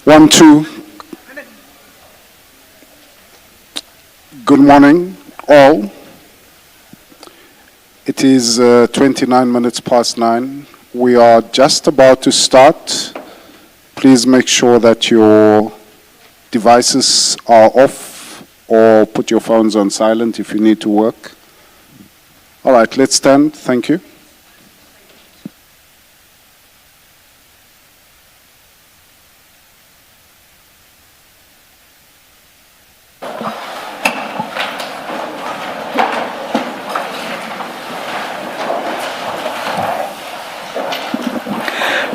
One, two. Good morning, all. It is 29 minutes past 9. We are just about to start. Please make sure that your devices are off or put your phones on silent if you need to work. All right, let's stand. Thank you.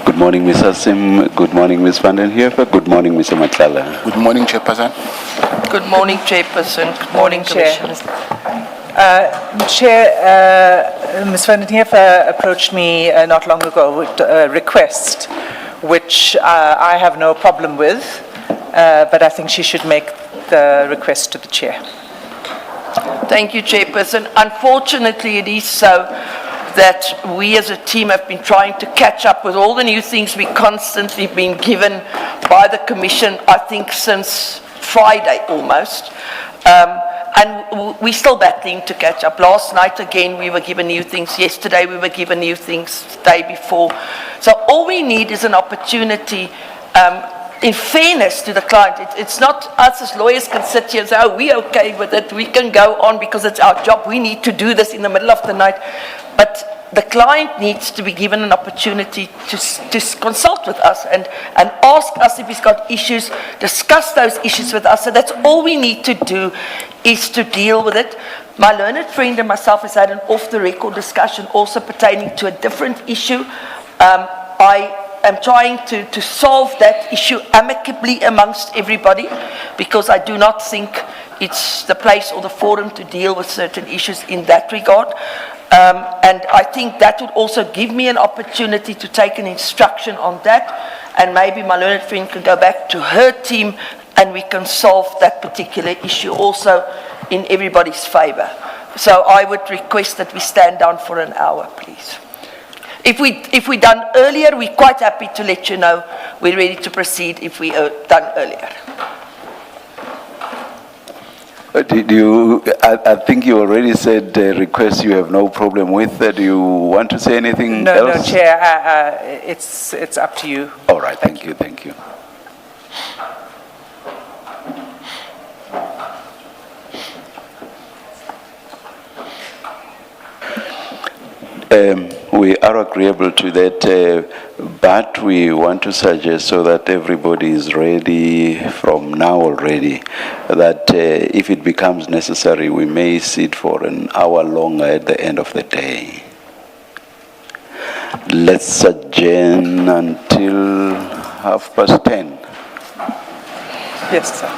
Good morning, Mr. Sim. Good morning, Ms. van den Heever. Good morning, Mr. Madlanga. Good morning, Chairperson. Good morning, Chairperson. Good morning, Chair. Commissioners. Chair, Ms. van den Heever approached me not long ago with a request, which I have no problem with, but I think she should make the request to the Chair. Thank you, Chairperson. Unfortunately, it is so that we as a team have been trying to catch up with all the new things we constantly been given by the Commission, I think since Friday almost. And we're still battling to catch up. Last night again we were given new things. Yesterday we were given new things. The day before. So all we need is an opportunity, in fairness to the client. It's not us as lawyers can sit here and say, oh, we're okay with it. We can go on because it's our job. We need to do this in the middle of the night. But the client needs to be given an opportunity to consult with us and ask us if he's got issues, discuss those issues with us. So that's all we need to do, is to deal with it. My learned friend and myself has had an off-the-record discussion also pertaining to a different issue. I'm trying to solve that issue amicably amongst everybody, because I do not think it's the place or the forum to deal with certain issues in that regard. And I think that would also give me an opportunity to take an instruction on that, and maybe my learned friend can go back to her team and we can solve that particular issue also in everybody's favour. So I would request that we stand down for an hour, please. If we're done earlier, we're quite happy to let you know we're ready to proceed if we are done earlier. I think you already said request you have no problem with. Do you want to say anything else? No, Chair, it's up to you. All right, thank you. We are agreeable to that, but we want to suggest, so that everybody is ready from now already, that if it becomes necessary, we may sit for an hour longer at the end of the day. Let's adjourn until 10:30. Yes, sir.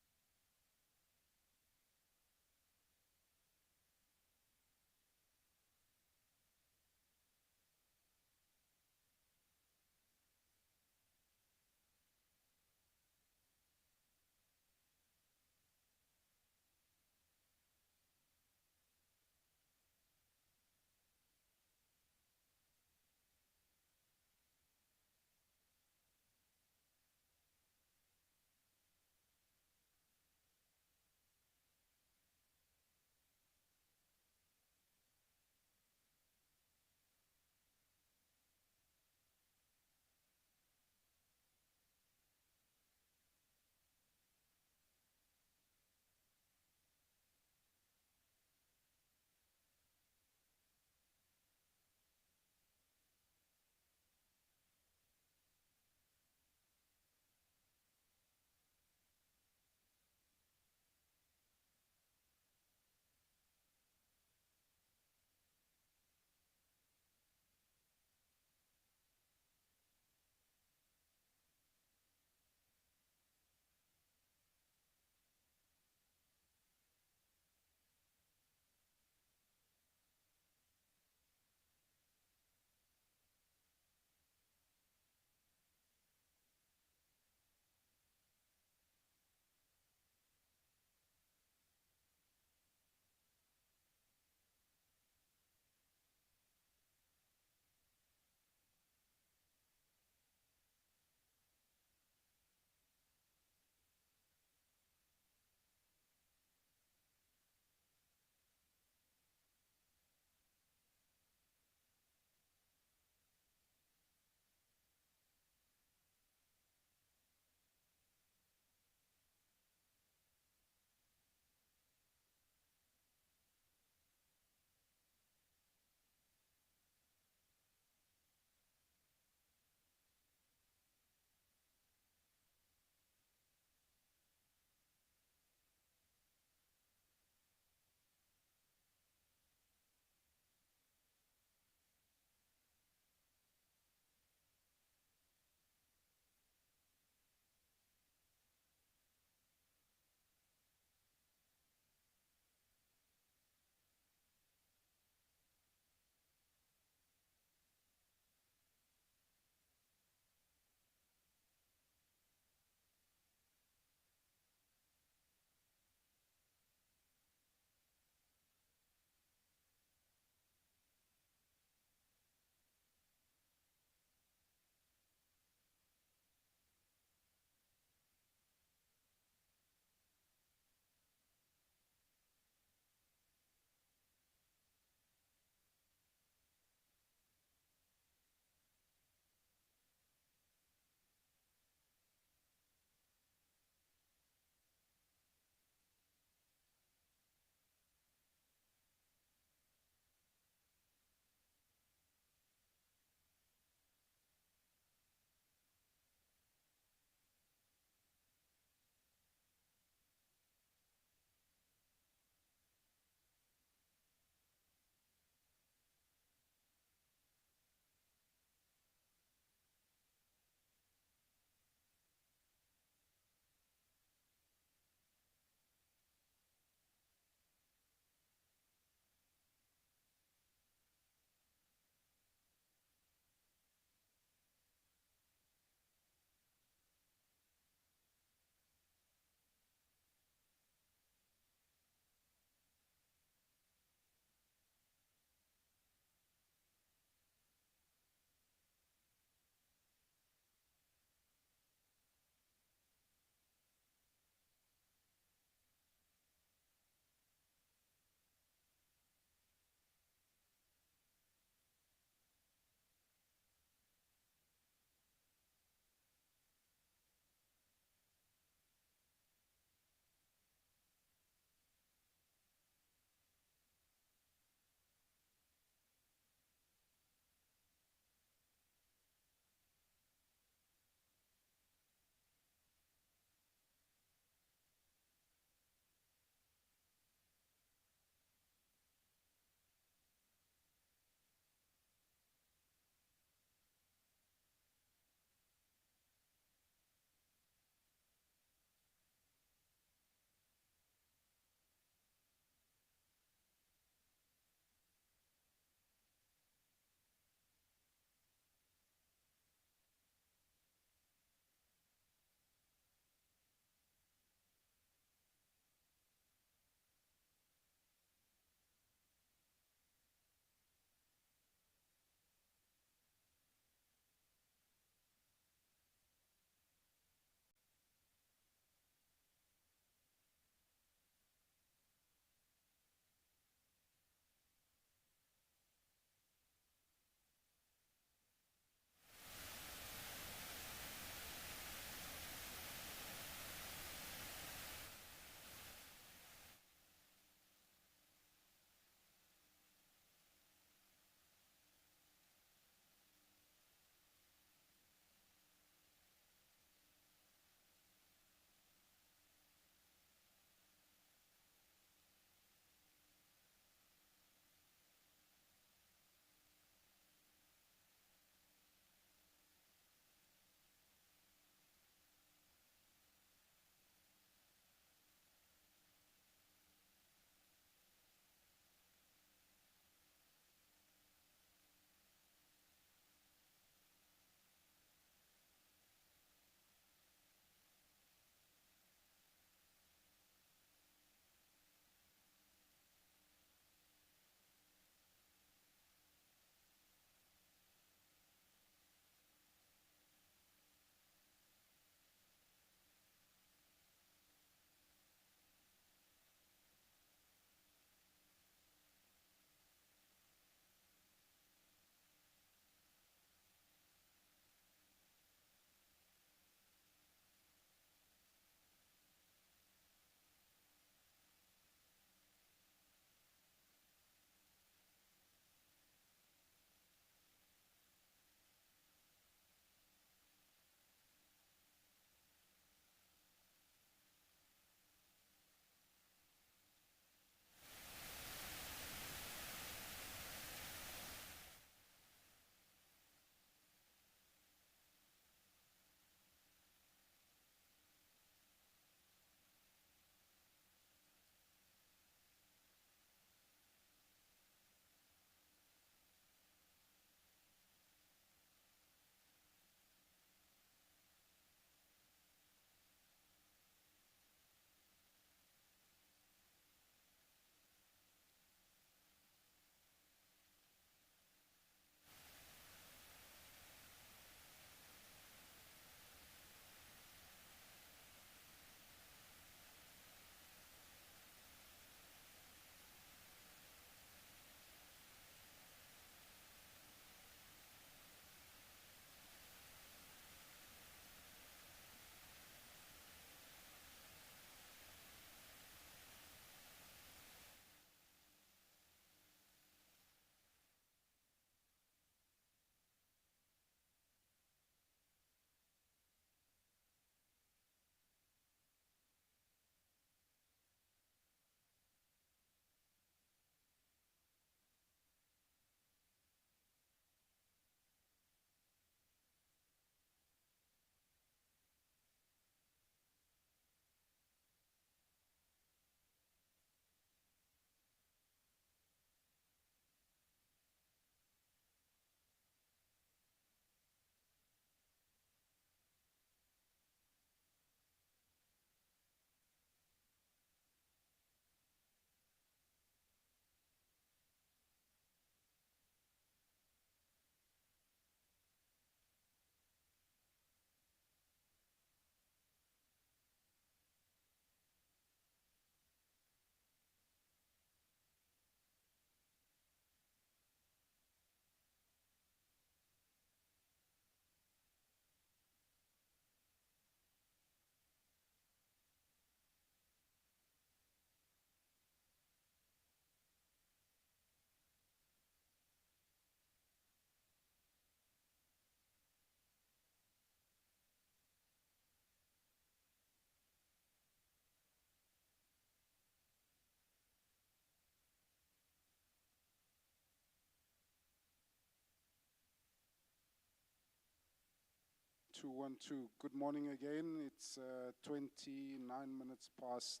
212. Good morning again. It's 29 minutes past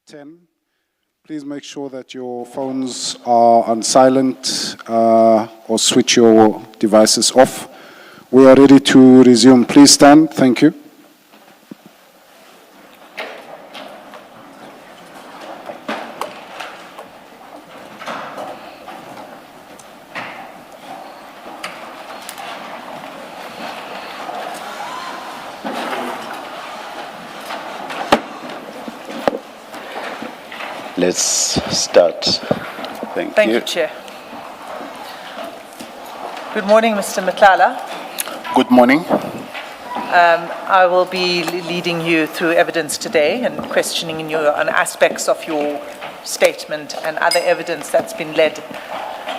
10. Please make sure that your phones are on silent or switch your devices off. We are ready to resume. Please stand. Thank you. Let's start. Thank Thank you. you, Chair. Good morning, Mr. Madlanga. Good morning. I will be leading you through evidence today and questioning you on aspects of your statement and other evidence that's been led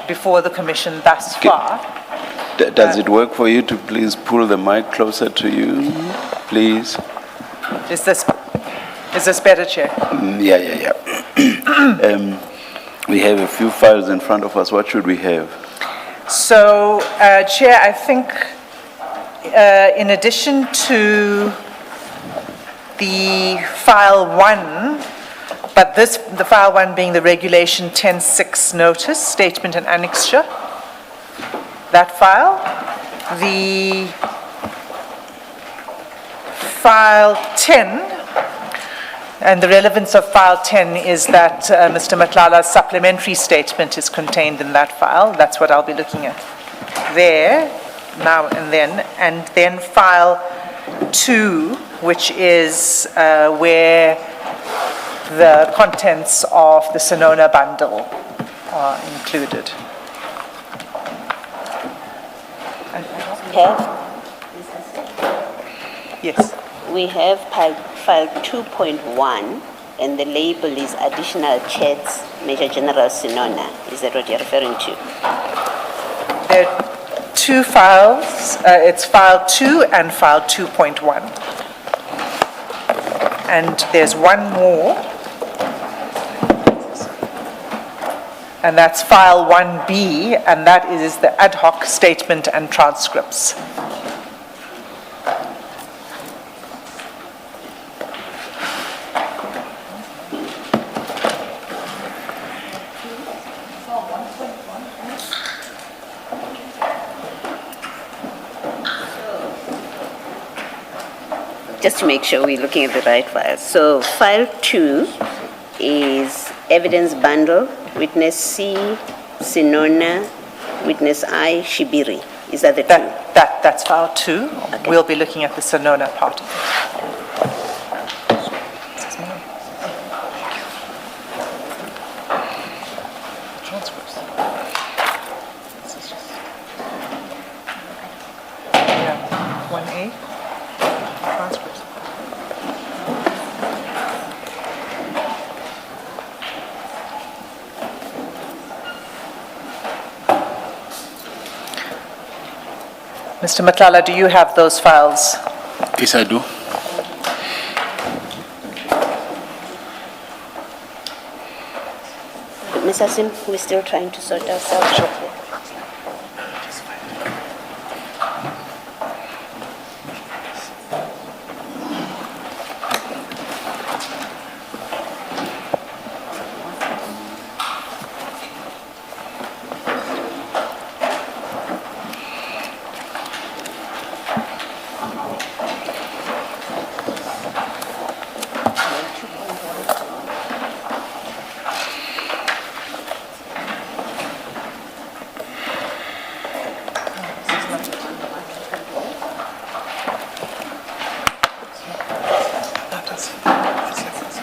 before the Commission thus far. Does it work for you to please pull the mic closer to you, please? Is this better, Chair? Yeah. We have a few files in front of us. What should we have? So, Chair, I think in addition to the file 1, but the file 1 being the Regulation 10.6 notice, statement and annexure, that file, the file 10, and the relevance of file 10 is that Mr. Madlanga's supplementary statement is contained in that file. That's what I'll be looking at there, now and then file 2, which is where the contents of the Sonona bundle are included. Yes. We have file 2.1, and the label is additional chats, Major General Sonona. Is that what you're referring to? There are two files. It's file 2 and file 2.1. And there's one more. And that's file 1B, and that is the ad hoc statement and transcripts. Just to make sure we're looking at the right file. So file 2 is evidence bundle, witness C, Sonona, witness I, Shibiri. Is that the two? That's file 2. Okay. We'll be looking at the Sonona part of it. Yeah, 1A, transcripts. Mr. Madlanga, do you have those files? Yes, I do. Ms. Asim, we're still trying to sort ourselves out.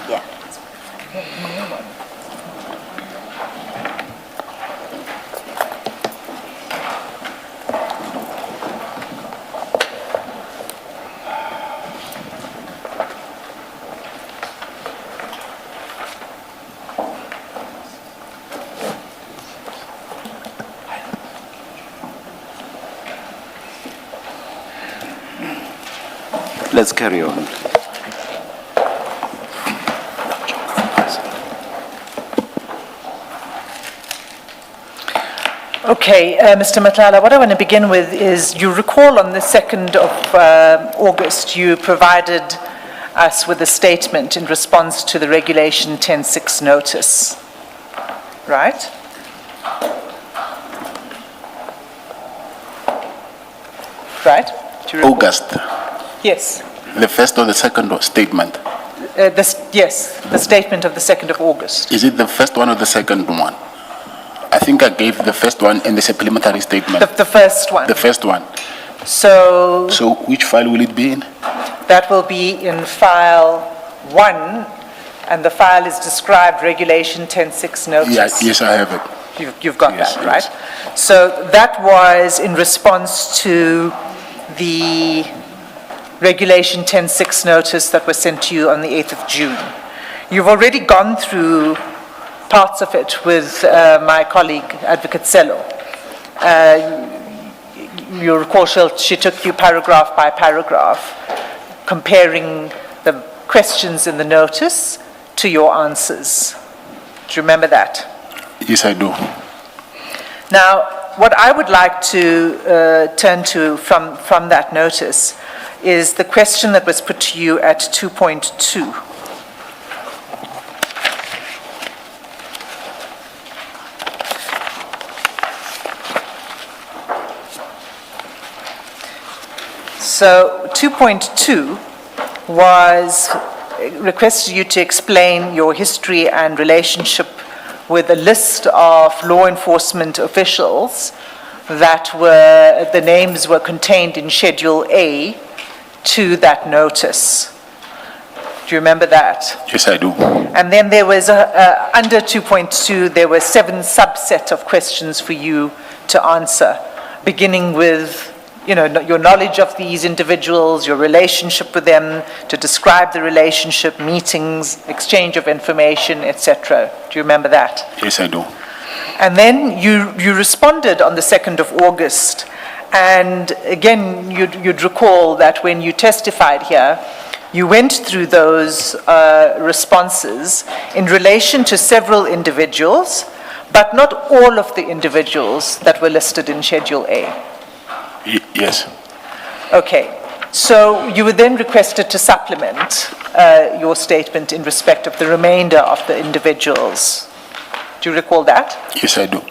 Yeah. Let's carry on. Okay, Mr. Matlala, what I want to begin with is, you recall on the 2nd of August, you provided us with a statement in response to the Regulation 10.6 notice, right? Right? Do you recall? August, Yes. the first or the second statement? Yes, the statement of the 2nd of August. Is it the first one or the second one? I think I gave the first one in the supplementary statement. The first one. The first one. So So which file will it be in? that will be in file 1, and the file is described Regulation 10.6 notice. Yes, I have it. You've got Yes, that, right? yes. So that was in response to the Regulation 10.6 notice that was sent to you on the 8th of June. You've already gone through parts of it with my colleague, Advocate Sello. You recall she took you paragraph by paragraph, comparing the questions in the notice to your answers. Do you remember that? Yes, I do. Now, what I would like to turn to from that notice is the question that was put to you at 2.2. So 2.2 was requested you to explain your history and relationship with a list of law enforcement officials that were, the names were contained in Schedule A to that notice. Do you remember that? Yes, I do. And then there was, under 2.2, there were 7 subset of questions for you to answer, beginning with, you know, your knowledge of these individuals, your relationship with them, to describe the relationship, meetings, exchange of information, etc. Do you remember that? Yes, I do. And then you responded on the 2nd of August, and again, you'd recall that when you testified here, you went through those responses in relation to several individuals, but not all of the individuals that were listed in Schedule A. Yes. Okay, so you were then requested to supplement your statement in respect of the remainder of the individuals. Do you recall that? Yes, I do.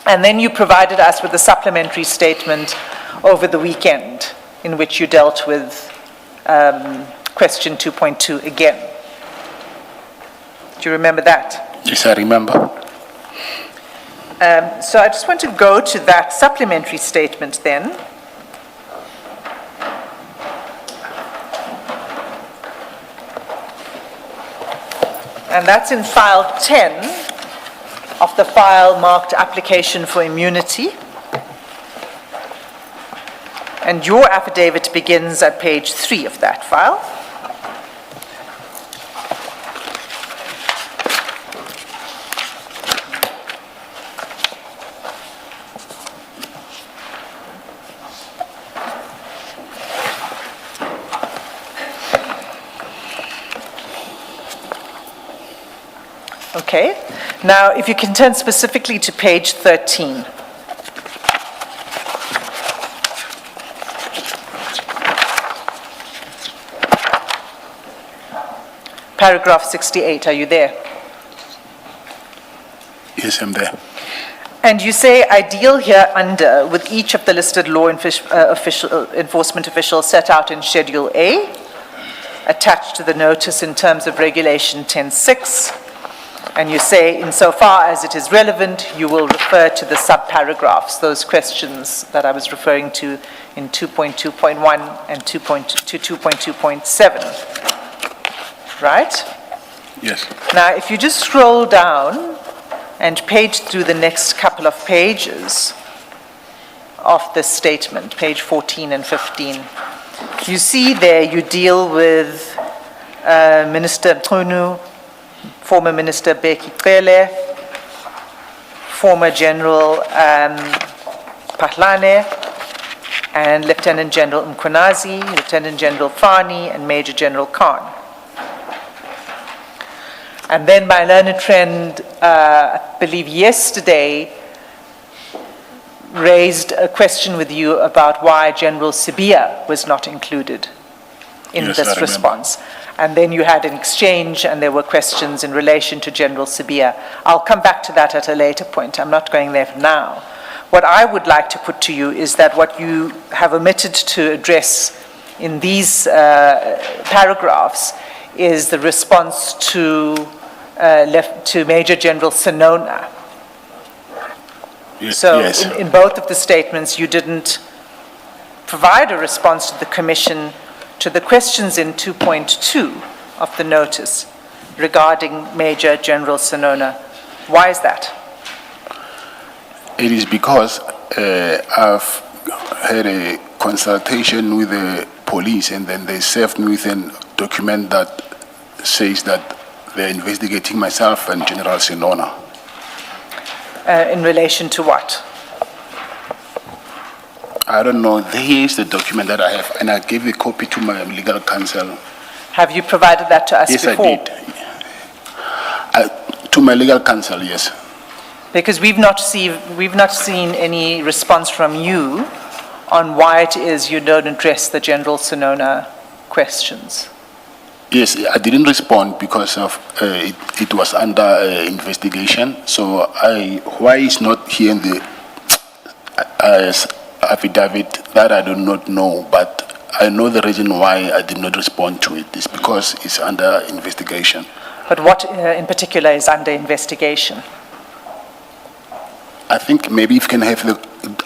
And then you provided us with a supplementary statement over the weekend in which you dealt with question 2.2 again. Do you remember that? Yes, I remember. So I just want to go to that supplementary statement then. And that's in file 10 of the file marked application for immunity. And your affidavit begins at page 3 of that file. Okay. Now, if you can turn specifically to page 13. Paragraph 68, are you there? Yes, I'm there. And you say, I deal here under with each of the listed law enforcement officials set out in Schedule A, attached to the notice in terms of Regulation 10.6. And you say, insofar as it is relevant, you will refer to the subparagraphs, those questions that I was referring to in 2.2.1 and 2.2.7. Right? Yes. Now, if you just scroll down and page through the next couple of pages of this statement, page 14 and 15, you see there you deal with Minister Mchunu, former Minister Beki Cele, former General Patlane, and Lieutenant General Mkhonazi, Lieutenant General Fani, and Major General Khan. And then my learned friend, I believe yesterday, raised a question with you about why General Sibia was not included in Yes, I this remember. response. And then you had an exchange and there were questions in relation to General Sibia. I'll come back to that at a later point. I'm not going there now. What I would like to put to you is that what you have omitted to address in these paragraphs is the response to Major General Sinona. So Yes. in both of the statements, you didn't provide a response to the Commission to the questions in 2.2 of the notice regarding Major General Sinona. Why is that? It is because I've had a consultation with the police, and then they served me with a document that says that they're investigating myself and General Sinona. In relation to what? I don't know. Here is the document that I have, and I gave a copy to my legal counsel. Have you provided that to us Yes, before? I did. To my legal counsel, yes. Because we've not seen any response from you on why it is you don't address the General Sinona questions. Yes, I didn't respond because of it was under investigation. So why it's not here in the affidavit, that I do not know, but I know the reason why I did not respond to it is because it's under investigation. But what in particular is under investigation? I think maybe if you can have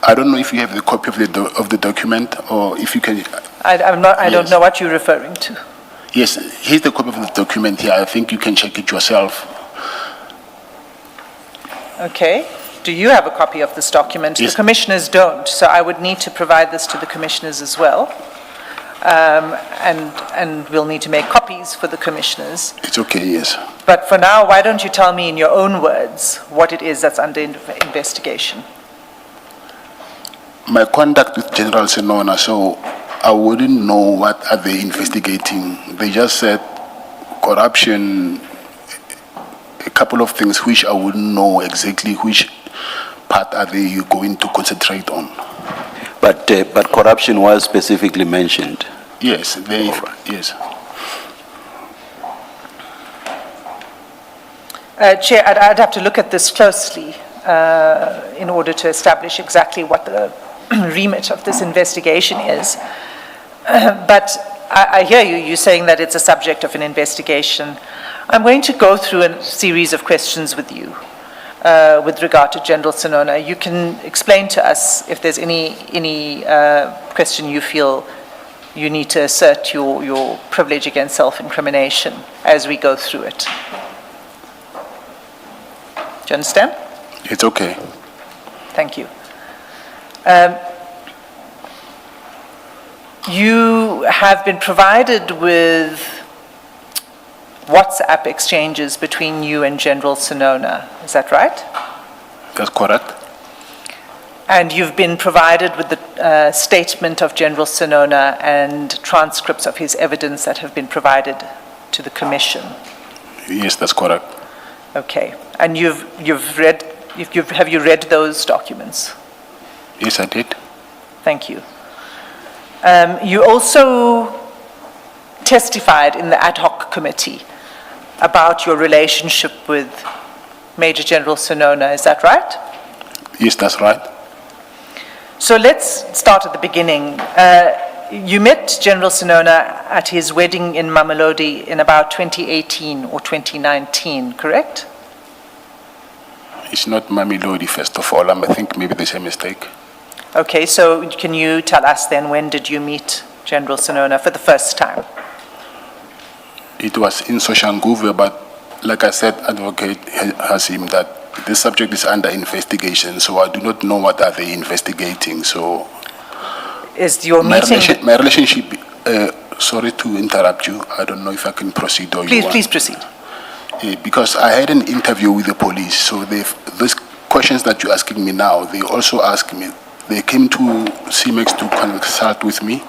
I don't know if you have the copy of the document, or if you can. I don't Yes. know what you're referring to. Yes, here's the copy of the document here. I think you can check it yourself. Okay. Do you have a copy of this document? Yes. The commissioners don't, so I would need to provide this to the commissioners as well. And we'll need to make copies for the commissioners. It's okay, yes. But for now, why don't you tell me in your own words what it is that's under investigation? My contact with General Sinona, so I wouldn't know what are they investigating. They just said corruption, a couple of things which I wouldn't know exactly which part are they going to concentrate on. But corruption was specifically mentioned. Yes, yes. Chair, I'd have to look at this closely in order to establish exactly what the remit of this investigation is. But I hear you. You're saying that it's a subject of an investigation. I'm going to go through a series of questions with you with regard to General Sinona. You can explain to us if there's any question you feel you need to assert your privilege against self-incrimination as we go through it. Do you understand? It's okay. Thank you. You have been provided with WhatsApp exchanges between you and General Sinona. Is that right? That's correct. And you've been provided with the statement of General Sinona and transcripts of his evidence that have been provided to the Commission. Yes, that's correct. Okay. And have you read those documents? Yes, I did. Thank you. You also testified in the ad hoc committee about your relationship with Major General Sinona. Is that right? Yes, that's right. So let's start at the beginning. You met General Sinona at his wedding in Mamelodi in about 2018 or 2019, correct? It's not Mamelodi, first of all. I think maybe there's a mistake. Okay, so can you tell us then, when did you meet General Sinona for the first time? It was in Soshanguve, but like I said, Advocate Hasim, that this subject is under investigation, so I do not know what are they investigating. So Is your my meeting... my relationship, sorry to interrupt you, I don't know if I can proceed or you want. Please proceed. Because I had an interview with the police, so those questions that you're asking me now, they also asked me. They came to CMEX to consult with me,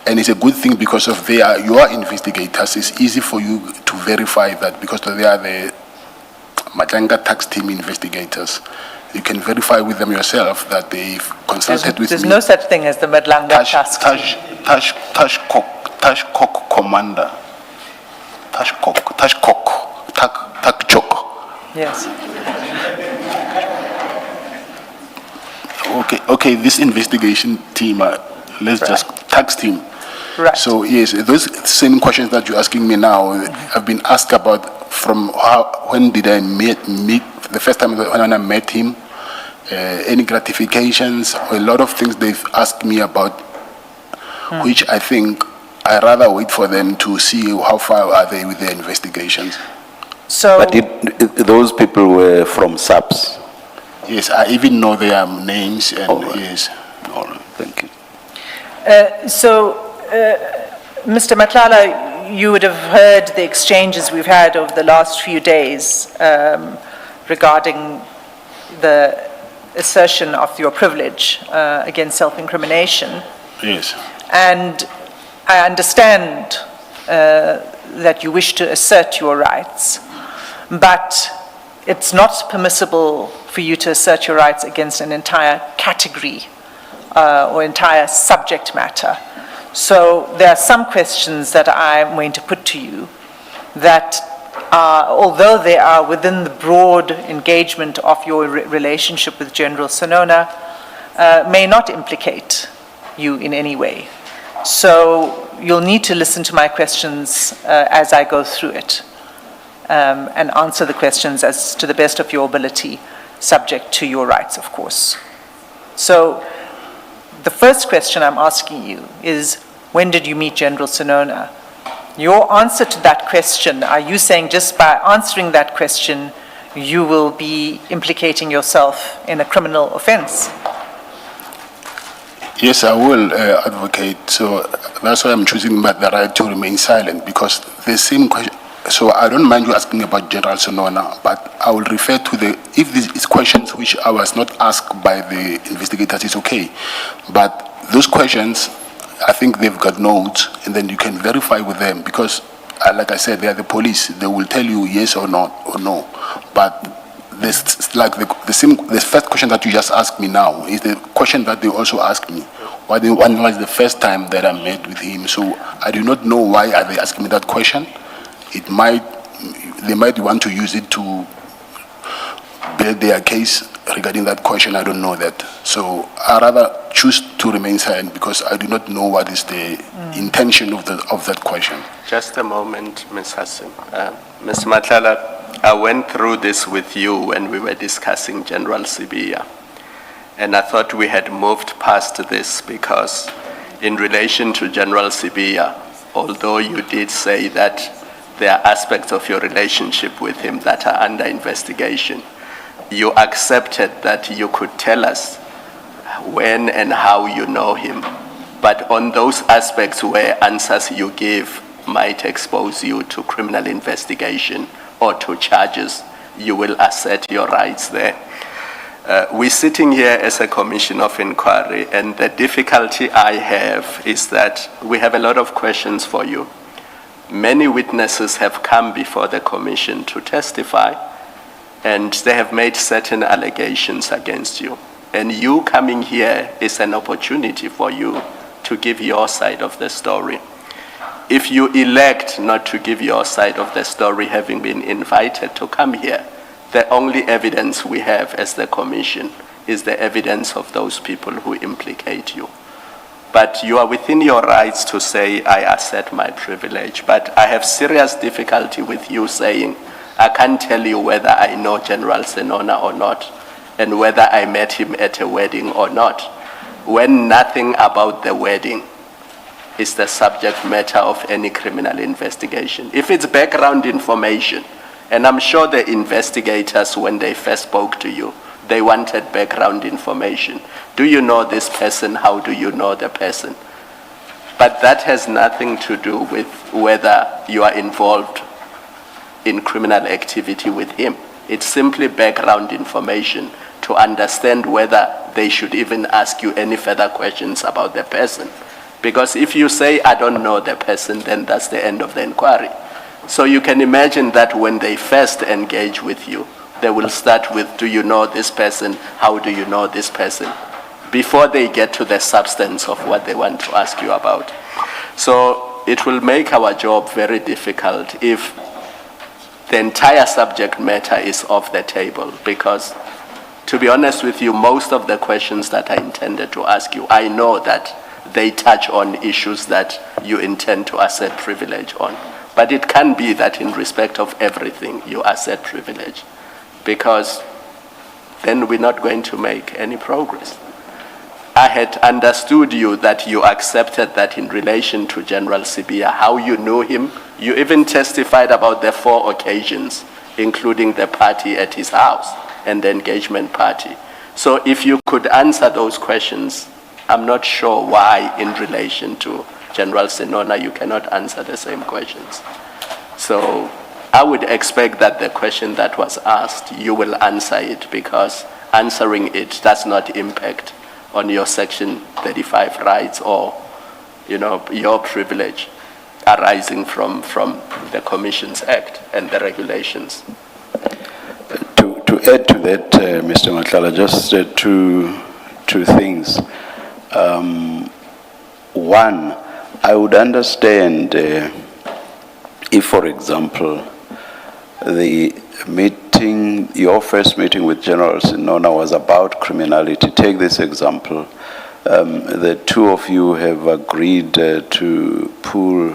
and it's a good thing because of your investigators. It's easy for you to verify that because they are the Madlanga tax team investigators. You can verify with them yourself that they've consulted with There's me. no such thing as the Madlanga task. Tashkok commander. Takchok. Yes. Okay, this investigation team, let's just tax team. Right. So yes, those same questions that you're asking me now, I've been asked about from when did I meet the first time when I met him, any gratifications, a lot of things they've asked me about, which I think I rather wait for them to see how far are they with their investigations. So, But those people were from SABC. Yes, I even know their names and All right. yes. All right, thank you. Mr. Matlala, you would have heard the exchanges we've had over the last few days regarding the assertion of your privilege against self-incrimination. Yes. And I understand that you wish to assert your rights, but it's not permissible for you to assert your rights against an entire category or entire subject matter. So there are some questions that I'm going to put to you that although they are within the broad engagement of your relationship with General Sinona, may not implicate you in any way. So you'll need to listen to my questions as I go through it and answer the questions as to the best of your ability, subject to your rights, of course. So the first question I'm asking you is, when did you meet General Sinona? Your answer to that question, are you saying just by answering that question, you will be implicating yourself in a criminal offense? Yes, I will, advocate. So that's why I'm choosing the right to remain silent, because the same question. So I don't mind you asking about General Sinona, but I will refer to if this is questions which I was not asked by the investigators, it's okay. But those questions, I think they've got notes, and then you can verify with them, because, like I said, they are the police. They will tell you yes or not or no. But this, like the first question that you just asked me now is the question that they also asked me. When was the first time that I met with him? So I do not know why are they asking me that question. They might want to use it to build their case regarding that question. I don't know that. So I rather choose to remain silent because I do not know what is the intention of that question. Just a moment, Ms. Hassim. Ms. Matlala, I went through this with you when we were discussing General Sibiya. And I thought we had moved past this because in relation to General Sibiya, although you did say that there are aspects of your relationship with him that are under investigation, you accepted that you could tell us when and how you know him. But on those aspects where answers you give might expose you to criminal investigation or to charges, you will assert your rights there. We're sitting here as a commission of inquiry, and the difficulty I have is that we have a lot of questions for you. Many witnesses have come before the commission to testify, and they have made certain allegations against you. And you coming here is an opportunity for you to give your side of the story. If you elect not to give your side of the story, having been invited to come here, the only evidence we have as the commission is the evidence of those people who implicate you. But you are within your rights to say, I assert my privilege. But I have serious difficulty with you saying, I can't tell you whether I know General Sinona or not, and whether I met him at a wedding or not, when nothing about the wedding is the subject matter of any criminal investigation. If it's background information, and I'm sure the investigators, when they first spoke to you, they wanted background information. Do you know this person? How do you know the person? But that has nothing to do with whether you are involved in criminal activity with him. It's simply background information to understand whether they should even ask you any further questions about the person. Because if you say, I don't know the person, then that's the end of the inquiry. So you can imagine that when they first engage with you, they will start with, do you know this person? How do you know this person? Before they get to the substance of what they want to ask you about. So it will make our job very difficult if the entire subject matter is off the table, because to be honest with you, most of the questions that I intended to ask you, I know that they touch on issues that you intend to assert privilege on. But it can be that in respect of everything, you assert privilege, because then we're not going to make any progress. I had understood you that you accepted that in relation to General Sibia, how you knew him. You even testified about the 4 occasions, including the party at his house and the engagement party. So if you could answer those questions, I'm not sure why in relation to General Senona you cannot answer the same questions. So I would expect that the question that was asked, you will answer it, because answering it does not impact on your Section 35 rights or, your privilege arising from the Commissions Act and the regulations. To add to that, Mr. Matlala, just two things. One, I would understand if, for example, your first meeting with General Sinona was about criminality. Take this example. The two of you have agreed to pool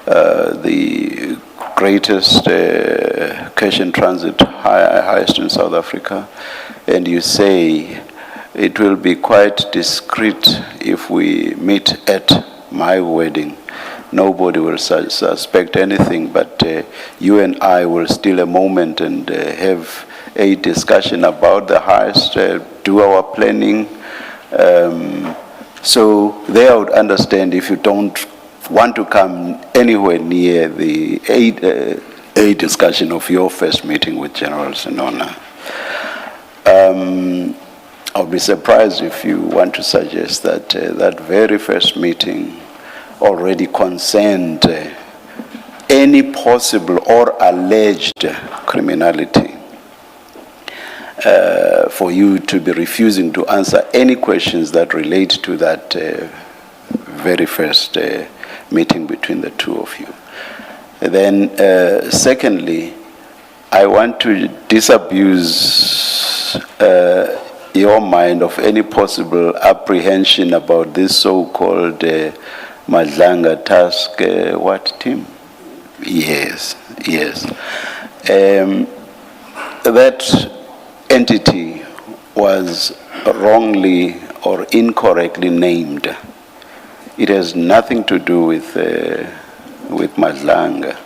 the greatest cash in transit highest in South Africa, and you say it will be quite discreet if we meet at my wedding. Nobody will suspect anything, but you and I will steal a moment and have a discussion about the highest, do our planning. So there I would understand if you don't want to come anywhere near the a discussion of your first meeting with General Senona. I'll be surprised if you want to suggest that that very first meeting already concerned any possible or alleged criminality for you to be refusing to answer any questions that relate to that very first meeting between the two of you. And then secondly, I want to disabuse your mind of any possible apprehension about this so-called Madlanga task, what team? Yes. That entity was wrongly or incorrectly named. It has nothing to do with Madlanga.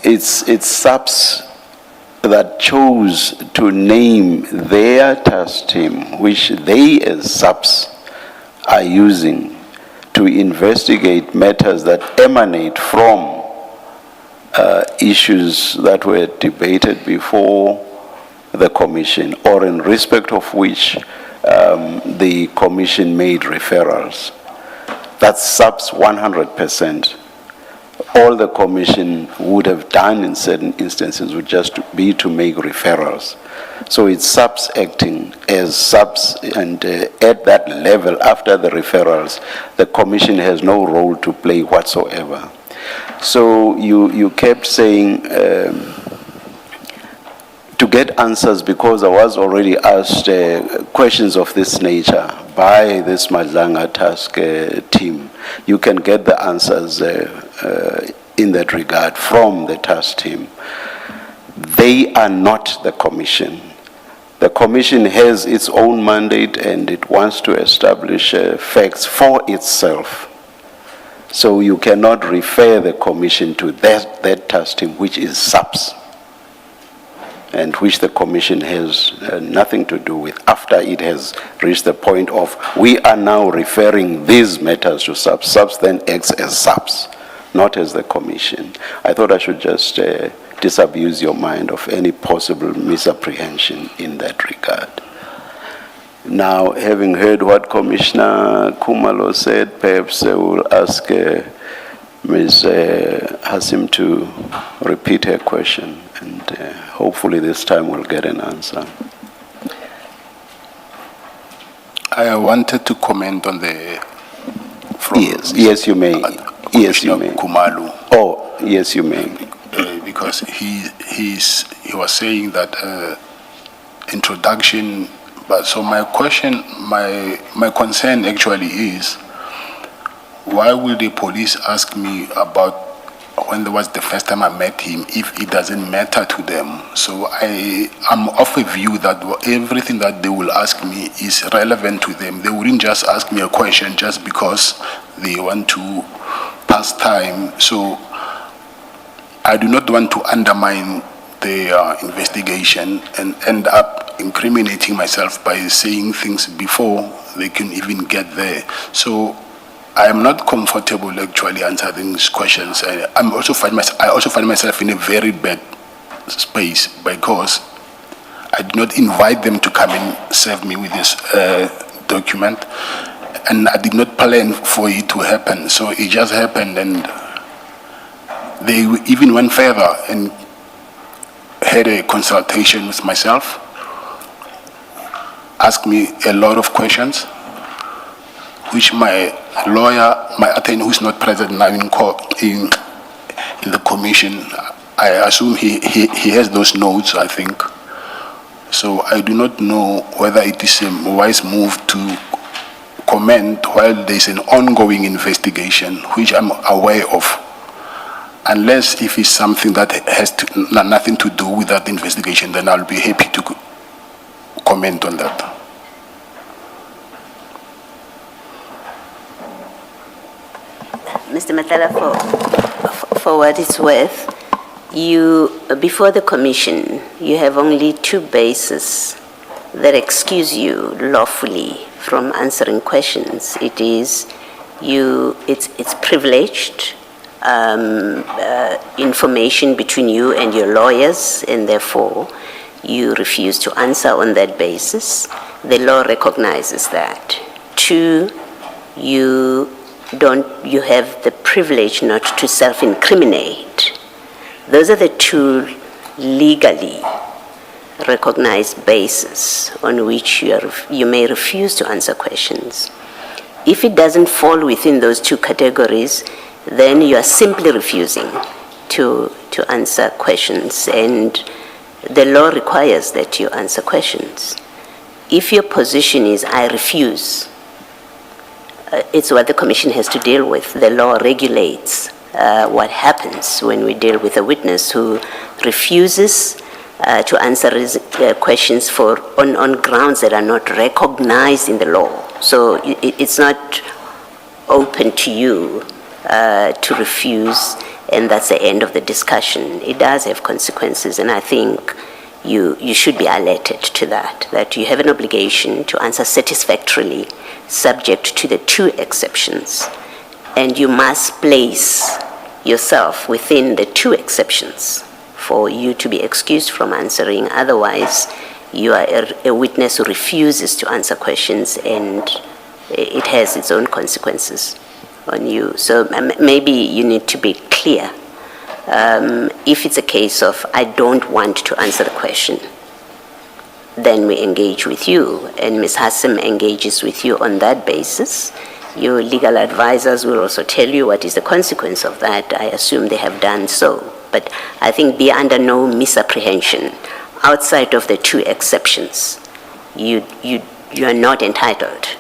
It's SABC that chose to name their task team, which they as SABC are using to investigate matters that emanate from issues that were debated before the Commission, or in respect of which the Commission made referrals. That's SABC 100%. All the Commission would have done in certain instances would just be to make referrals. So it's SABC acting as SABC, and at that level, after the referrals, the Commission has no role to play whatsoever. So you kept saying to get answers, because I was already asked questions of this nature by this Madlanga task team. You can get the answers in that regard from the task team. They are not the Commission. The Commission has its own mandate and it wants to establish facts for itself. So you cannot refer the Commission to that task team, which is SABC, and which the Commission has nothing to do with after it has reached the point of, we are now referring these matters to SABC. SABC then acts as SABC, not as the Commission. I thought I should just disabuse your mind of any possible misapprehension in that regard. Now, having heard what Commissioner Kumalo said, perhaps I will ask Ms. Hasim to repeat her question And hopefully this time we'll get an answer. I wanted to comment on the... from Yes, you may. Yes, you Commissioner may. Kumalu. Oh, yes, you may. Because he was saying that introduction, but so my question, my concern actually is, why will the police ask me about when there was the first time I met him if it doesn't matter to them? So I'm of a view that everything that they will ask me is relevant to them. They wouldn't just ask me a question just because they want to pass time. So I do not want to undermine the investigation and end up incriminating myself by saying things before they can even get there. So I am not comfortable actually answering these questions. I also find myself in a very bad space because I did not invite them to come and serve me with this document, and I did not plan for it to happen. So it just happened, and they even went further and had a consultation with myself, asked me a lot of questions, which my lawyer, my attorney, who's not present now in court, in the commission, I assume he has those notes, I think. So I do not know whether it is a wise move to comment while there's an ongoing investigation, which I'm aware of, unless if it's something that has nothing to do with that investigation, then I'll be happy to comment on that. Mr. Matala, for what it's worth, before the commission, you have only two bases that excuse you lawfully from answering questions. It is it's privileged information between you and your lawyers, and therefore you refuse to answer on that basis. The law recognizes that. Two, you have the privilege not to self-incriminate. Those are the two legally recognized bases on which you may refuse to answer questions. If it doesn't fall within those two categories, then you are simply refusing to answer questions, and the law requires that you answer questions. If your position is, I refuse, it's what the commission has to deal with. The law regulates what happens when we deal with a witness who refuses to answer questions on grounds that are not recognized in the law. So it's not open to you to refuse, and that's the end of the discussion. It does have consequences, and I think you should be alerted to that you have an obligation to answer satisfactorily, subject to the two exceptions, and you must place yourself within the two exceptions for you to be excused from answering. Otherwise, you are a witness who refuses to answer questions, and it has its own consequences on you. So maybe you need to be clear. If it's a case of, I don't want to answer the question, then we engage with you, and Ms. Hassim engages with you on that basis. Your legal advisors will also tell you what is the consequence of that. I assume they have done so. But I think be under no misapprehension. Outside of the two exceptions, you are not entitled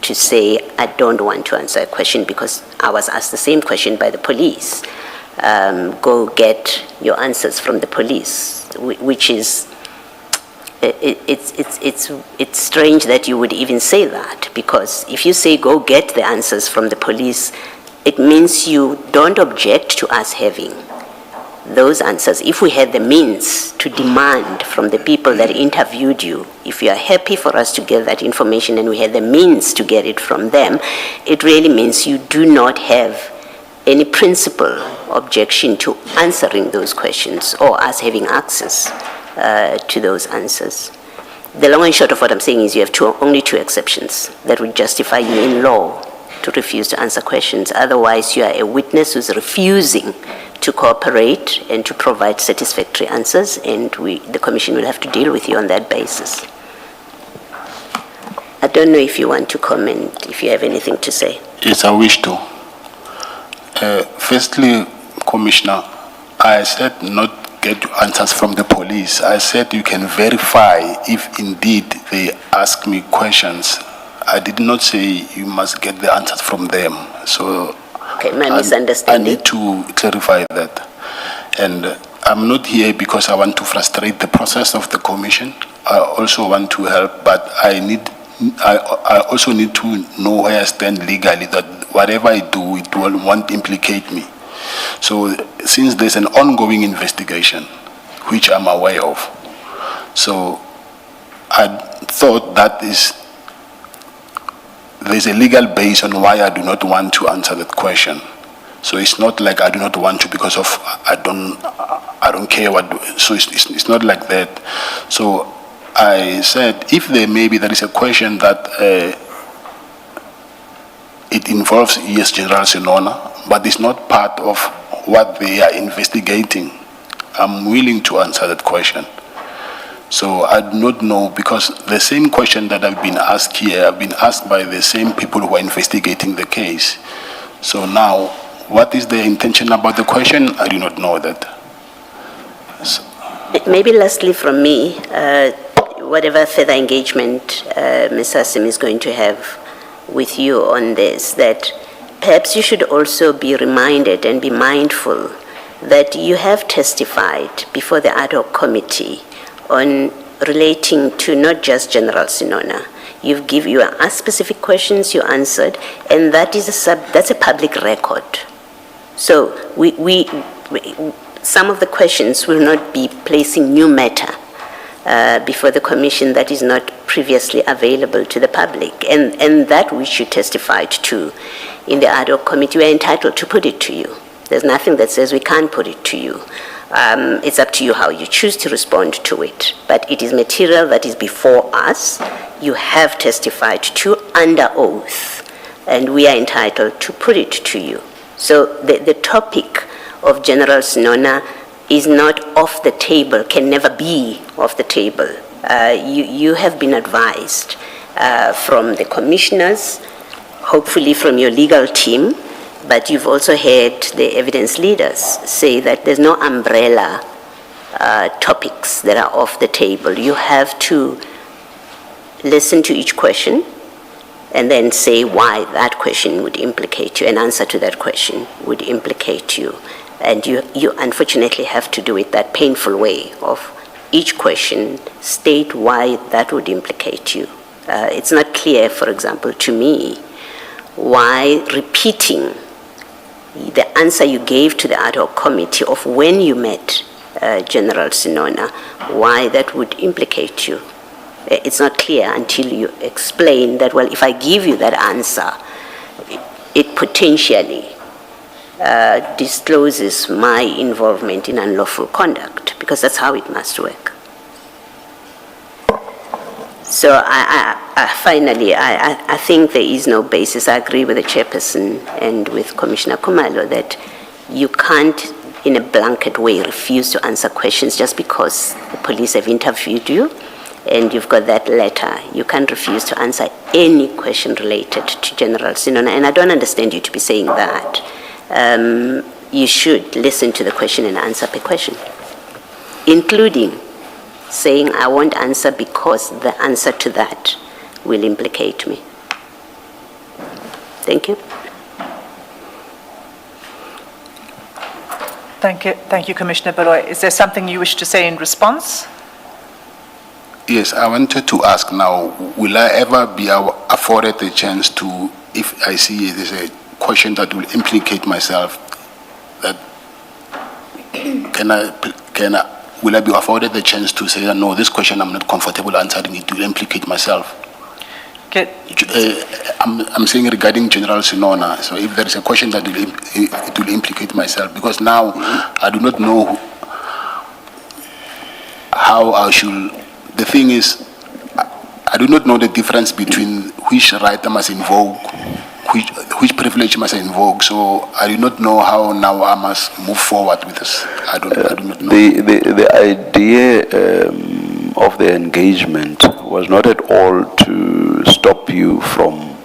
to say, I don't want to answer a question because I was asked the same question by the police. Go get your answers from the police, which is, it's strange that you would even say that, because if you say go get the answers from the police, it means you don't object to us having those answers. If we had the means to demand from the people that interviewed you, if you are happy for us to get that information and we had the means to get it from them, it really means you do not have any principal objection to answering those questions or us having access to those answers. The long and short of what I'm saying is you have only two exceptions that would justify you in law to refuse to answer questions. Otherwise, you are a witness who's refusing to cooperate and to provide satisfactory answers, and the Commission will have to deal with you on that basis. I don't know if you want to comment, if you have anything to say. Yes, I wish to. Firstly, Commissioner, I said not get answers from the police. I said you can verify if indeed they ask me questions. I did not say you must get the answers from them. So Okay, my I misunderstanding. need to clarify that. And I'm not here because I want to frustrate the process of the Commission. I also want to help, but I also need to know where I stand legally, that whatever I do, it won't implicate me. So since there's an ongoing investigation, which I'm aware of, so I thought that there's a legal base on why I do not want to answer that question. So it's not like I do not want to because of I don't care what. So it's not like that. So I said if there is a question that it involves yes General Sinona, but it's not part of what they are investigating, I'm willing to answer that question. So I do not know, because the same question that I've been asked here, I've been asked by the same people who are investigating the case. So now, what is their intention about the question? I do not know that. So. Maybe lastly from me, whatever further engagement Ms. Hassim is going to have with you on this, that perhaps you should also be reminded and be mindful that you have testified before the ad hoc committee on relating to not just General Sinona. You asked specific questions, you answered, and that's a public record. So some of the questions will not be placing new matter before the Commission that is not previously available to the public, and that which you testified to in the ad hoc committee, we are entitled to put it to you. There's nothing that says we can't put it to you. It's up to you how you choose to respond to it. But it is material that is before us. You have testified to under oath, and we are entitled to put it to you. So the topic of General Sinona is not off the table, can never be off the table. You have been advised from the commissioners, hopefully from your legal team, but you've also heard the evidence leaders say that there's no umbrella topics that are off the table. You have to listen to each question and then say why that question would implicate you, an answer to that question would implicate you. And you unfortunately have to do it that painful way of each question, state why that would implicate you. It's not clear, for example, to me, why repeating the answer you gave to the ad hoc committee of when you met General Sinona, why that would implicate you. It's not clear until you explain that, well, if I give you that answer, it potentially discloses my involvement in unlawful conduct, because that's how it must work. So finally, I think there is no basis. I agree with the chairperson and with Commissioner Kumalo that you can't, in a blanket way, refuse to answer questions just because the police have interviewed you and you've got that letter. You can't refuse to answer any question related to General Sinona, and I don't understand you to be saying that. You should listen to the question and answer per question, including saying, I won't answer because the answer to that will implicate me. Thank you. Thank you, Commissioner Baloy. Is there something you wish to say in response? Yes, I wanted to ask now, will I ever be afforded a chance to, if I see there's a question that will implicate myself, that will I be afforded the chance to say, no, this question I'm not comfortable answering, it will implicate myself? Okay. I'm saying regarding General Sinona, so if there is a question that it will implicate myself, because now I do not know how I should, the thing is, I do not know the difference between which right I must invoke, which privilege must I invoke. So I do not know how now I must move forward with this. I do not know. The idea of the engagement was not at all to stop you from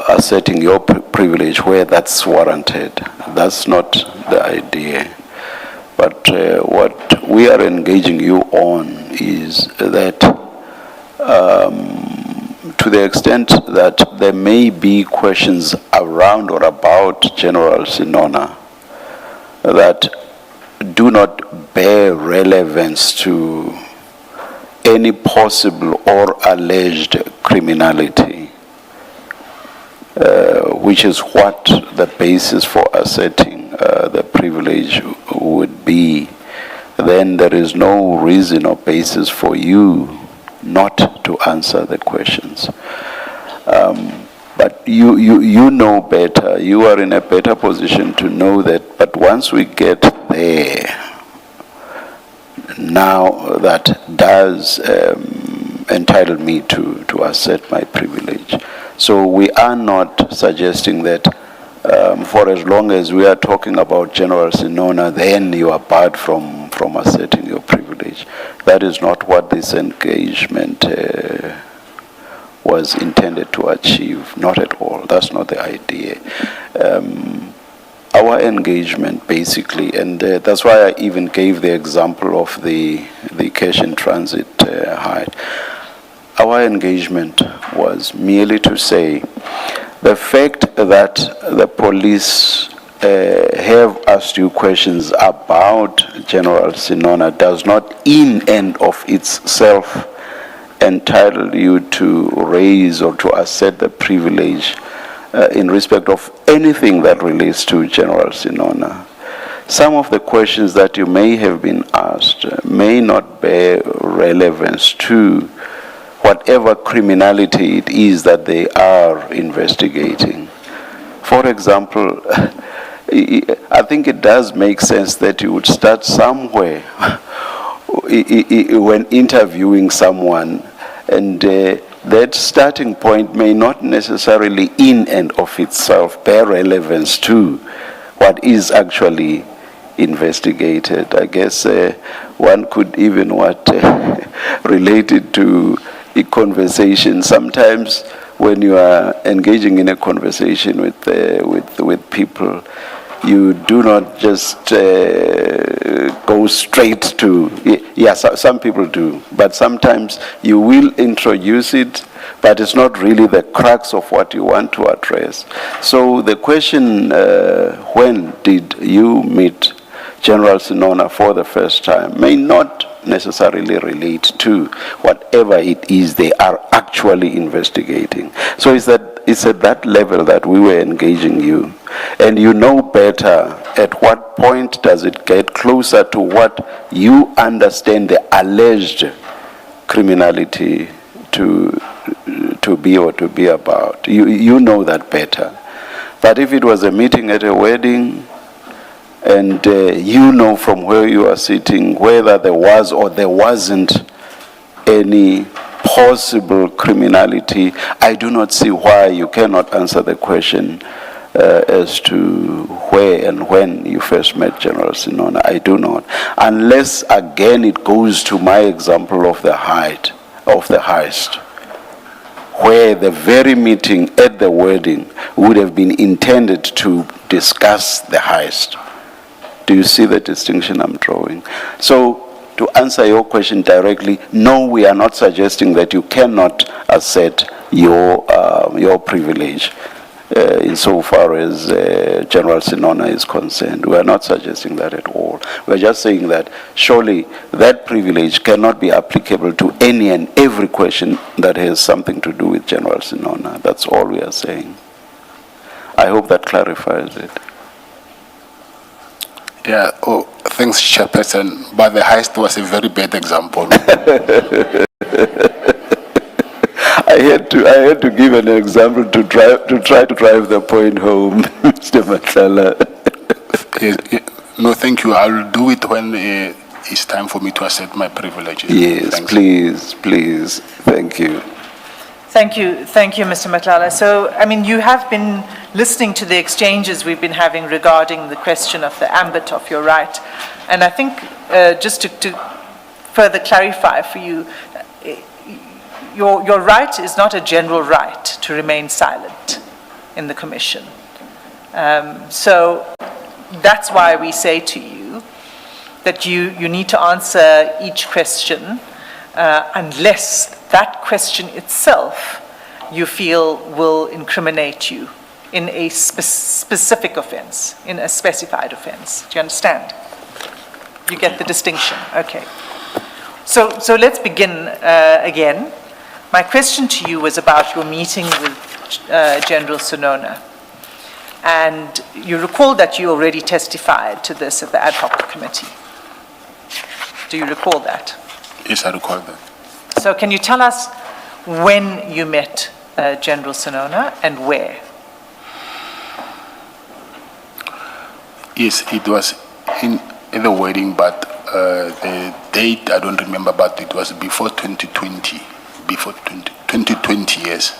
asserting your privilege where that's warranted. That's not the idea. But what we are engaging you on is that to the extent that there may be questions around or about General Sinona that do not bear relevance to any possible or alleged criminality, which is what the basis for asserting the privilege would be, then there is no reason or basis for you not to answer the questions. But you know better. You are in a better position to know that. But once we get there, now that does entitle me to assert my privilege. So we are not suggesting that for as long as we are talking about General Sinona, then you are barred from asserting your privilege. That is not what this engagement was intended to achieve, not at all. That's not the idea. Our engagement basically, and that's why I even gave the example of the cash in transit hide. Our engagement was merely to say the fact that the police have asked you questions about General Sinona does not in and of itself entitle you to raise or to assert the privilege in respect of anything that relates to General Sinona. Some of the questions that you may have been asked may not bear relevance to whatever criminality it is that they are investigating. For example, I think it does make sense that you would start somewhere when interviewing someone, and that starting point may not necessarily in and of itself bear relevance to what is actually investigated. I guess one could even relate it to a conversation. Sometimes when you are engaging in a conversation with people, you do not just go straight to, some people do, but sometimes you will introduce it, but it's not really the crux of what you want to address. So the question, when did you meet General Sinona for the first time, may not necessarily relate to whatever it is they are actually investigating. So it's at that level that we were engaging you. And you know better at what point does it get closer to what you understand the alleged criminality to be or to be about. You know that better. But if it was a meeting at a wedding, and you know from where you are sitting whether there was or there wasn't any possible criminality, I do not see why you cannot answer the question as to where and when you first met General Sinona. I do not. Unless, again, it goes to my example of the heist, where the very meeting at the wedding would have been intended to discuss the heist. Do you see the distinction I'm drawing? So, to answer your question directly, no, we are not suggesting that you cannot assert your privilege insofar as General Sinona is concerned. We are not suggesting that at all. We are just saying that surely that privilege cannot be applicable to any and every question that has something to do with General Sinona. That's all we are saying. I hope that clarifies it. Yeah, thanks, Chairperson. But the heist was a very bad example. I had to give an example to try to drive the point home, Mr. Matala. No, thank you. I'll do it when it's time for me to assert my privileges. Yes, Thanks. please. Thank you. Thank you, Mr. Madlanga. So, I mean, you have been listening to the exchanges we've been having regarding the question of the ambit of your right. And I think, just to further clarify for you, your right is not a general right to remain silent in the Commission. So that's why we say to you that you need to answer each question unless that question itself you feel will incriminate you in a specific offense, in a specified offense. Do you understand? You get the distinction, okay. So let's begin again. My question to you was about your meeting with General Sonona. And you recall that you already testified to this at the ad hoc committee. Do you recall that? Yes, I recall that. So can you tell us when you met General Sonona and where? Yes, it was in the wedding, but the date I don't remember, but it was before 2020. Before 2020, yes.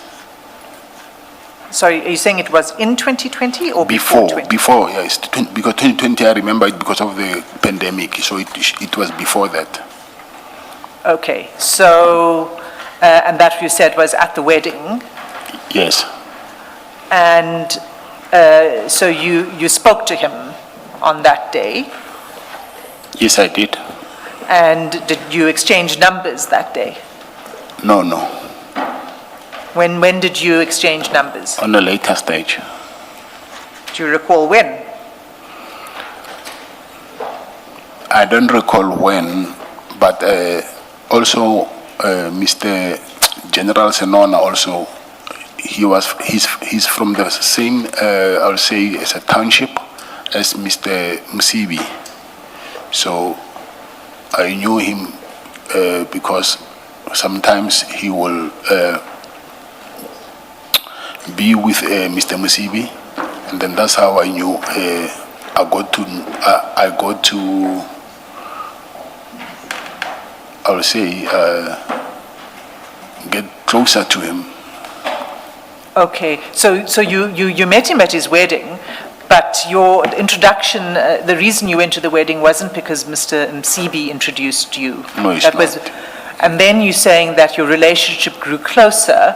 Sorry, are you saying it was in 2020 or Before, 2020? before, yes. Because 2020, I remember it because of the pandemic, so it was before that. Okay, so, and that you said was at the wedding, Yes, and so you spoke to him on that day, yes, I did. and did you exchange numbers that day? No. When did you exchange numbers? On a later stage. Do you recall when? I don't recall when, but also Mr. General Sonona also, he's from the same, I'll say, as a township as Mr. Msibi. So I knew him because sometimes he will be with Mr. Msibi, and then that's how I knew. I got to I would say get closer to him. Okay, so you met him at his wedding, but your introduction, the reason you went to the wedding wasn't because Mr. Msibi introduced you. No, it's that not. was, and then you're saying that your relationship grew closer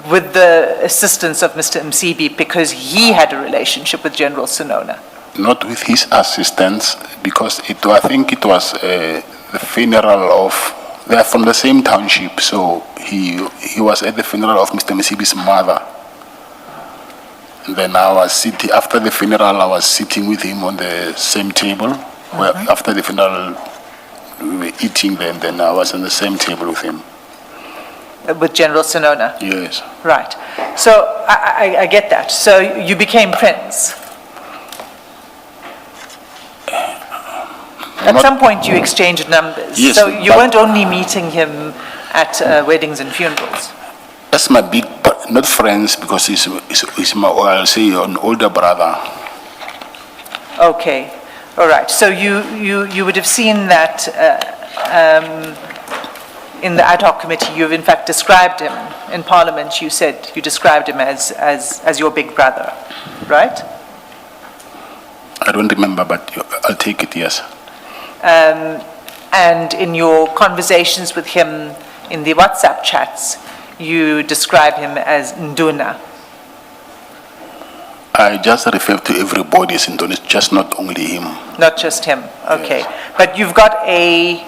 with the assistance of Mr. Msibi because he had a relationship with General Sonona. Not with his assistance, because I think it was the funeral of, they are from the same township, so he was at the funeral of Mr. Msibi's mother. And then I was sitting, after the funeral, I was sitting with him on the same table. Where after the funeral, we were eating there, and then I was on the same table with him. With General Sonona? Yes. Right. So I get that. So you became friends? At some point you exchanged numbers. Yes, so you but- weren't only meeting him at weddings and funerals. That's my big, not friends, because he's my, I'll say, an older brother. Okay. All right. So you would have seen that in the ad hoc committee, you've in fact described him in Parliament. You said you described him as your big brother, right? I don't remember, but I'll take it, yes. And in your conversations with him in the WhatsApp chats, you describe him as Nduna. I just refer to everybody as Indonesia, just not only him. Not just him, okay. Yes. But you've got a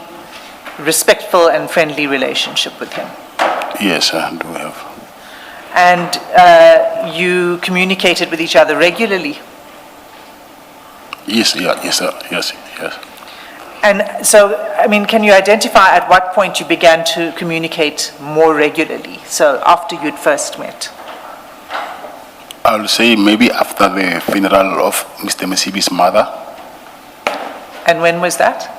respectful and friendly relationship with him. Yes, I do have. And you communicated with each other regularly. Yes, yeah, yes, sir. Yes. And so, I mean, can you identify at what point you began to communicate more regularly? So after you'd first met? I'll say maybe after the funeral of Mr. Msibi's mother. And when was that?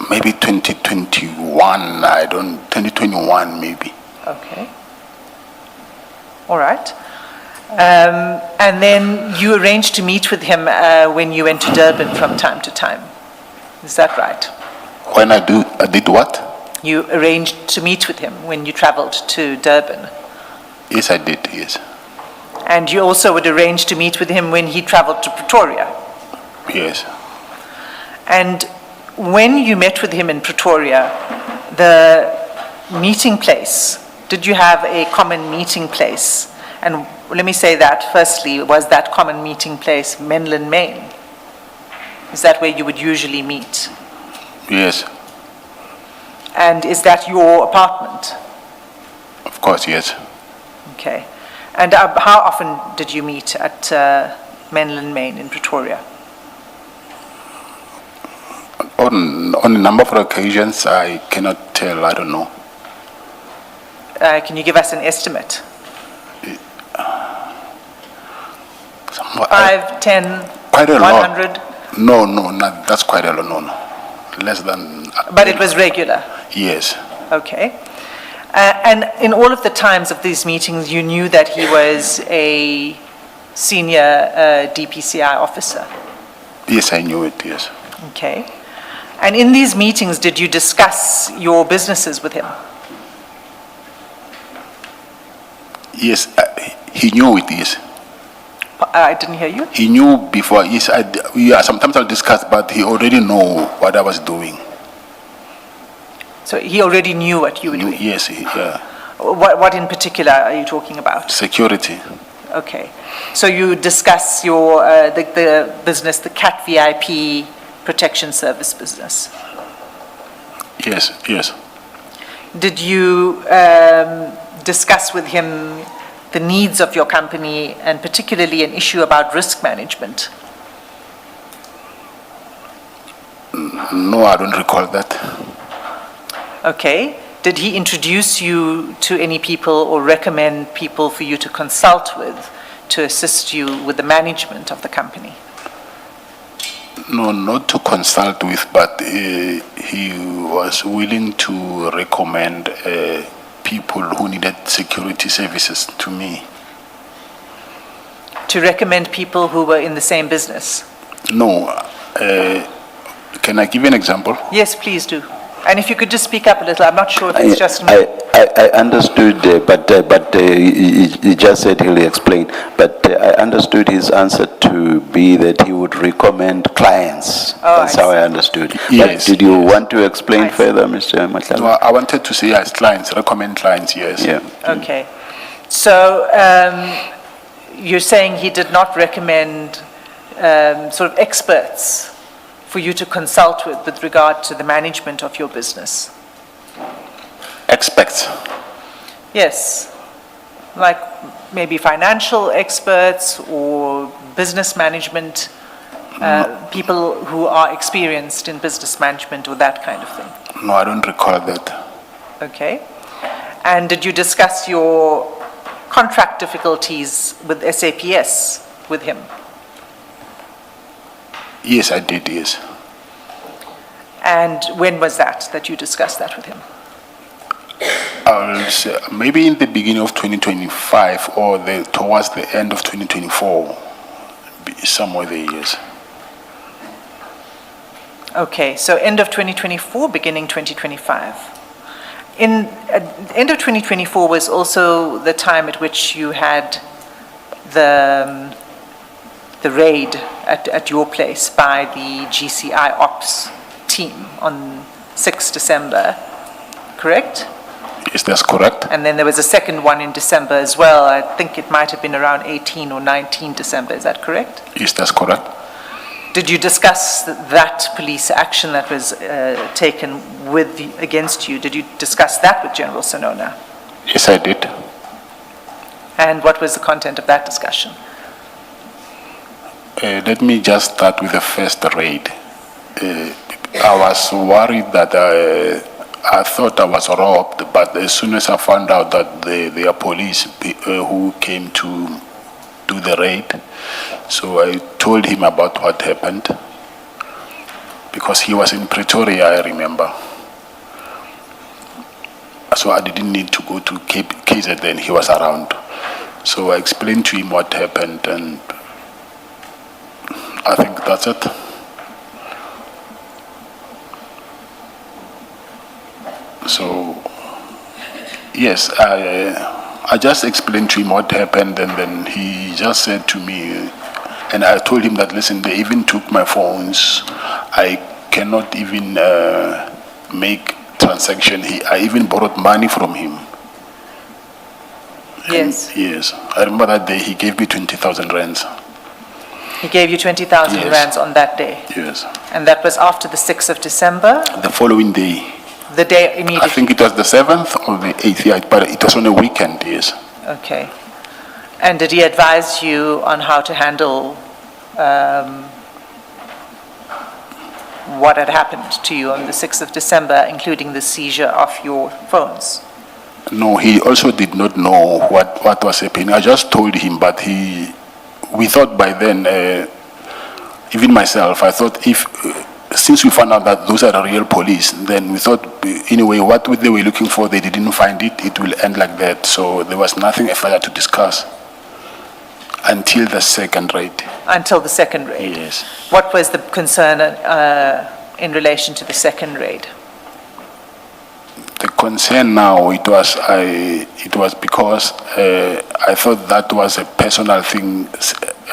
Maybe 2021, 2021 maybe. Okay. All right. And then you arranged to meet with him when you went to Durban from time to time. Is that right? When I did what? You arranged to meet with him when you traveled to Durban. Yes, I did, yes. And you also would arrange to meet with him when he traveled to Pretoria. Yes. And when you met with him in Pretoria, the meeting place, did you have a common meeting place? And let me say that firstly, was that common meeting place Menlyn Main? Is that where you would usually meet? Yes. And is that your apartment? Of course, yes. Okay. And how often did you meet at Menlyn Main in Pretoria? On a number of occasions, I cannot tell, I don't know. Can you give us an estimate? Somewhat, 5, 10, quite a 100? lot. No, not, that's quite a lot, no. Less than... But it was regular? Yes. Okay. And in all of the times of these meetings, you knew that he was a senior DPCI officer? Yes, I knew it, yes. Okay. And in these meetings, did you discuss your businesses with him? Yes, he knew it, yes. I didn't hear you. He knew before, yes, sometimes I'll discuss, but he already know what I was doing. So he already knew what you were doing? Yes, yeah. What in particular are you talking about? Security. Okay. So you discuss your, the business, the CAT VIP protection service business? Yes, yes. Did you discuss with him the needs of your company and particularly an issue about risk management? No, I don't recall that. Okay. Did he introduce you to any people or recommend people for you to consult with to assist you with the management of the company? No, not to consult with, but he was willing to recommend people who needed security services to me. To recommend people who were in the same business? No. Can I give you an example? Yes, please do. And if you could just speak up a little, I'm not sure if it's just me. I understood, but he just said he'll explain. But I understood his answer to be that he would recommend clients. That's how I understood. Yes. But did you want to explain further, Mr. Madlanga? No, I wanted to say as clients, recommend clients, yes. Yeah. Okay. So you're saying he did not recommend sort of experts for you to consult with regard to the management of your business? Experts? Yes. Like maybe financial experts or business management, people who are experienced in business management or that kind of thing? No, I don't recall that. Okay. And did you discuss your contract difficulties with SAPS with him? Yes, I did, yes. And when was that you discussed that with him? I'll say maybe in the beginning of 2025 or towards the end of 2024, somewhere there, yes. Okay, so end of 2024, beginning 2025. End of 2024 was also the time at which you had the raid at your place by the GCI Ops team on 6 December, correct? Yes, that's correct. And then there was a second one in December as well. I think it might have been around 18 or 19 December, is that correct? Yes, that's correct. Did you discuss that police action that was taken against you? Did you discuss that with General Sonona? Yes, I did. And what was the content of that discussion? Let me just start with the first raid. I was worried that I thought I was robbed, but as soon as I found out that they are police who came to do the raid, so I told him about what happened, because he was in Pretoria, I remember. So I didn't need to go to KZN, he was around. So I explained to him what happened, and I think that's it. So, yes, I just explained to him what happened, and then he just said to me, and I told him that, listen, they even took my phones. I cannot even make transaction. I even borrowed money from him. Yes. And yes. I remember that day he gave me 20,000 rands. He gave you 20,000 Yes. rands on that day? Yes. And that was after the 6th of December? The following day. The day I immediately? think it was the 7th or the 8th, yeah, but it was on a weekend, yes. Okay. And did he advise you on how to handle what had happened to you on the 6th of December, including the seizure of your phones? No, he also did not know what was happening. I just told him, but we thought by then, even myself, I thought since we found out that those are the real police, then we thought, anyway, what they were looking for, they didn't find it, it will end like that. So there was nothing further to discuss until the second raid. Until the second raid? Yes. What was the concern in relation to the second raid? The concern now, it was because I thought that was a personal thing.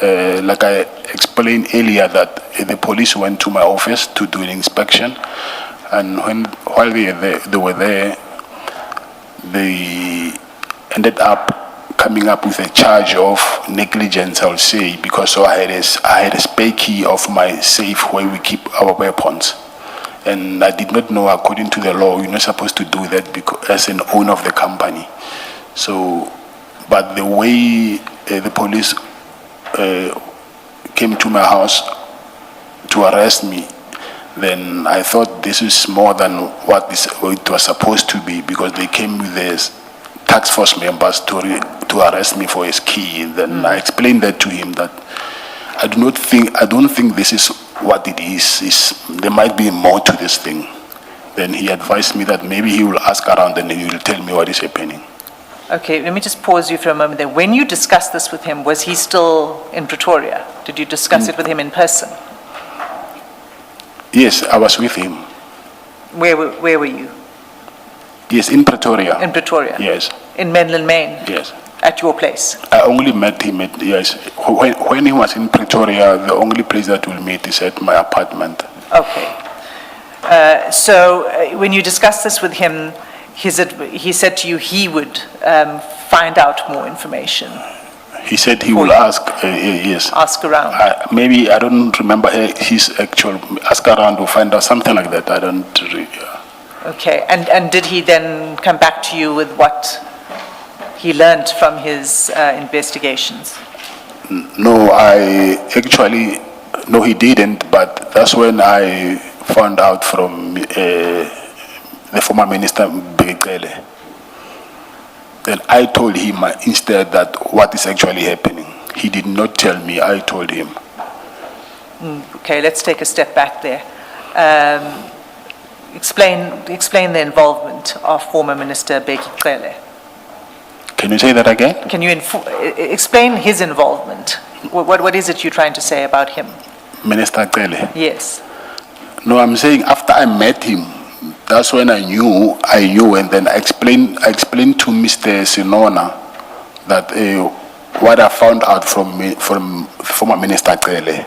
Like I explained earlier, that the police went to my office to do an inspection, and while they were there, they ended up coming up with a charge of negligence, I'll say, because I had a spare key of my safe where we keep our weapons. And I did not know, according to the law, you're not supposed to do that because, as an owner of the company. So, but the way the police came to my house to arrest me, then I thought this is more than what it was supposed to be, because they came with this task force members to arrest me for his key. Then I explained that to him, that I don't think this is what it is. There might be more to this thing. Then he advised me that maybe he will ask around and then he will tell me what is happening. Okay, let me just pause you for a moment there. When you discussed this with him, was he still in Pretoria? Did you discuss it with him in person? Yes, I was with him. Where were you? Yes, in Pretoria. In Pretoria? Yes. In Menlyn, Maine? Yes. At your place? I only met him at, yes. When he was in Pretoria, the only place that we'll meet is at my apartment. Okay. So when you discussed this with him, he said to you he would find out more information. He said he will ask, yes. Ask around. Maybe, I don't remember his actual, ask around to find out, something like that. I don't really. Okay, and did he then come back to you with what he learned from his investigations? No, no, he didn't, but that's when I found out from the former minister, Begele. Then I told him instead that what is actually happening. He did not tell me, I told him. Okay, let's take a step back there. Explain the involvement of former Minister Begele. Can you say that again? Can you explain his involvement? What is it you're trying to say about him? Minister Gele? Yes. No, I'm saying after I met him, that's when I knew, and then I explained to Mr. Sinona that what I found out from former Minister Gele.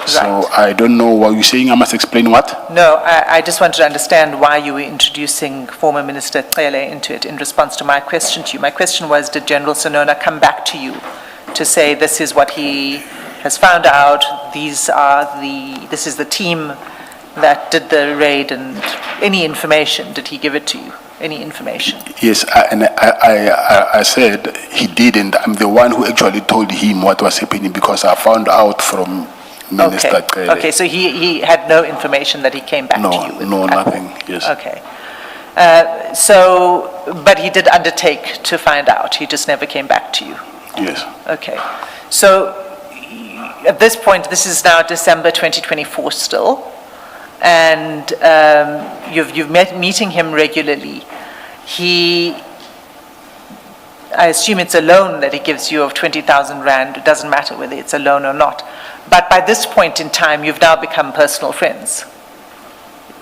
So I don't know what you're saying. I must explain what? No, I just wanted to understand why you were introducing former Minister Cele into it in response to my question to you. My question was, did General Sinona come back to you to say this is what he has found out, this is the team that did the raid, and any information, did he give it to you? Any information? Yes, I said he didn't. I'm the one who actually told him what was happening because I found out from Minister Cele. Okay, so he had no information that he came back to you with? No, nothing, yes. Okay. But he did undertake to find out, he just never came back to you? Yes. Okay. So at this point, this is now December 2024 still, and you've met meeting him regularly. I assume it's a loan that he gives you of 20,000 rand. It doesn't matter whether it's a loan or not. But by this point in time, you've now become personal friends.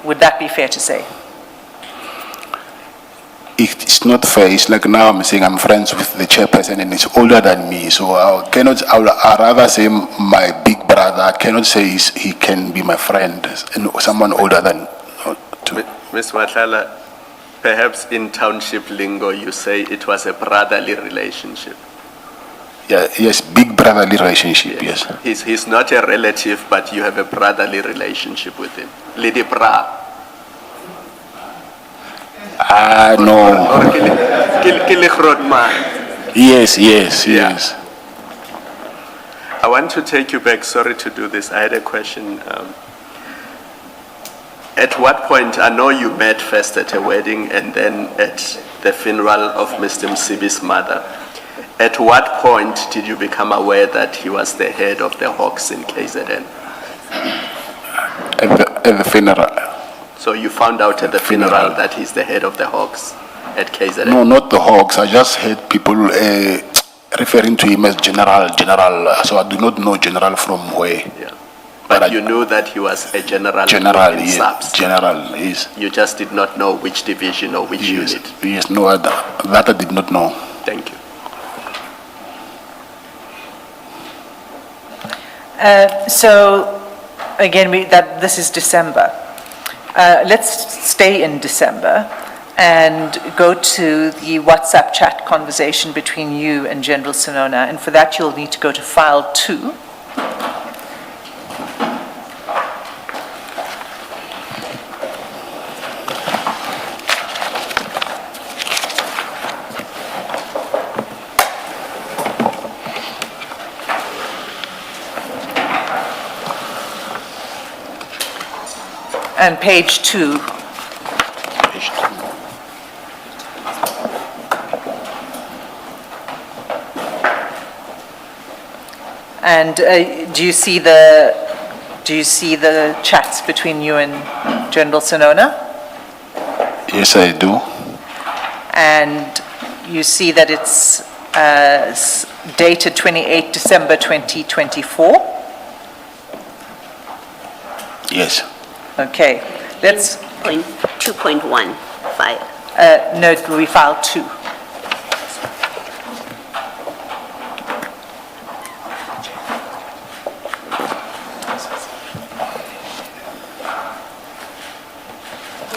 Would that be fair to say? It's not fair. It's like now I'm saying I'm friends with the chairperson and he's older than me. So I'd rather say my big brother. I cannot say he can be my friend. And someone older than. Ms. Matlala, perhaps in township lingo you say it was a brotherly relationship. Yeah, yes, big brotherly relationship, yes. He's not a relative, but you have a brotherly relationship with him. Lady Bra. No. Or Kilichrod. Yes, yes. I want to take you back. Sorry to do this. I had a question. At what point, I know you met first at a wedding and then at the funeral of Mr. Msibi's mother. At what point did you become aware that he was the head of the Hawks in KZN? At the funeral. So you found out at the funeral that he's the head of the Hawks at KZN? No, not the Hawks. I just heard people referring to him as General. So I do not know General from where. Yeah. But you knew that he was a general. General, in yes. SABC. General, yes. You just did not know which division or which unit. Yes, no, that I did not know. Thank you. So, again, this is December. Let's stay in December and go to the WhatsApp chat conversation between you and General Sinona. And for that, you'll need to go to file 2. And page 2. And do you see the chats between you and General Sinona? Yes, I do. And you see that it's dated 28 December 2024? Yes. Okay, let's... 2.15. No, we filed 2.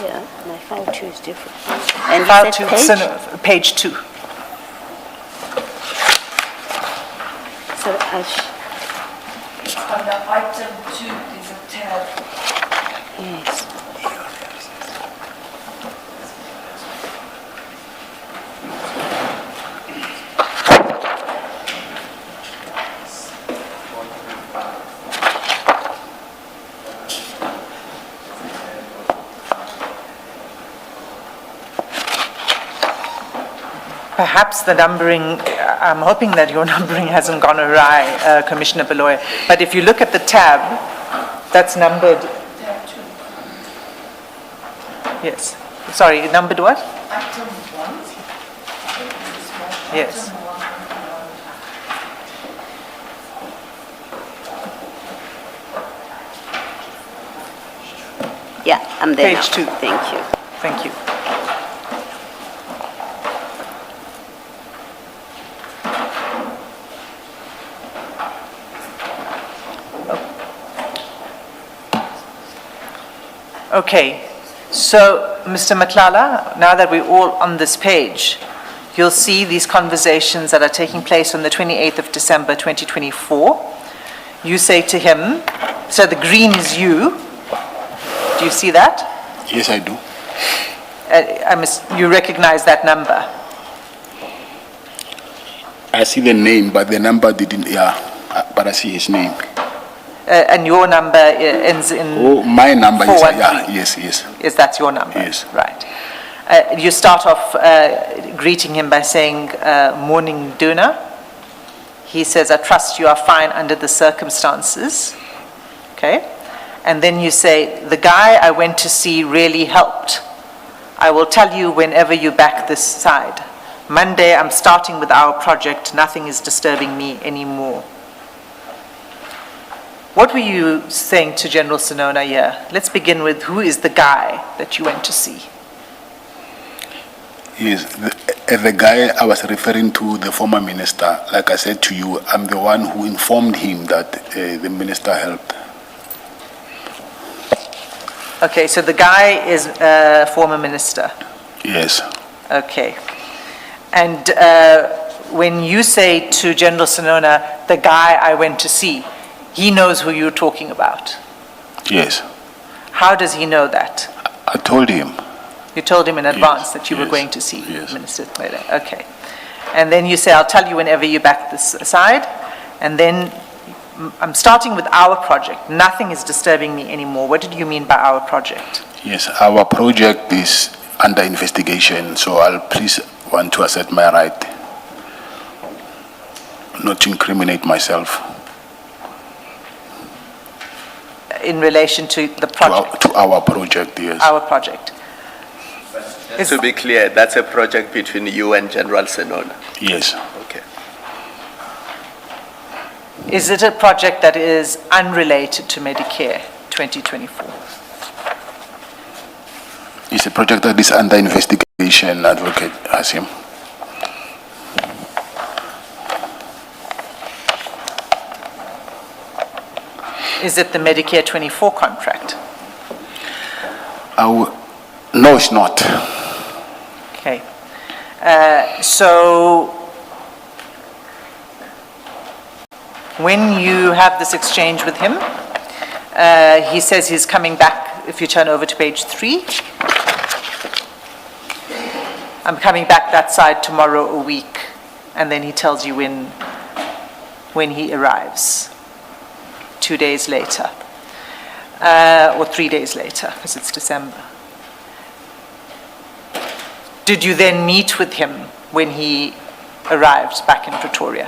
Yeah, my file 2 is different. And File is 2, that page? page 2. So Under item 2 is a tab. yes. Perhaps the numbering, I'm hoping that your numbering hasn't gone awry, Commissioner Beloy. But if you look at the tab, that's numbered. Yes. Sorry, numbered what? Item 1. Yes. Yeah, I'm there Page now. 2. Thank you. Thank you. Okay, so Mr. Matlala, now that we're all on this page, you'll see these conversations that are taking place on the 28th of December 2024. You say to him, so the green is you. Do you see that? Yes, I do. You recognize that number? I see the name, but the number didn't, but I see his name. And your number ends in... Oh, my number is, 413. yes. Yes, that's your number? Yes. Right. You start off greeting him by saying, morning Duna. He says, I trust you are fine under the circumstances. Okay. And then you say, the guy I went to see really helped. I will tell you whenever you back this side. Monday, I'm starting with our project. Nothing is disturbing me anymore. What were you saying to General Sinona here? Let's begin with who is the guy that you went to see? Yes, the guy I was referring to, the former minister, like I said to you, I'm the one who informed him that the minister helped. Okay, so the guy is a former minister. Yes, Okay. And when you say to General Sinona, the guy I went to see, he knows who you're talking about. yes. How does he know that? I told him. You told him in advance Yes, that you were yes, going to see yes. Minister Tmele. Okay. And then you say, I'll tell you whenever you back this aside. And then I'm starting with our project. Nothing is disturbing me anymore. What did you mean by our project? Yes, our project is under investigation, so I'll please want to assert my right not to incriminate myself In relation to the project? to our project, yes. Our project. Is- To be clear, that's a project between you and General Senona. Yes, Okay. Is it a project that is unrelated to Medicare 2024? it's a project that is under investigation, Advocate Hasim. Is it the Medicare 24 contract? No, it's not. Okay. So when you have this exchange with him, he says he's coming back, if you turn over to page 3. I'm coming back that side tomorrow a week, and then he tells you when he arrives, 2 days later, or 3 days later, because it's December. Did you then meet with him when he arrived back in Pretoria?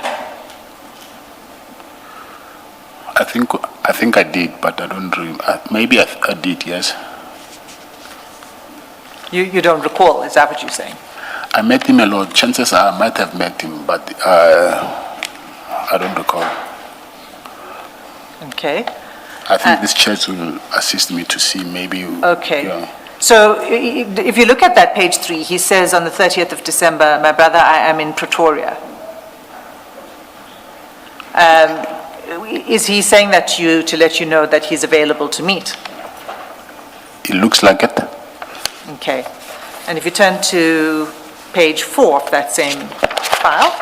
I think I did, but I don't remember. Maybe I did, yes. You don't recall, is that what you're saying? I met him a lot. Chances are I might have met him, but I don't recall. Okay. I think this church will assist me to see maybe. Okay. Yeah. So if you look at that page 3, he says on the 30th of December, my brother, I am in Pretoria. Is he saying that to let you know that he's available to meet? It looks like it. Okay. And if you turn to page 4 of that same file,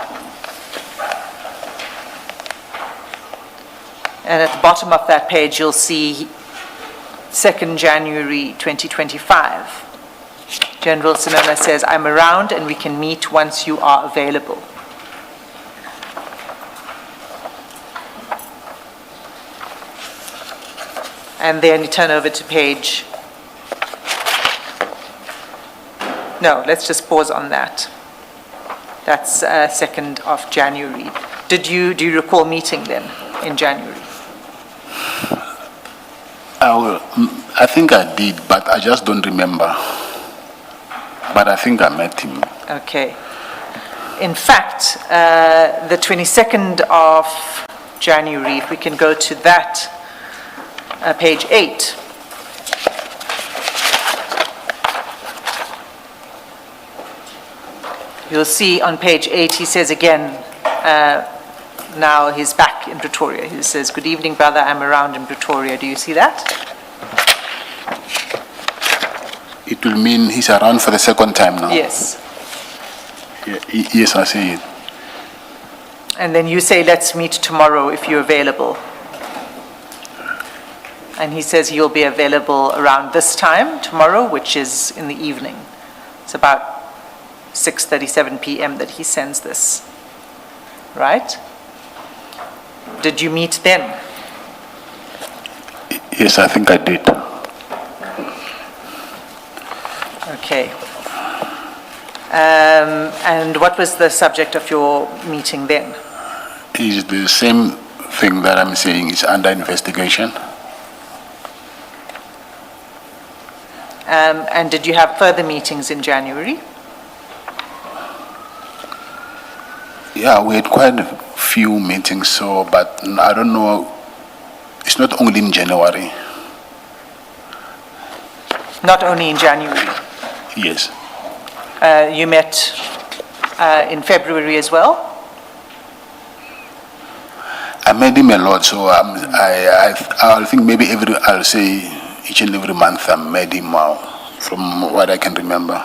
and at the bottom of that page, you'll see 2nd January 2025. General Sinona says, I'm around and we can meet once you are available. And then you turn over to page... No, let's just pause on that. That's 2nd of January. Do you recall meeting them in January? I think I did, but I just don't remember. But I think I met him. Okay. In fact, the 22nd of January, if we can go to that, page 8. You'll see on page 8, he says again, now he's back in Pretoria. He says, good evening, brother, I'm around in Pretoria. Do you see that? It will mean he's around for the second time now. Yes. Yeah, yes, I see it. And then you say, let's meet tomorrow if you're available. And he says he'll be available around this time tomorrow, which is in the evening. It's about 6:37 p.m. that he sends this. Right? Did you meet then? Yes, I think I did. Okay. And what was the subject of your meeting then? It's the same thing that I'm saying is under investigation. And did you have further meetings in January? Yeah, we had quite a few meetings, so, but I don't know, it's not only in January. Not only in January. Yes. You met in February as well? I met him a lot, so I think maybe I'll say each and every month I met him from what I can remember.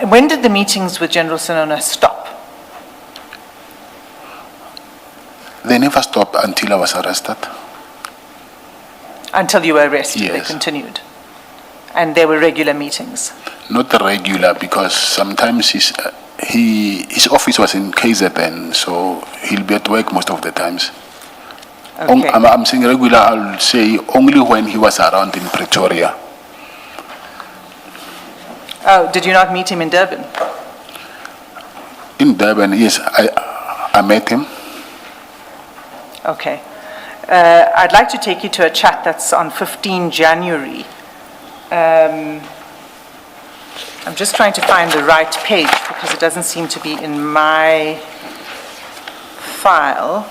When did the meetings with General Sinona stop? They never stopped until I was arrested. Until you were arrested, they Yes. continued? And there were regular meetings? Not regular, because sometimes his office was in KZN, so he'll be at work most of the times. Okay. I'm saying regular, I'll say only when he was around in Pretoria. Oh, did you not meet him in Durban? In Durban, yes, I met him. Okay. I'd like to take you to a chat that's on 15 January. I'm just trying to find the right page because it doesn't seem to be in my file.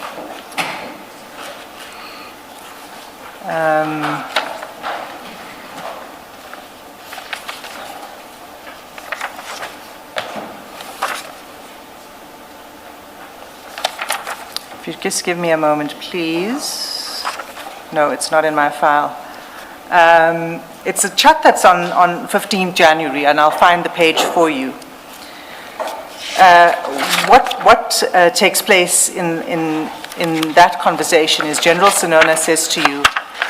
If you just give me a moment, please. No, it's not in my file. It's a chat that's on 15 January, and I'll find the page for you. What takes place in that conversation is General Sinona says to you,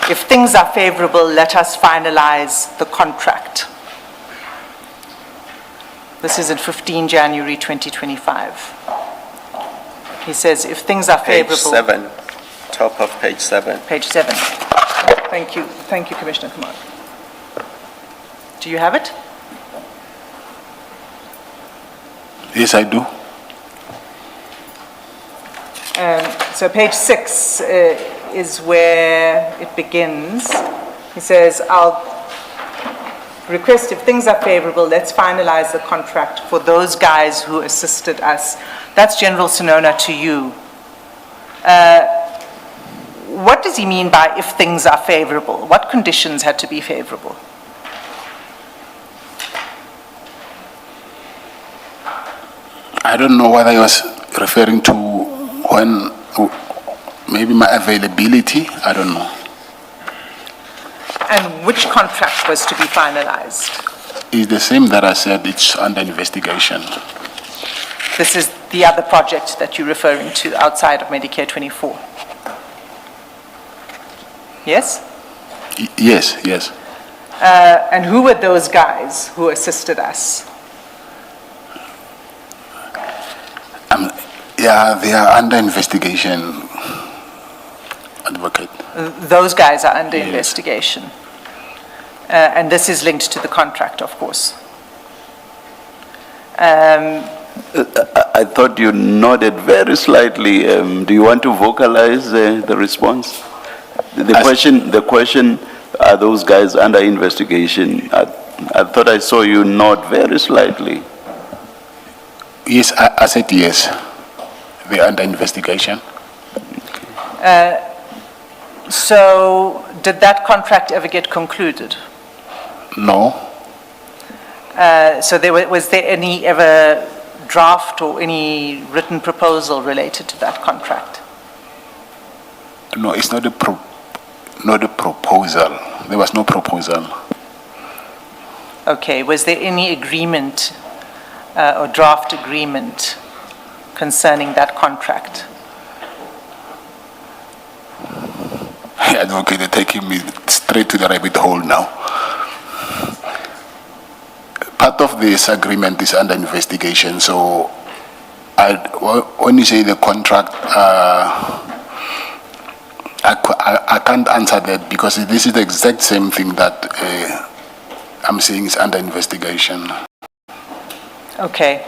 if things are favorable, let us finalize the contract. This is in 15 January 2025. He says, if things are Page favorable... 7, top of page 7. Page 7. Thank you, Commissioner Kumar. Do you have it? Yes, I do. So page 6 is where it begins. He says, I'll request if things are favorable, let's finalize the contract for those guys who assisted us. That's General Sinona to you. What does he mean by if things are favorable? What conditions had to be favorable? I don't know whether he was referring to when, maybe my availability, I don't know. And which contract was to be finalized? It's the same that I said, it's under investigation. This is the other project that you're referring to outside of Medicare 24. Yes? Yes, yes. And who were those guys who assisted us? Yeah, they are under investigation, advocate. Those guys are under Yes. investigation. And this is linked to the contract, of course. I thought you nodded very slightly. Do you want to vocalize the response? The question, are those guys under investigation? I thought I saw you nod very slightly. Yes, I said yes. They are under investigation. So did that contract ever get concluded? No. So was there any ever draft or any written proposal related to that contract? No, it's not a proposal. There was no proposal. Okay, was there any agreement or draft agreement concerning that contract? Advocate, they're taking me straight to the rabbit hole now. Part of this agreement is under investigation, so when you say the contract, I can't answer that because this is the exact same thing that I'm saying is under investigation. Okay.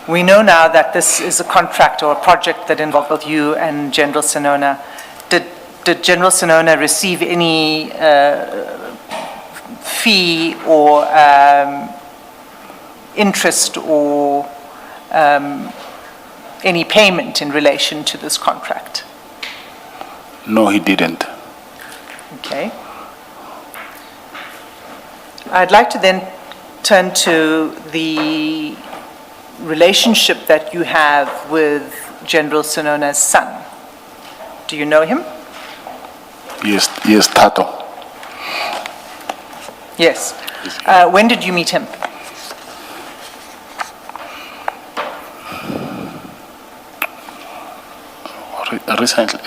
We know now that this is a contract or a project that involved both you and General Sinona. Did General Sinona receive any fee or interest or any payment in relation to this contract? No, he didn't. Okay. I'd like to then turn to the relationship that you have with General Sinona's son. Do you know him? Yes, Tato. Yes. When did you meet him? Recently,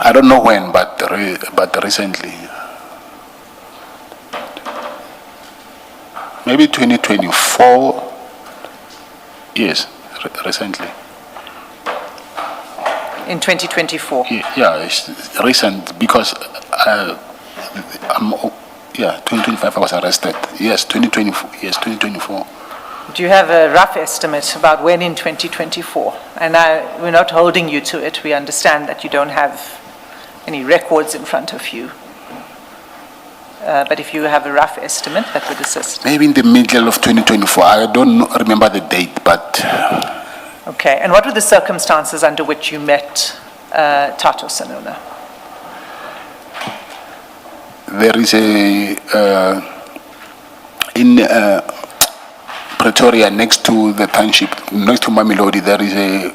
I don't know when, but recently. Maybe 2024. Yes, recently. In 2024? Yeah, it's recent because 2025 I was arrested. Yes, 2024. Yes, 2024. Do you have a rough estimate about when in 2024? And we're not holding you to it. We understand that you don't have any records in front of you. But if you have a rough estimate, that would assist. Maybe in the middle of 2024. I don't remember the date, but... Okay, and what were the circumstances under which you met Tato Sinona? There is in Pretoria, next to the township, next to Mamelodi, there is a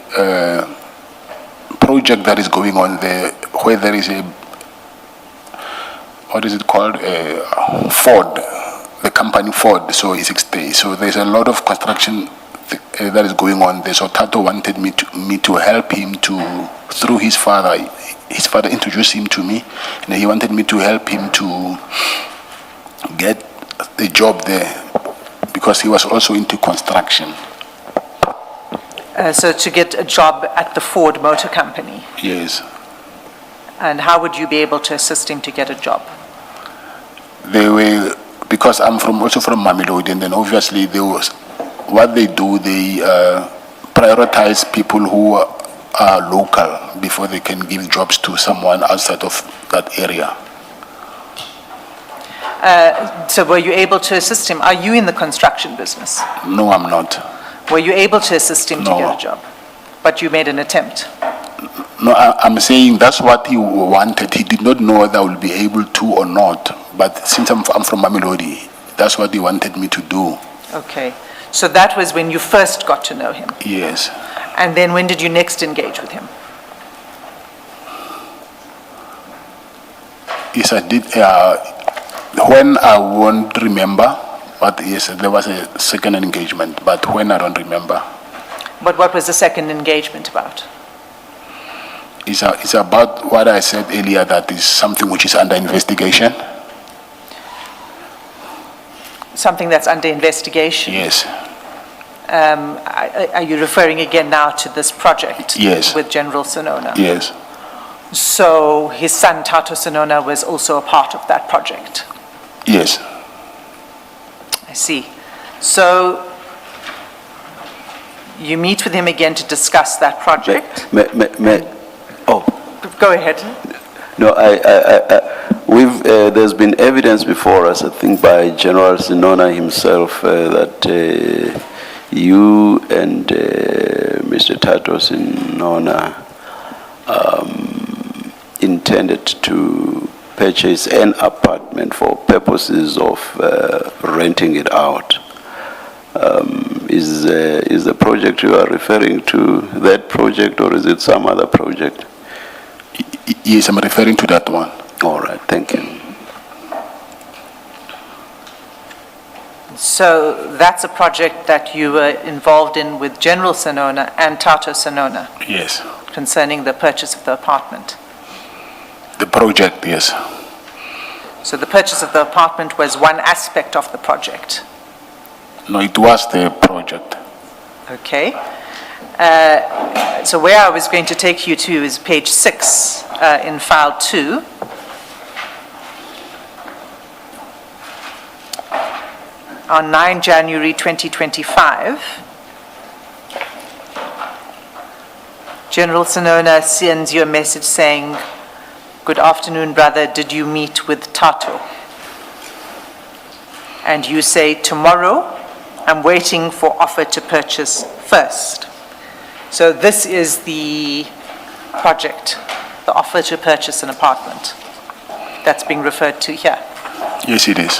project that is going on there where there is a, what is it called, Ford, the company Ford, so it's 6 days. So there's a lot of construction that is going on there. So Tato wanted me to help him through his father. His father introduced him to me, and he wanted me to help him to get a job there because he was also into construction. So to get a job at the Ford Motor Company? Yes. And how would you be able to assist him to get a job? They were, because I'm also from Mamelodi, and then obviously what they do, they prioritize people who are local before they can give jobs to someone outside of that area. So were you able to assist him? Are you in the construction business? No, I'm not. Were you able to assist him to No. get a job? But you made an attempt? No, I'm saying that's what he wanted. He did not know whether I will be able to or not. But since I'm from Mamelodi, that's what he wanted me to do. Okay. So that was when you first got to know him? Yes. And then when did you next engage with him? Yes, I did. When I won't remember, but yes, there was a second engagement, but when I don't remember. But what was the second engagement about? It's about what I said earlier, that is something which is under investigation. Something that's under investigation? Yes. Are you referring again now to this project? Yes. With General Sinona? Yes. So his son Tato Sinona was also a part of that project? Yes. I see. So you meet with him again to discuss that project? Go ahead. No, there's been evidence before us, I think, by General Sinona himself, that you and Mr. Tato Sinona intended to purchase an apartment for purposes of renting it out. Is the project you are referring to that project, or is it some other project? Yes, I'm referring to that one. All right, thank you. So that's a project that you were involved in with General Sinona and Tato Sinona? Yes. Concerning the purchase of the apartment? The project, yes. So the purchase of the apartment was one aspect of the project? No, it was the project. Okay. So where I was going to take you to is page 6 in file 2. On 9 January 2025, General Sinona sends you a message saying, "Good afternoon, brother, did you meet with Tato?" And you say, "Tomorrow I'm waiting for offer to purchase first. So this is the project, the offer to purchase an apartment that's being referred to here. Yes, it is.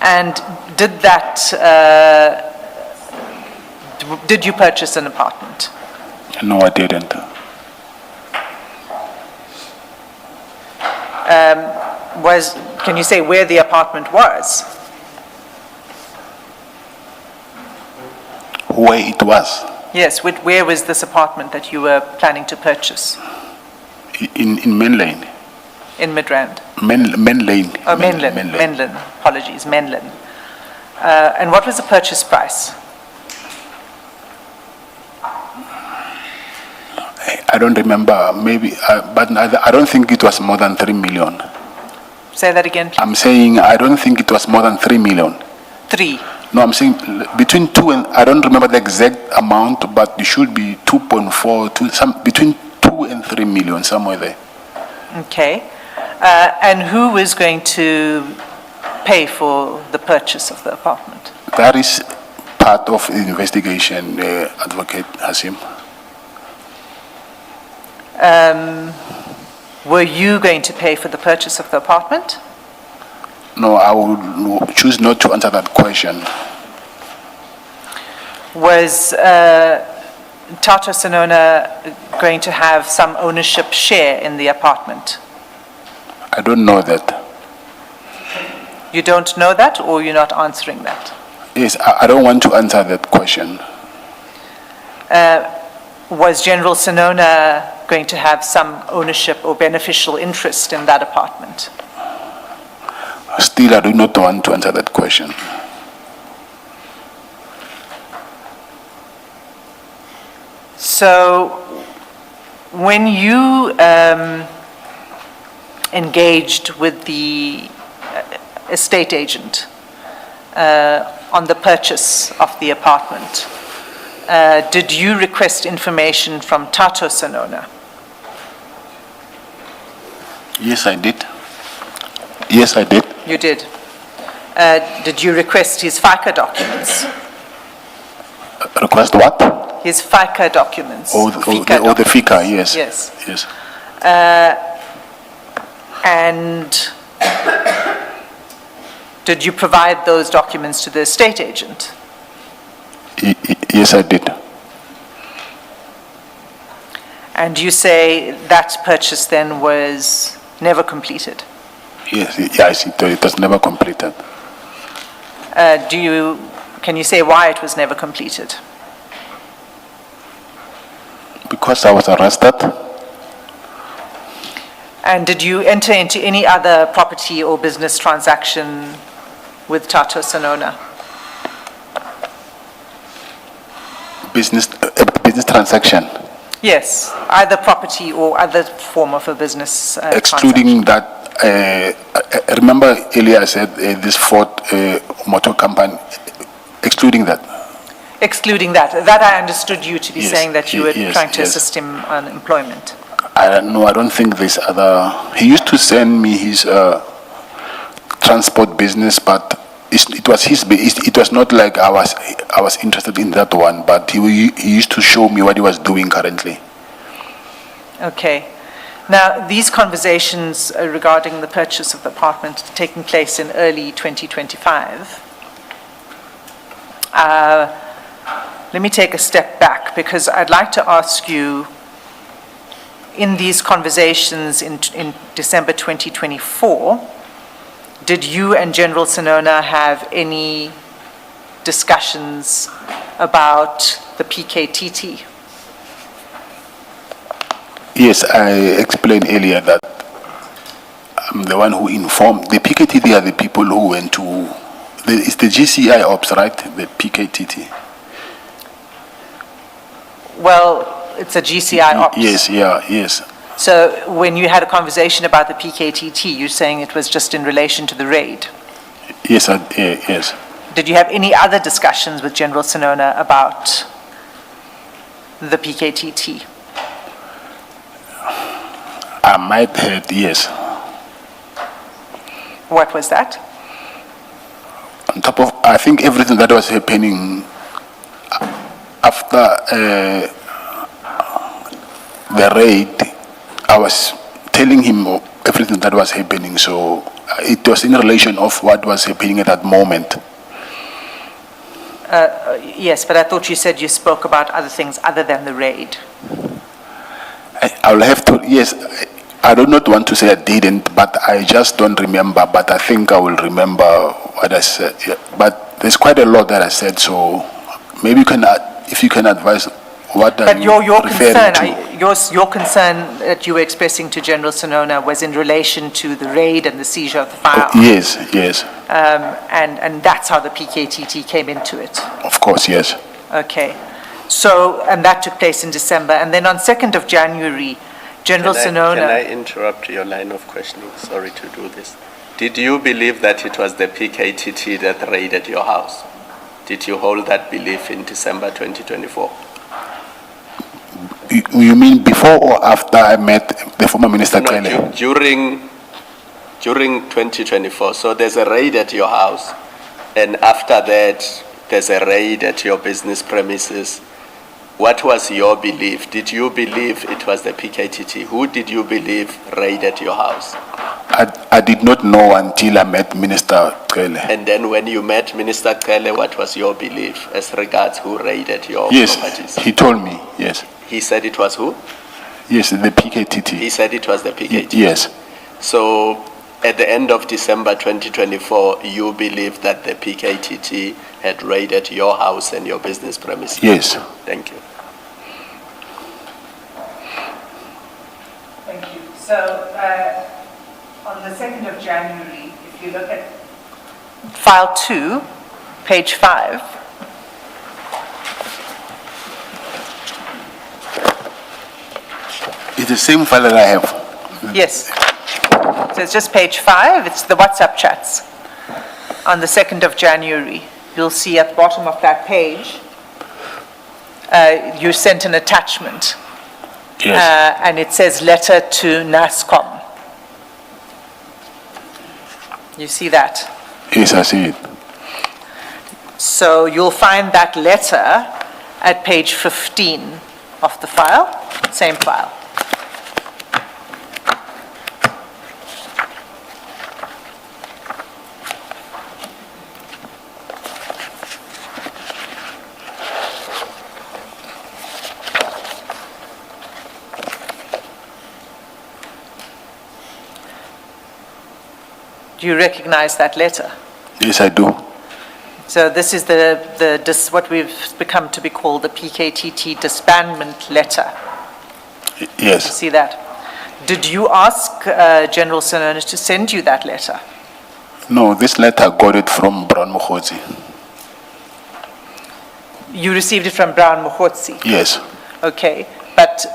And did did you purchase an apartment? No, I didn't. Can you say where the apartment was? Where it was? Yes, where was this apartment that you were planning to purchase? In Main Lane. In Midrand? Main Lane. Oh, Menlyn, apologies, Menlyn. And what was the purchase price? I don't remember, maybe, but I don't think it was more than 3 million. Say that again, please. I'm saying I don't think it was more than 3 million. 3. No, I'm saying between 2 and, I don't remember the exact amount, but it should be 2.4, between 2 and 3 million, somewhere there. Okay. And who is going to pay for the purchase of the apartment? That is part of the investigation, Advocate Hasim. Were you going to pay for the purchase of the apartment? No, I would choose not to answer that question. Was Tato Sonona going to have some ownership share in the apartment? I don't know that. You don't know that, or you're not answering that? Yes, I don't want to answer that question. Was General Sonona going to have some ownership or beneficial interest in that apartment? Still, I do not want to answer that question. So, when you engaged with the estate agent on the purchase of the apartment, did you request information from Tato Sonona? Yes, I did. Yes, I did. You did. Did you request his FICA documents? Request what? His FICA documents. Oh, the FICA, yes. Yes. Yes. And did you provide those documents to the estate agent? Yes, I did. And you say that purchase then was never completed? Yes, it was never completed. Can you say why it was never completed? Because I was arrested. And did you enter into any other property or business transaction with Tato Sonona? Business transaction. Yes, either property or other form of a business Excluding that, remember earlier I said this Ford motor company, excluding that. Excluding that. That I understood you to be Yes, saying that you were yes, trying to yes. assist him on employment. I don't think there's other. He used to send me his transport business, but it was his. It was not like I was interested in that one, but he used to show me what he was doing currently. Okay. Now, these conversations regarding the purchase of the apartment taking place in early 2025. Let me take a step back because I'd like to ask you, in these conversations in December 2024, did you and General Sonona have any discussions about the PKTT? Yes, I explained earlier that I'm the one who informed. The PKTT are the people who went to, it's the GCI ops, right? The PKTT. Well, it's a GCI ops. Yes, yeah, yes. So when you had a conversation about the PKTT, you're saying it was just in relation to the raid? Yes, yes. Did you have any other discussions with General Sonona about the PKTT? I might have, yes. What was that? On top of I think everything that was happening after the raid, I was telling him everything that was happening. So it was in relation of what was happening at that moment. Yes, but I thought you said you spoke about other things other than the raid. I will have to, yes, I do not want to say I didn't, but I just don't remember, but I think I will remember what I said. Yeah, but there's quite a lot that I said, so maybe you can, if you can advise what But are your you referring concern, to? your concern that you were expressing to General Sinona was in relation to the raid and the seizure of the firearm. Yes, yes, And that's how the PKTT came into it. of course, yes. Okay. So, and that took place in December. And then on 2nd of January, General Can Sinona... I interrupt your line of questioning? Sorry to do this. Did you believe that it was the PKTT that raided your house? Did you hold that belief in December 2024? You mean before or after I met the former Minister No, Kele? during 2024. So there's a raid at your house, and after that, there's a raid at your business premises. What was your belief? Did you believe it was the PKTT? Who did you believe raided your house? I did not know until I met Minister Kele. And then when you met Minister Kele, what was your belief as regards who raided your Yes, properties? he told me, yes. He said it was who? Yes, the PKTT. He said it was the PKTT. Yes, So at the end of December 2024, you believe that the PKTT had raided your house and your business premises? yes. Thank you. Thank you. So, on the 2nd of January, if you look at file 2, page 5, It's the same file that I have. yes. So it's just page 5, it's the WhatsApp chats. On the 2nd of January, you'll see at the bottom of that page, you sent an attachment. Yes, And it says letter to NASCOM. You see that? yes, I see it. So you'll find that letter at page 15 of the file, same file. Do you recognize that letter? Yes, I do. So this is what we've become to be called the PKTT disbandment letter. Yes. See that? Did you ask General Sinona to send you that letter? No, this letter got it from Brown Mokotsi. You received it from Brown Mokotsi? Yes. Okay, but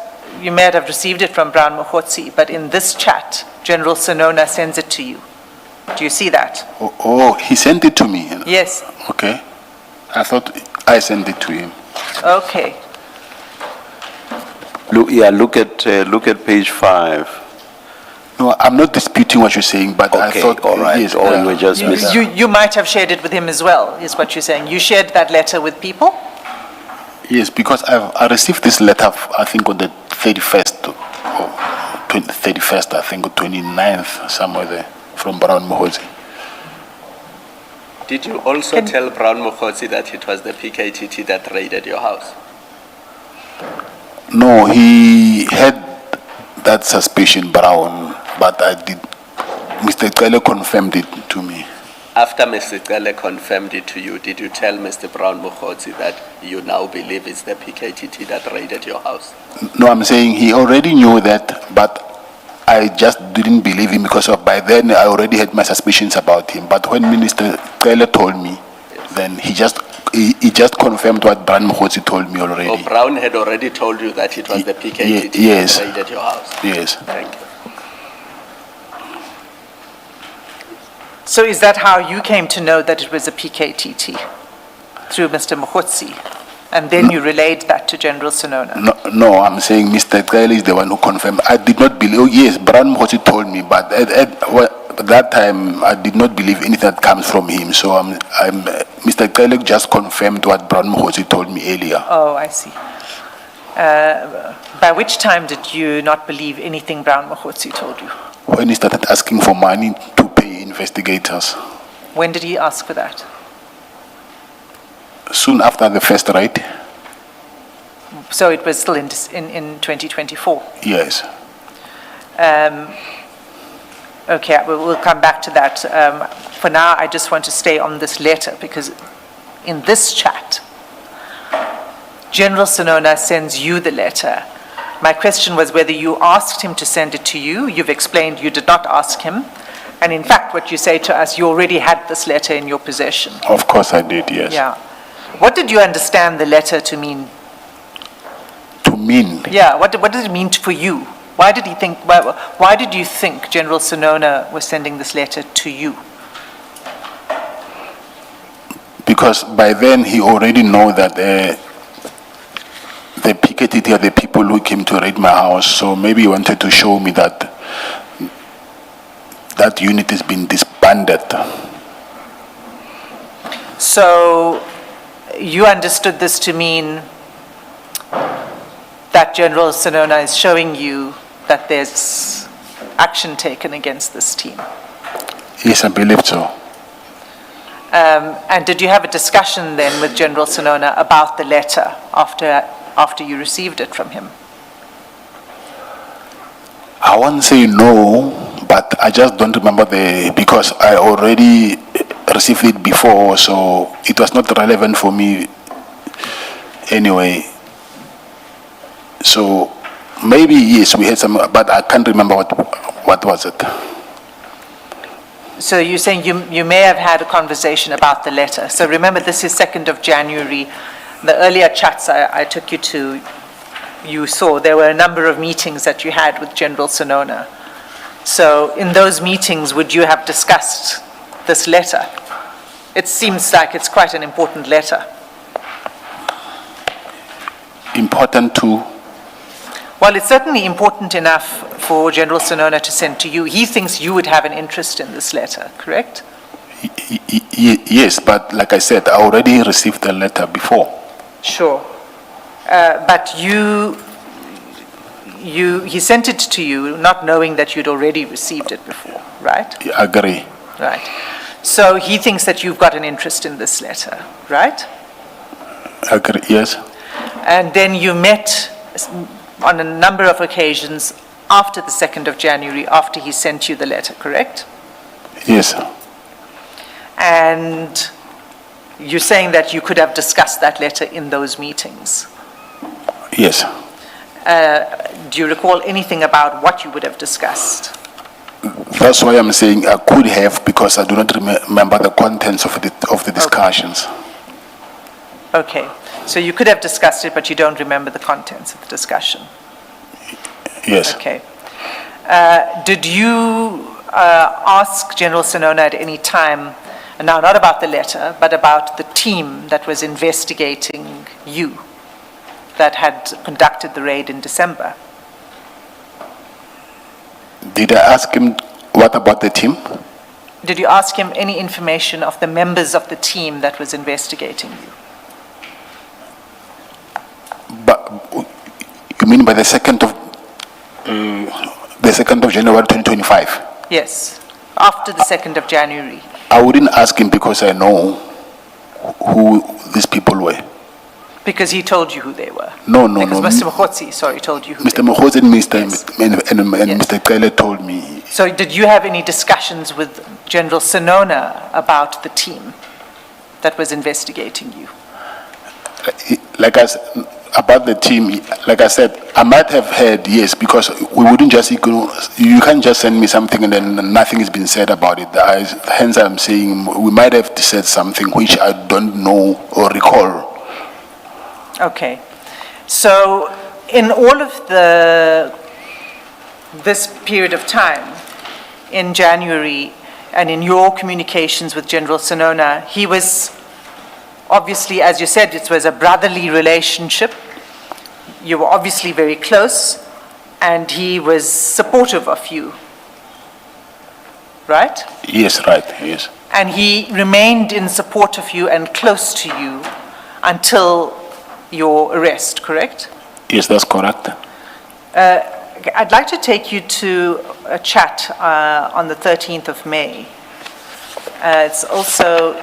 you may have received it from Brown Mokotsi, but in this chat, General Sinona sends it to you. Do you see that? Oh, he sent it to me. Yes. Okay. I thought I sent it to him. Okay. Look at page 5. No, I'm not disputing what you're saying, but I Okay, thought, all right. yes, Or you were just You might have shared it with him as well, is what you're saying. You shared that letter with people? yes, because I received this letter, I think on the 31st, or 31st, I think, or 29th, somewhere there, from Brown Mokotsi. Did you also tell Brown Mokotsi that it was the PKTT that raided your house? No, he had that suspicion, Brown, but Mr. Kele confirmed it to me. After Mr. Kele confirmed it to you, did you tell Mr. Brown Mokotsi that you now believe it's the PKTT that raided your house? No, I'm saying he already knew that, but I just didn't believe him because by then I already had my suspicions about him. But when Minister Kele told me, then he just confirmed what Brown Mokotsi told me already. Oh, Brown had already told you that it was the PKTT yes. that raided your house? Yes. Thank you. So is that how you came to know that it was a PKTT? Through Mr. Mokotsi? And then you relayed that to General Sinona? No, I'm saying Mr. Kele is the one who confirmed. I did not believe. Oh, yes, Brown Mokotsi told me, but that time I did not believe anything that comes from him. So Mr. Kelek just confirmed what Brown Mokhosi told me earlier. Oh, I see. By which time did you not believe anything Brown Mokhosi told you? When he started asking for money to pay investigators. When did he ask for that? Soon after the first raid, So it was still in 2024? yes. Okay, we'll come back to that. For now, I just want to stay on this letter, because in this chat, General Sinona sends you the letter. My question was whether you asked him to send it to you. You've explained you did not ask him. And in fact, what you say to us, you already had this letter in your possession. Of course I did, yes. Yeah. What did you understand the letter to mean? To mean, Yeah, what did it mean for you? Why did you think General Sinona was sending this letter to you? because by then he already know that the Piketty are the people who came to raid my house, so maybe he wanted to show me that that unit has been disbanded. So you understood this to mean that General Sinona is showing you that there's action taken against this team. Yes, I believe so. And did you have a discussion then with General Sinona about the letter after you received it from him? I won't say no, but I just don't remember because I already received it before, so it was not relevant for me anyway. So maybe yes, we had some, but I can't remember what was it. So you're saying you may have had a conversation about the letter. So remember, this is 2nd of January. The earlier chats I took you to, you saw there were a number of meetings that you had with General Sinona. So in those meetings, would you have discussed this letter? It seems like it's quite an important letter. Important to, Well, it's certainly important enough for General Sinona to send to you. He thinks you would have an interest in this letter, correct? yes, but like I said, I already received the letter before. Sure. But he sent it to you not knowing that you'd already received it before, right? I agree. Right. So he thinks that you've got an interest in this letter, right? Agree, yes. And then you met on a number of occasions after the 2nd of January, after he sent you the letter, correct? Yes. And you're saying that you could have discussed that letter in those meetings. Yes. Do you recall anything about what you would have discussed? That's why I'm saying I could have, because I do not remember the contents of the discussions. Okay. So you could have discussed it, but you don't remember the contents of the discussion. Yes. Okay. Did you ask General Sinona at any time, now not about the letter, but about the team that was investigating you, that had conducted the raid in December? Did I ask him what about the team? Did you ask him any information of the members of the team that was investigating you? But you mean by the 2nd of January 2025? Yes, after the 2nd of January. I wouldn't ask him because I know who these people were. Because he told you who they were? No. Because Mr. Mokhosi, sorry, told you who Mr. they were. Mokhosi and Mr. Yes. and Yes. Mr. Kele told me. So did you have any discussions with General Sinona about the team that was investigating you? Like I said, about the team, like I said, I might have heard, yes, because we wouldn't just, you can't just send me something and then nothing has been said about it. Hence I'm saying we might have said something which I don't know or recall. Okay. So in all of this period of time, in January, and in your communications with General Sinona, he was obviously, as you said, it was a brotherly relationship. You were obviously very close, and he was supportive of you. right? Yes, right, yes. And he remained in support of you and close to you until your arrest, correct? Yes, that's correct. I'd like to take you to a chat on the 13th of May. It's also,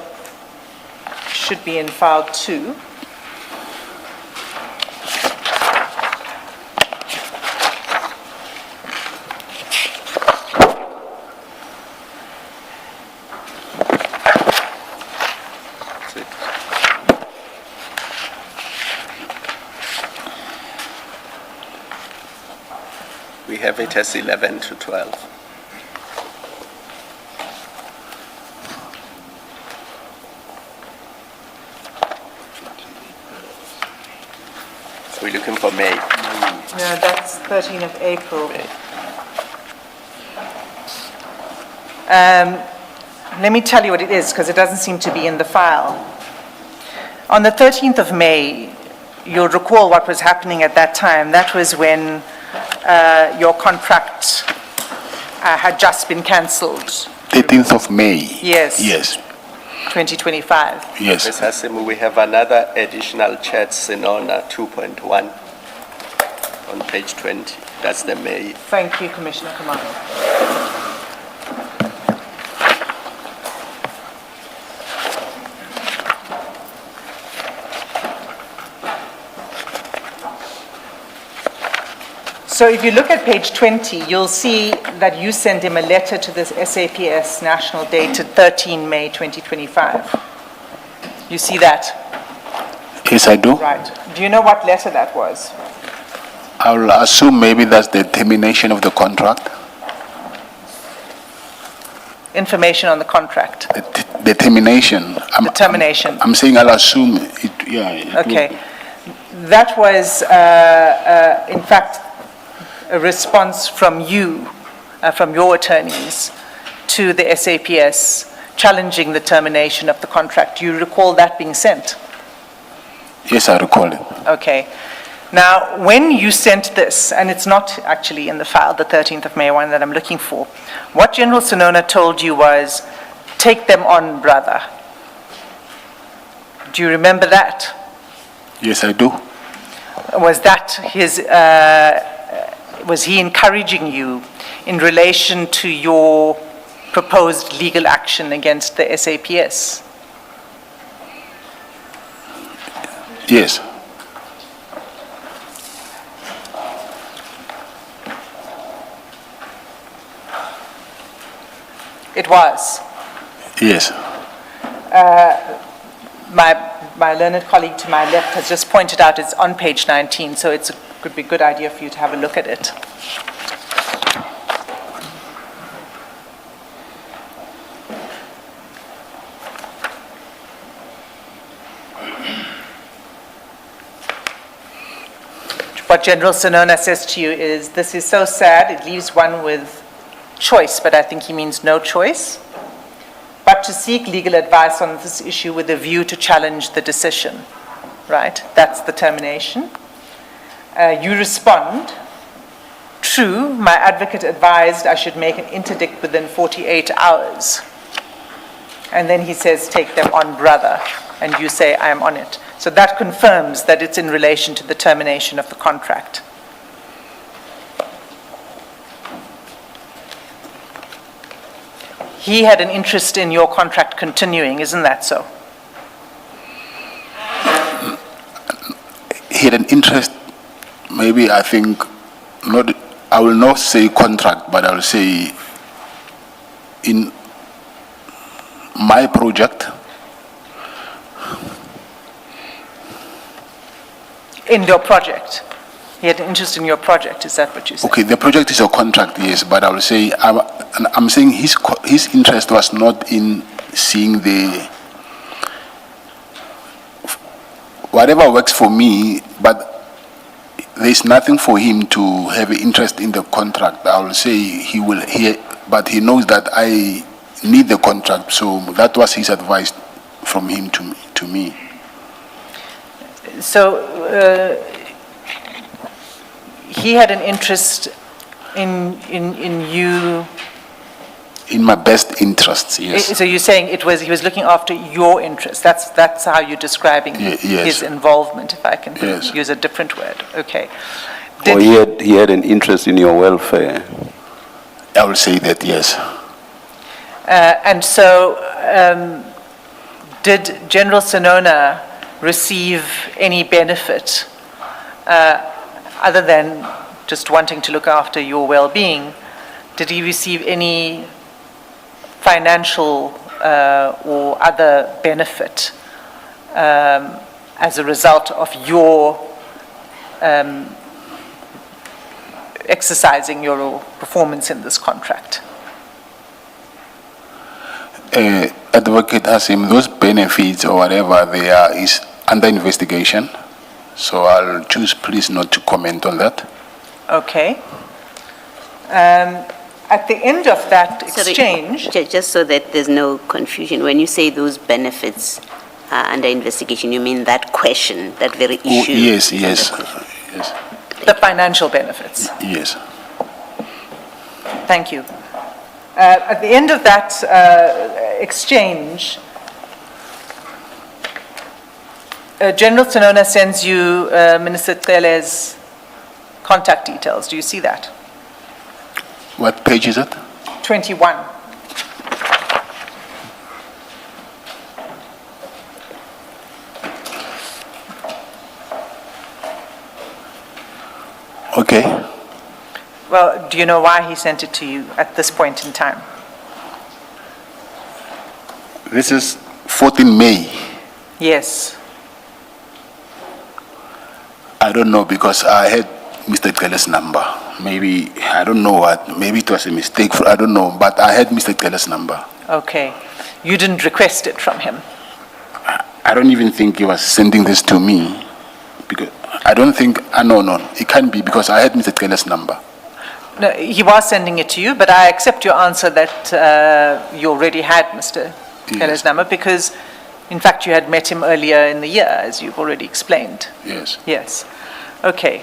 should be in file 2. We have it as 11 to 12. We're looking for May. No, that's 13th of April. Let me tell you what it is, because it doesn't seem to be in the file. On the 13th of May, you'll recall what was happening at that time. That was when your contract had just been cancelled. 13th of May? Yes. Yes, 2025. yes. Ms. Hassim, we have another additional chat, Sinona 2.1 on page 20. That's the May. Thank you, Commissioner Kamano. So if you look at page 20, you'll see that you sent him a letter to this SAPS national dated 13 May 2025. You see that? Yes, I do. Right. Do you know what letter that was? I'll assume maybe that's the termination of the contract. Information on the contract. The termination. The termination. I'm saying I'll assume it, yeah. it would Okay. be. That was, in fact, a response from you, from your attorneys, to the SAPS challenging the termination of the contract. Do you recall that being sent? Yes, I recall it. Okay. Now, when you sent this, and it's not actually in the file, the 13th of May one that I'm looking for, what General Sinona told you was, take them on, brother. Do you remember that? Yes, I do. Was that his, was he encouraging you in relation to your proposed legal action against the SAPS? Yes. It was. Yes. My learned colleague to my left has just pointed out it's on page 19, so it could be a good idea for you to have a look at it. What General Sinona says to you is, this is so sad, it leaves one with choice, but I think he means no choice, but to seek legal advice on this issue with a view to challenge the decision, right? That's the termination. You respond, true, my advocate advised I should make an interdict within 48 hours. And then he says, take them on, brother, and you say, I am on it. So that confirms that it's in relation to the termination of the contract. He had an interest in your contract continuing, isn't that so? He had an interest, maybe I think, not, I will not say contract, but I will say in my project. In your project? He had an interest in your project, is that what you said? Okay, the project is a contract, yes, but I will say, I'm saying his interest was not in seeing the, whatever works for me, but there's nothing for him to have an interest in the contract. I will say but he knows that I need the contract, so that was his advice from him to me. So he had an interest in you in my best interests, yes. So you're saying he was looking after your interests. That's how you're describing Yes. his involvement, if I can Yes. use a different word. Okay. Or he had an interest in your welfare? I will say that, yes. And so, did General Sinona receive any benefit other than just wanting to look after your well-being? Did he receive any financial or other benefit as a result of your exercising your performance in this contract? Advocate Asim, those benefits or whatever they are is under investigation. So I'll choose please not to comment on that. Okay. At the end of that exchange... Sorry, just so that there's no confusion, when you say those benefits are under investigation, you mean that question, that very Oh, issue? yes. The financial benefits. Yes. Thank you. At the end of that exchange, General Sinona sends you Minister Cele's contact details. Do you see that? What page is it? 21. Okay. Well, do you know why he sent it to you at this point in time? This is 14 May. Yes. I don't know because I had Mr. Cele's number. Maybe, I don't know what, maybe it was a mistake, I don't know, but I had Mr. Cele's number. Okay. You didn't request it from him? I don't even think he was sending this to me. Because I don't think, no, it can't be because I had Mr. Cele's number. No, he was sending it to you, but I accept your answer that you already had Mr. Keller's number because, in fact, you had met him earlier in the year, as you've already explained. Yes. Yes. Okay.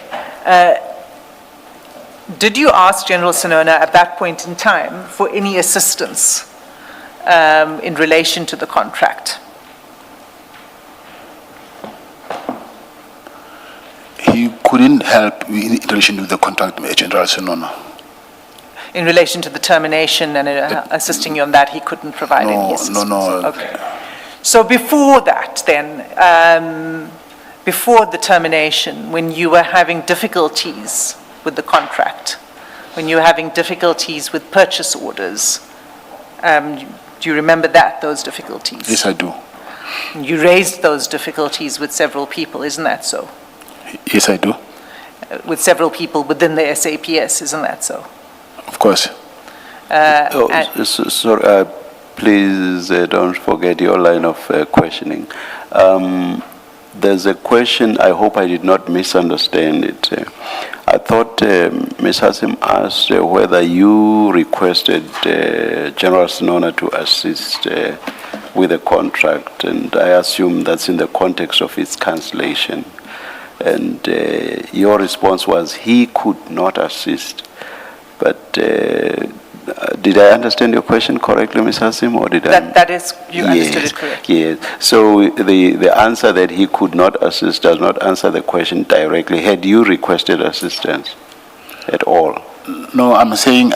Did you ask General Sinona at that point in time for any assistance in relation to the contract? He couldn't help in relation to the contract with General Sinona. In relation to the termination and assisting you on that, he couldn't provide any assistance? No. Okay. So before that then, before the termination, when you were having difficulties with the contract, when you were having difficulties with purchase orders, do you remember those difficulties? Yes, I do. You raised those difficulties with several people, isn't that so? Yes, I do. With several people within the SAPS, isn't that so? Of course. Sorry, please don't forget your line of questioning. There's a question, I hope I did not misunderstand it. I thought Ms. Hassim asked whether you requested General Sinona to assist with the contract, and I assume that's in the context of its cancellation. And your response was he could not assist. But did I understand your question correctly, Ms. Hassim, or did I? That is, you understood it correctly. Yes. So the answer that he could not assist does not answer the question directly. Had you requested assistance at all? No, I'm saying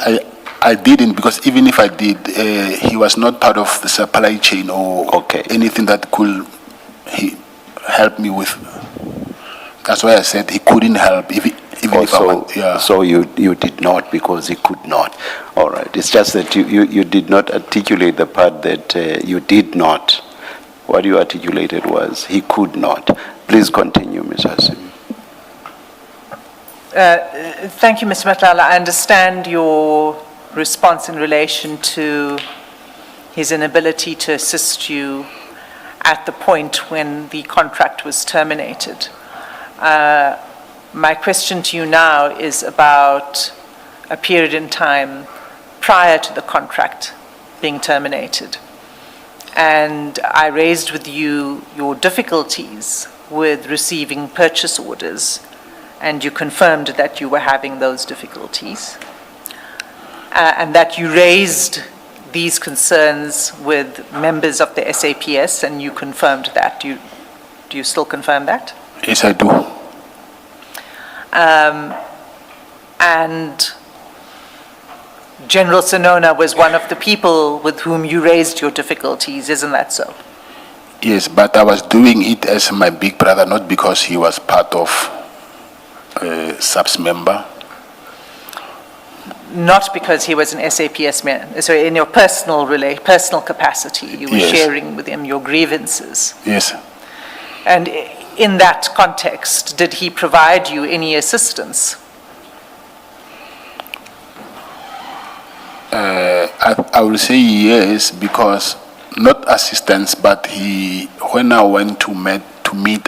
I didn't because even if I did, he was not part of the supply chain or anything that could help me with. That's why I said he couldn't help, even if I want. Yeah. So you did not because he could not. All right. It's just that you did not articulate the part that you did not. What you articulated was he could not. Please continue, Ms. Hassim. Thank you, Mr. Madlanga. I understand your response in relation to his inability to assist you at the point when the contract was terminated. My question to you now is about a period in time prior to the contract being terminated. And I raised with you your difficulties with receiving purchase orders, and you confirmed that you were having those difficulties, and that you raised these concerns with members of the SAPS, and you confirmed that. Do you still confirm that? Yes, I do. And General Sonona was one of the people with whom you raised your difficulties, isn't that so? Yes, but I was doing it as my big brother, not because he was part of SABC member. Not because he was an SAPS man. So in your personal capacity, you were Yes. sharing with him your grievances. Yes. And in that context, did he provide you any assistance? I will say yes, because not assistance, but when I went to meet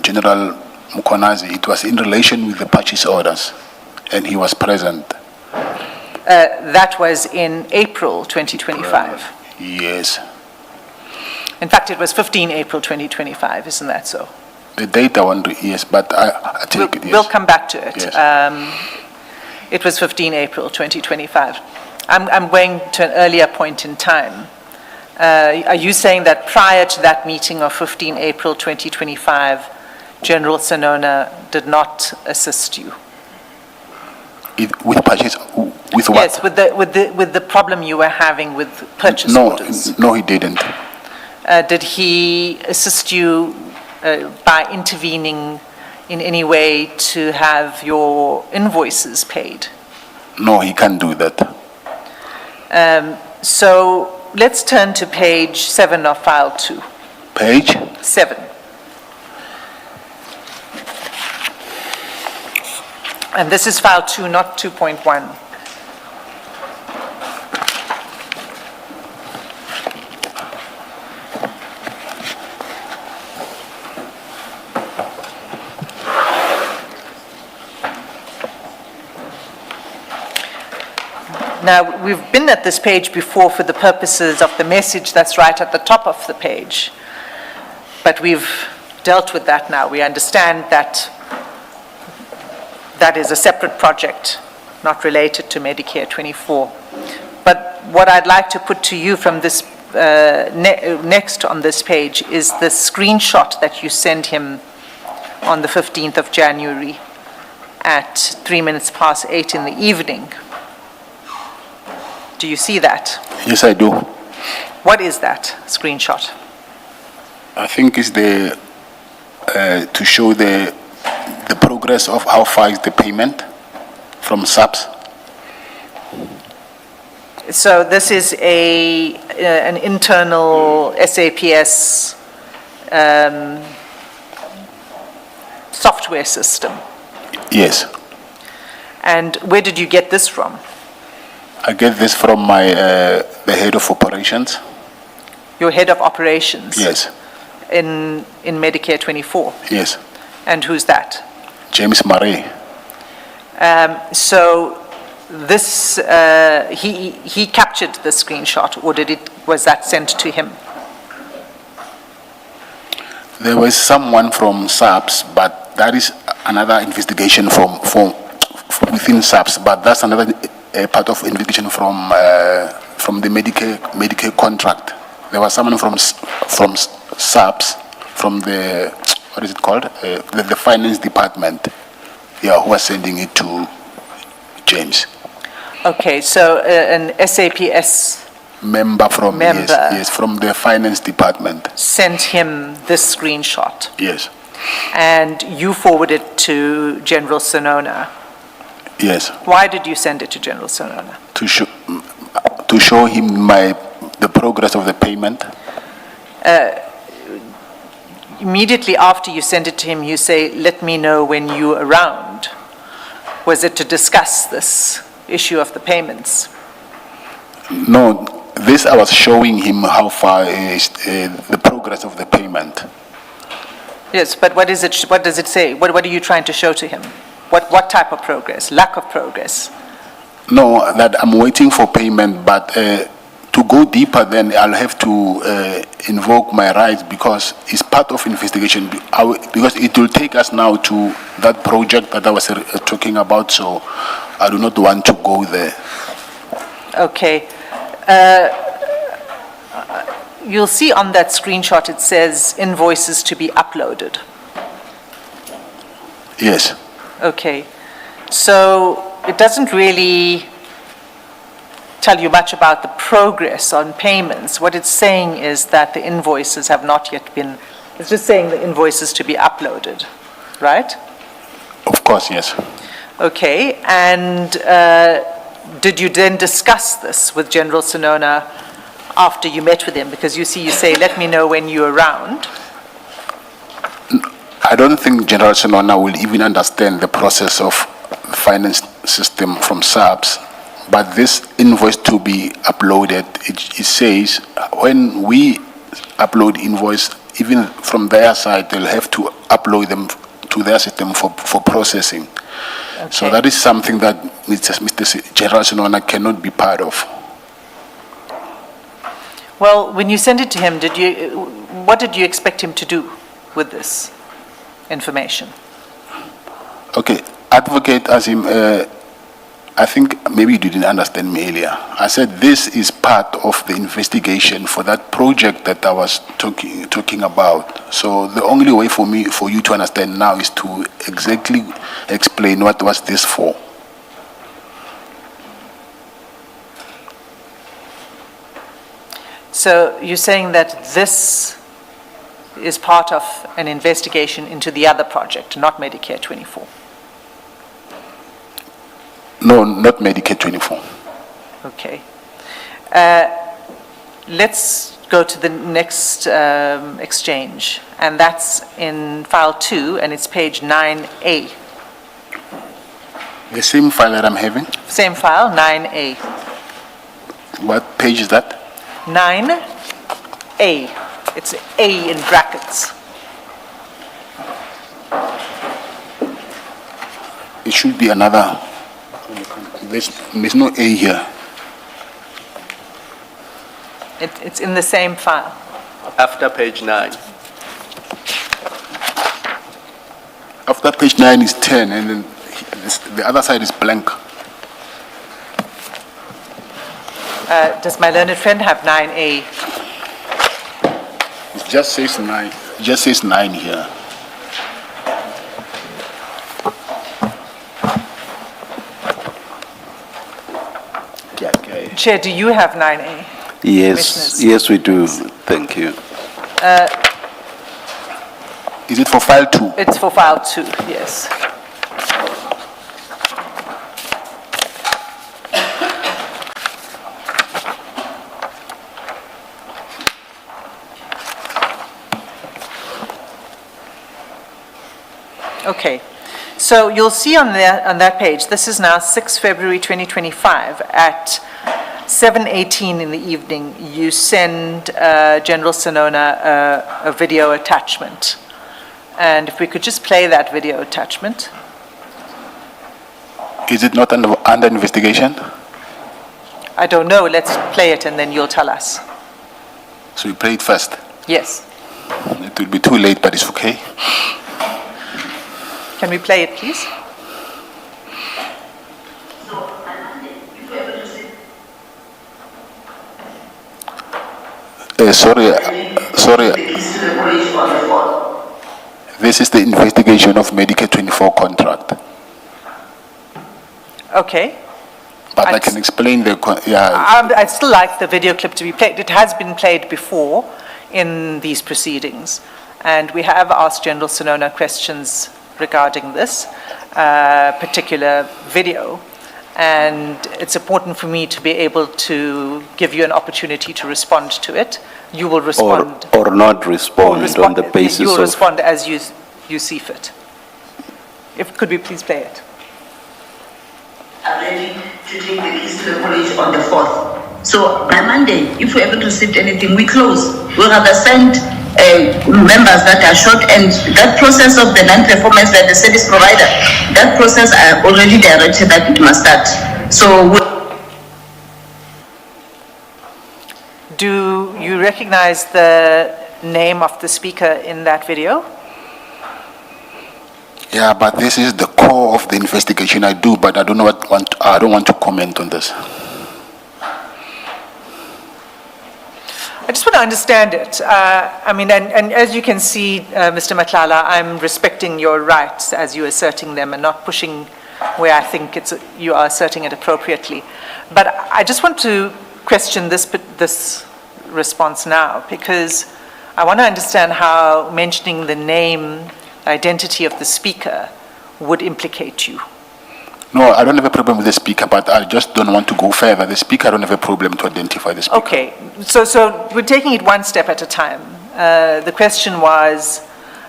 General Mukonazi, it was in relation with the purchase orders, and he was present. That was in April 2025. Yes. In fact, it was 15 April 2025, isn't that so? The date I want to, yes, but I take it, yes. We'll come back to it. Yes. It was 15 April 2025. I'm going to an earlier point in time. Are you saying that prior to that meeting of 15 April 2025, General Sonona did not assist you? With purchase, with what? Yes, with the problem you were having with purchase orders. No, he didn't. Did he assist you by intervening in any way to have your invoices paid? No, he can't do that. So let's turn to page 7 of file 2. Page? 7. And this is file 2, not 2.1. Now, we've been at this page before for the purposes of the message that's right at the top of the page, but we've dealt with that now. We understand that that is a separate project, not related to Medicare 24. But what I'd like to put to you from this next on this page is the screenshot that you sent him on the 15th of January at 8:03 in the evening. Do you see that? Yes, I do. What is that screenshot? I think it's to show the progress of how far is the payment from SABS. So this is an internal SAPS software system. Yes. And where did you get this from? I get this from the head of operations. Your head of operations? Yes. In Medicare 24? Yes. And who's that? James Murray. So this, he captured the screenshot, or was that sent to him? There was someone from SABS, but that is another investigation from within SABS, but that's another part of investigation from the Medicare contract. There was someone from SABS, from the, what is it called? The finance department, yeah, who was sending it to James. Okay, so an SAPS Member from, Member. Yes, from the finance department. sent him this screenshot, Yes, and you forwarded it to General Sonona. yes, Why did you send it to General Sonona? to show him the progress of the payment. Immediately after you sent it to him, you say, "Let me know when you're around." Was it to discuss this issue of the payments? No, this I was showing him how far is the progress of the payment. Yes, but what is it? What does it say? What are you trying to show to him? What type of progress? Lack of progress? No, that I'm waiting for payment, but to go deeper, then I'll have to invoke my rights because it's part of investigation. Because it will take us now to that project that I was talking about, so I do not want to go there. Okay. You'll see on that screenshot, it says invoices to be uploaded. Yes. Okay. So it doesn't really tell you much about the progress on payments. What it's saying is that the invoices have not yet been, it's just saying the invoices to be uploaded, right? Of course, yes. Okay, and did you then discuss this with General Sinona after you met with him? Because you say, let me know when you're around. I don't think General Sinona will even understand the process of finance system from SABS. But this invoice to be uploaded, it says when we upload invoice, even from their side, they'll have to upload them to their system for processing. Okay. So that is something that Mr. General Sinona cannot be part of. Well, when you sent it to him, what did you expect him to do with this information? Okay, Advocate Azim, I think maybe you didn't understand me earlier. I said this is part of the investigation for that project that I was talking about. So the only way for you to understand now is to exactly explain what was this for. So you're saying that this is part of an investigation into the other project, not Medicare 24? No, not Medicare 24. Okay. Let's go to the next exchange, and that's in file 2, and it's page 9A. The same file that I'm having? Same file, 9A. What page is that? 9A. It's A in brackets. It should be another. There's no A here. It's in the same file. After page 9. After page 9 is 10, and then the other side is blank. Does my learned friend have 9A? It just says 9. It just says 9 here. Okay. Chair, do you have 9A? Yes, Commissioners. yes, we do. Thank you. Is it for file 2? It's for file 2, yes. Okay, so you'll see on that page, this is now 6 February 2025 at 7:18 in the evening, you send General Sinona a video attachment. And if we could just play that video attachment. Is it not under investigation? I don't know, let's play it and then you'll tell us. So you play it first. Yes. It will be too late, but it's okay. Can we play it, please? Sorry. This is the investigation of Medicare 24 contract. Okay. But I can explain the, I'd still like the video clip to be played. It has been played before in these proceedings. And we have asked General Sinona questions regarding this particular video. And it's important for me to be able to give you an opportunity to respond to it. You will respond. Or not respond on the basis You will of... respond as you see fit. Could we please play it? I'm ready to take the keys to the college on the 4th. So by Monday, if we haven't received anything, we close. We'll rather send members that are short, and that process of the non-performance by the service provider, that process I already directed that it must start. So do you recognize the name of the speaker in that video? yeah, but this is the core of the investigation. I do, but I don't know I don't want to comment on this. I just want to understand it. I mean, and as you can see, Mr. Madlanga, I'm respecting your rights as you're asserting them and not pushing where I think you are asserting it appropriately. But I just want to question this response now, because I want to understand how mentioning the name, identity of the speaker would implicate you. No, I don't have a problem with the speaker, but I just don't want to go further. The speaker, I don't have a problem to identify the speaker. Okay, so we're taking it one step at a time. The question was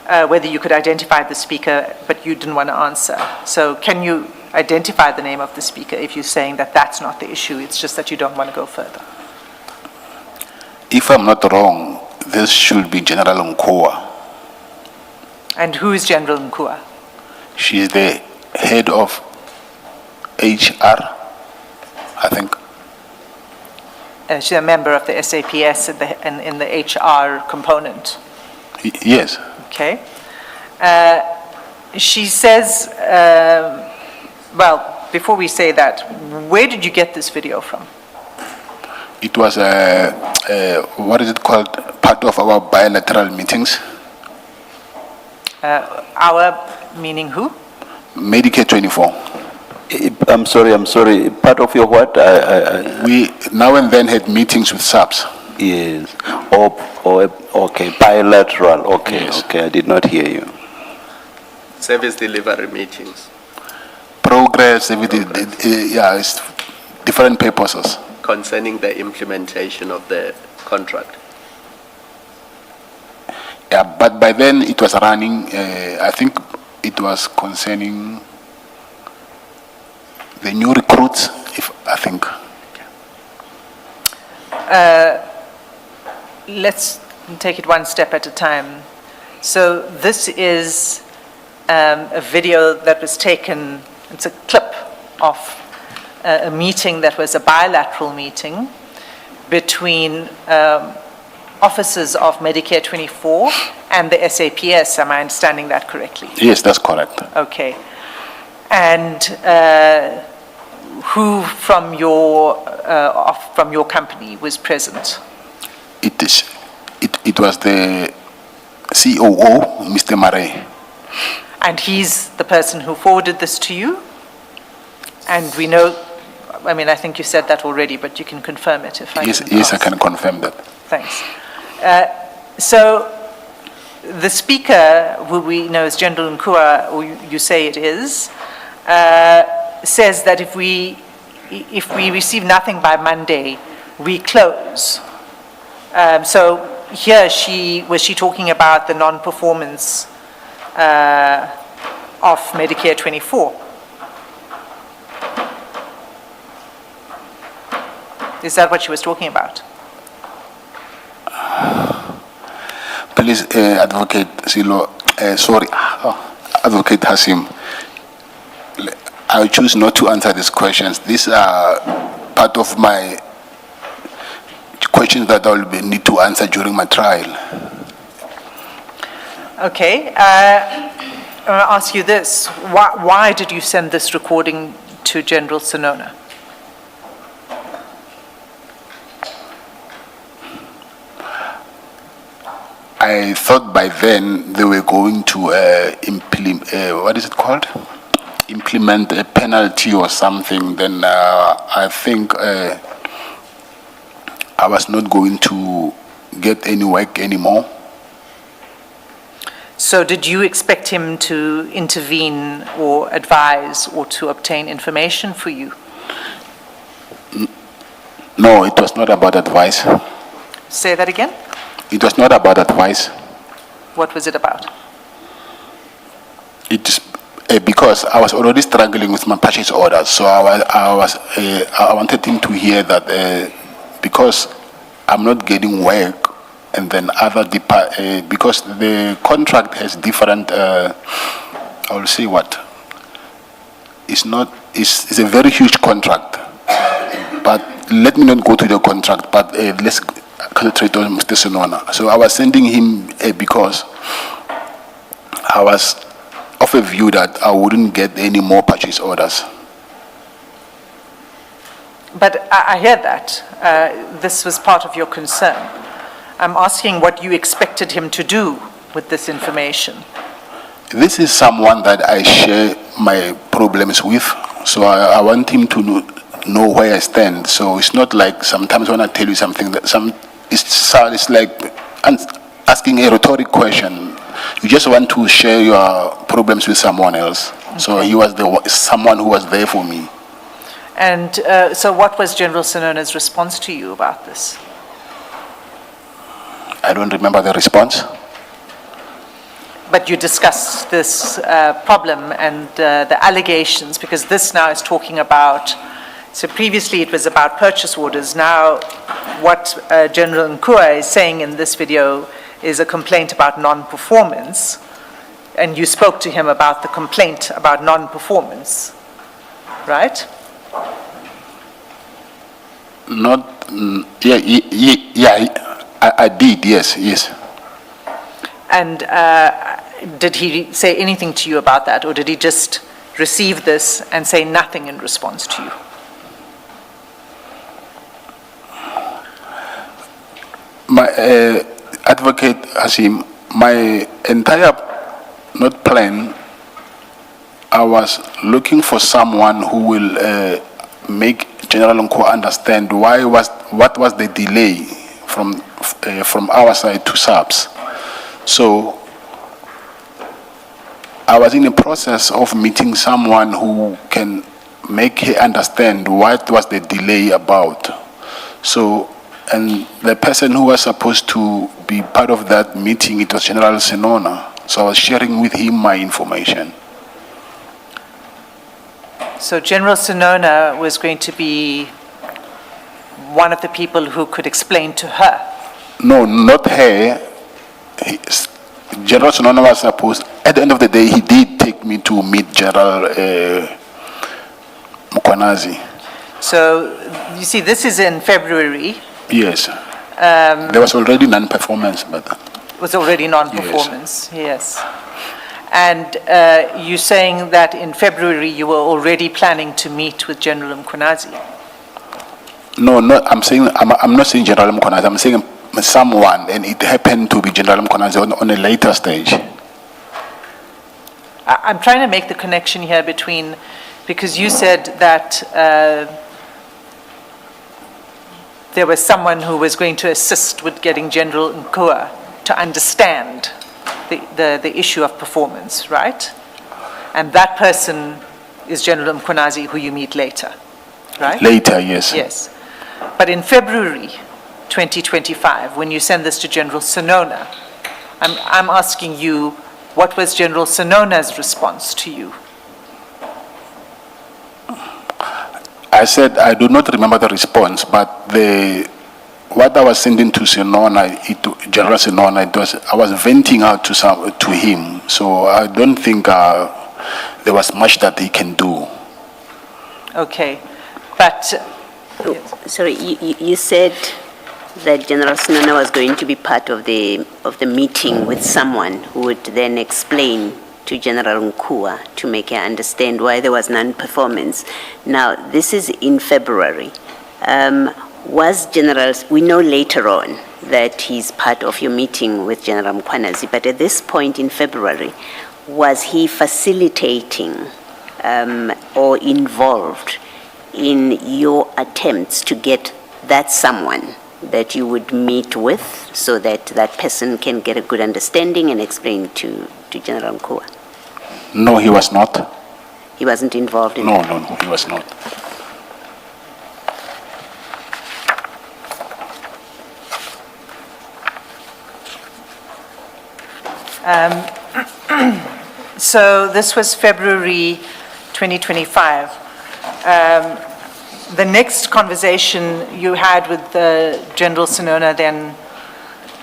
whether you could identify the speaker, but you didn't want to answer. So can you identify the name of the speaker if you're saying that that's not the issue, it's just that you don't want to go further? If I'm not wrong, this should be General Nkoa. And who is General Nkua? She is the head of HR, I think. She's a member of the SAPS in the HR component. Yes. Okay. She says, well, before we say that, where did you get this video from? It was, what is it called, part of our bilateral meetings. Our, meaning who? Medicare 24. I'm sorry. Part of your what? We now and then had meetings with SABS. Yes. Okay, bilateral. Okay, Yes. okay, I did not hear you. Service delivery meetings Progress, everything, yeah, it's different purposes. concerning the implementation of the contract. Yeah, but by then it was running, I think it was concerning the new recruits, I think. Let's take it one step at a time. So this is a video that was taken, it's a clip of a meeting that was a bilateral meeting between officers of Medicare 24 and the SAPS. Am I understanding that correctly? Yes, that's correct. Okay. And who from your company was present? It was the COO, Mr. Murray. And he's the person who forwarded this to you? And we know, I mean, I think you said that already, but you can confirm it if I Yes, didn't yes, I ask. can confirm that. Thanks. So the speaker, who we know as General Nkua, or you say it is, says that if we receive nothing by Monday, we close. So here was she talking about the non-performance of Medicare 24? Is that what she was talking about? Please, Advocate Silo, Advocate Hasim, I choose not to answer these questions. These are part of my questions that I will need to answer during my trial. Okay. I'll ask you this. Why did you send this recording to General Sinona? I thought by then they were going to implement, what is it called? Implement a penalty or something. Then I think I was not going to get any work anymore. So did you expect him to intervene or advise or to obtain information for you? No, it was not about advice. Say that again? It was not about advice. What was it about? It is because I was already struggling with my purchase orders, so I wanted him to hear that because I'm not getting work, and then because the contract has different. I will say what. It's a very huge contract, but let me not go to the contract. But let's concentrate on Mr. Sinona. So I was sending him because I was of a view that I wouldn't get any more purchase orders. But I hear that. This was part of your concern. I'm asking what you expected him to do with this information. This is someone that I share my problems with, so I want him to know where I stand. So it's not like sometimes when I tell you something that it's like asking a rhetoric question. You just want to share your problems with someone else. Okay. So he was someone who was there for me. And so what was General Sinona's response to you about this? I don't remember the response. But you discussed this problem and the allegations, because this now is talking about, so previously it was about purchase orders. Now what General Nkua is saying in this video is a complaint about non-performance, and you spoke to him about the complaint about non-performance, right? I did, yes. And did he say anything to you about that, or did he just receive this and say nothing in response to you? My advocate Hasim, my entire plan, I was looking for someone who will make General Nkua understand what was the delay from our side to SABS. So I was in the process of meeting someone who can make her understand what was the delay about. So, and the person who was supposed to be part of that meeting, it was General Sinona. So I was sharing with him my information. So General Sinona was going to be one of the people who could explain to her? No, not her. General Sinona was supposed, at the end of the day, he did take me to meet General Mkwanazi. So, you see, this is in February. Yes. There was already non-performance, but... It was already non-performance, yes. And you're saying that in February you were already planning to meet with General Mkwanazi? No, I'm not saying General Mkwanazi, I'm saying someone, and it happened to be General Mkwanazi on a later stage. I'm trying to make the connection here between, because you said that there was someone who was going to assist with getting General Nkua to understand the issue of performance, right? And that person is General Mkwanazi, who you meet later, right? Later, yes. Yes. But in February 2025, when you send this to General Sinona, I'm asking you, what was General Sinona's response to you? I said I do not remember the response, but what I was sending to Sinona, General Sinona, I was venting out to him. So I don't think there was much that he can do. Okay, but Sorry, you said that General Sinona was going to be part of the meeting with someone who would then explain to General Nkua to make her understand why there was non-performance. Now, this is in February. We know later on that he's part of your meeting with General Mkwanazi, but at this point in February, was he facilitating or involved in your attempts to get that someone that you would meet with so that that person can get a good understanding and explain to General Nkua? No, he was not. He wasn't involved in that? No, he was not. So this was February 2025. The next conversation you had with General Sinona then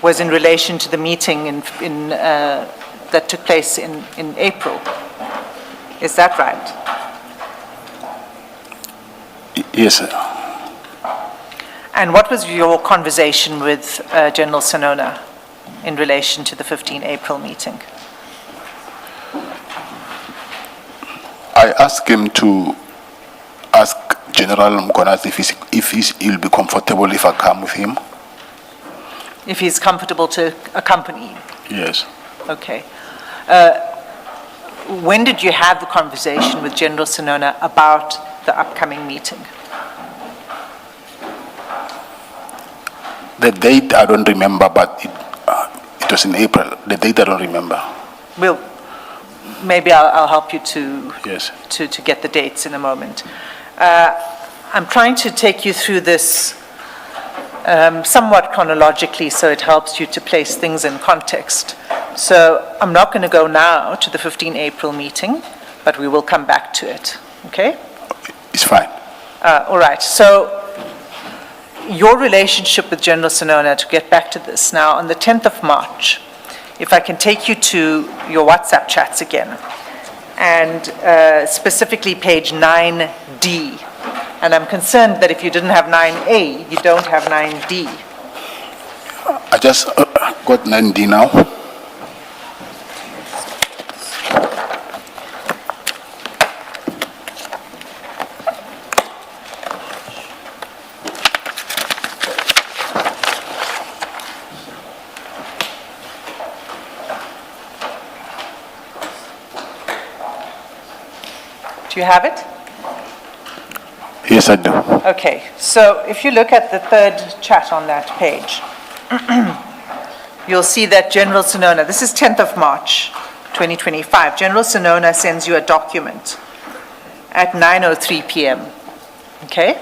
was in relation to the meeting that took place in April. Is that right? Yes, sir. And what was your conversation with General Sinona in relation to the 15 April meeting? I asked him to ask General Mkwanazi if he'll be comfortable if I come with him. if he's comfortable to accompany you. Yes. Okay. When did you have the conversation with General Sinona about the upcoming meeting? The date I don't remember, but it was in April. The date I don't remember. Well, maybe I'll help you to Yes. to get the dates in a moment. I'm trying to take you through this somewhat chronologically so it helps you to place things in context. So I'm not going to go now to the 15 April meeting, but we will come back to it, okay? It's fine. All right, so your relationship with General Sinona, to get back to this, now on the 10th of March, if I can take you to your WhatsApp chats again, and specifically page 9D. And I'm concerned that if you didn't have 9A, you don't have 9D. I just got 9D now. Do you have it? Yes, I do. Okay, so if you look at the third chat on that page, you'll see that General Sinona, this is 10th of March, 2025, General Sinona sends you a document at 9:03 p.m., okay?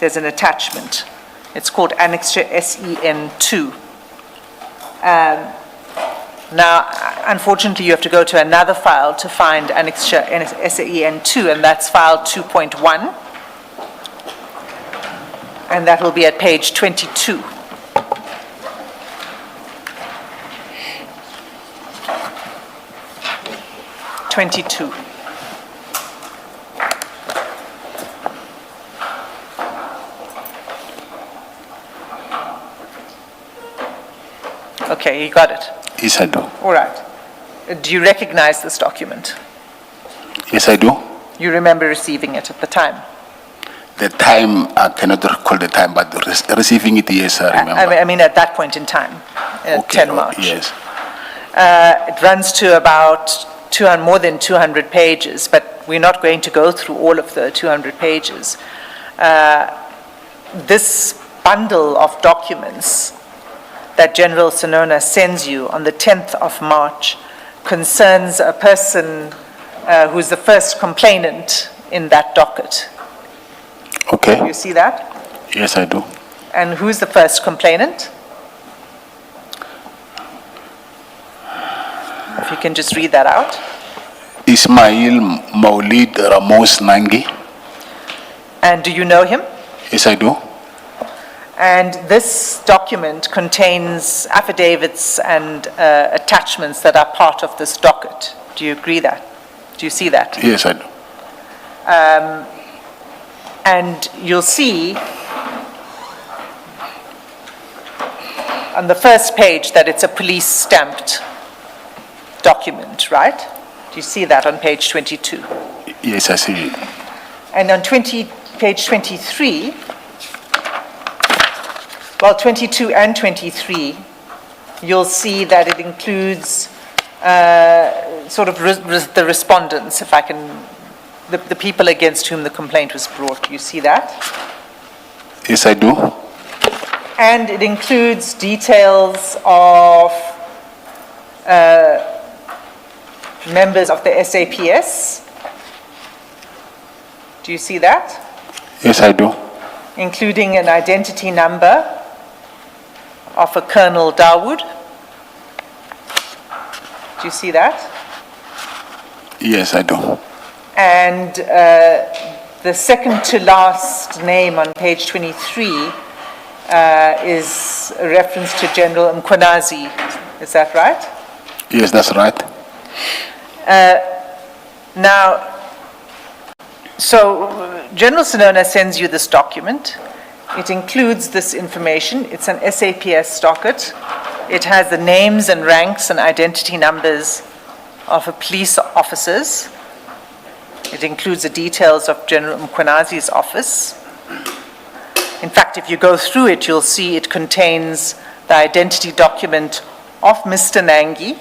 There's an attachment. It's called Annexure SEN2. Now, unfortunately, you have to go to another file to find Annexure SEN2, and that's file 2.1. And that will be at page 22. Okay, you got it. Yes, I do. All right. Do you recognize this document? Yes, I do. You remember receiving it at the time? The time, I cannot recall the time, but receiving it, yes, I remember. I mean, at that point in time, at 10 March. Yes. It runs to about more than 200 pages, but we're not going to go through all of the 200 pages. This bundle of documents that General Sinona sends you on the 10th of March concerns a person who's the first complainant in that docket. Okay. You see that? Yes, I do. And who's the first complainant? If you can just read that out. Ismail Maulid Ramos Nangi. And do you know him? Yes, I do. And this document contains affidavits and attachments that are part of this docket. Do you agree that? Do you see that? Yes, I do. And you'll see on the first page that it's a police stamped document, right? Do you see that on page 22? Yes, I see it. And on page 23, well, 22 and 23, you'll see that it includes sort of the respondents, if I can, the people against whom the complaint was brought. Do you see that? Yes, I do. And it includes details of members of the SAPS. Do you see that? Yes, I do. Including an identity number of a Colonel Dawood. Do you see that? Yes, I do. And the second to last name on page 23 is a reference to General Mkhwanazi. Is that right? Yes, that's right. Now, so General Sinona sends you this document. It includes this information. It's an SAPS docket. It has the names and ranks and identity numbers of police officers. It includes the details of General Mkhwanazi's office. In fact, if you go through it, you'll see it contains the identity document of Mr. Nangi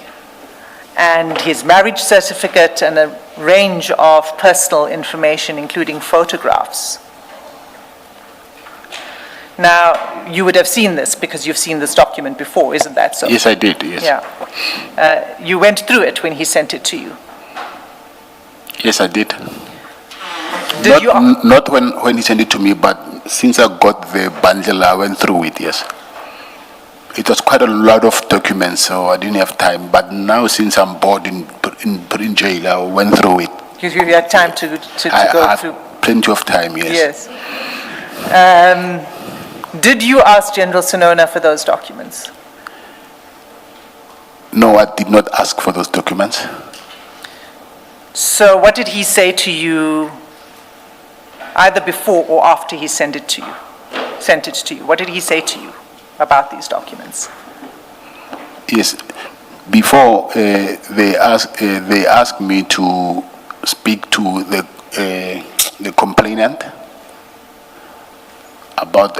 and his marriage certificate and a range of personal information, including photographs. Now, you would have seen this because you've seen this document before, isn't that so? Yes, I did, yes. Yeah. You went through it when he sent it to you. Yes, I did. Did you? Not when he sent it to me, but since I got the bundle, I went through it, yes. It was quite a lot of documents, so I didn't have time. But now, since I'm bored in jail, I went through it. You had time to I go had through. plenty of time, yes. Yes. Did you ask General Sinona for those documents? No, I did not ask for those documents. So what did he say to you either before or after he sent it to you? What did he say to you about these documents? Yes, before they asked me to speak to the complainant about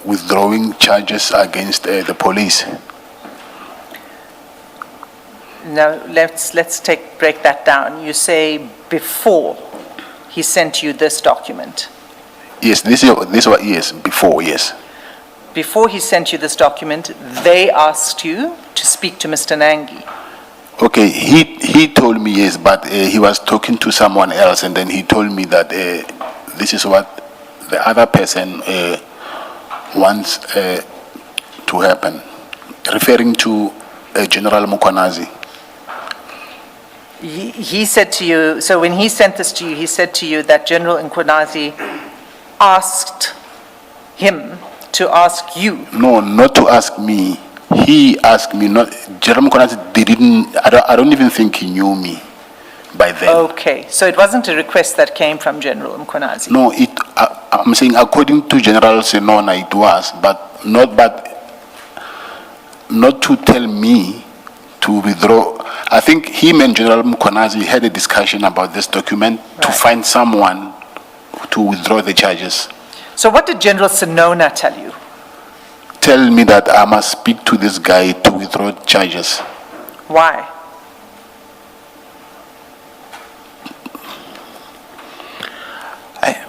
withdrawing charges against the police. Now let's break that down. You say before he sent you this document. Yes, this was yes before, yes. Before he sent you this document, they asked you to speak to Mr. Nangi. Okay, he told me yes, but he was talking to someone else, and then he told me that this is what the other person wants to happen, referring to General Mukwanazi. He said to you, so when he sent this to you, he said to you that General Nkwazi asked him to ask you. No, not to ask me. He asked me, not General Mukwanazi didn't, I don't even think he knew me by then. Okay, so it wasn't a request that came from General Nkwazi. No, I'm saying according to General Sinona it was, but not to tell me to withdraw. I think him and General Mukwanazi had a discussion about this document to find someone to withdraw the charges. So what did General Sinona tell you? Tell me that I must speak to this guy to withdraw charges. Why?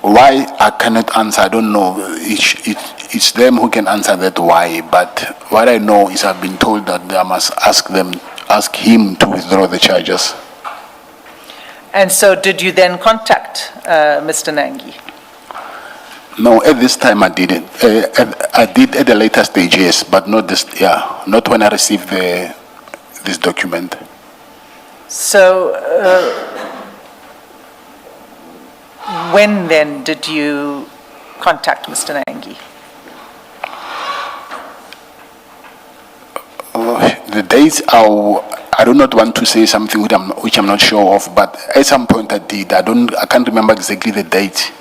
Why I cannot answer, I don't know. It's them who can answer that why. But what I know is I've been told that I must ask him to withdraw the charges. And so did you then contact Mr. Nangi? No, at this time I didn't. I did at the later stage, yes, but not this. Yeah, not when I received this document. So when then did you contact Mr. Nangi? The dates I do not want to say something which I'm not sure of, but at some point I did. I can't remember exactly the date.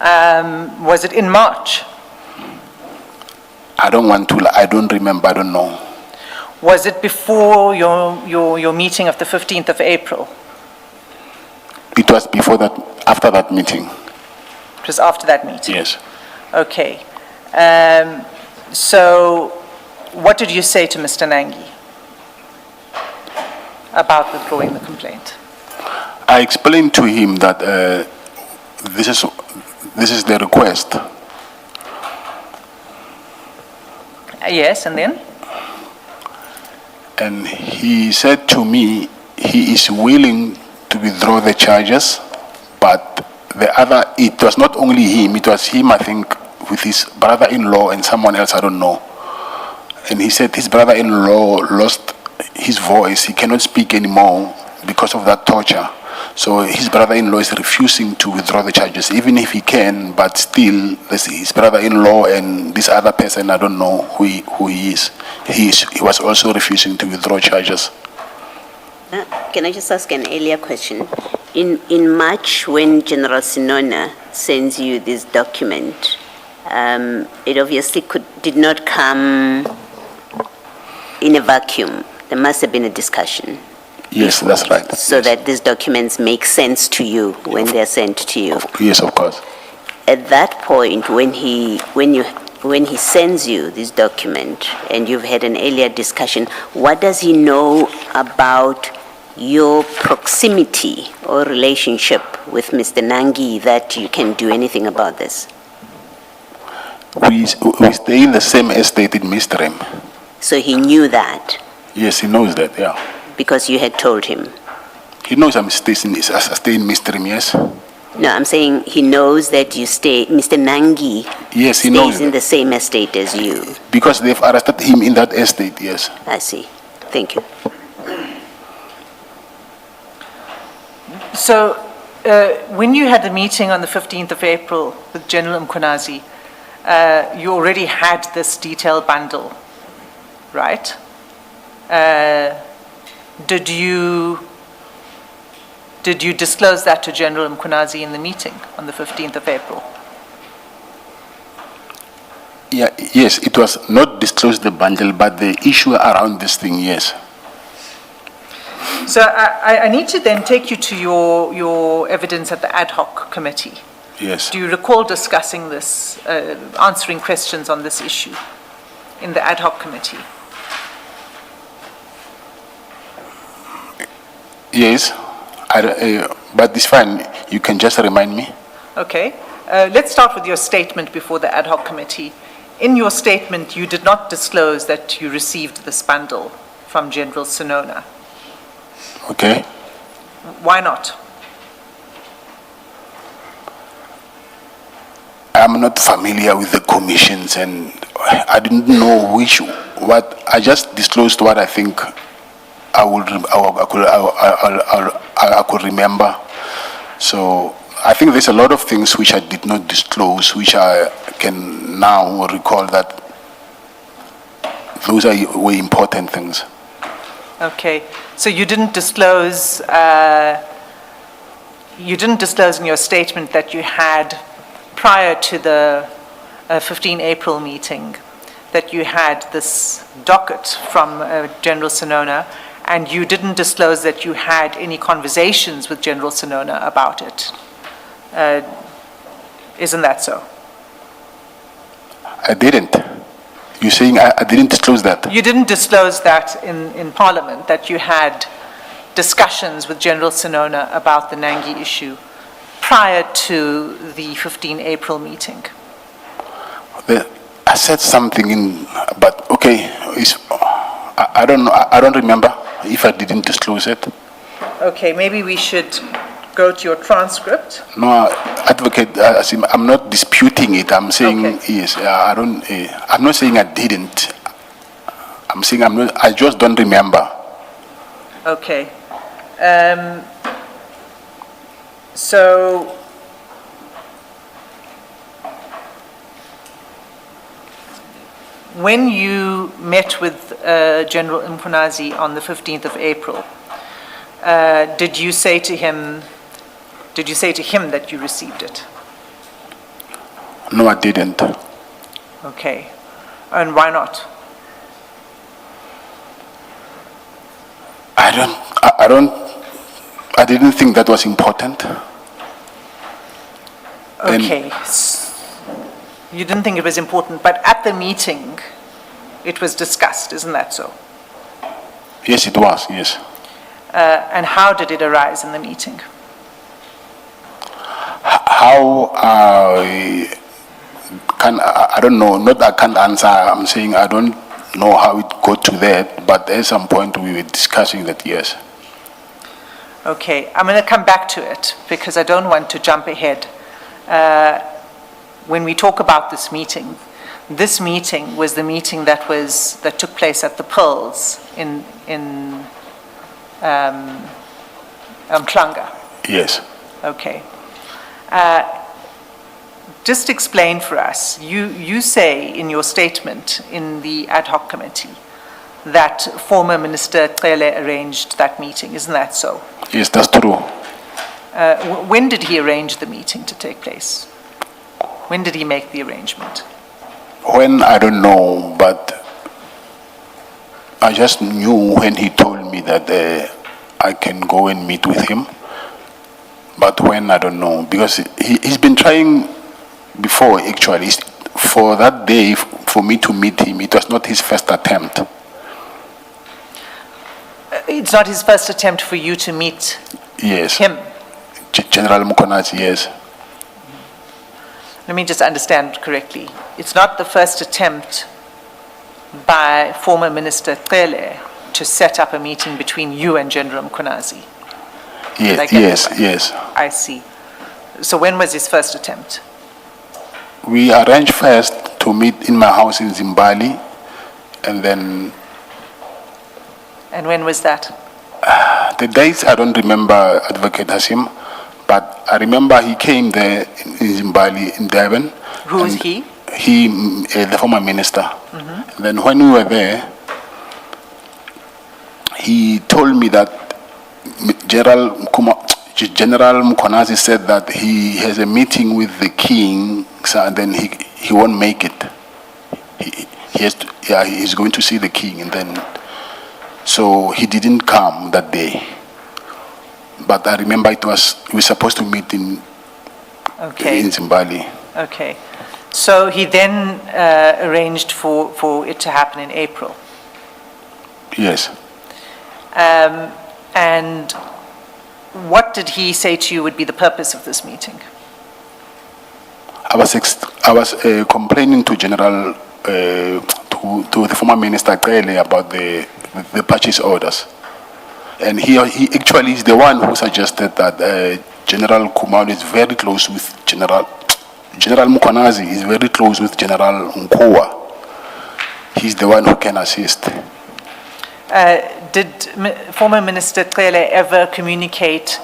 Was it in March? I don't remember, I don't know. Was it before your meeting of the 15th of April? It was before that, after that meeting. It was after that meeting? Yes. Okay. So what did you say to Mr. Nangi about withdrawing the complaint? I explained to him that this is the request. Yes, and then? And he said to me he is willing to withdraw the charges, but it was not only him, it was him, I think, with his brother-in-law and someone else, I don't know. And he said his brother-in-law lost his voice, he cannot speak anymore because of that torture. So his brother-in-law is refusing to withdraw the charges, even if he can, but still, his brother-in-law and this other person, I don't know who he is. He was also refusing to withdraw charges. Can I just ask an earlier question? In March, when General Sinona sends you this document, it obviously did not come in a vacuum. There must have been a discussion. Yes, that's right. So that these documents make sense to you when they're sent to you. Yes, of course. At that point, when you when he sends you this document and you've had an earlier discussion, what does he know about your proximity or relationship with Mr. Nangi that you can do anything about this? We stay in the same estate in Mistrem. So he knew that Yes, he knows that, yeah. because you had told him. He knows I stay in Mistrem, yes. No, I'm saying he knows that you stay, Mr. Nangi Yes, he knows stays in that. the same estate as you. Because they've arrested him in that estate, yes. I see. Thank you. So, when you had the meeting on the 15th of April with General Mkhonazi, you already had this detailed bundle, right? Did you disclose that to General Mkhonazi in the meeting on the 15th of April? Yeah, yes, it was not disclosed the bundle, but the issue around this thing, yes. So I need to then take you to your evidence at the ad hoc committee. Yes. Do you recall discussing this, answering questions on this issue in the ad hoc committee? Yes, but it's fine. You can just remind me. Okay. Let's start with your statement before the ad hoc committee. In your statement, you did not disclose that you received this bundle from General Sinona. Okay. Why not? I'm not familiar with the commissions, and I didn't know what. I just disclosed what I think I could remember. So I think there's a lot of things which I did not disclose, which I can now recall that those were important things. Okay. So you didn't disclose in your statement that you had, prior to the 15 April meeting, that you had this docket from General Sinona, and you didn't disclose that you had any conversations with General Sinona about it. Isn't that so? I didn't. You're saying I didn't disclose that? You didn't disclose that in Parliament, that you had discussions with General Sinona about the Nangi issue prior to the 15 April meeting. I said something in, but okay, I don't know, I don't remember if I didn't disclose it. Okay, maybe we should go to your transcript. No, advocate, I'm not disputing it. I'm saying Okay. yes. I'm not saying I didn't. I'm saying I just don't remember. Okay. So when you met with General Mkhonazi on the 15th of April, did you say to him that you received it? No, I didn't. Okay. And why not? I didn't think that was important. And- Okay. You didn't think it was important, but at the meeting, it was discussed, isn't that so? Yes, it was, yes. And how did it arise in the meeting? How I don't know, not I can't answer, I'm saying I don't know how it got to that, but at some point we were discussing that, yes. Okay, I'm going to come back to it because I don't want to jump ahead. When we talk about this meeting was the meeting that took place at the Pearls in Madlanga. Yes. Okay. Just explain for us. You say in your statement in the ad hoc committee that former Minister Cele arranged that meeting. Isn't that so? Yes, that's true. When did he arrange the meeting to take place? When did he make the arrangement? When, I don't know, but I just knew when he told me that I can go and meet with him. But when, I don't know, because he's been trying before, actually. for that day, for me to meet him, it was not his first attempt. It's not his first attempt for you to meet Yes. him. General Mkonazi, yes. Let me just understand correctly. It's not the first attempt by former Minister Cele to set up a meeting between you and General Mkonazi. Did I Yes, get yes, that right? yes. I see. So when was his first attempt? We arranged first to meet in my house in Zimbabwe, and then And when was that? the dates I don't remember, Advocate Hasim, but I remember he came there in Zimbabwe, in Durban. Who is and he? He, the former minister. Then when we were there, he told me that General Mkonazi said that he has a meeting with the king, so and then he won't make it. He has to, yeah, he's going to see the king, and then so he didn't come that day. But I remember we were supposed to meet in Zimbabwe. Okay. So he then arranged for it to happen in April. Yes. And what did he say to you would be the purpose of this meeting? I was complaining to General to the former Minister Cele about the purchase orders, and he actually is the one who suggested that General Kumalo is very close with General Mkonazi is very close with General Nkoa. He's the one who can assist. Did former Minister Cele ever communicate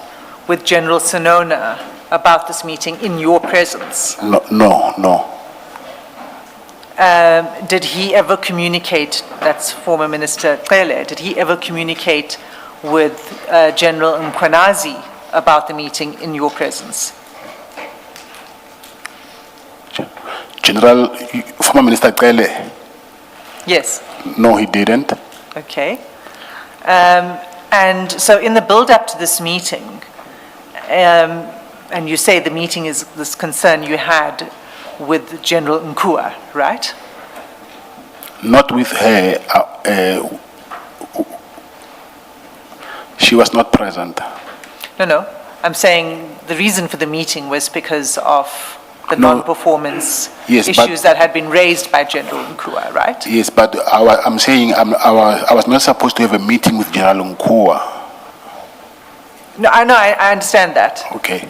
with General Sinona about this meeting in your presence? No. Did he ever communicate, that's former Minister Cele, did he ever communicate with General Mkonazi about the meeting in your presence? Former Minister Cele? Yes. No, he didn't. Okay. And so in the build-up to this meeting, and you say the meeting is this concern you had with General Nkua, right? Not with her. She was not present. No. I'm saying the reason for the meeting was because of the No. non-performance Yes, but- issues that had been raised by General Nkua, right? Yes, but I'm saying I was not supposed to have a meeting with General Nkoa. No, I understand that. Okay.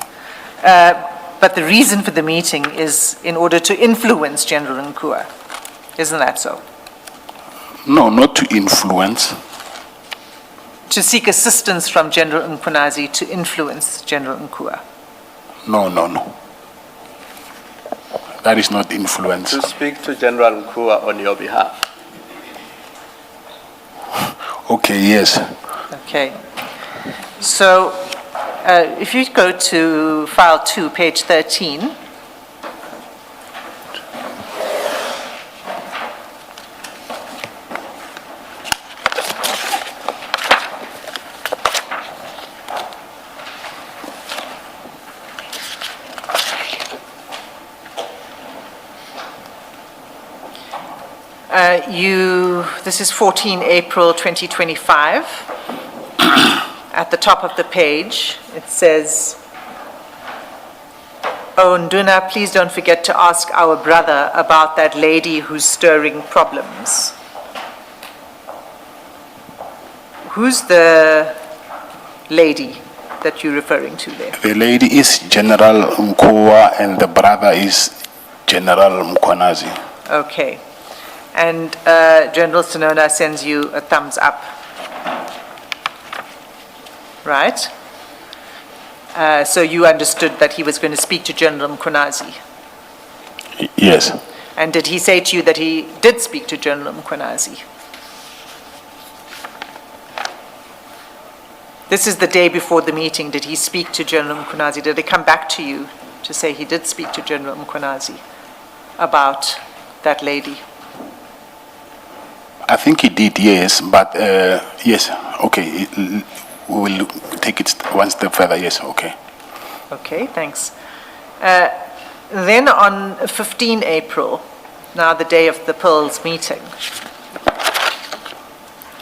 But the reason for the meeting is in order to influence General Nkua. Isn't that so? No, not to influence. To seek assistance from General Mkonazi to influence General Nkua. No. That is not influence. To speak to General Nkua on your behalf. Okay, yes. Okay. So if you go to file 2, page 13. This is 14 April 2025. At the top of the page, it says, "Oh, Nduna, please don't forget to ask our brother about that lady who's stirring problems." Who's the lady that you're referring to there? The lady is General Nkoa and the brother is General Mkonazi. Okay. And General Sinona sends you a thumbs up. Right? So you understood that he was going to speak to General Mkonazi. Yes. And did he say to you that he did speak to General Mkonazi? This is the day before the meeting. Did he speak to General Mkonazi? Did he come back to you to say he did speak to General Mkonazi about that lady? I think he did, yes, but yes, okay. We will take it one step further, yes, okay. Okay, thanks. Then on 15 April, now the day of the Pearls meeting,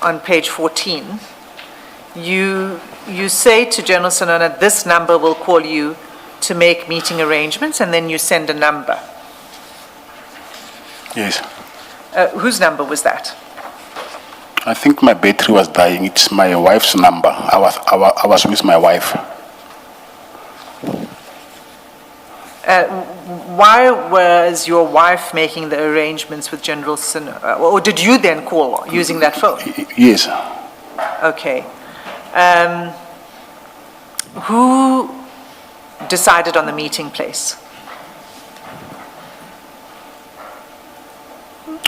on page 14, you say to General Sonona, this number will call you to make meeting arrangements, and then you send a number. Yes. Whose number was that? I think my battery was dying. It's my wife's number. I was with my wife. Why was your wife making the arrangements with General Sonona? Or did you then call using that phone? Yes. Okay. Who decided on the meeting place?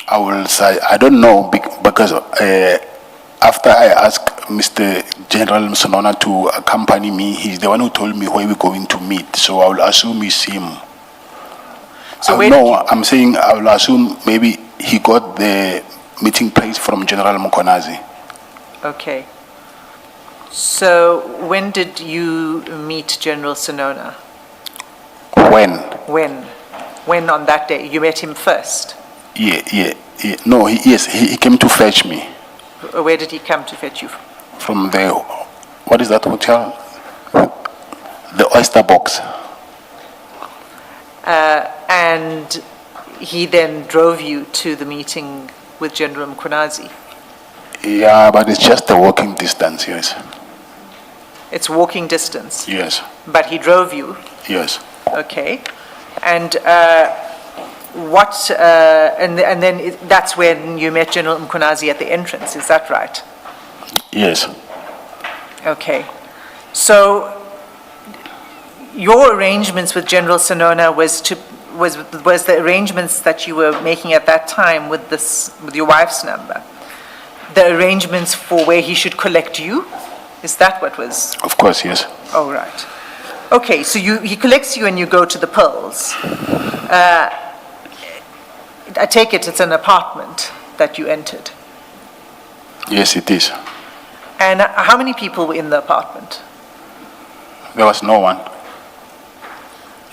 I will say, I don't know, because after I asked Mr. General Sonona to accompany me, he's the one who told me where we're going to meet, so I will assume it's him. So I'm saying I will assume maybe he got the meeting place from General Mkonazi. Okay. So when did you meet General Sonona? When? When on that day? You met him first? Yeah. No, he came to fetch me. Where did he come to fetch you? From the, what is that hotel? The Oyster Box. And he then drove you to the meeting with General Mkonazi? Yeah, but it's just a walking distance, yes. It's walking distance? Yes. But he drove you? Yes. Okay. And and then that's when you met General Mkonazi at the entrance, is that right? Yes. Okay. So your arrangements with General Sonona was the arrangements that you were making at that time with your wife's number, the arrangements for where he should collect you? Is that what was? Of course, yes. Oh, right. Okay, so he collects you and you go to the Pearls. I take it it's an apartment that you entered. Yes, it is. And how many people were in the apartment? There was no one.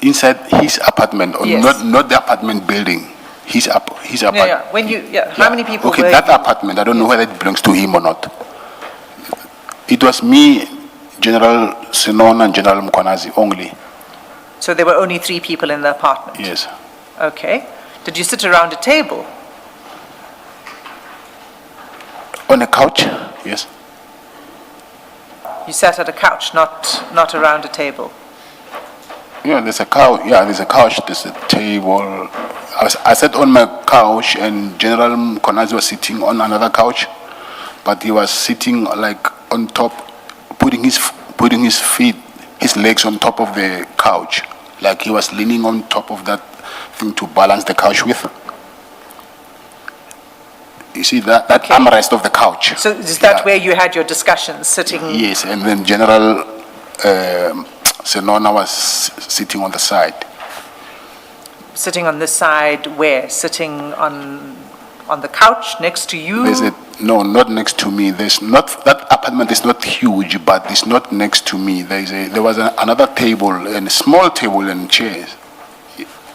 Inside his apartment, or Yes. not the apartment building. His apartment. Yeah. How many people Okay, were that apartment, I don't know whether it belongs to him or not. It was me, General Sonona, and General Mkonazi only. So there were only 3 people in the apartment? Yes. Okay. Did you sit around a table? On a couch, yes. You sat at a couch, not around a table? Yeah, there's a couch. Yeah, there's a couch. There's a table. I sat on my couch, and General Mkonazi was sitting on another couch, but he was sitting like on top, putting his feet, his legs on top of the couch, like he was leaning on top of that thing to balance the couch with. You see that Okay. armrest of the couch. So is that Yeah. where you had your discussions, sitting? Yes, and then General Sonona was sitting on the side. Sitting on this side where? Sitting on the couch next to you? No, not next to me. That apartment is not huge, but it's not next to me. There was another table, and a small table and chairs,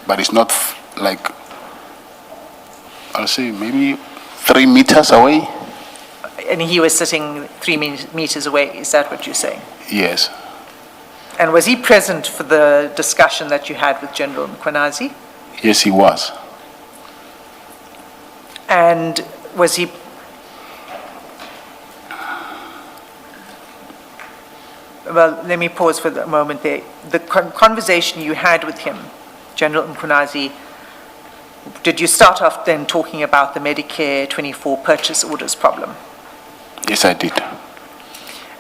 but it's not like, I'll say maybe 3 meters away. And he was sitting 3 meters away, is that what you're saying? Yes. And was he present for the discussion that you had with General Mkonazi? Yes, he was. And was he... Well, let me pause for a moment there. The conversation you had with him, General Mkonazi, did you start off then talking about the Medicare 24 purchase orders problem? Yes, I did.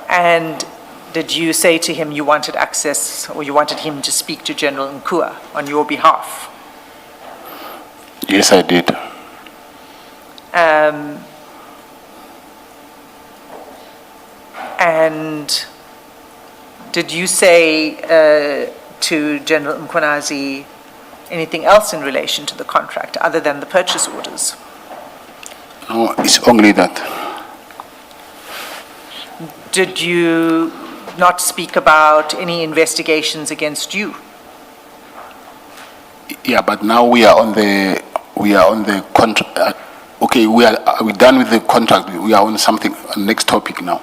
And did you say to him you wanted access, or you wanted him to speak to General Nkua on your behalf? Yes, I did. And did you say to General Mkonazi anything else in relation to the contract other than the purchase orders? No, it's only that. Did you not speak about any investigations against you? Yeah, but now we are on the contract. Okay, are we done with the contract? We are on something, next topic now.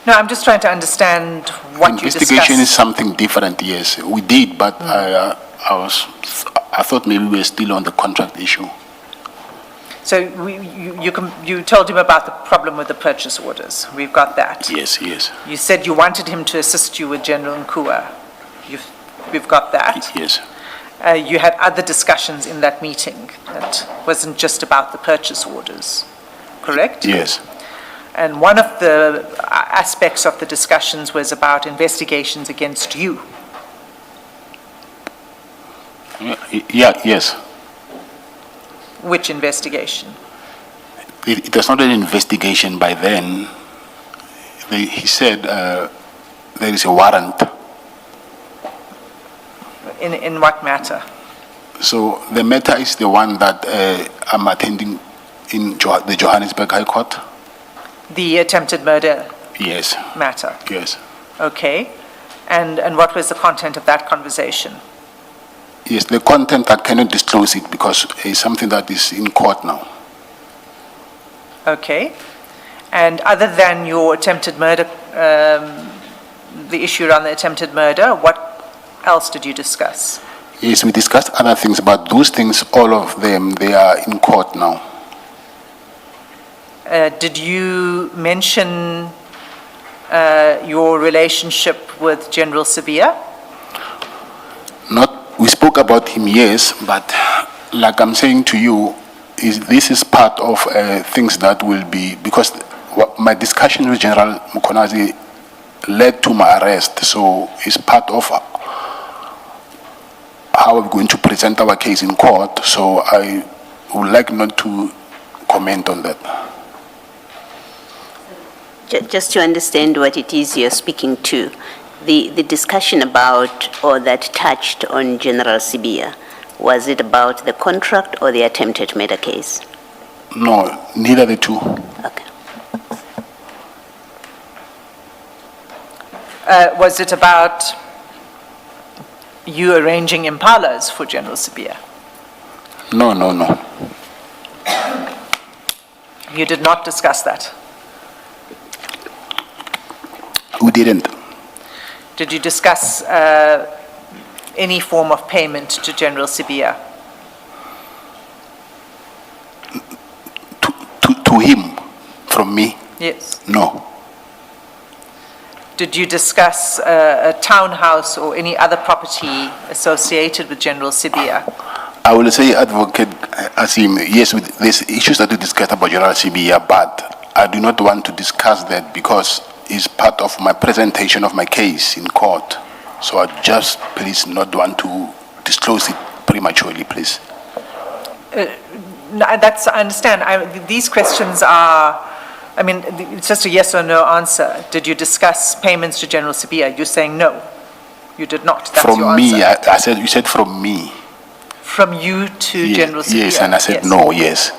No, I'm just trying to understand what you discussed. Investigation is something different, yes. We did, but I thought maybe we were still on the contract issue. So you told him about the problem with the purchase orders. We've got that. Yes, yes, You said you wanted him to assist you with General Nkua. We've got that. yes. You had other discussions in that meeting that wasn't just about the purchase orders, correct? Yes. And one of the aspects of the discussions was about investigations against you. Yeah, yes. Which investigation? It was not an investigation by then. He said there is a warrant. In what matter? So the matter is the one that I'm attending in the Johannesburg High Court. The attempted murder Yes, matter? yes. Okay. And what was the content of that conversation? Yes, the content, I cannot disclose it because it's something that is in court now. Okay. And other than your attempted murder, the issue around the attempted murder, what else did you discuss? Yes, we discussed other things, but those things, all of them, they are in court now. Did you mention your relationship with General Sibia? We spoke about him, yes, but like I'm saying to you, this is part of things that will be, because my discussion with General Mkonazi led to my arrest, so it's part of how we're going to present our case in court, so I would like not to comment on that. Just to understand what it is you're speaking to, the discussion about or that touched on General Sibia, was it about the contract or the attempted murder case? No, neither the two. Okay. Was it about you arranging impalas for General Sibia? No, no, no. You did not discuss that? We didn't. Did you discuss any form of payment to General Sibia? To him, from me? Yes. No. Did you discuss a townhouse or any other property associated with General Sibia? I will say, Advocate Asim, yes, with these issues that we discussed about General Sibia, but I do not want to discuss that because it's part of my presentation of my case in court. So I just please not want to disclose it prematurely, please. That's, I understand. These questions are, I mean, it's just a yes or no answer. Did you discuss payments to General Sibia? You're saying no. You did not. That's from your me, answer. I said, you said from me. From you to Yes, General Sibia? yes, and I said Yes. no, yes.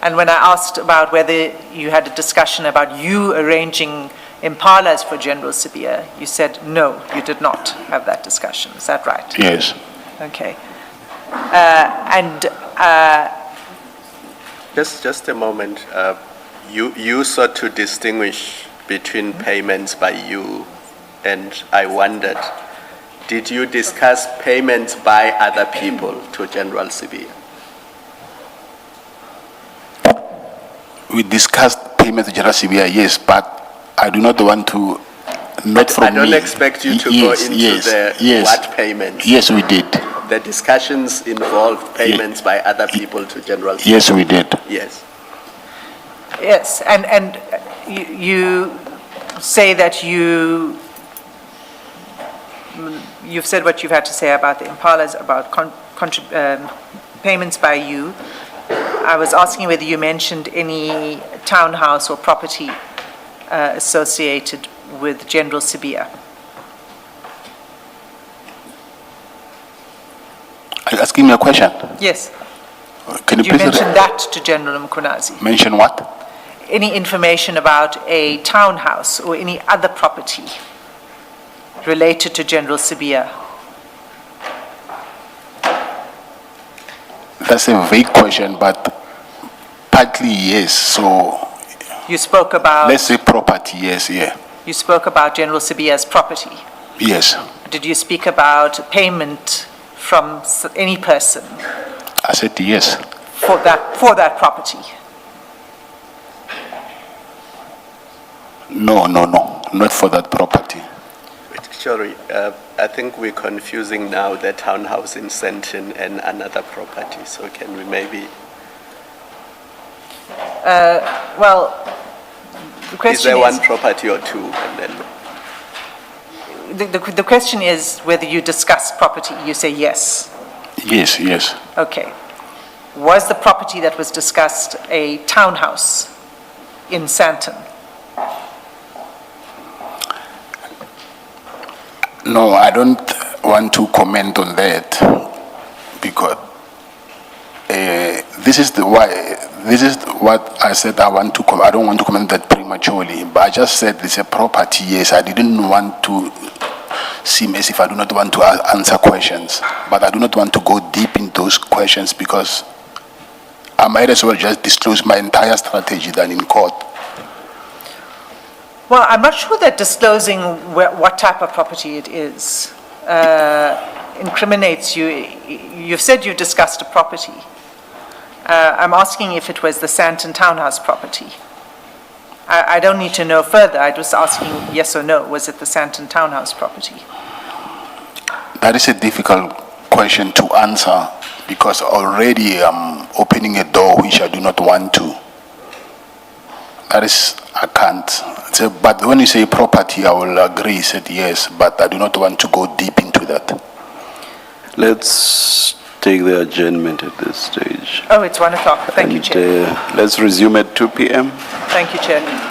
And when I asked about whether you had a discussion about you arranging impalas for General Sibia, you said no, you did not have that discussion. Is that right? Yes. Okay. Just a moment. You sought to distinguish between payments by you, and I wondered, did you discuss payments by other people to General Sibia? We discussed payment to General Sibia, yes, but I do not want to, not from me. I don't expect you to go into what payments. Yes, we did. The discussions involved payments by other people to General Sibia. Yes, we did. Yes. Yes, and you say that you've said what you've had to say about the impalas, about payments by you. I was asking whether you mentioned any townhouse or property associated with General Sibia. Are you asking me a question? Yes. Can you Did you please mention that to General Mkonazi? mention what? Any information about a townhouse or any other property related to General Sibia? That's a vague question, but partly yes. So You spoke about, let's say property, yes, yeah. you spoke about General Sibiya's property. Yes. Did you speak about payment from any person I said yes. for that property? No, not for that property. Sorry, I think we're confusing now the townhouse in Senton and another property, so can we maybe, Well, the is question there one is, property or two? And then, the question is whether you discussed property. You say yes. Yes, yes. Okay. Was the property that was discussed a townhouse in Sandton? No, I don't want to comment on that because this is what I said. I don't want to comment that prematurely. But I just said it's a property. Yes, I didn't want to seem as if I do not want to answer questions, but I do not want to go deep in those questions because I might as well just disclose my entire strategy than in court. Well, I'm not sure that disclosing what type of property it is incriminates you. You've said you discussed a property. I'm asking if it was the Sandton townhouse property. I don't need to know further. I was asking yes or no. Was it the Sandton townhouse property? That is a difficult question to answer because already I'm opening a door which I do not want to. That is, I can't. But when you say property, I will agree, said yes, but I do not want to go deep into that. Let's take the adjournment at this stage. Oh, it's 1 o'clock. Thank you, Chair. Let's resume at 2 p.m. Thank you, Chair.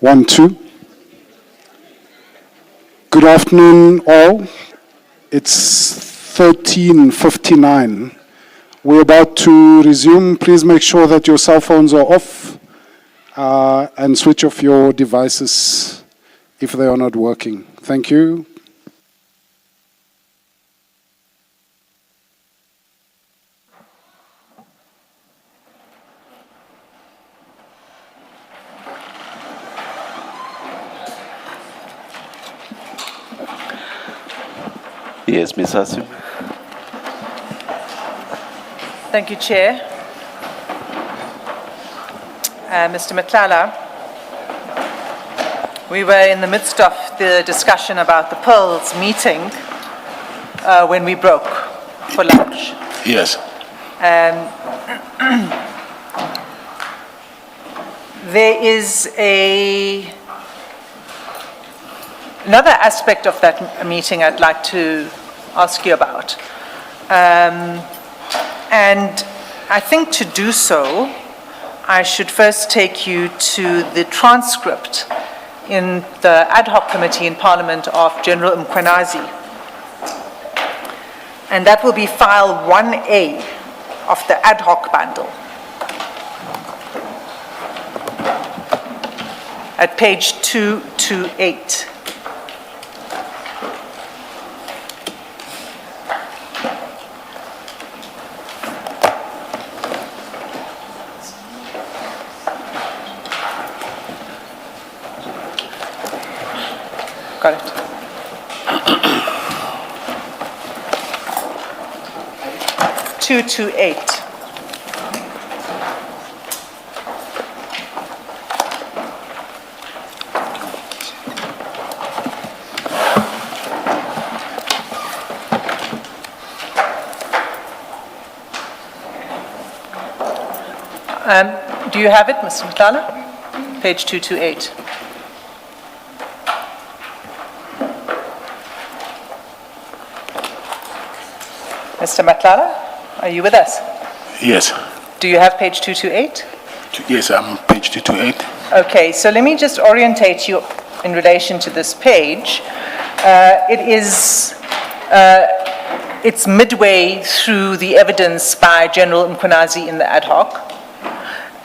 1, 2. Good afternoon, all. It's 13:59. We're about to resume. Please make sure that your cell phones are off and switch off your devices if they are not working. Thank you. Yes, Ms. Hassim. Thank you, Chair. Mr. Madlanga, we were in the midst of the discussion about the Pearls meeting when we broke for lunch. Yes. There is another aspect of that meeting I'd like to ask you about. And I think to do so, I should first take you to the transcript in the ad hoc committee in Parliament of General Mkhwanazi. And that will be file 1A of the ad hoc bundle. At page 228. Got it. Two to eight. Do you have it, Mr. Madlanga? Page 228. Mr. Madlanga, are you with us? Yes. Do you have page 228? Yes, I'm page 228. Okay, so let me just orientate you in relation to this page. It's midway through the evidence by General Mkhwanazi in the ad hoc.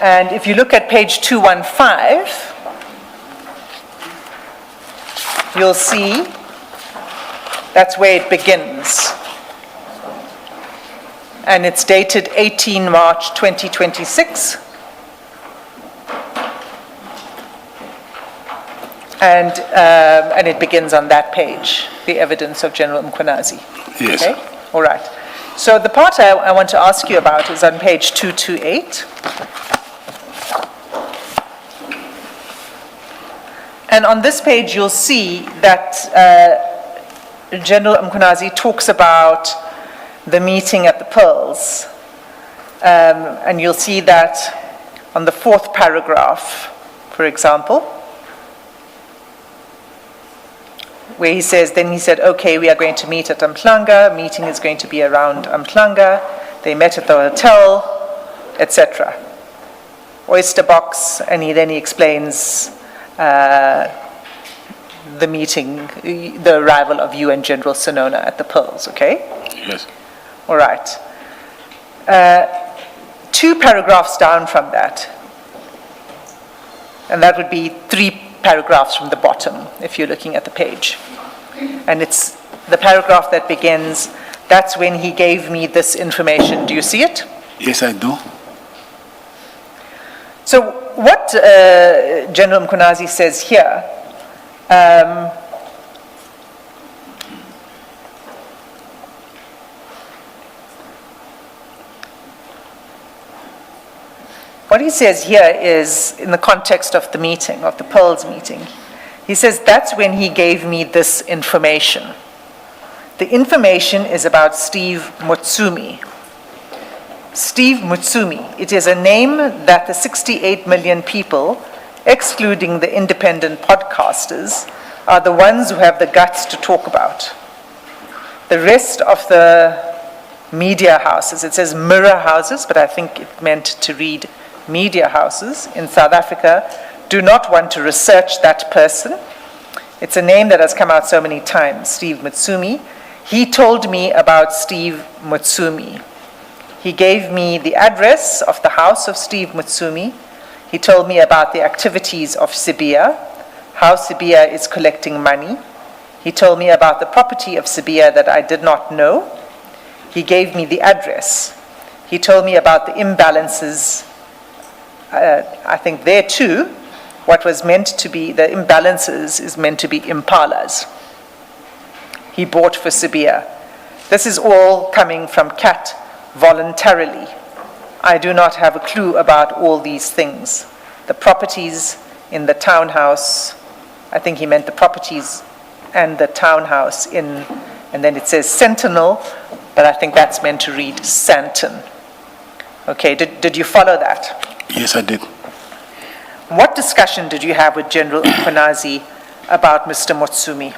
And if you look at page 215, you'll see that's where it begins. And it's dated 18 March 2026. And it begins on that page, the evidence of General Mkhwanazi. Yes. Okay? All right. So the part I want to ask you about is on page 228. And on this page, you'll see that General Mkhwanazi talks about the meeting at the Pearls. And you'll see that on the fourth paragraph, for example, where he says, then he said, okay, we are going to meet at Madlanga, meeting is going to be around Madlanga, they met at the hotel, etc. Oyster box, and then he explains the meeting, the arrival of you and General Sinona at the Pearls, okay? Yes. All right. 2 paragraphs down from that, and that would be 3 paragraphs from the bottom, if you're looking at the page. And it's the paragraph that begins, that's when he gave me this information. Do you see it? Yes, I do. So what General Mkhwanazi says here, what he says here is in the context of the meeting, of the Pearls meeting. He says, that's when he gave me this information. The information is about Steve Mutsumi. Steve Mutsumi, it is a name that the 68 million people, excluding the independent podcasters, are the ones who have the guts to talk about. The rest of the media houses, it says mirror houses, but I think it meant to read media houses in South Africa, do not want to research that person. It's a name that has come out so many times, Steve Mutsumi. He told me about Steve Mutsumi. He gave me the address of the house of Steve Mutsumi. He told me about the activities of Sibia, how Sibia is collecting money. He told me about the property of Sibia that I did not know. He gave me the address. He told me about the imbalances. I think there too, what was meant to be the imbalances is meant to be impalas. He bought for Sibia. This is all coming from CAT voluntarily. I do not have a clue about all these things. The properties in the townhouse, I think he meant the properties and the townhouse in, and then it says Sentinel, but I think that's meant to read Santon. Okay, did you follow that? Yes, I did. What discussion did you have with General Mkhwanazi about Mr. Mutsumi?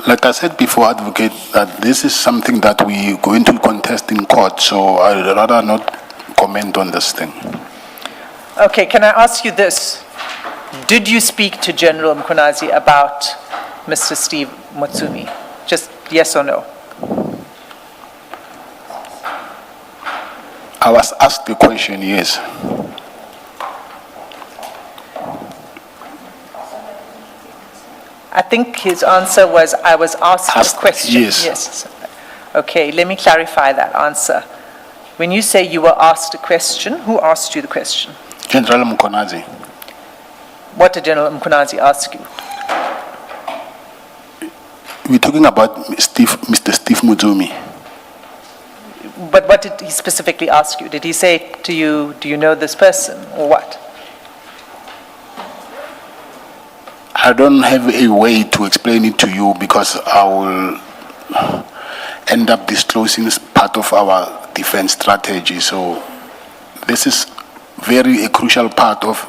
Like I said before, Advocate, that this is something that we going to contest in court, so I'd rather not comment on this thing. Okay, can I ask you this? Did you speak to General Mkhwanazi about Mr. Steve Mutsumi? Just yes or no? I was asked the question, yes. I think his answer was, I was asked a question. Yes. Okay, let me clarify that answer. When you say you were asked a question, who asked you the question? General Mkhwanazi. What did General Mkhwanazi ask you? We're talking about Mr. Steve Mutsumi. But what did he specifically ask you? Did he say to you, do you know this person, or what? I don't have a way to explain it to you because I will end up disclosing this part of our defense strategy. So this is a crucial part of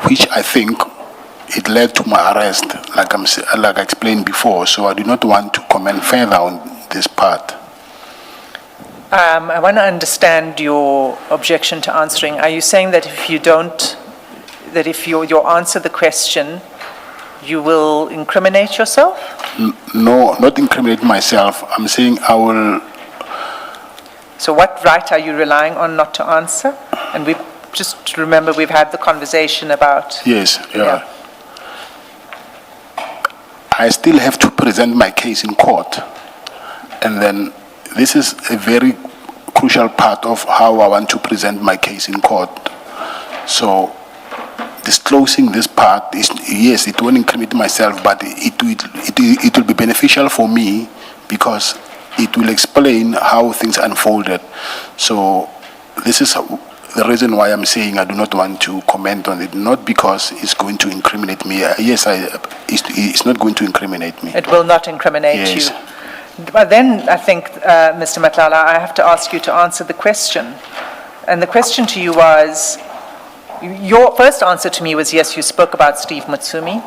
which I think it led to my arrest, like I explained before. So I do not want to comment further on this part. I want to understand your objection to answering. Are you saying that if you don't, that if you answer the question, you will incriminate yourself? No, not incriminate myself. I'm saying I will. So what right are you relying on not to answer? And we just remember we've had the conversation about. Yes, yeah. I still have to present my case in court. And then this is a very crucial part of how I want to present my case in court. So disclosing this part is, yes, it won't incriminate myself, but it will be beneficial for me because it will explain how things unfolded. So this is the reason why I'm saying I do not want to comment on it, not because it's going to incriminate me. Yes, it's not going to incriminate me. It will not incriminate Yes. you. But then I think, Mr. Madlanga, I have to ask you to answer the question. And the question to you was, your first answer to me was, yes, you spoke about Steve Mutsumi.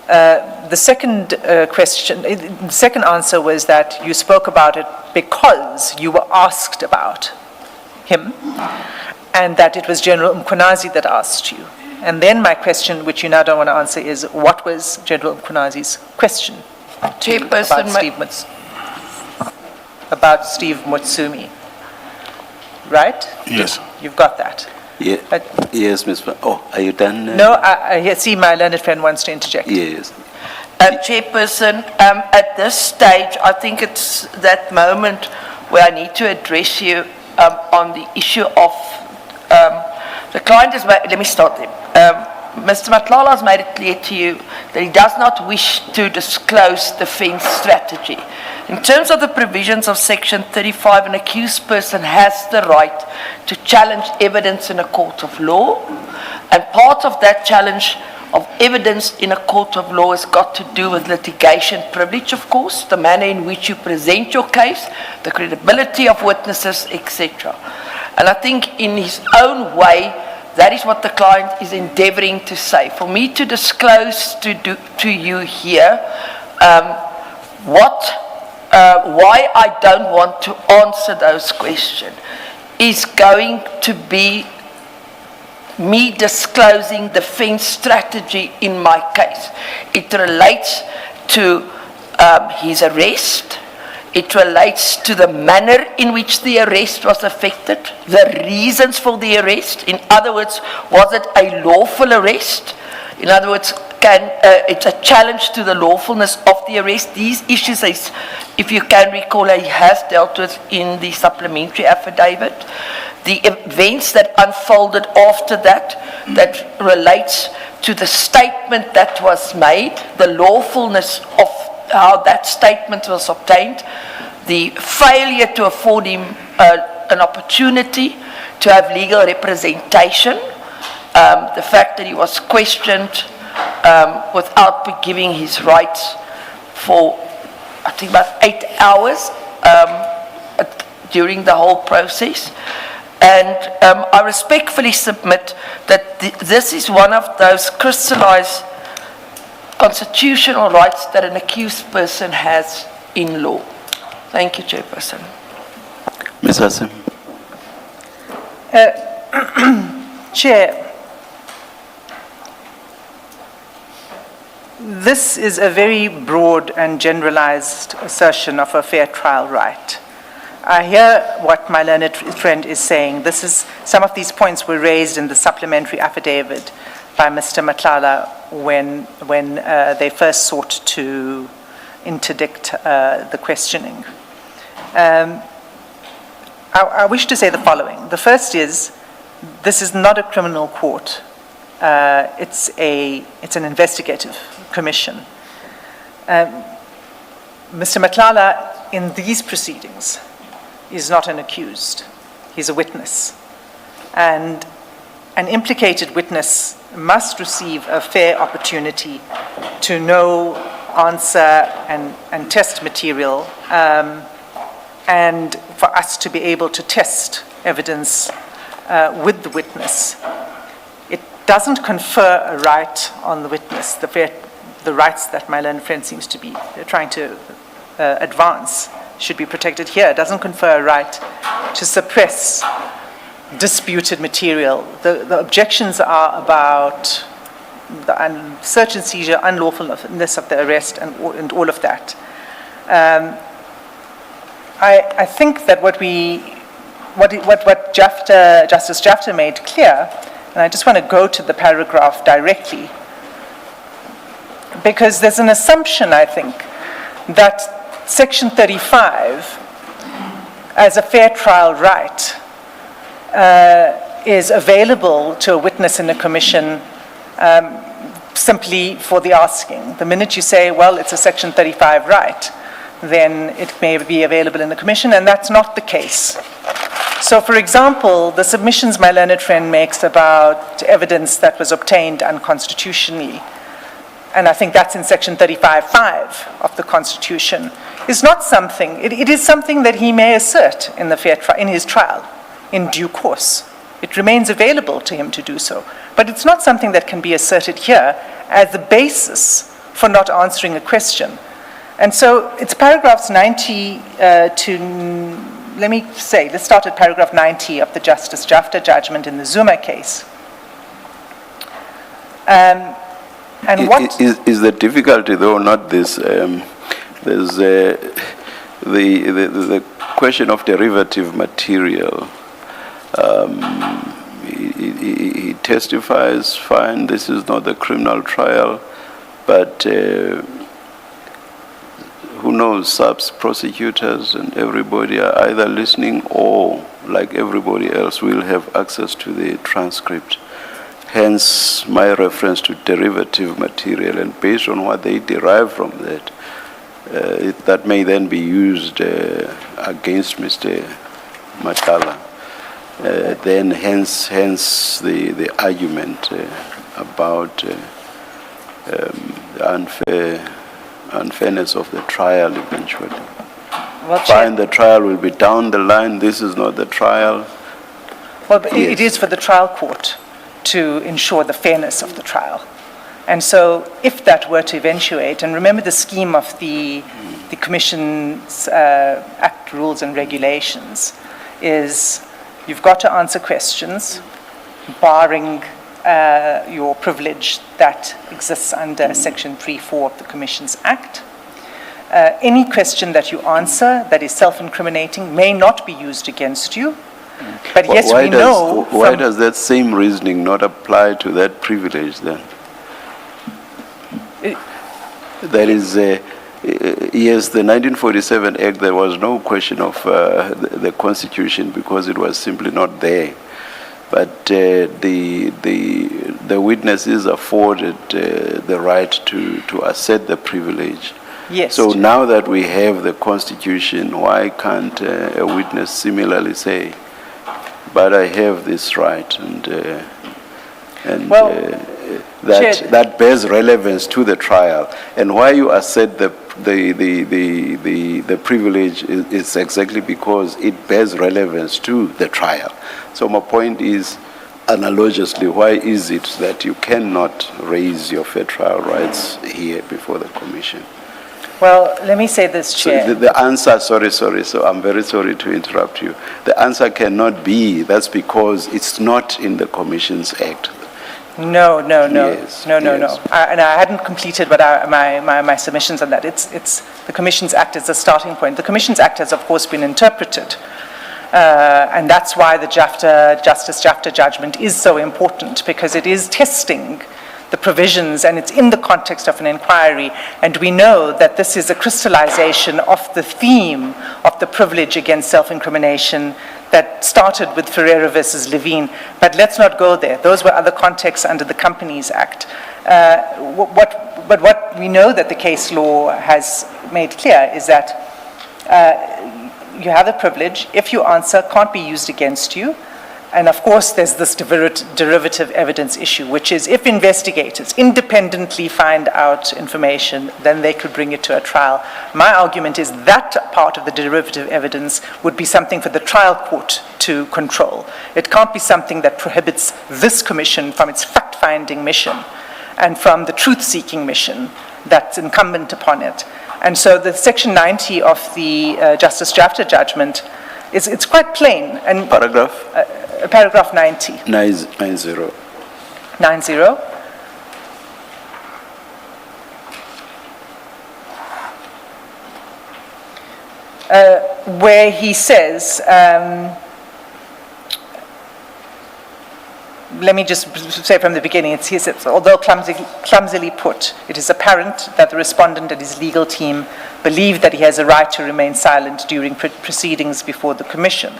The second the second answer was that you spoke about it because you were asked about him, and that it was General Mkhwanazi that asked you. And then my question, which you now don't want to answer, is what was General Mkhwanazi's question Chairperson, about Steve Mutsumi? Right? Yes. You've got that. Yeah. Yes, Ms. Oh, are you done? No, I see my learned friend wants to interject. Yes. Chairperson, at this stage, I think it's that moment where I need to address you on the issue of the client has made, let me start there. Mr. Madlanga has made it clear to you that he does not wish to disclose defense strategy. In terms of the provisions of Section 35, an accused person has the right to challenge evidence in a court of law, and part of that challenge of evidence in a court of law has got to do with litigation privilege, of course, the manner in which you present your case, the credibility of witnesses, etc. And I think in his own way, that is what the client is endeavoring to say. For me to disclose to you here why I don't want to answer those questions is going to be me disclosing defense strategy in my case. It relates to his arrest. It relates to the manner in which the arrest was effected, the reasons for the arrest. In other words, was it a lawful arrest? In other words, it's a challenge to the lawfulness of the arrest. These issues, if you can recall, he has dealt with in the supplementary affidavit. The events that unfolded after that relates to the statement that was made, the lawfulness of how that statement was obtained, the failure to afford him an opportunity to have legal representation, the fact that he was questioned without giving his rights for, I think, about 8 hours during the whole process. And I respectfully submit that this is one of those crystallized constitutional rights that an accused person has in law. Thank you, Chairperson. Ms. Hassan. Chair, this is a very broad and generalized assertion of a fair trial right. I hear what my learned friend is saying. Some of these points were raised in the supplementary affidavit by Mr. Madlanga when they first sought to interdict the questioning. I wish to say the following. The first is, this is not a criminal court. It's an investigative commission. Mr. Madlanga, in these proceedings, is not an accused. He's a witness. And an implicated witness must receive a fair opportunity to know, answer, and test material, and for us to be able to test evidence with the witness. It doesn't confer a right on the witness, the rights that my learned friend seems to be trying to advance should be protected here. It doesn't confer a right to suppress disputed material. The objections are about the search and seizure, unlawfulness of the arrest, and all of that. I think that what Justice Jafta made clear, and I just want to go to the paragraph directly, because there's an assumption, I think, that Section 35, as a fair trial right, is available to a witness in a commission simply for the asking. The minute you say, well, it's a Section 35 right, then it may be available in the commission, and that's not the case. So, for example, the submissions my learned friend makes about evidence that was obtained unconstitutionally, and I think that's in Section 35(5) of the Constitution, is not something, it is something that he may assert in his trial in due course. It remains available to him to do so. But it's not something that can be asserted here as the basis for not answering a question. And so it's paragraphs 90 let's start at paragraph 90 of the Justice Jafta judgment in the Zuma case. And what is the difficulty, though, not this? There's the question of derivative material. He testifies, fine, this is not a criminal trial, but who knows, subs, prosecutors, and everybody are either listening or, like everybody else, will have access to the transcript. Hence, my reference to derivative material, and based on what they derive from that, that may then be used against Mr. Madlanga. Then hence the argument about the unfairness of the trial eventually. Well, fine, the trial will be down the line, this is not the trial. Well, but it is for the trial court to ensure the fairness of the trial. And so if that were to eventuate, and remember the scheme of the Commission's Act, rules and regulations, is You've got to answer questions, barring your privilege that exists under Section 3(4) of the Commissions Act. Any question that you answer that is self-incriminating may not be used against you. But yes, we know Why does that same reasoning not apply to that privilege then? That is, yes, the 1947 Act, there was no question of the Constitution because it was simply not there. But the witness is afforded the right to assert the privilege. Yes. So now that we have the Constitution, why can't a witness similarly say, but I have this right, Well, that bears relevance to the trial, and why you assert the privilege is exactly because it bears relevance to the trial. So my point is, analogously, why is it that you cannot raise your fair trial rights here before the Commission? Well, let me say this, Chair. So the answer, sorry, so I'm very sorry to interrupt you. The answer cannot be, that's because it's not in the Commissions Act. No. Yes, No. yes. And I hadn't completed my submissions on that. It's the Commissions Act is the starting point. The Commissions Act has, of course, been interpreted. And that's why the Justice Jafta judgment is so important, because it is testing the provisions, and it's in the context of an inquiry, and we know that this is a crystallization of the theme of the privilege against self-incrimination that started with Ferreira versus Levine. But let's not go there. Those were other contexts under the Companies Act. But what we know that the case law has made clear is that you have a privilege. If you answer, can't be used against you. And of course, there's this derivative evidence issue, which is if investigators independently find out information, then they could bring it to a trial. My argument is that part of the derivative evidence would be something for the trial court to control. It can't be something that prohibits this commission from its fact-finding mission and from the truth-seeking mission that's incumbent upon it. And so the Section 90 of the Justice Jafta judgment it's quite plain. And Paragraph? Paragraph 90. 90. 90. Where he says, let me just say from the beginning, he says, although clumsily put, it is apparent that the respondent and his legal team believe that he has a right to remain silent during proceedings before the Commission.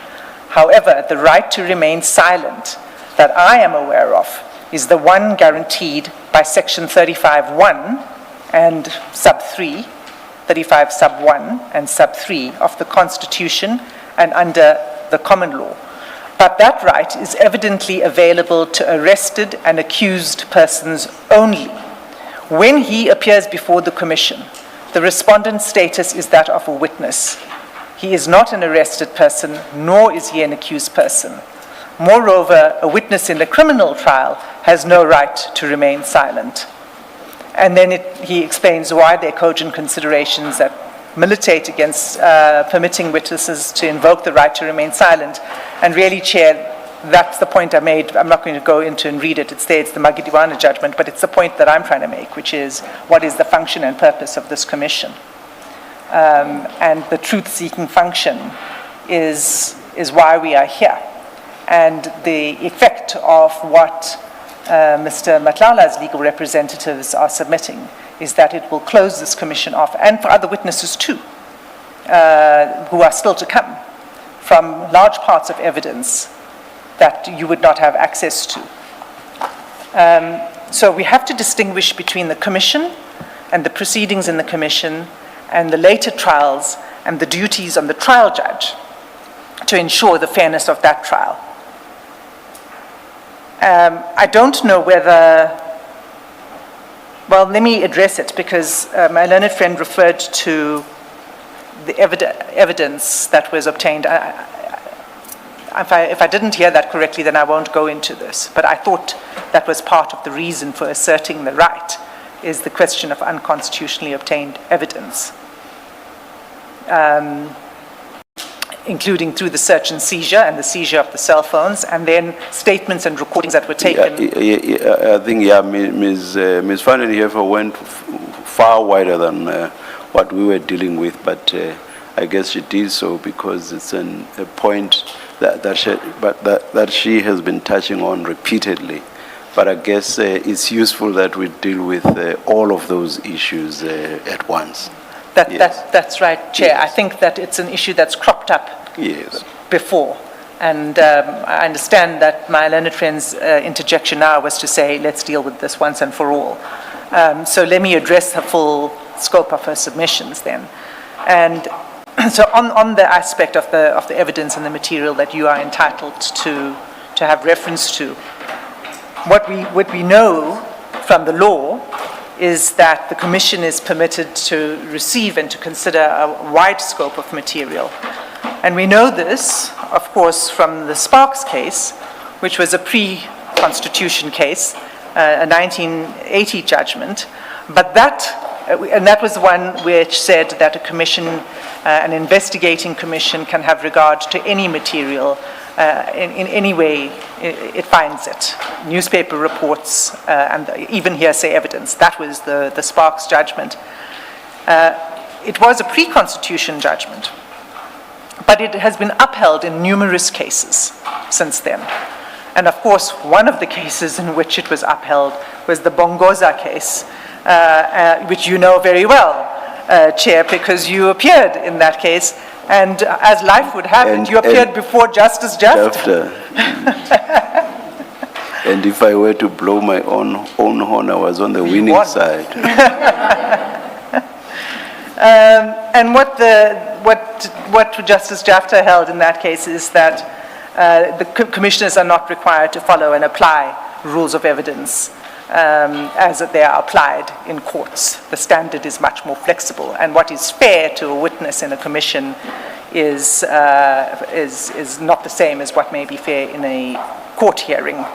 However, the right to remain silent that I am aware of is the one guaranteed by Section 35(1) and sub 3, 35 sub 1 and sub 3 of the Constitution and under the common law. But that right is evidently available to arrested and accused persons only. When he appears before the Commission, the respondent's status is that of a witness. He is not an arrested person, nor is he an accused person. Moreover, a witness in a criminal trial has no right to remain silent. And then he explains why there are cogent considerations that militate against permitting witnesses to invoke the right to remain silent. And really, Chair, that's the point I made. I'm not going to go into and read it. It's there, it's the Magidiwana judgment, but it's the point that I'm trying to make, which is what is the function and purpose of this commission? And the truth-seeking function is why we are here. And the effect of what Mr. Matlala's legal representatives are submitting is that it will close this commission off, and for other witnesses too, who are still to come, from large parts of evidence that you would not have access to. So we have to distinguish between the commission and the proceedings in the commission and the later trials and the duties on the trial judge to ensure the fairness of that trial. I don't know whether, well, let me address it, because my learned friend referred to the evidence that was obtained. If I didn't hear that correctly, then I won't go into this. But I thought that was part of the reason for asserting the right, is the question of unconstitutionally obtained evidence. including through the search and seizure and the seizure of the cell phones, and then statements and recordings that were taken. I think, Ms. Van den Heever went far wider than what we were dealing with, but I guess she did so because it's a point that she has been touching on repeatedly. But I guess it's useful that we deal with all of those issues at once. That's right, Chair. Yes. I think that it's an issue that's cropped up Yes. before. And I understand that my learned friend's interjection now was to say, let's deal with this once and for all. So let me address the full scope of her submissions then. And so on the aspect of the evidence and the material that you are entitled to have reference to, what we know from the law is that the Commission is permitted to receive and to consider a wide scope of material. And we know this, of course, from the Sparks case, which was a pre-Constitution case, a 1980 judgment, but that was the one which said that a commission, an investigating commission, can have regard to any material in any way it finds it. Newspaper reports and even hearsay evidence. That was the Sparks judgment. It was a pre-Constitution judgment, but it has been upheld in numerous cases since then. And of course, one of the cases in which it was upheld was the Bongoza case, which you know very well, Chair, because you appeared in that case. And as life would have it, you appeared before Justice Jafta. And if I were to blow my own horn, I was on the winning side. And what Justice Jafta held in that case is that the commissioners are not required to follow and apply rules of evidence as they are applied in courts. The standard is much more flexible, and what is fair to a witness in a commission is not the same as what may be fair in a court hearing.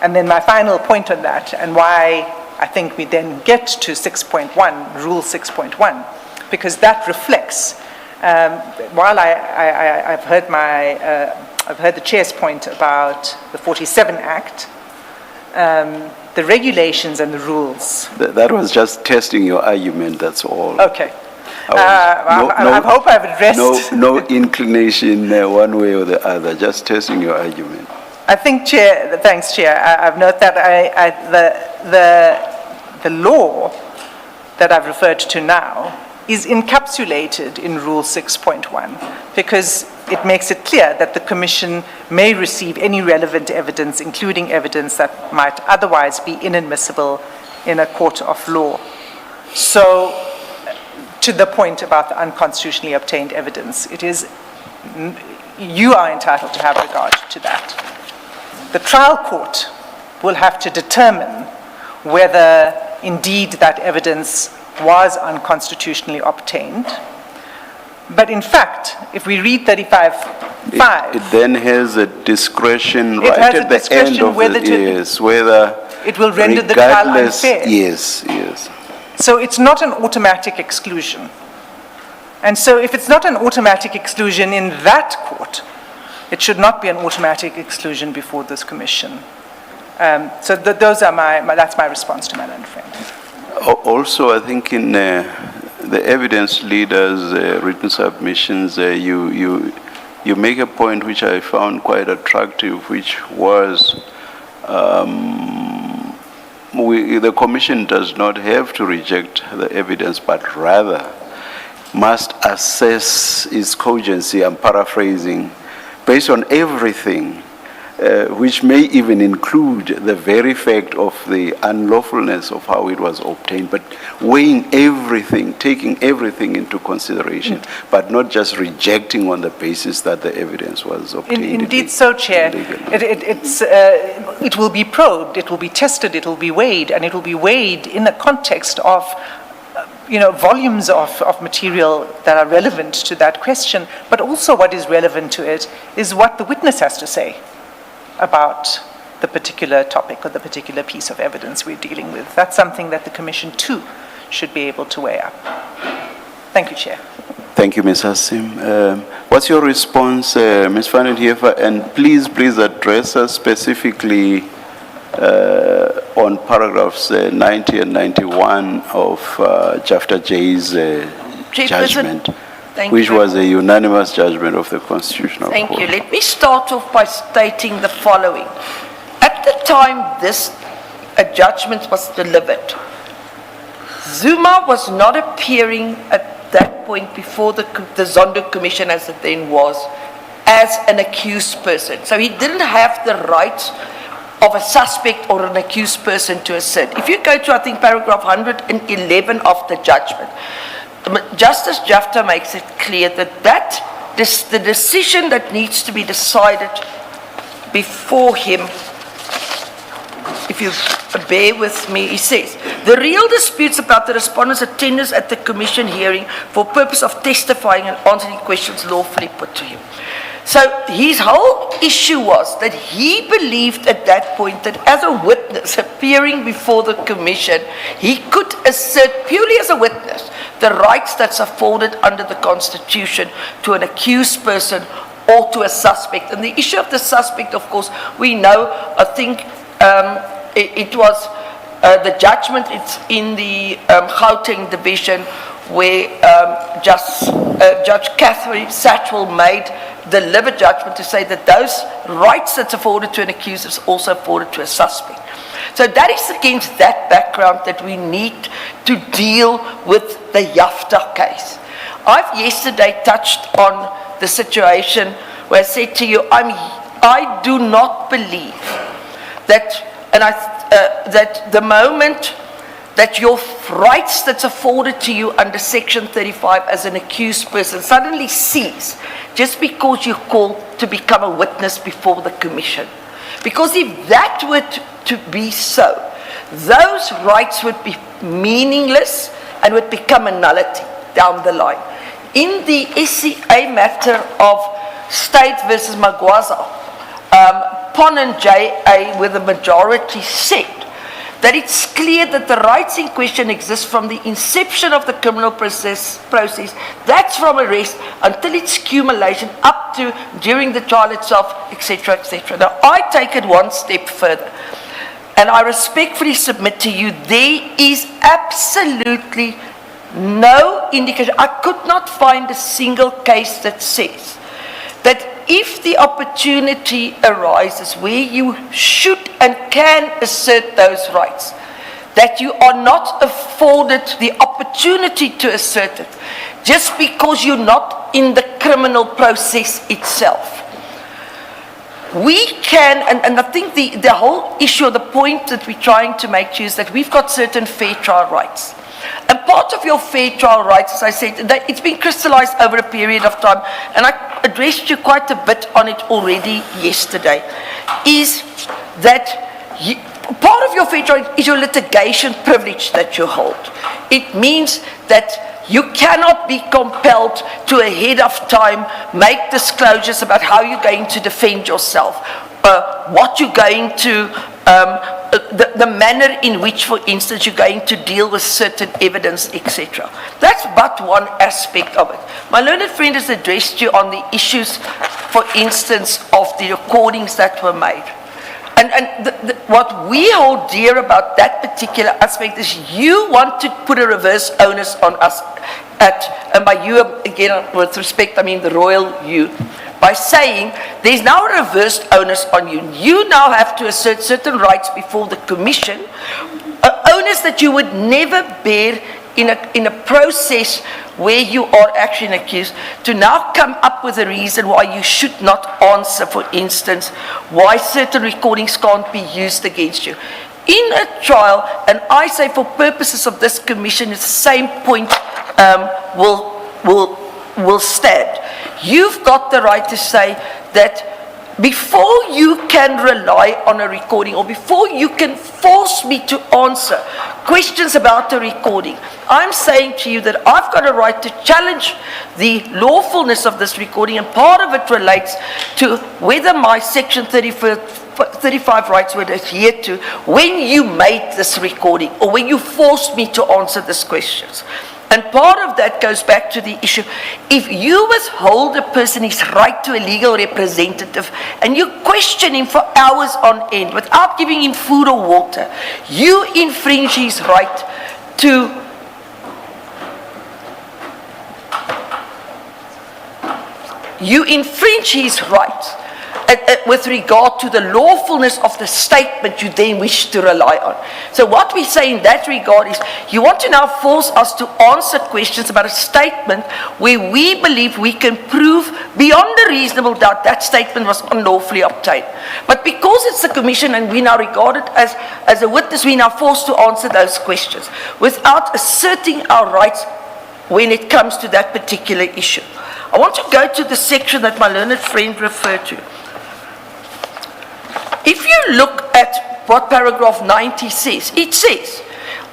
And then my final point on that, and why I think we then get to 6.1, Rule 6.1, because that reflects, while I've heard the Chair's point about the 47 Act, the regulations and the rules. That was just testing your argument, that's all. Okay. I hope I've addressed... No inclination one way or the other, just testing your argument. I think, Chair, thanks, Chair. I've noted that the law that I've referred to now is encapsulated in Rule 6.1 because it makes it clear that the Commission may receive any relevant evidence, including evidence that might otherwise be inadmissible in a court of law. So, to the point about the unconstitutionally obtained evidence, you are entitled to have regard to that. The trial court will have to determine whether indeed that evidence was unconstitutionally obtained. But in fact, if we read 35(5), it then has a discretion right at the end of the years, whether it will render the trial unfair. Yes. So it's not an automatic exclusion. And so if it's not an automatic exclusion in that court, it should not be an automatic exclusion before this Commission. So those are that's my response to my learned friend. Also, I think in the evidence leaders' written submissions, you make a point which I found quite attractive, which was the Commission does not have to reject the evidence, but rather must assess its cogency, I'm paraphrasing, based on everything, which may even include the very fact of the unlawfulness of how it was obtained, but weighing everything, taking everything into consideration, but not just rejecting on the basis that the evidence was obtained. Indeed so, Chair. It will be probed, it will be tested, it will be weighed, and it will be weighed in the context of volumes of material that are relevant to that question, but also what is relevant to it is what the witness has to say about the particular topic or the particular piece of evidence we're dealing with. That's something that the Commission, too, should be able to weigh up. Thank you, Chair. Thank Thank you, Ms. Hassim. What's your response, Ms. van den Heever? And please address us specifically on paragraphs 90 and 91 of Chapter J's judgment, thank which you. was a unanimous judgment of the Constitutional Thank Court. you. Let me start off by stating the following. At the time this judgment was delivered, Zuma was not appearing at that point before the Zondo Commission, as it then was, as an accused person. So he didn't have the rights of a suspect or an accused person to assert. If you go to, I think, paragraph 111 of the judgment, Justice Jafta makes it clear that the decision that needs to be decided before him, if you bear with me, he says, the real disputes about the respondent's attendance at the commission hearing for purpose of testifying and answering questions lawfully put to him. So his whole issue was that he believed at that point that as a witness appearing before the commission, he could assert purely as a witness the rights that's afforded under the Constitution to an accused person or to a suspect. And the issue of the suspect, of course, we know, I think it was the judgment, it's in the Gauteng division where Judge Catherine Satchwell made the delivered judgment to say that those rights that's afforded to an accused is also afforded to a suspect. So that is against that background that we need to deal with the Jafta case. I've yesterday touched on the situation where I said to you, I do not believe that, that the moment that your rights that's afforded to you under Section 35 as an accused person suddenly cease just because you're called to become a witness before the commission. Because if that were to be so, those rights would be meaningless and would become a nullity down the line. In the SCA matter of State versus Magwaza, Pon and J.A. with the majority said that it's clear that the rights in question exist from the inception of the criminal process, that's from arrest until its accumulation up to during the trial itself, etc., etc. Now, I take it one step further, and I respectfully submit to you, there is absolutely no indication, I could not find a single case that says that if the opportunity arises where you should and can assert those rights, that you are not afforded the opportunity to assert it just because you're not in the criminal process itself. We can, and I think the whole issue, the point that we're trying to make to you is that we've got certain fair trial rights. And part of your fair trial rights, as I said, that it's been crystallized over a period of time, and I addressed you quite a bit on it already yesterday, is that part of your fair trial is your litigation privilege that you hold. It means that you cannot be compelled to ahead of time make disclosures about how you're going to defend yourself, what you're going to, the manner in which, for instance, you're going to deal with certain evidence, etc. That's but one aspect of it. My learned friend has addressed you on the issues, for instance, of the recordings that were made. And what we hold dear about that particular aspect is you want to put a reverse onus on us and by you, again, with respect, I mean the royal you, by saying there's now a reversed onus on you. You now have to assert certain rights before the commission, onus that you would never bear in a process where you are actually accused, to now come up with a reason why you should not answer, for instance, why certain recordings can't be used against you. In a trial, and I say for purposes of this commission, it's the same point will stand. You've got the right to say that before you can rely on a recording or before you can force me to answer questions about the recording, I'm saying to you that I've got a right to challenge the lawfulness of this recording, and part of it relates to whether my Section 35 rights were adhered to when you made this recording or when you forced me to answer these questions. And part of that goes back to the issue. If you withhold a person his right to a legal representative and you question him for hours on end without giving him food or water, you infringe his right to with regard to the lawfulness of the statement you then wish to rely on. So what we say in that regard is, you want to now force us to answer questions about a statement where we believe we can prove beyond a reasonable doubt that statement was unlawfully obtained. But because it's the Commission and we now regard it as a witness, we are now forced to answer those questions without asserting our rights when it comes to that particular issue. I want to go to the section that my learned friend referred to. If you look at what paragraph 90 says, it says,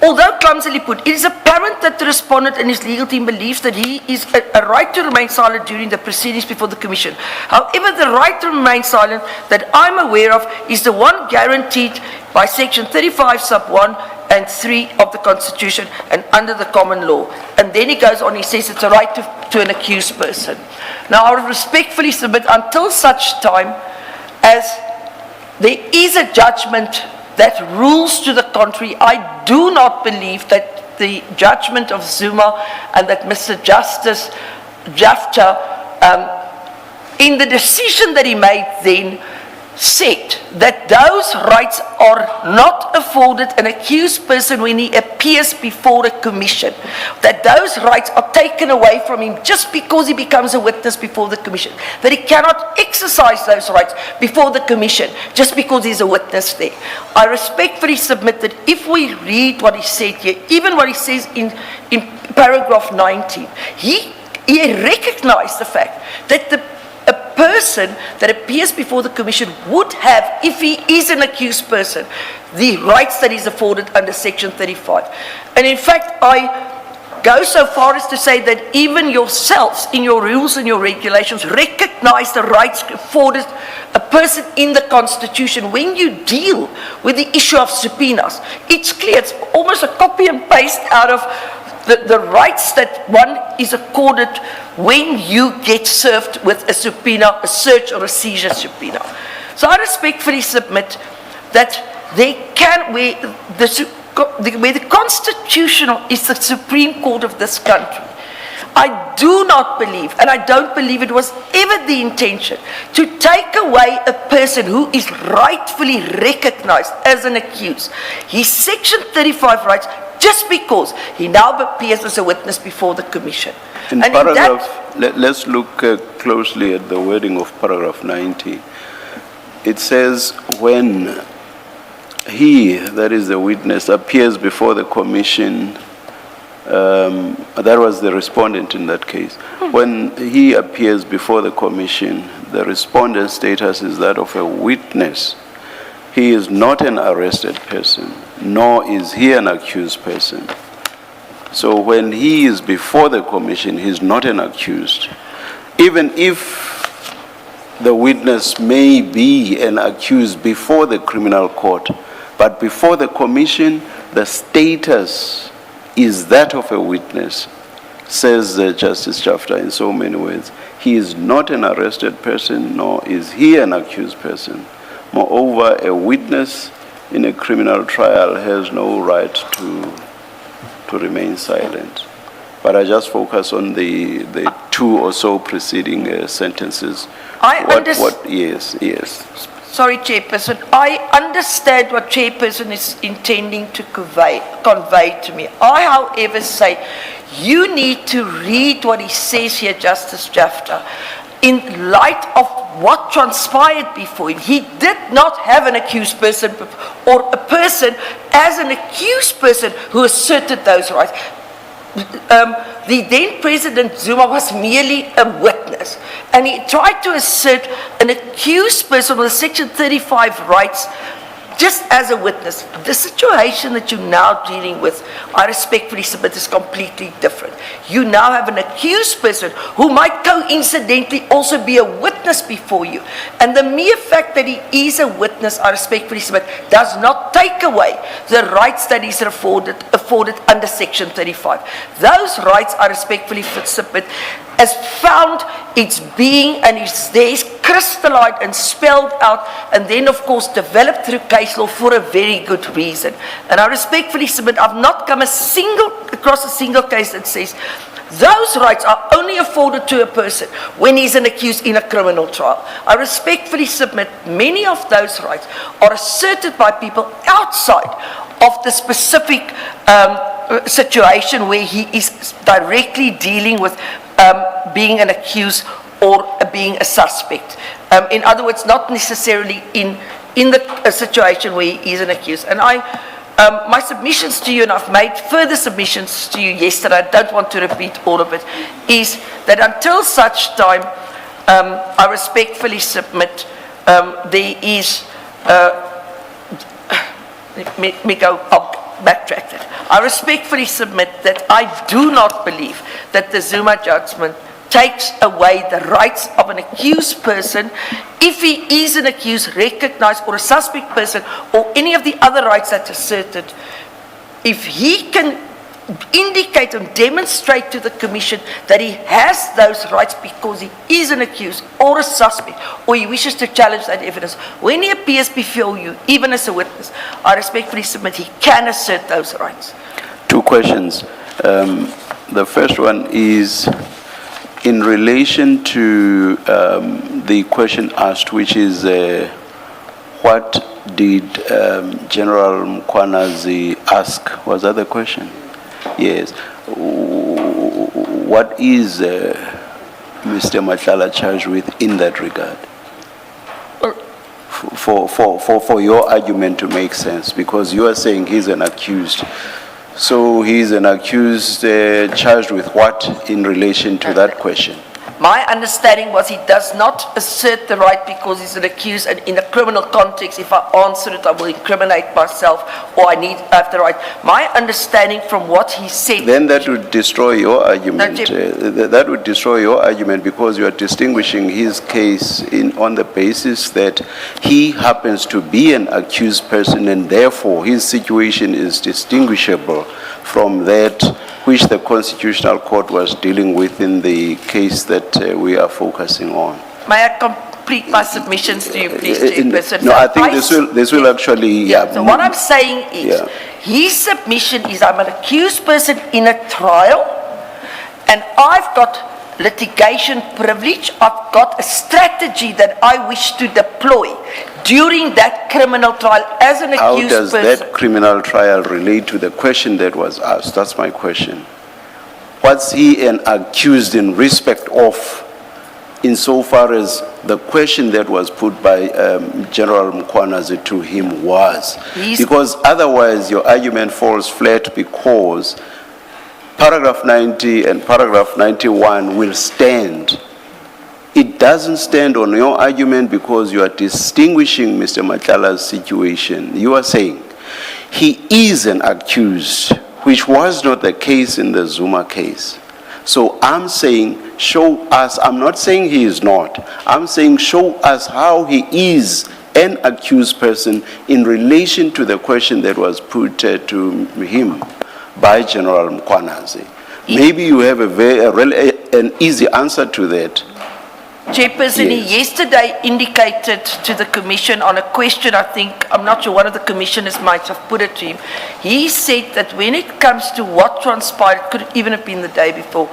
although clumsily put, it is apparent that the respondent and his legal team believes that he is a right to remain silent during the proceedings before the Commission. However, the right to remain silent that I'm aware of is the one guaranteed by section 35 sub 1 and 3 of the Constitution and under the common law. And then he goes on, he says it's a right to an accused person. Now, I respectfully submit, until such time as there is a judgment that rules to the contrary, I do not believe that the judgment of Zuma and that Mr. Justice Jafta, in the decision that he made then, said that those rights are not afforded an accused person when he appears before a commission, that those rights are taken away from him just because he becomes a witness before the commission, that he cannot exercise those rights before the commission just because he's a witness there. I respectfully submit that if we read what he said here, even what he says in paragraph 19, he recognized the fact that a person that appears before the Commission would have, if he is an accused person, the rights that is afforded under section 35. And in fact, I go so far as to say that even yourselves, in your rules and your regulations, recognize the rights afforded a person in the Constitution when you deal with the issue of subpoenas. It's clear, it's almost a copy and paste out of the rights that one is accorded when you get served with a subpoena, a search or a seizure subpoena. So I respectfully submit that where the Constitutional is the Supreme Court of this country, I do not believe, and I don't believe it was ever the intention, to take away a person who is rightfully recognized as an accused his section 35 rights just because he now appears as a witness before the Commission. Let's look closely at the wording of paragraph 90. It says, when he, that is the witness, appears before the Commission, that was the respondent in that case. When he appears before the Commission, the respondent's status is that of a witness. He is not an arrested person, nor is he an accused person. So when he is before the Commission, he is not an accused. Even if the witness may be an accused before the criminal court, but before the Commission, the status is that of a witness, says Justice Jafta in so many words. He is not an arrested person, nor is he an accused person. Moreover, a witness in a criminal trial has no right to remain silent. But I just focus on the two or so preceding sentences. Yes. Sorry, Chairperson. I understand what Chairperson is intending to convey to me. I, however, say you need to read what he says here, Justice Jafta, in light of what transpired before him. He did not have an accused person or a person as an accused person who asserted those rights. The then President Zuma was merely a witness, and he tried to assert an accused person with Section 35 rights just as a witness, the situation that you're now dealing with, I respectfully submit, is completely different. You now have an accused person who might coincidentally also be a witness before you. And the mere fact that he is a witness, I respectfully submit, does not take away the rights that he's afforded under Section 35. Those rights, I respectfully submit, has found its being and is there, is crystallized and spelled out, and then of course developed through case law for a very good reason. And I respectfully submit, I've not come across a single case that says those rights are only afforded to a person when he's an accused in a criminal trial. I respectfully submit many of those rights are asserted by people outside of the specific situation where he is directly dealing with being an accused or being a suspect. In other words, not necessarily in the situation where he is an accused. And my submissions to you, and I've made further submissions to you yesterday, I don't want to repeat all of it, is that until such time, I respectfully submit there is, let me go, I'll backtrack that. I respectfully submit that I do not believe that the Zuma judgment takes away the rights of an accused person if he is an accused, recognized, or a suspect person, or any of the other rights that are asserted. If he can indicate and demonstrate to the Commission that he has those rights because he is an accused or a suspect, or he wishes to challenge that evidence, when he appears before you, even as a witness, I respectfully submit he can assert those rights. Two questions. The first one is in relation to the question asked, which is what did General Mkwanazi ask? Was that the question? Yes. What is Mr. Matlala charged with in that regard? For your argument to make sense, because you are saying he's an accused. So he's an accused charged with what in relation to that question? My understanding was he does not assert the right because he's an accused, and in a criminal context, if I answer it, I will incriminate myself, or I have the right. My understanding from what he said... Then that would destroy your argument. No, that would destroy your argument because you are distinguishing his case on the basis that he happens to be an accused person, and therefore his situation is distinguishable from that which the Constitutional Court was dealing with in the case that we are focusing on. May I complete my submissions to you, please, Chairperson? No, I think this will actually... So what I'm saying is, his submission is, I'm an accused person in a trial, and I've got litigation privilege, I've got a strategy that I wish to deploy during that criminal trial as an accused person. How does that criminal trial relate to the question that was asked? That's my question. What's he an accused in respect of, insofar as the question that was put by General Mkwanazi to him was? Because otherwise your argument falls flat, because paragraph 90 and paragraph 91 will stand. It doesn't stand on your argument because you are distinguishing Mr. Matlala's situation. You are saying he is an accused, which was not the case in the Zuma case. So I'm saying, show us, I'm not saying he is not, I'm saying show us how he is an accused person in relation to the question that was put to him by General Mkwanazi. Maybe you have an easy answer to that. Chairperson, yes. He yesterday indicated to the Commission on a question, I think, I'm not sure, one of the Commissioners might have put it to him. He said that when it comes to what transpired, could even have been the day before,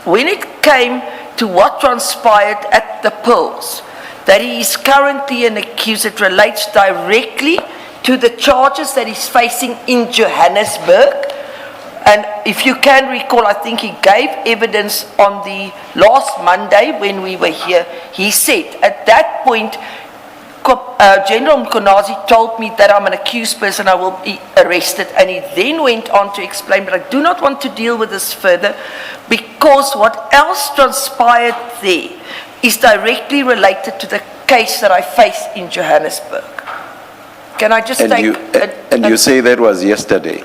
when it came to what transpired at the polls, that he is currently an accused, it relates directly to the charges that he's facing in Johannesburg. And if you can recall, I think he gave evidence on the last Monday when we were here. He said, at that point, General Mkwanazi told me that I'm an accused person, I will be arrested. And he then went on to explain, but I do not want to deal with this further because what else transpired there is directly related to the case that I faced in Johannesburg. Can I just And take... you say that was yesterday.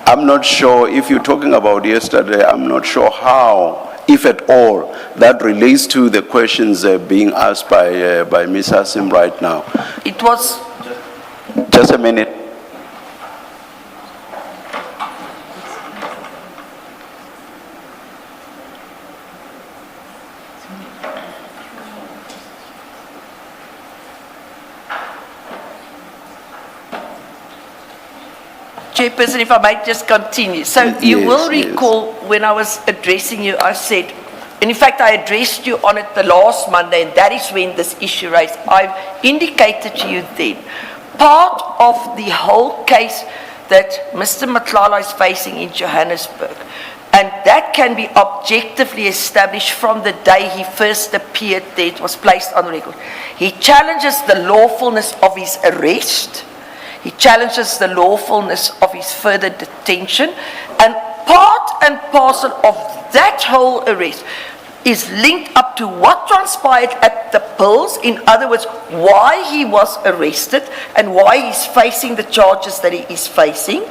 I'm not sure, if you're talking about yesterday, I'm not sure how, if at all, that relates to the questions being asked by Ms. Hassim right now. It was... Just a minute. Chairperson, if I might just continue. So you Yes, will yes. recall when I was addressing you, I said, and in fact, I addressed you on it the last Monday, and that is when this issue raised. I've indicated to you then, part of the whole case that Mr. Madlanga is facing in Johannesburg, and that can be objectively established from the day he first appeared there, it was placed on record. He challenges the lawfulness of his arrest. He challenges the lawfulness of his further detention, and part and parcel of that whole arrest is linked up to what transpired at the polls. In other words, why he was arrested and why he's facing the charges that he is facing.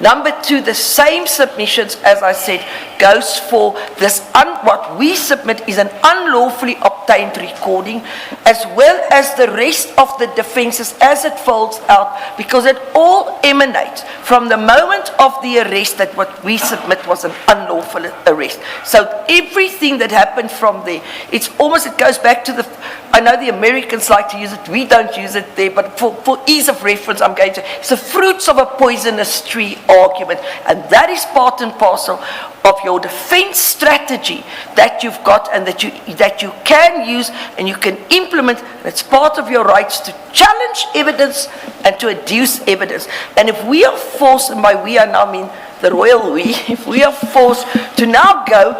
Number two, the same submissions, as I said, goes for this, what we submit is an unlawfully obtained recording, as well as the rest of the defenses as it folds out, because it all emanates from the moment of the arrest that what we submit was an unlawful arrest. So everything that happened from there, it's almost, it goes back to the, I know the Americans like to use it, we don't use it there, but for ease of reference, I'm going to, it's the fruits of a poisonous tree argument, and that is part and parcel of your defense strategy that you've got and that you can use and you can implement. It's part of your rights to challenge evidence and to adduce evidence. And if we are forced, and by we I now mean the royal we, if we are forced to now go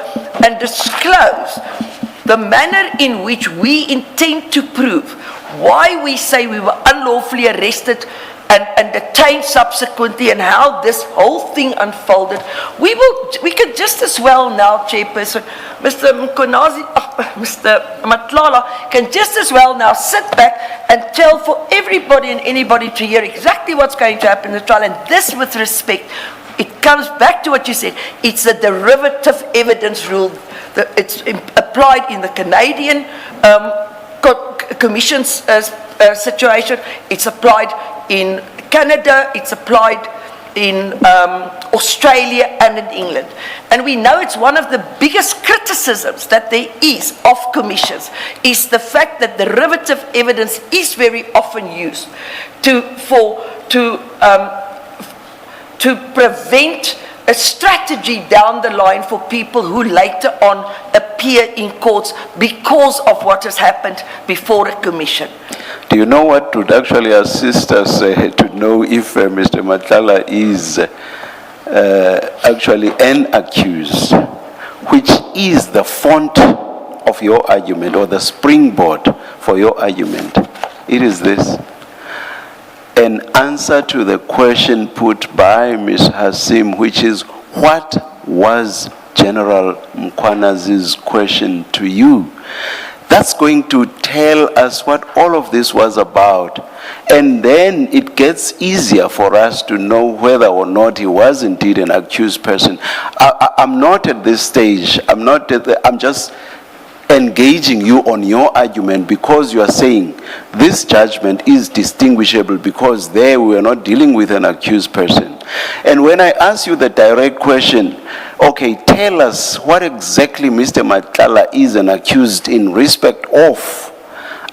and disclose the manner in which we intend to prove why we say we were unlawfully arrested and detained subsequently, and how this whole thing unfolded, we can just as well now, Chairperson, Mr. Madlanga can just as well now sit back and tell for everybody and anybody to hear exactly what's going to happen in the trial. And this, with respect, it comes back to what you said. It's a derivative evidence rule. It's applied in the Canadian Commission's situation. It's applied in Canada. It's applied in Australia and in England. And we know it's one of the biggest criticisms that there is of commissions, is the fact that derivative evidence is very often used to prevent a strategy down the line for people who later on appear in courts because of what has happened before a commission. Do you know what would actually assist us to know if Mr. Madlanga is actually an accused, which is the font of your argument or the springboard for your argument? It is this. An answer to the question put by Ms. Hassim, which is, what was General Mkwanazi's question to you? That's going to tell us what all of this was about. And then it gets easier for us to know whether or not he was indeed an accused person. I'm not at this stage. I'm just engaging you on your argument, because you are saying this judgment is distinguishable because there we are not dealing with an accused person. And when I ask you the direct question, okay, tell us what exactly Mr. Madlanga is an accused in respect of,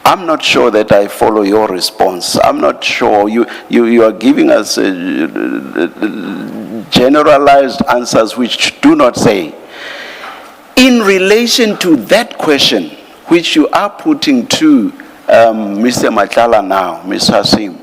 I'm not sure that I follow your response. I'm not sure. You are giving us generalized answers which do not say. In relation to that question, which you are putting to Mr. Madlanga now, Ms. Hassim,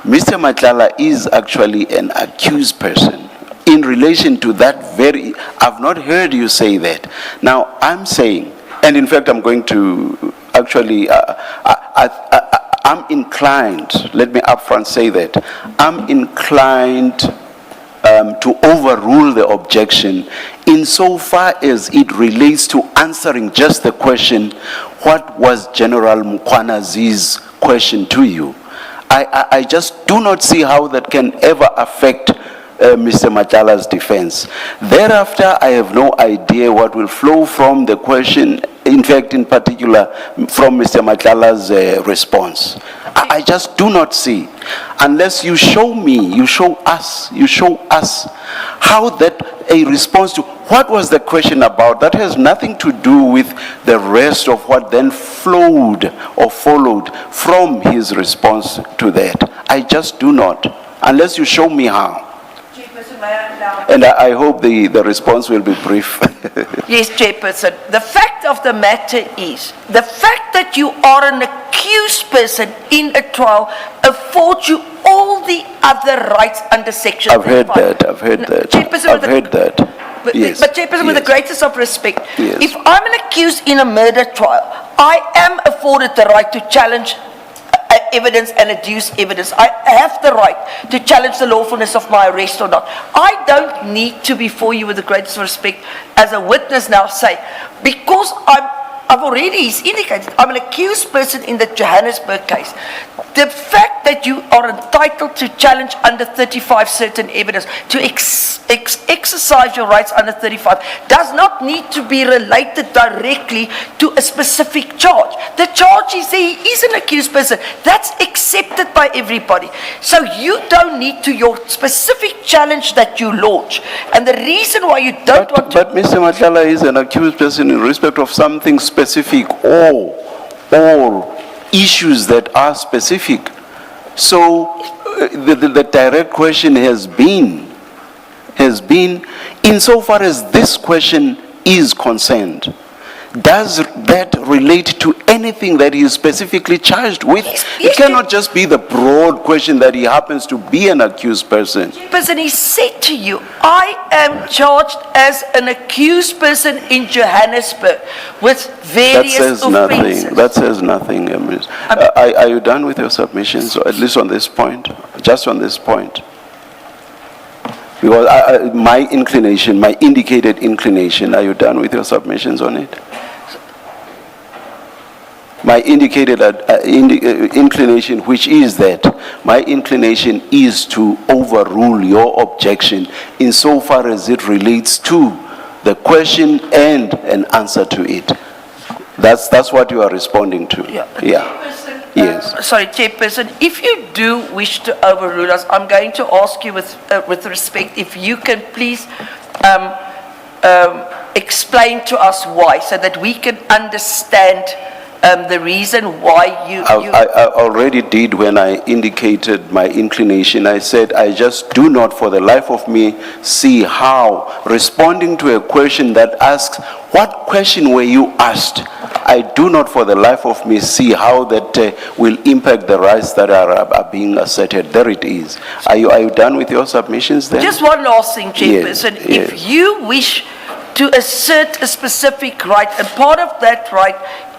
Mr. Madlanga is actually an accused person. In relation to that very, I've not heard you say that. Now, I'm saying, and in fact, I'm going to actually, I'm inclined, let me upfront say that, I'm inclined to overrule the objection insofar as it relates to answering just the question, what was General Mkwanazi's question to you? I just do not see how that can ever affect Mr. Matlala's defense. Thereafter, I have no idea what will flow from the question, in fact, in particular, from Mr. Matlala's response. I just do not see, unless you show me, you show us how that a response to what was the question about. That has nothing to do with the rest of what then flowed or followed from his response to that. I just do not, unless you show me how. Chairperson, may I now? And I hope the response will be brief. Yes, Chairperson. The fact of the matter is, the fact that you are an accused person in a trial affords you all the other rights under Section I've heard 35. that, I've heard that. Chairperson, I've heard that. Yes. But Chairperson, with the yes. greatest of respect, Yes. if I'm an accused in a murder trial, I am afforded the right to challenge evidence and adduce evidence. I have the right to challenge the lawfulness of my arrest or not. I don't need to, before you with the greatest respect, as a witness now say, because I've already indicated, I'm an accused person in the Johannesburg case. The fact that you are entitled to challenge under 35 certain evidence, to exercise your rights under 35, does not need to be related directly to a specific charge. The charge is there, he is an accused person. That's accepted by everybody. So you don't need to your specific challenge that you launch. And the reason why you don't want to... But Mr. Matlala is an accused person in respect of something specific or issues that are specific. So the direct question has been, insofar as this question is concerned, does that relate to anything that he is specifically charged with? It cannot just be the broad question that he happens to be an accused person. Person, he said to you, I am charged as an accused person in Johannesburg with various offences. That says nothing. Ms. Are you done with your submissions, or at least on this point? Just on this point? Because my inclination, my indicated inclination, are you done with your submissions on it? My indicated inclination, which is that my inclination is to overrule your objection insofar as it relates to the question and an answer to it. That's what you are responding to. Yeah. Yes. Sorry, Chairperson, if you do wish to overrule us, I'm going to ask you with respect, if you can please explain to us why, so that we can understand the reason why you... I already did when I indicated my inclination. I said, I just do not for the life of me see how responding to a question that asks, what question were you asked? I do not for the life of me see how that will impact the rights that are being asserted. There it is. Are you done with your submissions then? Just one last thing, Chairperson. Yes, if yes. you wish to assert a specific right, and part of that right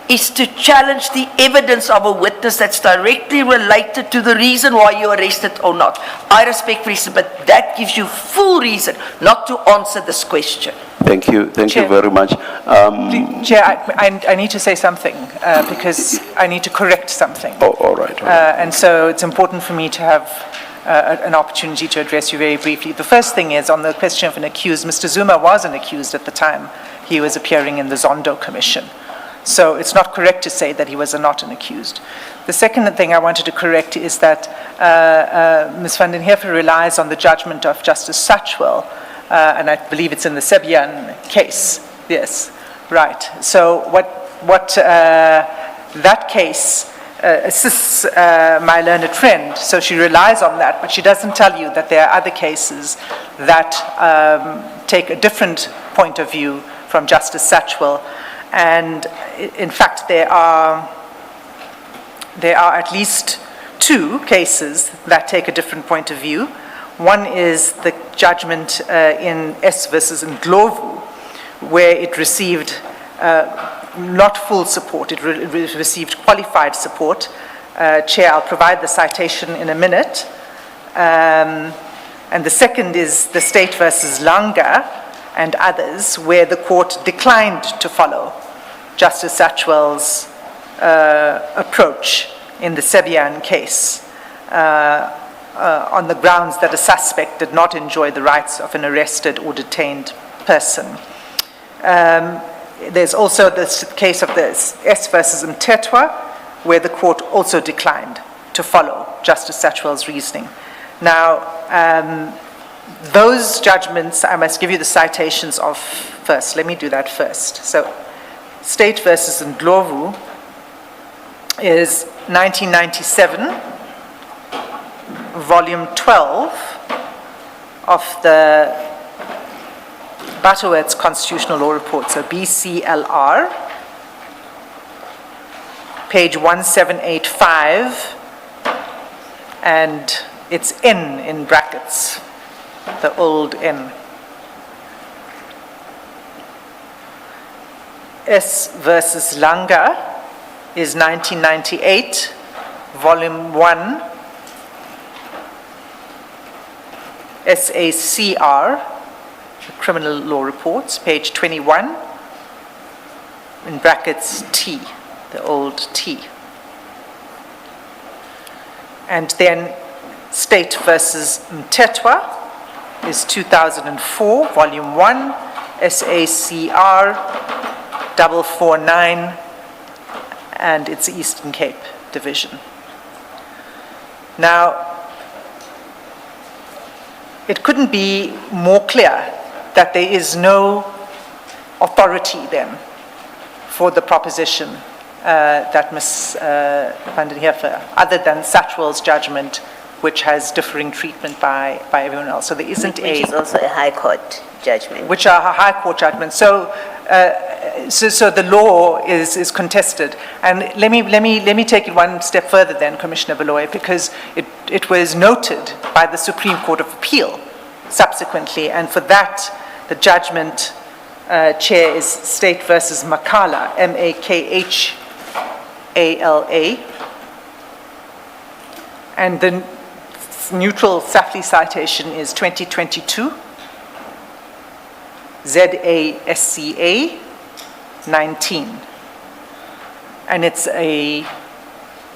is to challenge the evidence of a witness that's directly related to the reason why you arrested or not. I respectfully submit that gives you full reason not to answer this question. Thank you Chair. very much. Chair, I need to say something because I need to correct something. Oh, all right. And so it's important for me to have an opportunity to address you very briefly. The first thing is on the question of an accused. Mr. Zuma was an accused at the time he was appearing in the Zondo Commission. So it's not correct to say that he was not an accused. The second thing I wanted to correct is that Ms. van den Heever relies on the judgment of Justice Satchwell, and I believe it's in the Sebian case. Yes, right. So what that case assists my learned friend, so she relies on that, but she doesn't tell you that there are other cases that take a different point of view from Justice Satchwell. And in fact, there are at least two cases that take a different point of view. One is the judgment in S versus Ndlovu, where it received not full support, it received qualified support. Chair, I'll provide the citation in a minute. And the second is the State versus Langa and others, where the court declined to follow Justice Satchwell's approach in the Sebian case. on the grounds that a suspect did not enjoy the rights of an arrested or detained person. There's also this case of the S versus Mtetwa, where the court also declined to follow Justice Satchwell's reasoning. Now, those judgments, I must give you the citations of first. Let me do that first. So, State versus Ndlovu is 1997, volume 12 of the Butterworth's Constitutional Law Report, so BCLR, page 1785, and it's N in brackets, the old N. S versus Langa is 1998, volume 1, SACR, the Criminal Law Reports, page 21, in brackets T, the old T. And then State versus Mtetwa is 2004, volume 1, SACR 449, and it's Eastern Cape Division. Now, it couldn't be more clear that there is no authority then for the proposition that Ms. van den Heever, other than Satchwell's judgment, which has differing treatment by everyone else. So there isn't Which is also a High Court judgment. Which are High Court judgments. So the law is contested. And let me take it one step further then, Commissioner Baloyi, because it was noted by the Supreme Court of Appeal subsequently, and for that, the judgment, Chair, is State versus Makhala, M-A-K-H-A-L-A. And the neutral Safley citation is 2022, ZASCA 19. And it's a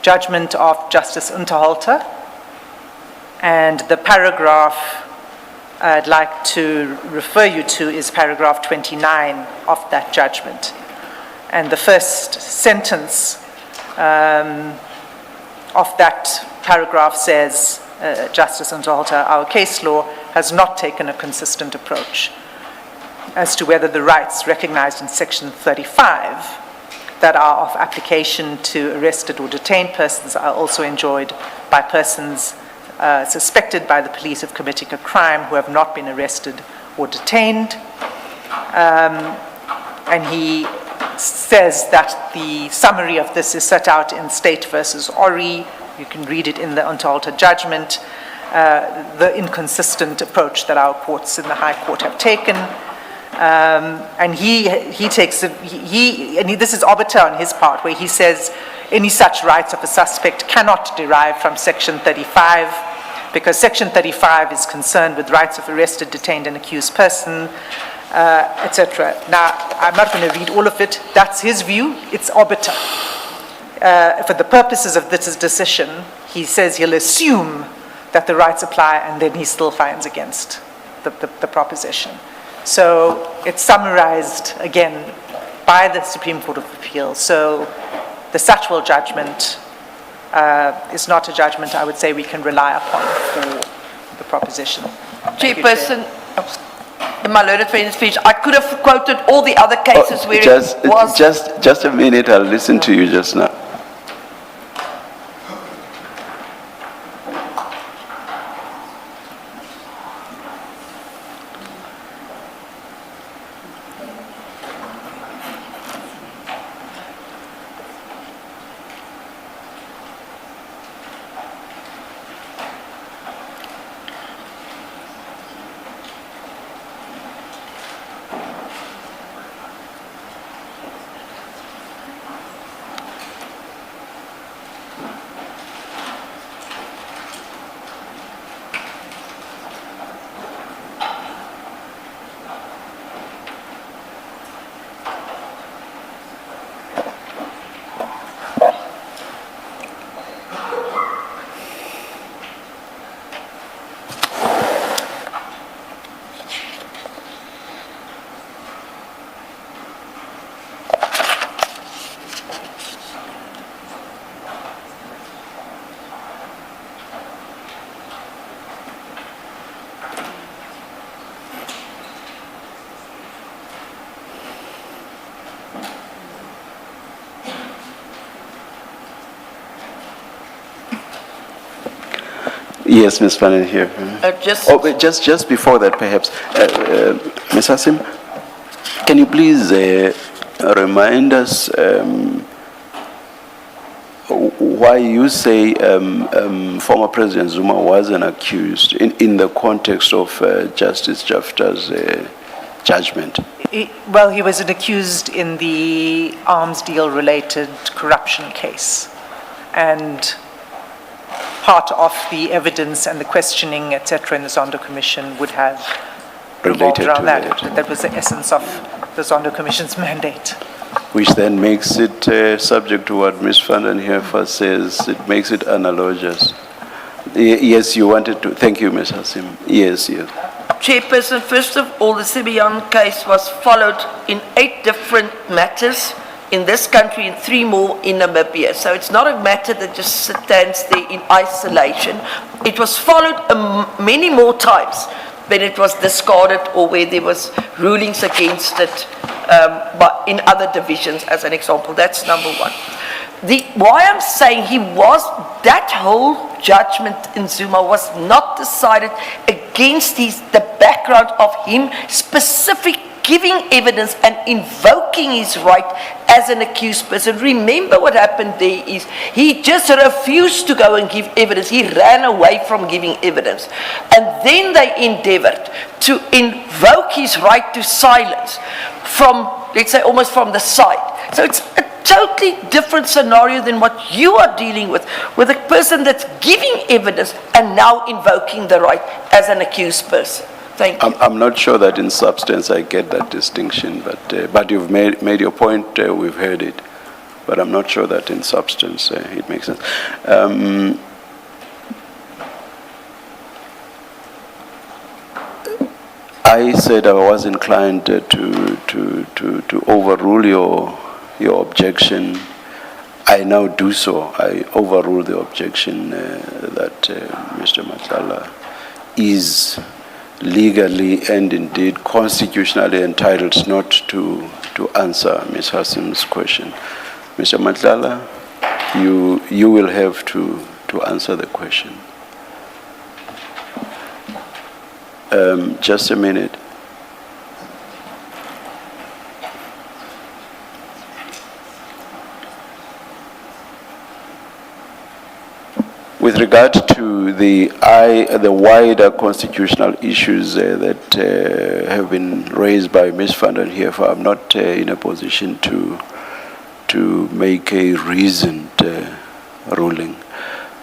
judgment of Justice Unterhalter. And the paragraph I'd like to refer you to is paragraph 29 of that judgment. And the first sentence of that paragraph says, Justice Unterhalter, our case law has not taken a consistent approach as to whether the rights recognized in Section 35 that are of application to arrested or detained persons are also enjoyed by persons suspected by the police of committing a crime who have not been arrested or detained. And he says that the summary of this is set out in State versus Ori. You can read it in the Unterhalter judgment, the inconsistent approach that our courts in the High Court have taken. And this is arbiter on his part, where he says any such rights of a suspect cannot derive from Section 35, because Section 35 is concerned with rights of arrested, detained, and accused person, etc. Now, I'm not going to read all of it. That's his view. It's arbiter. For the purposes of this decision, he says he'll assume that the rights apply, and then he still finds against the proposition. So it's summarized again by the Supreme Court of Appeal. So the Satchwell judgment is not a judgment I would say we can rely upon for the proposition. Chairperson, my learned friend's speech, I could have quoted all the other cases where it was... Just a minute, I'll listen to you just now. Yes, Ms. Fannin here. Just, Oh, but just before that, perhaps, Ms. Hassim, can you please remind us why you say former President Zuma wasn't accused in the context of Justice Jafta's judgment? Well, he was accused in the arms deal-related corruption case. And part of the evidence and the questioning, etc., in the Zondo Commission would have revolved Related around to that. that. That was the essence of the Zondo Commission's mandate. Which then makes it subject to what Ms. Fannin here first says, it makes it analogous. Yes, you wanted to, thank you, Ms. Hassim. Yes, yes. Chairperson, first of all, the Sibian case was followed in 8 different matters in this country and 3 more in Namibia. So it's not a matter that just stands there in isolation. It was followed many more times when it was discarded or where there was rulings against it but in other divisions, as an example. That's number one. Why I'm saying that whole judgment in Zuma was not decided against the background of him specific giving evidence and invoking his right as an accused person. Remember what happened there is he just refused to go and give evidence. He ran away from giving evidence. And then they endeavored to invoke his right to silence from, let's say, almost from the side. So it's a totally different scenario than what you are dealing with a person that's giving evidence and now invoking the right as an accused person. Thank you. I'm not sure that in substance I get that distinction, but you've made your point, we've heard it. But I'm not sure that in substance it makes sense. I said I was inclined to overrule your objection. I now do so. I overrule the objection that Mr. Madlanga is legally and indeed constitutionally entitled not to answer Ms. Hassim's question. Mr. Madlanga, you will have to answer the question. Just a minute. With regard to the wider constitutional issues that have been raised by Ms. Van den Heever, I'm not in a position to make a reasoned ruling.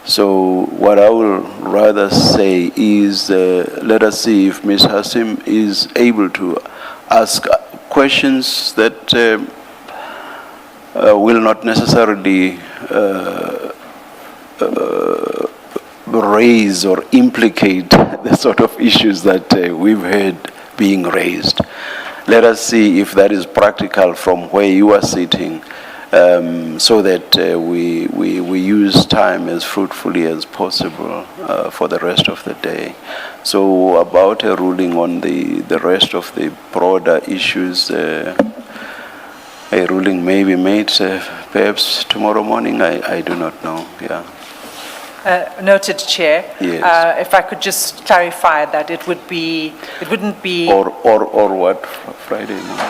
So what I will rather say is let us see if Ms. Hassim is able to ask questions that will not necessarily raise or implicate the sort of issues that we've heard being raised. Let us see if that is practical from where you are sitting, so that we use time as fruitfully as possible for the rest of the day. So about a ruling on the rest of the broader issues, a ruling may be made perhaps tomorrow morning, I do not know, yeah. Noted, Chair. Yes. If I could just clarify that it wouldn't be... Or what, Friday morning?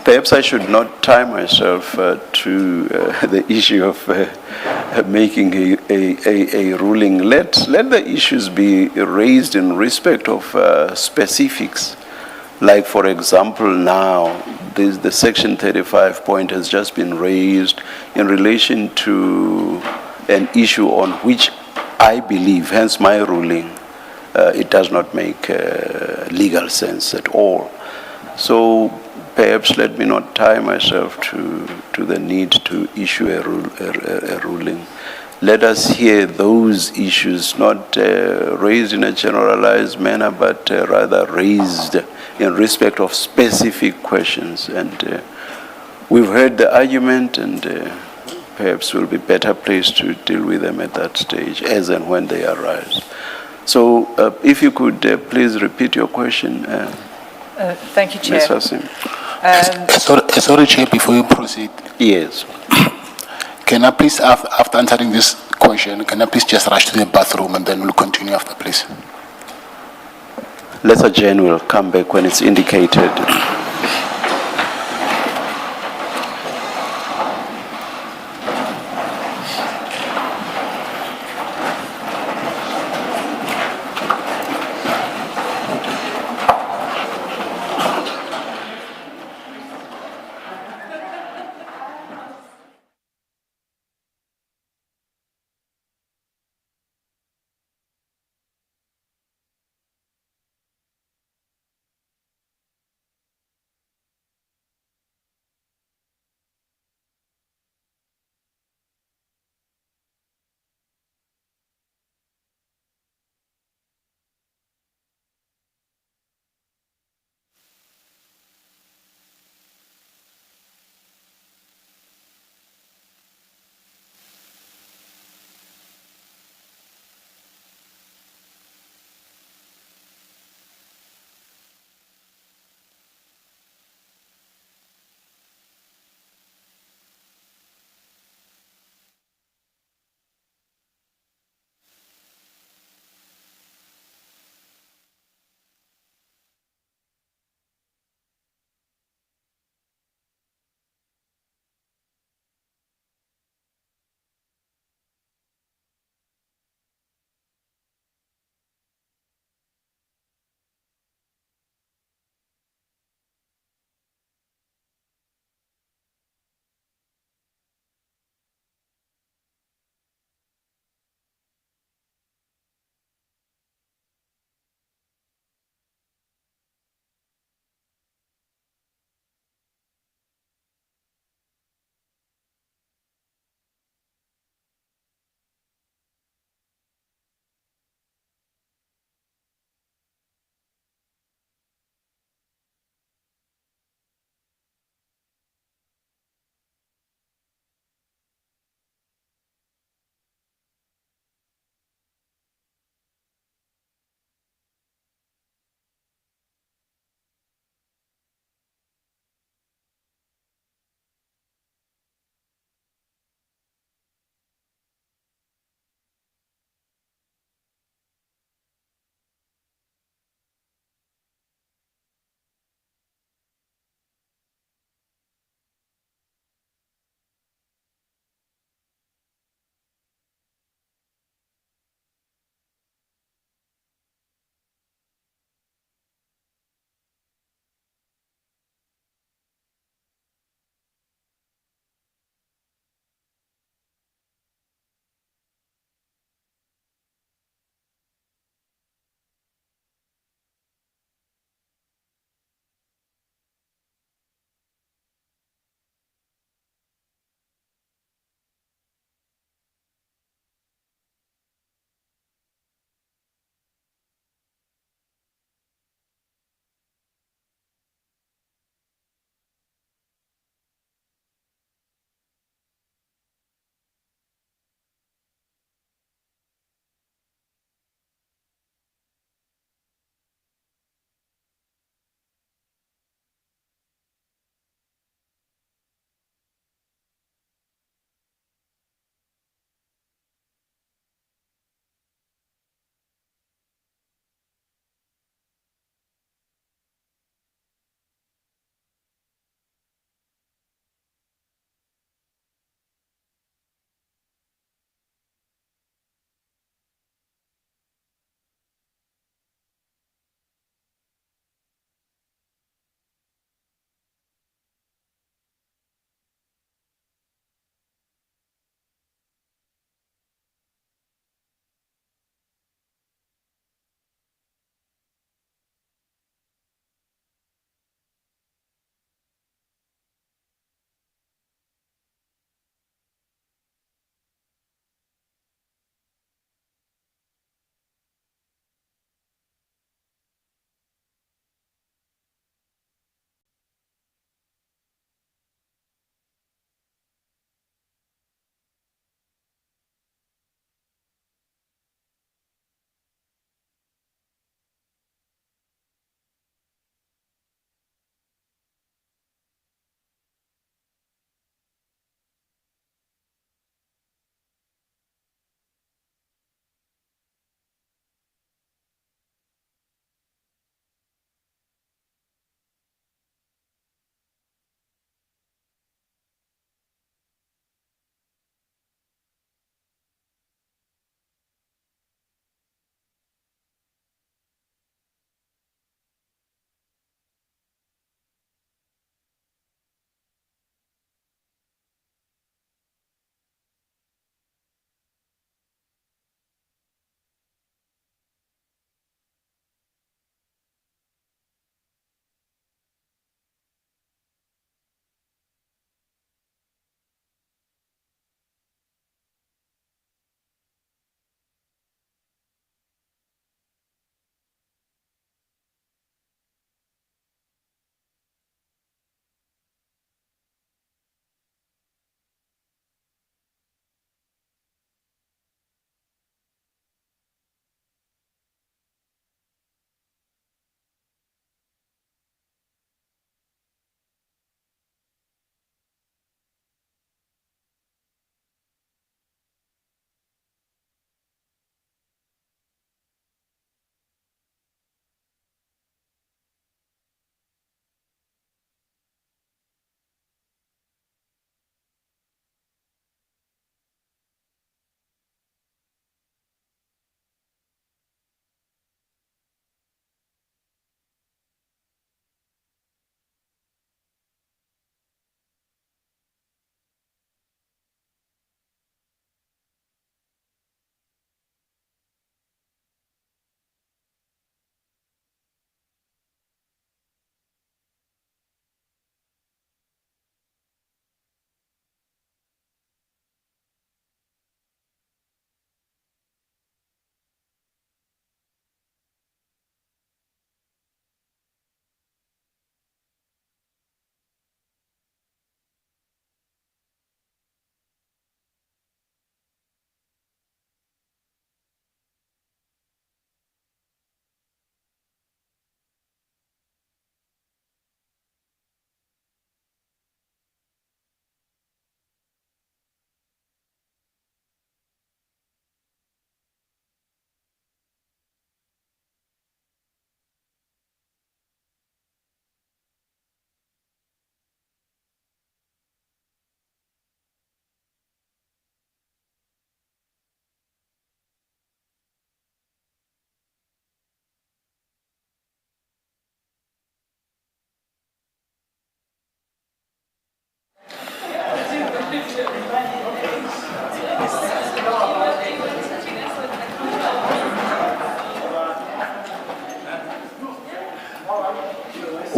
Perhaps I should not tie myself to the issue of making a ruling. Let the issues be raised in respect of specifics. Like, for example, now, the Section 35 point has just been raised in relation to an issue on which I believe, hence my ruling, it does not make legal sense at all. So perhaps let me not tie myself to the need to issue a ruling. Let us hear those issues not raised in a generalized manner, but rather raised in respect of specific questions. And we've heard the argument, and perhaps we'll be better placed to deal with them at that stage, as and when they arise. So if you could please repeat your question, Thank you, Ms. Chair. Hassim. Sorry, Chair, before you proceed, Yes. can I please, after answering this question, can I please just rush to the bathroom and then we'll continue after, please? Let's adjourn, we'll come back when it's indicated.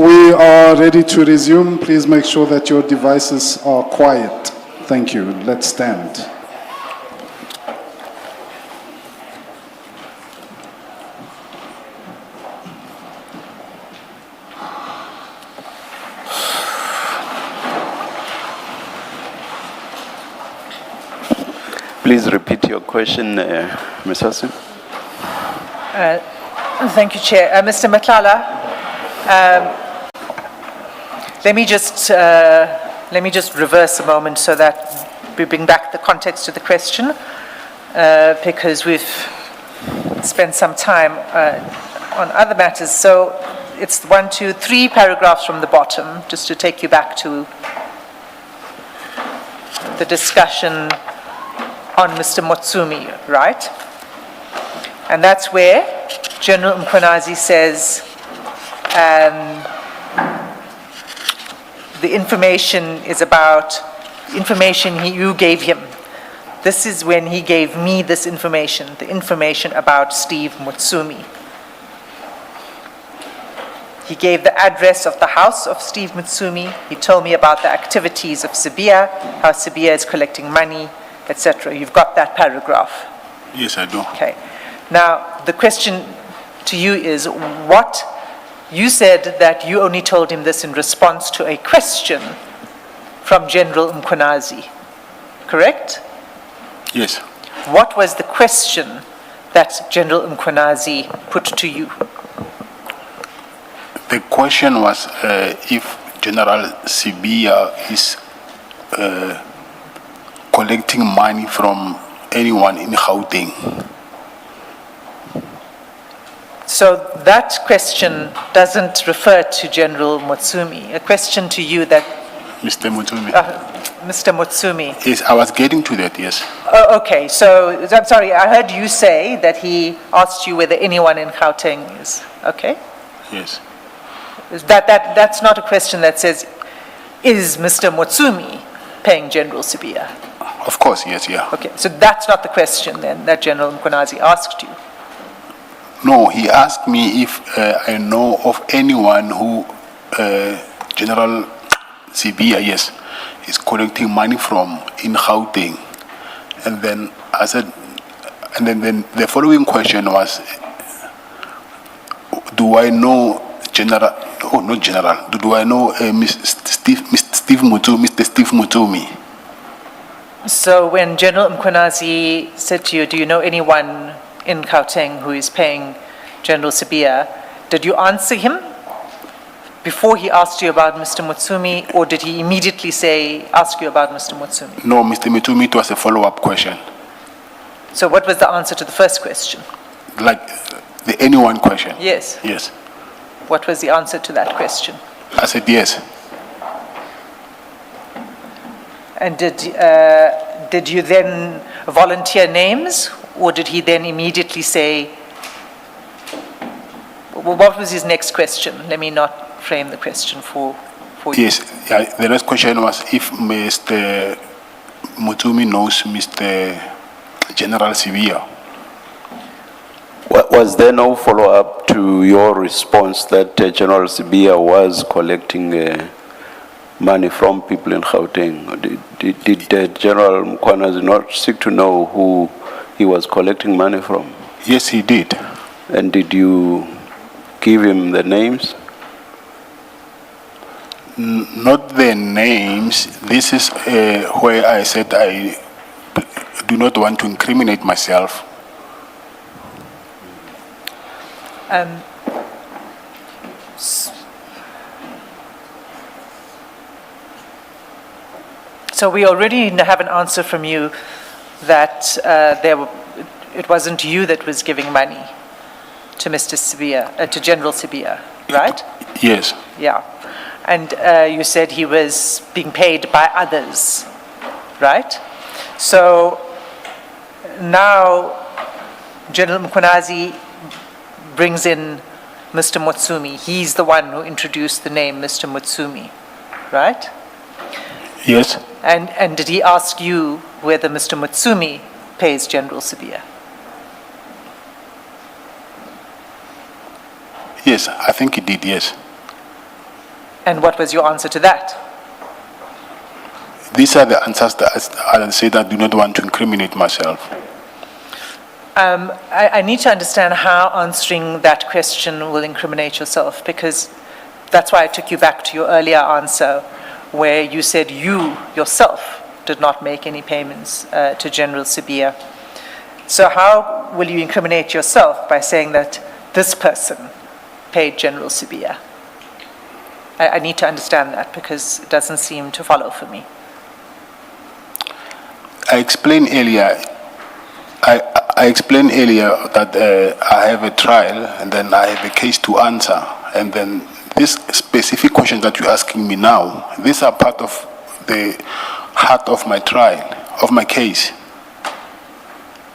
we are ready to resume. Please make sure that your devices are quiet. Thank you. Let's stand. Please repeat your question, Ms. Hassim. Thank you, Chair. Mr. Madlanga, let me just reverse a moment so that we bring back the context to the question, because we've spent some time on other matters. So it's 1, 2, 3 paragraphs from the bottom, just to take you back to the discussion on Mr. Motsumi, right? And that's where General Mkhwanazi says the information is about information you gave him. This is when he gave me this information, the information about Steve Motsumi. He gave the address of the house of Steve Motsumi. He told me about the activities of Sabia, how Sabia is collecting money, etc. You've got that paragraph. Yes, I do. Okay. Now, the question to you is, what, you said that you only told him this in response to a question from General Mkhwanazi, correct? Yes. What was the question that General Mkhwanazi put to you? The question was if General Sibia is collecting money from anyone in Gauteng. So that question doesn't refer to General Motsumi. A question to you that Mr. Mutume. Mr. Motsumi. Yes, I was getting to that, yes. Oh, okay, so I'm sorry, I heard you say that he asked you whether anyone in Gauteng is, okay? Yes. That's not a question that says, is Mr. Motsumi paying General Sibia? Of course, yes, yeah. Okay, so that's not the question then that General Mkhwanazi asked you. No, he asked me if I know of anyone who General Sibia, yes, is collecting money from in Gauteng. And then I said, and then the following question was, do I know General, oh, not General, do I know Mr. Steve Mutumi? So when General Mkhwanazi said to you, do you know anyone in Gauteng who is paying General Sibia, did you answer him before he asked you about Mr. Motsumi, or did he immediately ask you about Mr. Motsumi? No, Mr. Motsumi, it was a follow-up question. So what was the answer to the first question? Like the anyone question? Yes. Yes. What was the answer to that question? I said yes. And did you then volunteer names, or did he then immediately say, what was his next question? Let me not frame the question for you. Yes, yeah, the next question was if Mr. Motsumi knows Mr. General Sibia. Was there no follow-up to your response that General Sibia was collecting money from people in Gauteng? Did General Mkhwanazi not seek to know who he was collecting money from? Yes, he did. And did you give him the names? Not the names. This is where I said I do not want to incriminate myself. So we already have an answer from you that it wasn't you that was giving money to Mr. Sibia, to General Sibia, right? Yes. Yeah. And you said he was being paid by others, right? So now General Mkhwanazi brings in Mr. Motsumi. He's the one who introduced the name Mr. Motsumi, right? Yes. And did he ask you whether Mr. Motsumi pays General Sibia? Yes, I think he did, yes. And what was your answer to that? These are the answers that I say that I do not want to incriminate myself. I need to understand how answering that question will incriminate yourself, because that's why I took you back to your earlier answer, where you said you yourself did not make any payments to General Sibia. So how will you incriminate yourself by saying that this person paid General Sibia? I need to understand that, because it doesn't seem to follow for me. I explained earlier that I have a trial and then I have a case to answer, and then these specific questions that you're asking me now, these are part of the heart of my trial, of my case.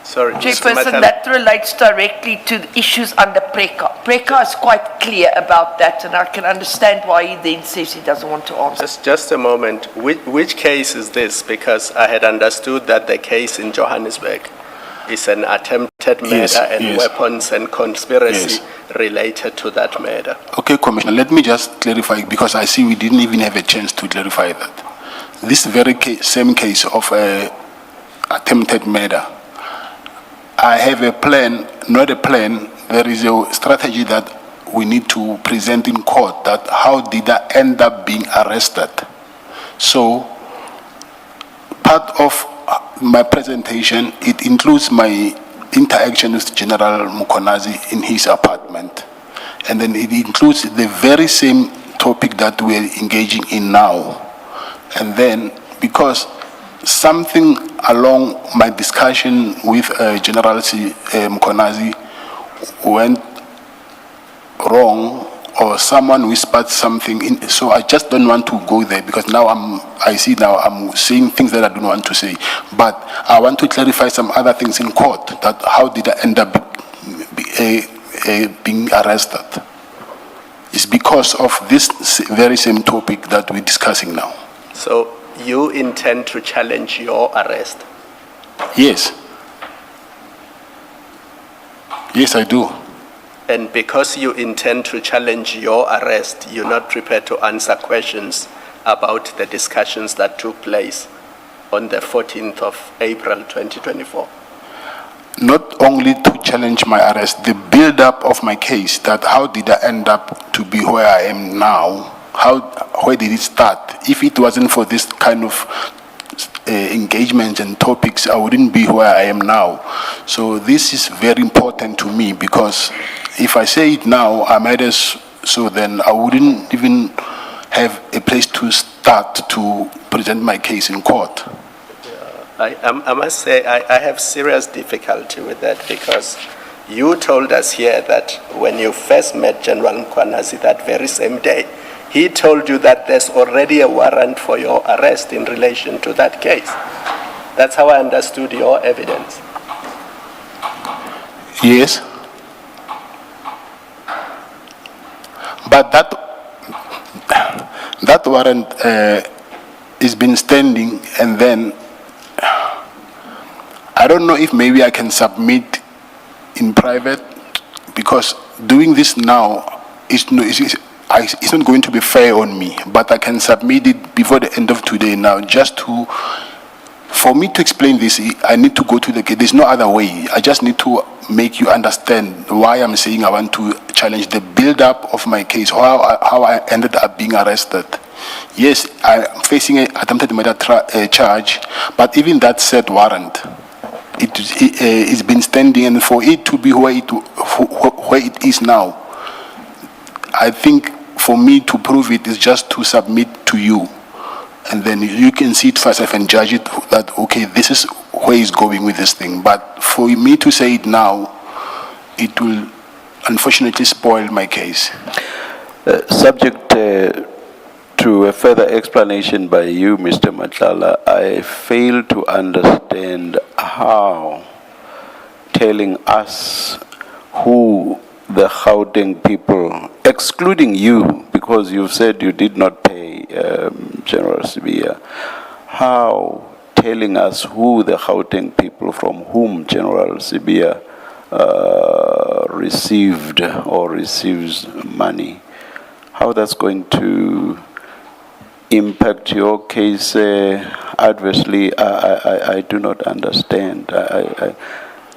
Sorry, Mr. Chairperson, Matala. that relates directly to the issues under PRECA. PRECA is quite clear about that, and I can understand why he then says he doesn't want to answer. Just a moment. Which case is this? Because I had understood that the case in Johannesburg is an attempted murder Yes, and yes. weapons and conspiracy Yes. related to that murder. Okay, Commissioner, let me just clarify, because I see we didn't even have a chance to clarify that. This very same case of attempted murder, I have a plan, not a plan, there is a strategy that we need to present in court, that how did I end up being arrested. So, part of my presentation, it includes my interaction with General Mukonazi in his apartment. And then it includes the very same topic that we're engaging in now. And then, because something along my discussion with General Mukonazi went wrong, or someone whispered something in, so I just don't want to go there, because now I'm saying things that I don't want to say. But I want to clarify some other things in court, that how did I end up being arrested. It's because of this very same topic that we're discussing now. So you intend to challenge your arrest? Yes. Yes, I do. And because you intend to challenge your arrest, you're not prepared to answer questions about the discussions that took place on the 14th of April 2024? Not only to challenge my arrest, the build-up of my case, that how did I end up to be where I am now? Where did it start? If it wasn't for this kind of engagements and topics, I wouldn't be where I am now. So this is very important to me, because if I say it now, I might as so then I wouldn't even have a place to start to present my case in court. I must say I have serious difficulty with that, because you told us here that when you first met General Mkhwanazi that very same day, he told you that there's already a warrant for your arrest in relation to that case. That's how I understood your evidence. Yes. But that warrant has been standing, and then I don't know if maybe I can submit in private, because doing this now is it's not going to be fair on me, but I can submit it before the end of today now, just for me to explain this. I need to go to the case. There's no other way. I just need to make you understand why I'm saying I want to challenge the build-up of my case, how I ended up being arrested. Yes, I'm facing an attempted murder charge, but even that said warrant, it's been standing, and for it to be where it is now, I think for me to prove it is just to submit to you, and then you can see it for yourself and judge it that, okay, this is where it's going with this thing. But for me to say it now, it will unfortunately spoil my case. Subject to a further explanation by you, Mr. Matlala, I fail to understand how telling us who the Gauteng people, excluding you, because you've said you did not pay General Sibia, how telling us who the Gauteng people from whom General Sibia received or receives money, how that's going to impact your case adversely, I do not understand.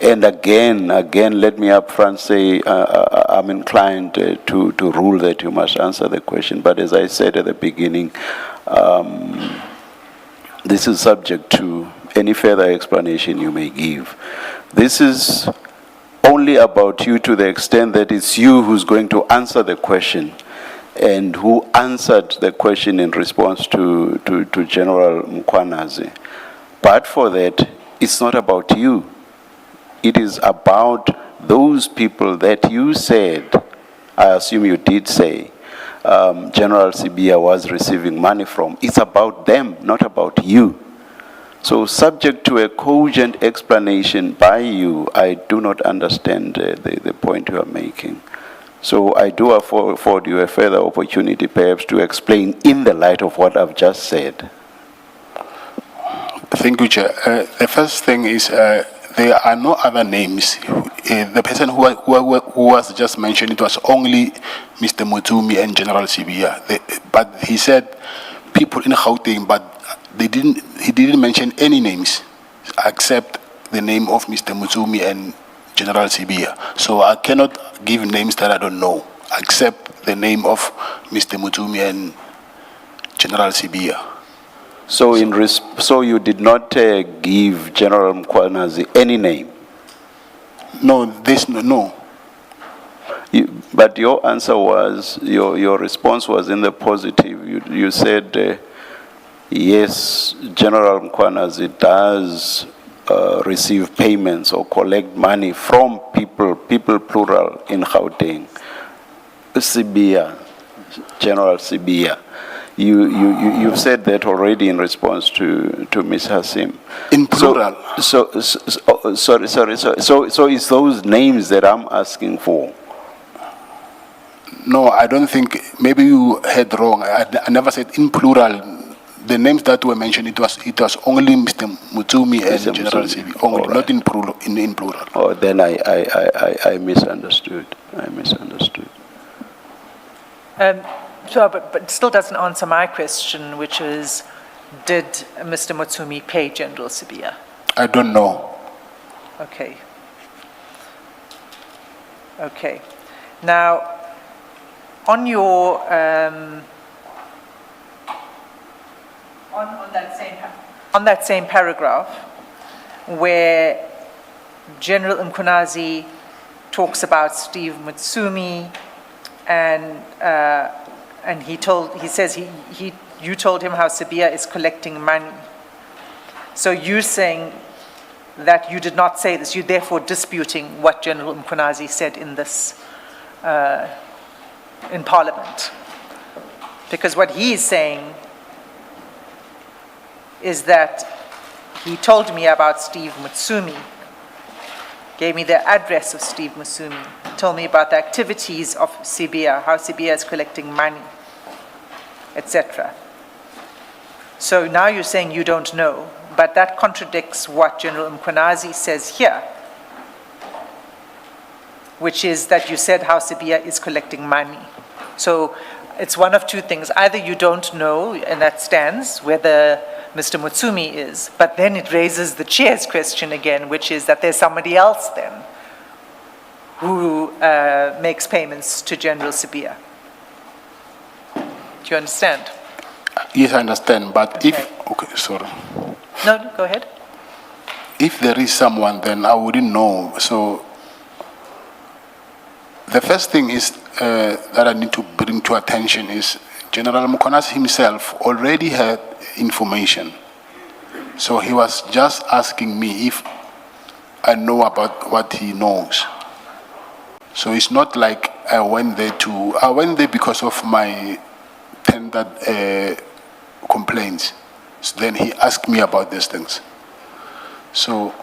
And again, let me upfront say I'm inclined to rule that you must answer the question. But as I said at the beginning, this is subject to any further explanation you may give. This is only about you to the extent that it's you who's going to answer the question, and who answered the question in response to General Mkhwanazi. But for that, it's not about you. It is about those people that you said, I assume you did say, General Sibiya was receiving money from. It's about them, not about you. So subject to a cogent explanation by you, I do not understand the point you are making. So I do afford you a further opportunity perhaps to explain in the light of what I've just said. Thank you, Chair. The first thing is there are no other names. The person who was just mentioned, it was only Mr. Mutumi and General Sibiya. But he said people in Gauteng, but he didn't mention any names except the name of Mr. Mutumi and General Sibiya. So I cannot give names that I don't know, except the name of Mr. Mutumi and General Sibiya. So so you did not give General Mkhwanazi any name? No, no. But your answer was, your response was in the positive. You said, yes, General Mkhwanazi does receive payments or collect money from people plural in Gauteng. Sibiya, General Sibiya. You've said that already in response to Ms. Hasim. In plural. So it's those names that I'm asking for. No, I don't think, maybe you heard wrong. I never said in plural. The names that were mentioned, it was only Mr. Mutumi and Mr. General Mutumi. Sibi, only, Right. not in plural. In plural. Oh, then I misunderstood. So, but it still doesn't answer my question, which is, did Mr. Mutumi pay General Sibiya? I don't know. Okay. Okay. Now, on your on that same paragraph, where General Mkhwanazi talks about Steve Mutsumi, and you told him how Sibiya is collecting money. So you're saying that you did not say this. You're therefore disputing what General Mkhwanazi said in this, in Parliament. Because what he is saying is that he told me about Steve Mutsumi, gave me the address of Steve Mutsumi, told me about the activities of Sibiya, how Sibiya is collecting money, etc. So now you're saying you don't know, but that contradicts what General Mkhwanazi says here, which is that you said how Sibiya is collecting money. So it's one of two things. Either you don't know, and that stands, whether Mr. Mutsumi is, but then it raises the chair's question again, which is that there's somebody else then who makes payments to General Sibiya. Do you understand? Yes, I understand, but okay, sorry. No, go ahead. If there is someone, then I wouldn't know. So the first thing is that I need to bring to attention is General Mkhwanazi himself already had information. So he was just asking me if I know about what he knows. So it's not like I went there because of my tendered complaints. So then he asked me about these things. So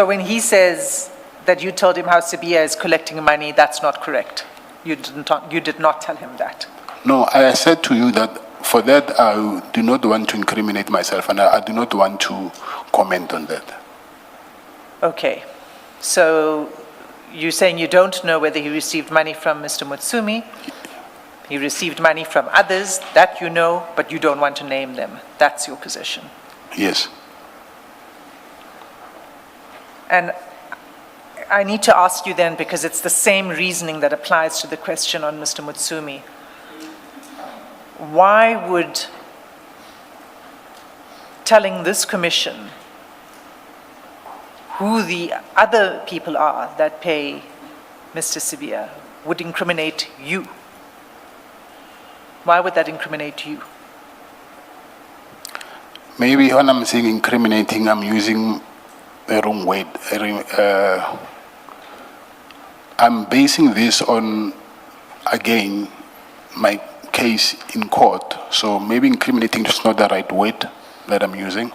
when he says that you told him how Sibiya is collecting money, that's not correct. You did not tell him that. no, I said to you that for that I do not want to incriminate myself, and I do not want to comment on that. Okay. So you're saying you don't know whether he received money from Mr. Mutsumi, He received money from others, that you know, but you don't want to name them. That's your position. Yes. And I need to ask you then, because it's the same reasoning that applies to the question on Mr. Mutsumi. Why would telling this commission who the other people are that pay Mr. Sibia would incriminate you? Why would that incriminate you? Maybe when I'm saying incriminating, I'm using the wrong word. I'm basing this on, again, my case in court. So maybe incriminating is not the right word that I'm using.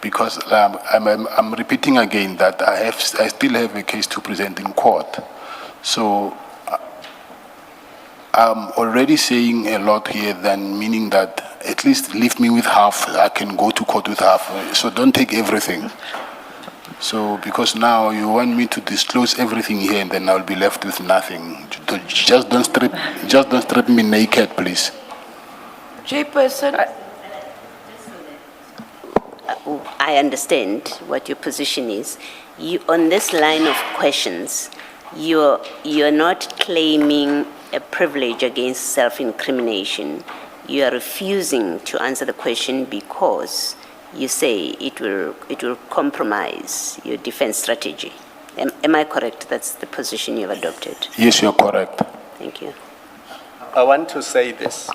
Because I'm repeating again that I still have a case to present in court. So I'm already saying a lot here, than meaning that at least leave me with half. I can go to court with half. So don't take everything. So because now you want me to disclose everything here, and then I'll be left with nothing. Just don't strip me naked, please. Chairperson, I understand what your position is. You, on this line of questions, you're not claiming a privilege against self-incrimination. You are refusing to answer the question because you say it will compromise your defense strategy. Am I correct? That's the position you've adopted. Yes, you're correct. Thank you. I want to say this.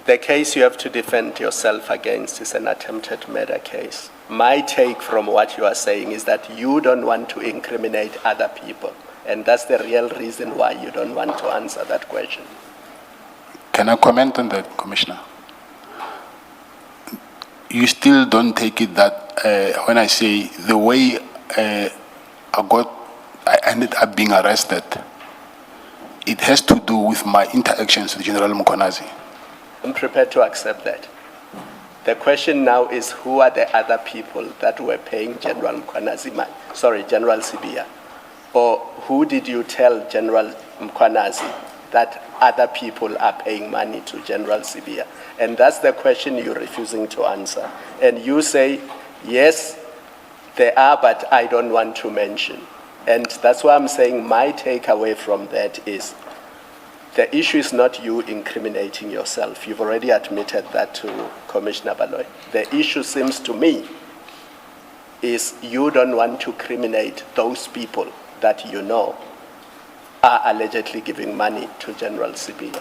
The case you have to defend yourself against is an attempted murder case. My take from what you are saying is that you don't want to incriminate other people, and that's the real reason why you don't want to answer that question. Can I comment on that, Commissioner? You still don't take it that when I say the way I ended up being arrested, it has to do with my interactions with General Mkonazi. I'm prepared to accept that. The question now is, who are the other people that were paying General General Sibia? Or who did you tell General Mkonazi that other people are paying money to General Sibia? And that's the question you're refusing to answer. And you say, yes, there are, but I don't want to mention. And that's why I'm saying my takeaway from that is, the issue is not you incriminating yourself. You've already admitted that to Commissioner Baloy. The issue seems to me is you don't want to criminate those people that you know are allegedly giving money to General Sibia.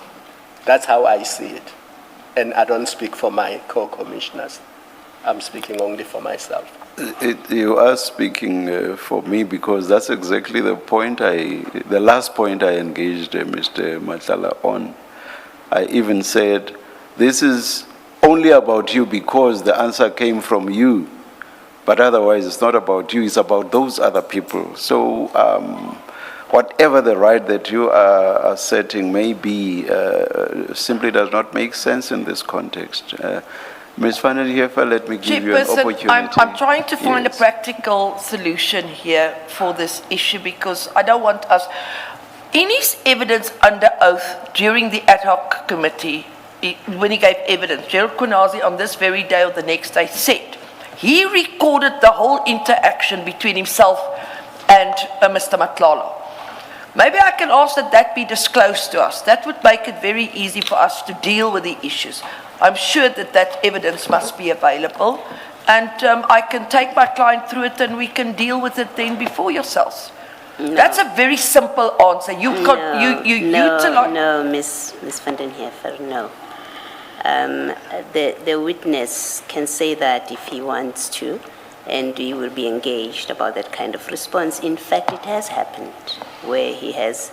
That's how I see it. And I don't speak for my co-commissioners. I'm speaking only for myself. You are speaking for me, because that's exactly the point the last point I engaged Mr. Madlanga on. I even said, this is only about you because the answer came from you, but otherwise it's not about you, it's about those other people. So whatever the right that you are asserting may be, simply does not make sense in this context. Ms. Van der Heever, let me give you an opportunity. I'm trying to find a Yes. practical solution here for this issue, because I don't want us... In his evidence under oath during the ad hoc committee, when he gave evidence, Gerald Kunazi on this very day or the next day said he recorded the whole interaction between himself and Mr. Matlala. Maybe I can ask that that be disclosed to us. That would make it very easy for us to deal with the issues. I'm sure that that evidence must be available, and I can take my client through it and we can deal with it then before yourselves. No. That's a very simple answer. You utilize... No, Ms. Van den Heever, no. The witness can say that if he wants to, and he will be engaged about that kind of response. In fact, it has happened where he has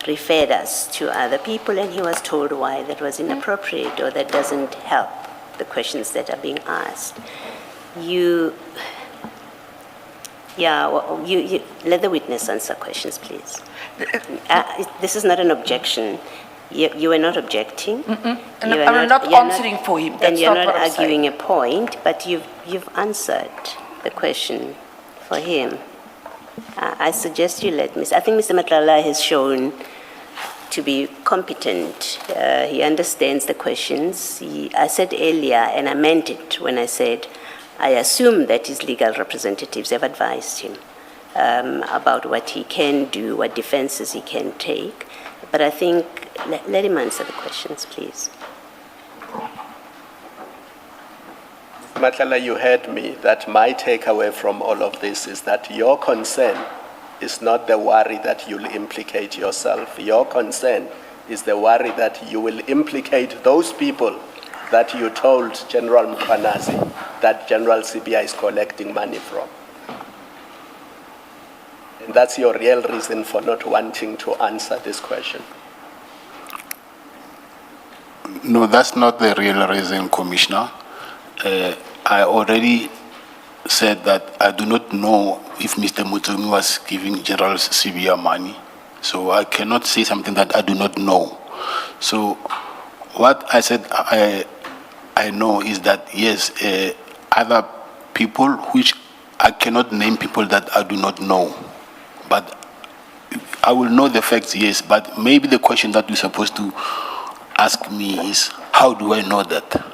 referred us to other people and he was told why that was inappropriate or that doesn't help the questions that are being asked. You let the witness answer questions, please. This is not an objection. You are not objecting. And I'm not answering for him. That's and you're not not what I'm arguing saying. a point, but you've answered the question for him. I suggest you let I think Mr. Matlala has shown to be competent. He understands the questions. I said earlier, and I meant it when I said, I assume that his legal representatives have advised him about what he can do, what defenses he can take. But I think, let him answer the questions, please. Madlanga, you heard me, that my takeaway from all of this is that your concern is not the worry that you'll implicate yourself. Your concern is the worry that you will implicate those people that you told General Mkhwanazi that General CBI is collecting money from. And that's your real reason for not wanting to answer this question. No, that's not the real reason, Commissioner. I already said that I do not know if Mr. Mutomi was giving General CBI money. So I cannot say something that I do not know. So what I said I know is that, yes, other people, which I cannot name people that I do not know. But I will know the facts, yes. But maybe the question that you're supposed to ask me is, how do I know that?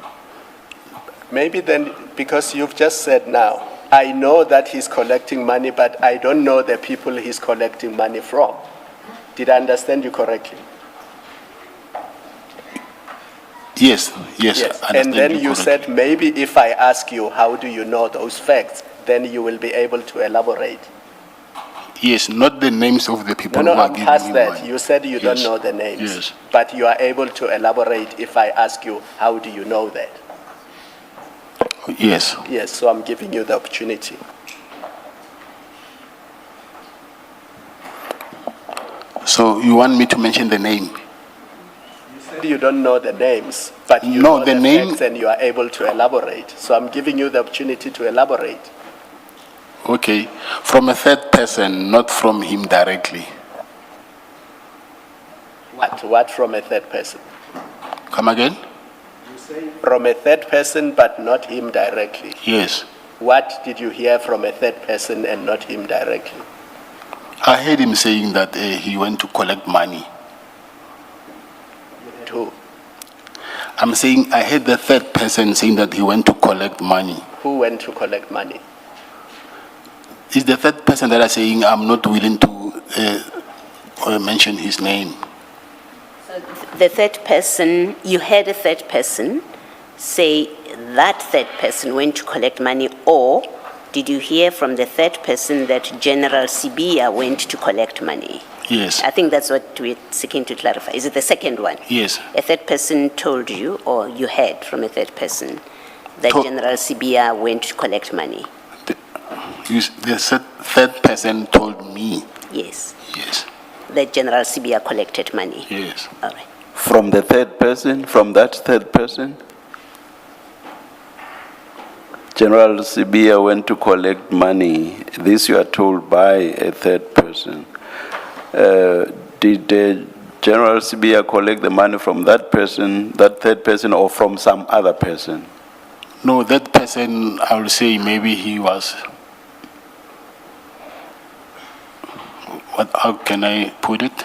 Maybe then, because you've just said now, I know that he's collecting money, but I don't know the people he's collecting money from. Did I understand you correctly? Yes. And then you said, maybe if I ask you, how do you know those facts, then you will be able to elaborate. Yes, not the names of the people No, who are I'm giving past me that. money. You said you don't Yes. know the names. Yes. But you are able to elaborate if I ask you, how do you know that? Yes. Yes, so I'm giving you the opportunity. So you want me to mention the name? You don't know the names, but you No, know the the name- facts and you are able to elaborate. So I'm giving you the opportunity to elaborate. Okay. From a third person, not from him directly. What from a third person? Come again? From a third person, but not him directly. Yes. What did you hear from a third person and not him directly? I heard him saying that he went to collect money. Who? I'm saying I heard the third person saying that he went to collect money. Who went to collect money? Is the third person that I'm saying I'm not willing to mention his name. The third person, you had a third person say that third person went to collect money, or did you hear from the third person that General Sibia went to collect money? Yes. I think that's what we're seeking to clarify. Is it the second one? Yes. A third person told you, or you heard from a third person, that To- General Sibia went to collect money? The third person told me. Yes. Yes. That General Sibia collected money? Yes. All right. From the third person, from that third person? General Sibia went to collect money. This you are told by a third person. Did General Sibia collect the money from that person, that third person, or from some other person? No, that person, I will say maybe he was. How can I put it?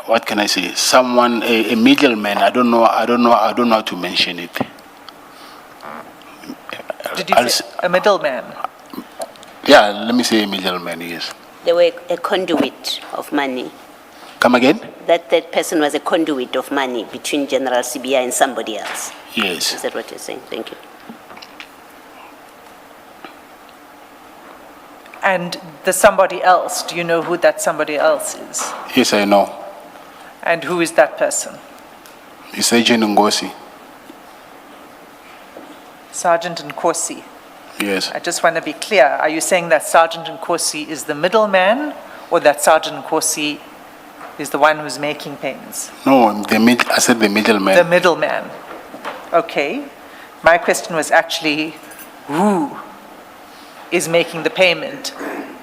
What can I say? Someone, a middleman. I don't know how to mention it. Did you I'll say a middleman? Yeah, let me say a middleman, yes. They were a conduit of money. Come again? That third person was a conduit of money between General Sibia and somebody else. Yes. Is that what you're saying? Thank you. And the somebody else, do you know who that somebody else is? Yes, I know. And who is that person? It's Agent Ngosi. Sergeant Nkosi. Yes. I just want to be clear. Are you saying that Sergeant Nkosi is the middleman, or that Sergeant Nkosi is the one who's making payments? No, I said the middleman. The middleman. Okay. My question was actually, who is making the payment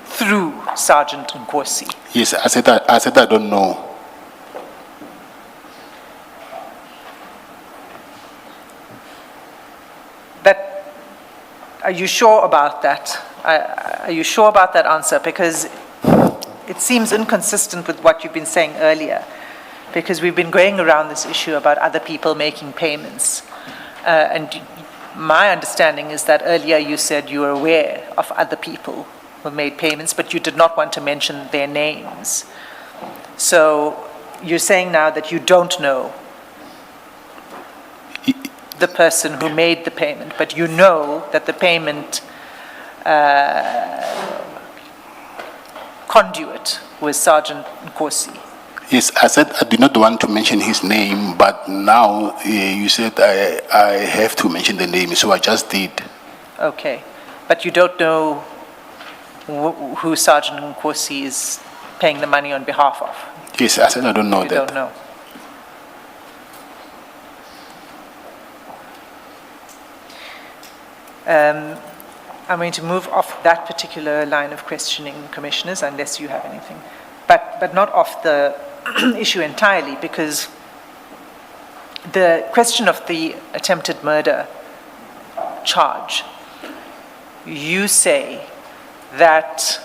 through Sergeant Nkosi? Yes, I said I don't know. Are you sure about that? Are you sure about that answer? Because it seems inconsistent with what you've been saying earlier, because we've been going around this issue about other people making payments. And my understanding is that earlier you said you were aware of other people who made payments, but you did not want to mention their names. So you're saying now that you don't know the person who made the payment, but you know that the payment conduit was Sergeant Nkosi. Yes, I said I did not want to mention his name, but now you said I have to mention the name, so I just did. Okay, but you don't know who Sergeant Nkosi is paying the money on behalf of? Yes, I said I don't know You that. don't know. I'm going to move off that particular line of questioning, Commissioners, unless you have anything. But not off the issue entirely, because the question of the attempted murder charge, you say that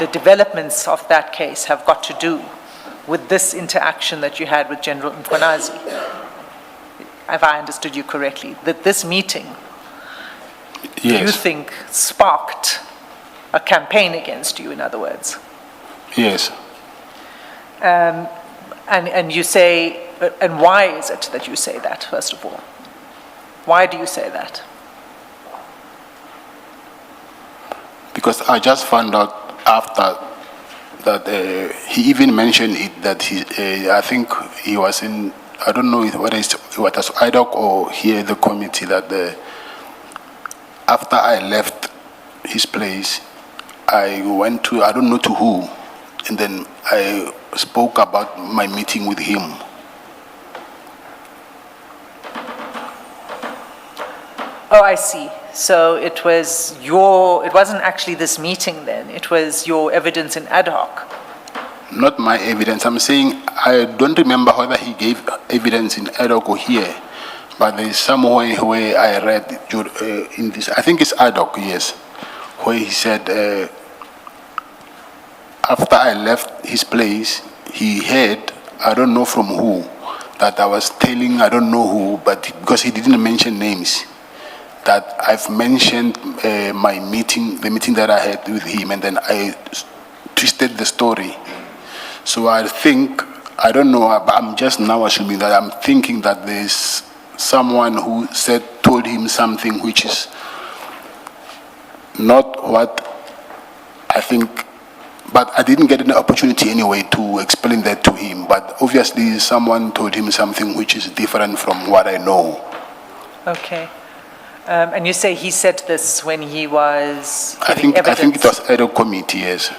the developments of that case have got to do with this interaction that you had with General Mkhwanazi. Have I understood you correctly? That this meeting, Yes. you think, sparked a campaign against you, in other words? Yes. And you say, and why is it that you say that, first of all? Why do you say that? Because I just found out after that he even mentioned it, that I think he was in, I don't know whether it was IDOC or here the committee, that after I left his place, I went to, I don't know to who, and then I spoke about my meeting with him. Oh, I see. So it was it wasn't actually this meeting then, it was your evidence in ad hoc. Not my evidence. I'm saying I don't remember whether he gave evidence in ad hoc or here, but there's somewhere where I read in this, I think it's ad hoc, yes, where he said after I left his place, he heard, I don't know from who, that I was telling, I don't know who, but because he didn't mention names, that I've mentioned my meeting, the meeting that I had with him, and then I twisted the story. So I think, I don't know, I'm just now assuming that I'm thinking that there's someone who told him something which is not what I think, but I didn't get an opportunity anyway to explain that to him. But obviously someone told him something which is different from what I know. Okay. And you say he said this when he was giving I think evidence? it was ad hoc committee, yes.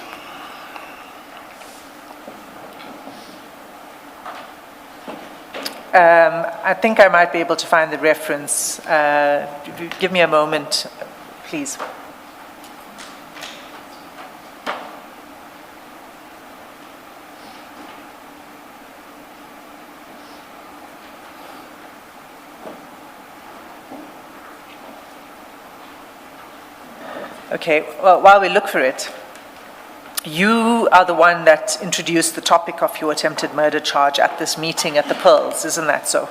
I think I might be able to find the reference. Give me a moment, please. Okay, well, while we look for it, you are the one that introduced the topic of your attempted murder charge at this meeting at the Pearls, isn't that so?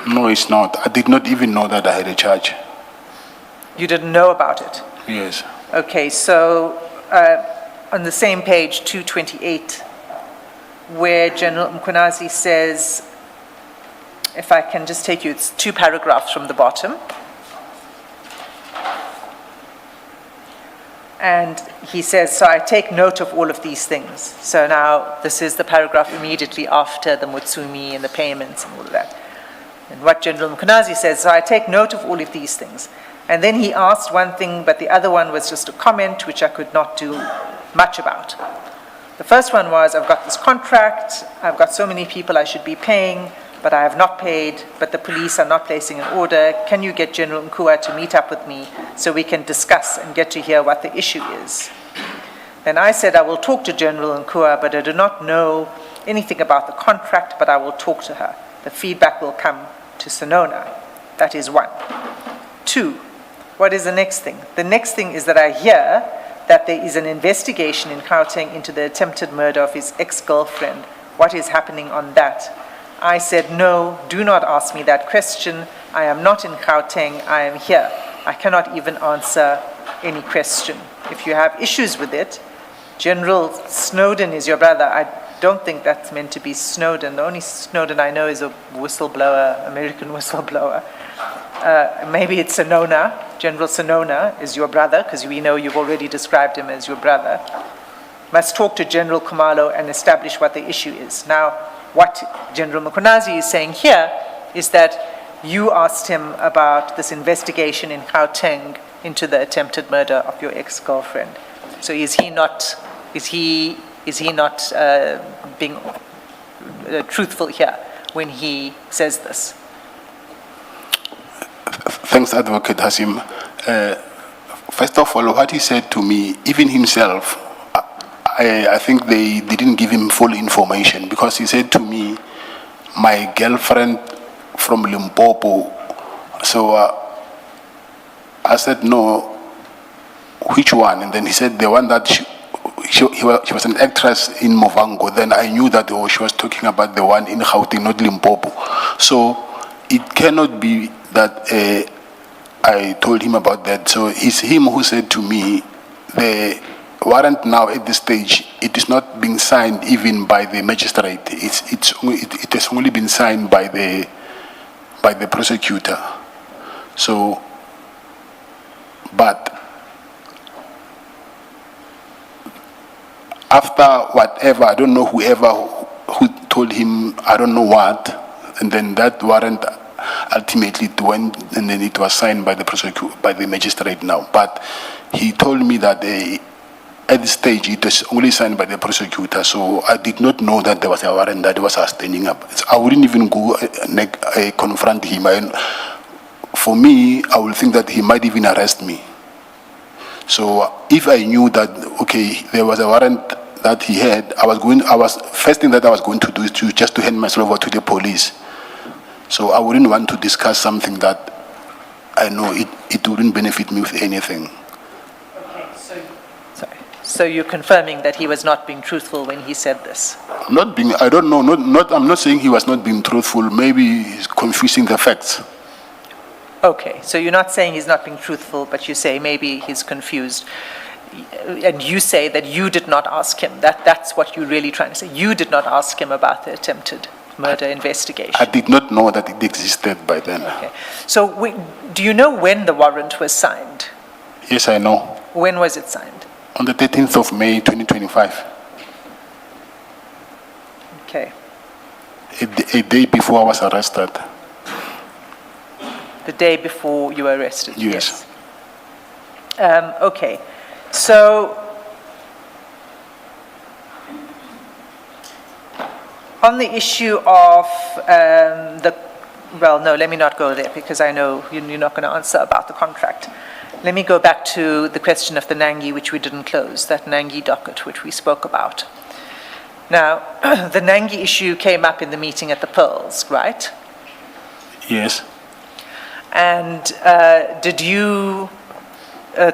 No, it's not. I did not even know that I had a charge. You didn't know about it? Yes. Okay, so on the same page, 228, where General Mkhwanazi says, if I can just take you, it's 2 paragraphs from the bottom. And he says, so I take note of all of these things. So now this is the paragraph immediately after the Mutsumi and the payments and all of that. And what General Mkhwanazi says, so I take note of all of these things. And then he asked one thing, but the other one was just a comment which I could not do much about. The first one was, I've got this contract, I've got so many people I should be paying, but I have not paid, but the police are not placing an order. Can you get General Nkua to meet up with me so we can discuss and get to hear what the issue is? Then I said, I will talk to General Nkua, but I do not know anything about the contract, but I will talk to her. The feedback will come to Sonona. That is 1. 2, What is the next thing? The next thing is that I hear that there is an investigation in Gauteng into the attempted murder of his ex-girlfriend. What is happening on that? I said, no, do not ask me that question. I am not in Gauteng, I am here. I cannot even answer any question. If you have issues with it, General Snowden is your brother. I don't think that's meant to be Snowden. The only Snowden I know is a whistleblower, American whistleblower. Maybe it's Sinona. General Sinona is your brother, because we know you've already described him as your brother. Must talk to General Kumalo and establish what the issue is. Now, what General Mkunazi is saying here is that you asked him about this investigation in Gauteng into the attempted murder of your ex-girlfriend. So is he not being truthful here when he says this? Thanks, Advocate Hasim. First of all, what he said to me, even himself, I think they didn't give him full information, because he said to me, my girlfriend from Limpopo. So I said, no, which one? And then he said, the one that she was an actress in Movango. Then I knew that she was talking about the one in Gauteng, not Limpopo. So it cannot be that I told him about that. So it's him who said to me, the warrant now at this stage, it is not being signed even by the magistrate. It has only been signed by the prosecutor. So, but after whatever, I don't know who told him, I don't know what, and then that warrant ultimately went, and then it was signed by the prosecutor, by the magistrate now. But he told me that at this stage it was only signed by the prosecutor, so I did not know that there was a warrant that was standing up. I wouldn't even go confront him. For me, I would think that he might even arrest me. So if I knew that, okay, there was a warrant that he had, first thing that I was going to do is just to hand myself over to the police. So I wouldn't want to discuss something that I know it wouldn't benefit me with anything. Okay, so you're confirming that he was not being truthful when he said this? Not being, I don't know, I'm not saying he was not being truthful, maybe he's confusing the facts. Okay, so you're not saying he's not being truthful, but you say maybe he's confused. And you say that you did not ask him. That's what you're really trying to say. You did not ask him about the attempted murder investigation. I did not know that it existed by then. Okay. So do you know when the warrant was signed? Yes, I know. When was it signed? On the 13th of May, 2025. Okay. A day before I was arrested. The day before you were arrested? Yes. Okay. So, on the issue of well, no, let me not go there, because I know you're not going to answer about the contract. Let me go back to the question of the Nangi, which we didn't close, that Nangi docket, which we spoke about. Now, the Nangi issue came up in the meeting at the Pearls, right? Yes. And did you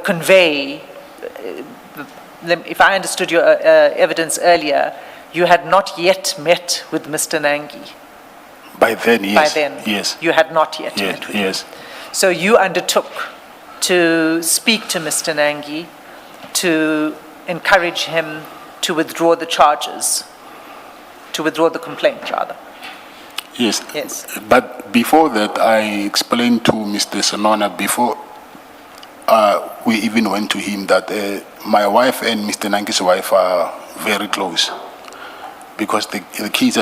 convey, if I understood your evidence earlier, you had not yet met with Mr. Nangi? By then, yes. By then? Yes. You had not yet met with him? Yes. So you undertook to speak to Mr. Nangi to encourage him to withdraw the charges, to withdraw the complaint, rather? Yes. Yes. But before that, I explained to Mr. Sonona, before we even went to him, that my wife and Mr. Nangi's wife are very close, because the kids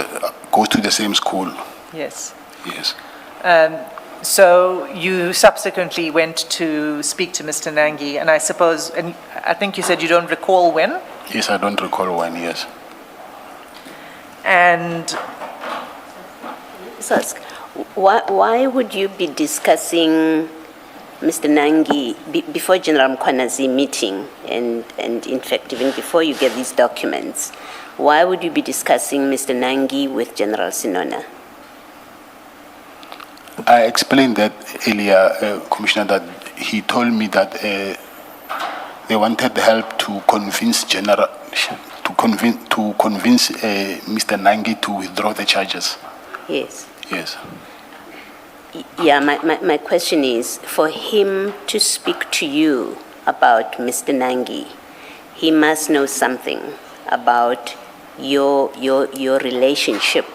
go to the same school. Yes. Yes. So you subsequently went to speak to Mr. Nangi, and I suppose, and I think you said you don't recall when? Yes, I don't recall when, yes. And So ask, why would you be discussing Mr. Nangi before General Mkwanazi meeting, and in fact even before you get these documents? Why would you be discussing Mr. Nangi with General Sinona? I explained that earlier, Commissioner, that he told me that they wanted help to convince Mr. Nangi to withdraw the charges. Yes. Yes. Yeah, my question is, for him to speak to you about Mr. Nangi, he must know something about your relationship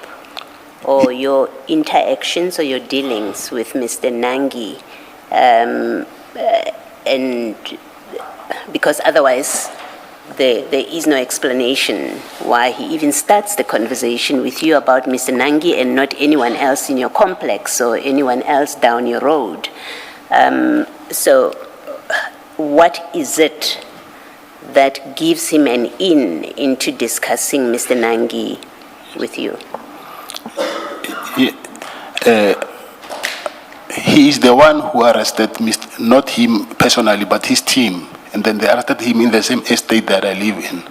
or your interactions or your dealings with Mr. Nangi, and because otherwise there is no explanation why he even starts the conversation with you about Mr. Nangi and not anyone else in your complex or anyone else down your road. So what is it that gives him an in into discussing Mr. Nangi with you? He is the one who arrested Mr. Not him personally, but his team. And then they arrested him in the same estate that I live in.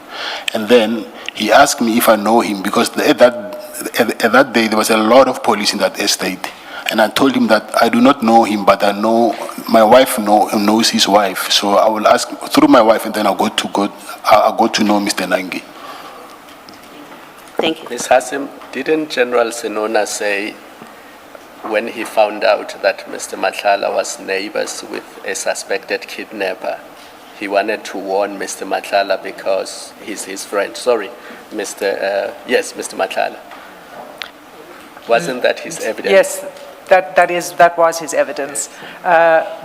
And then he asked me if I know him, because at that day there was a lot of police in that estate. And I told him that I do not know him, but I know my wife knows his wife. So I will ask through my wife, and then I'll go to know Mr. Nangi. Thank you. Ms. Hassim, didn't General Senona say when he found out that Mr. Madlanga was neighbors with a suspected kidnapper, he wanted to warn Mr. Madlanga because he's his friend? Sorry, Mr. Madlanga. Wasn't that his evidence? Yes, that was his evidence.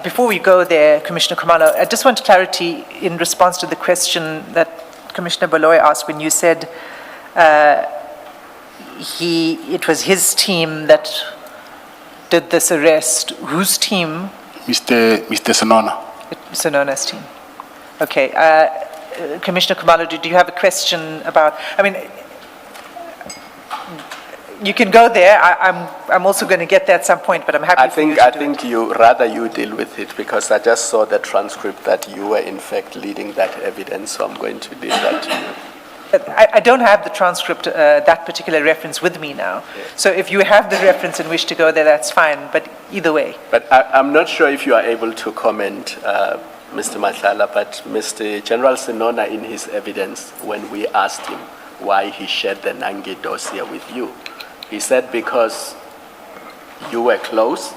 Before we go there, Commissioner Khumalo, I just want clarity in response to the question that Commissioner Baloyi asked when you said it was his team that did this arrest. Whose team? Mr. Senona. Senona's team. Okay. Commissioner Khumalo, do you have a question about, you can go there. I'm also going to get there at some point, but I'm happy for you to do it. You deal with it, because I just saw the transcript that you were in fact leading that evidence, so I'm going to leave that to you. I don't have the transcript, that particular reference with me now. Yeah. So if you have the reference and wish to go there, that's fine, but either way. But I'm not sure if you are able to comment, Mr. Madlanga, but Mr. General Senona, in his evidence, when we asked him why he shared the Nangi dossier with you, he said because you were close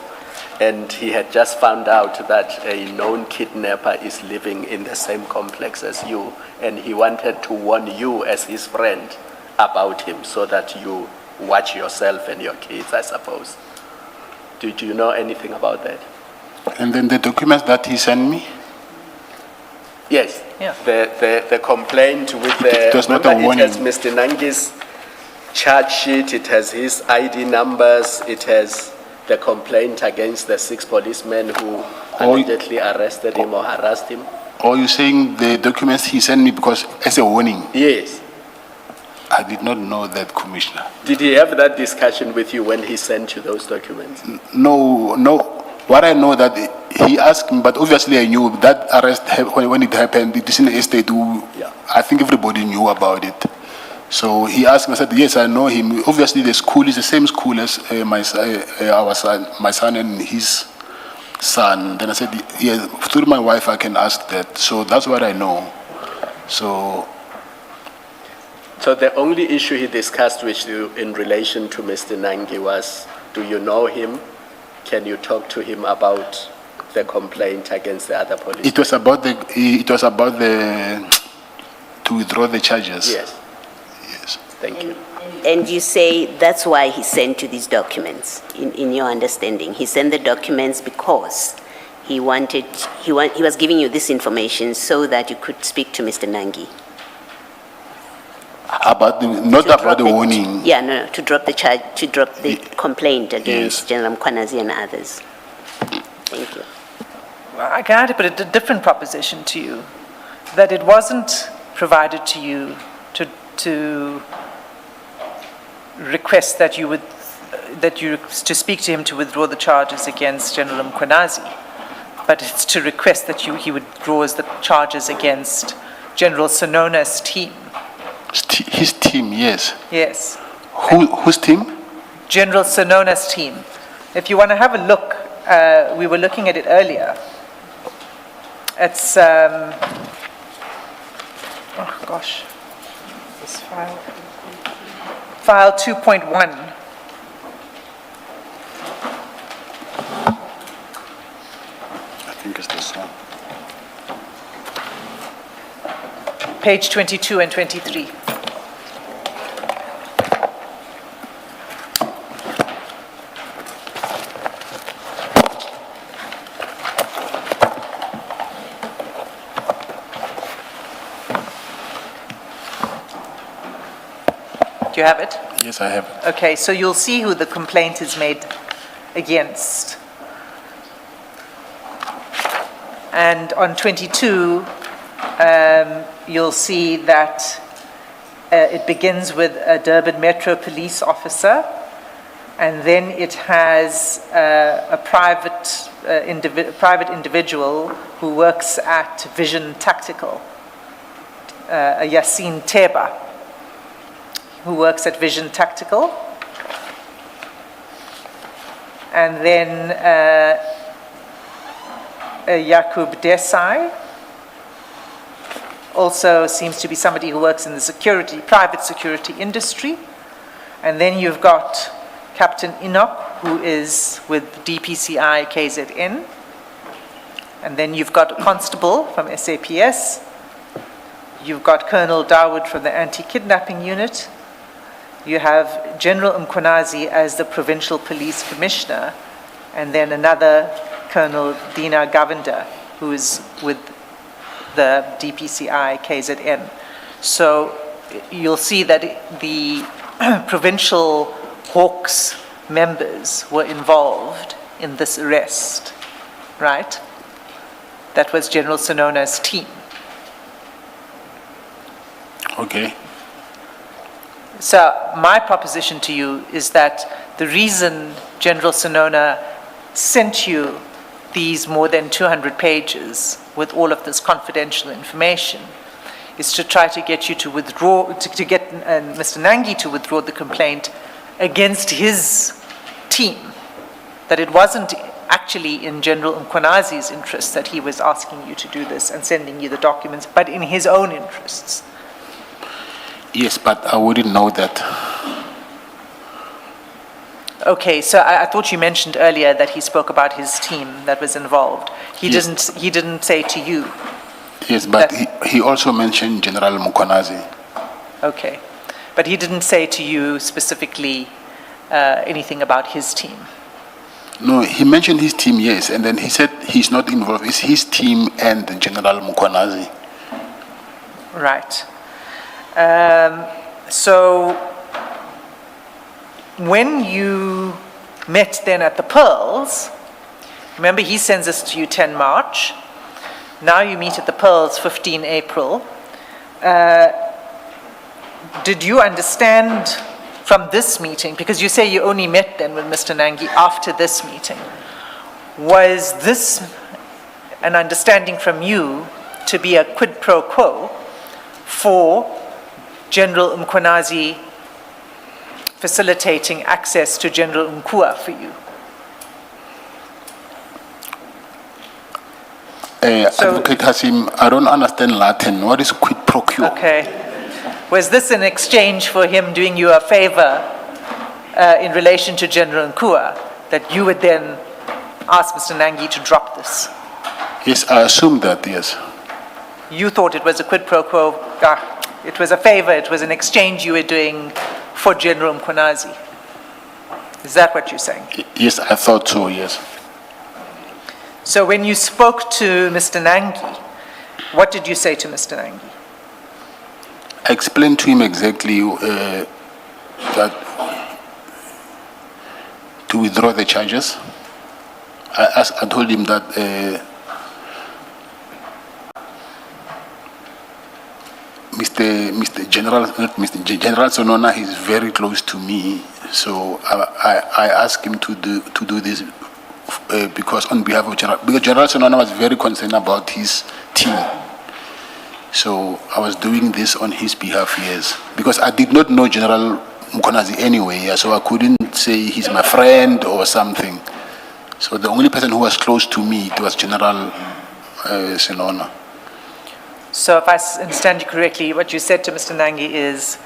and he had just found out that a known kidnapper is living in the same complex as you, and he wanted to warn you as his friend about him so that you watch yourself and your kids, I suppose. Do you know anything about that? And then the documents that he sent me? Yes. Yeah. The complaint with the... It was not a warning. It has Mr. Nangi's charge sheet, it has his ID numbers, it has the complaint against the 6 policemen who allegedly arrested him or harassed him. Or you saying the documents he sent me because as a warning? Yes. I did not know that, Commissioner. Did he have that discussion with you when he sent you those documents? No. What I know that he asked me, but obviously I knew that arrest when it happened. It is in the estate. Yeah. I think everybody knew about it. So he asked me. I said, "Yes, I know him." Obviously, the school is the same school as my son and his son. Then I said, "Yeah, through my wife, I can ask that." So that's what I know. So the only issue he discussed with you in relation to Mr. Nangi was, do you know him? Can you talk to him about the complaint against the other police? It was about to withdraw the charges. Yes. Yes. Thank you. And you say that's why he sent you these documents, in your understanding. He sent the documents because he was giving you this information so that you could speak to Mr. Nangi. Not about the warning. Yeah, no, to drop the charge, to drop the complaint against Yes. General Mkhwanazi and others. Thank you. I can put a different proposition to you, that it wasn't provided to you to request that to speak to him to withdraw the charges against General Mkhwanazi, but it's to request that he withdraws the charges against General Senona's team. His team, yes. Yes. Whose team? General Senona's team. If you want to have a look, we were looking at it earlier. It's, oh gosh, this file. File 2.1. I think it's this one. Page 22 and 23. Do you have it? Yes, I have. Okay, so you'll see who the complaint is made against. And on 22, you'll see that it begins with a Durban Metro police officer, and then it has a private individual who works at Vision Tactical, a Yassine Teba, who works at Vision Tactical. And then Yakub Desai, also seems to be somebody who works in the private security industry. And then you've got Captain Enoch, who is with DPCI KZN. And then you've got a constable from SAPS. You've got Colonel Dawood from the anti-kidnapping unit. You have General Mkhonazi as the provincial police commissioner, and then another Colonel Dina Govender, who is with the DPCI KZN. So you'll see that the provincial Hawks members were involved in this arrest, right? That was General Sinona's team. Okay. So my proposition to you is that the reason General Sinona sent you these more than 200 pages with all of this confidential information is to try to get you to withdraw, to get Mr. Nangi to withdraw the complaint against his team, that it wasn't actually in General Mkhonazi's interest that he was asking you to do this and sending you the documents, but in his own interests. Yes, but I wouldn't know that. Okay, so I thought you mentioned earlier that he spoke about his team that was involved. He Yes. didn't say to you. Yes, but he also mentioned General Mkhonazi. Okay, but he didn't say to you specifically anything about his team. No, he mentioned his team, yes, and then he said he's not involved. It's his team and General Mkhonazi. Right. So when you met then at the Pearls, remember he sends us to you 10 March. Now you meet at the Pearls 15 April. Did you understand from this meeting, because you say you only met then with Mr. Nangi after this meeting, was this an understanding from you to be a quid pro quo for General Mkhonazi facilitating access to General Mkua for you? Advocate Hasim, I don't understand Latin. What is quid pro quo? Okay. Was this an exchange for him doing you a favor in relation to General Mkua, that you would then ask Mr. Nangi to drop this? Yes, I assume that, yes. You thought it was a quid pro quo, it was a favor, it was an exchange you were doing for General Mkhonazi. Is that what you're saying? Yes, I thought so, yes. So when you spoke to Mr. Nangi, what did you say to Mr. Nangi? I explained to him exactly that to withdraw the charges. I told him that General Sonona is very close to me, so I asked him to do this because on behalf of because General Sonona was very concerned about his team. So I was doing this on his behalf, yes, because I did not know General Mkhonazi anyway, so I couldn't say he's my friend or something. So the only person who was close to me, it was General Sinona. So if I understand you correctly, what you said to Mr. Nangi is,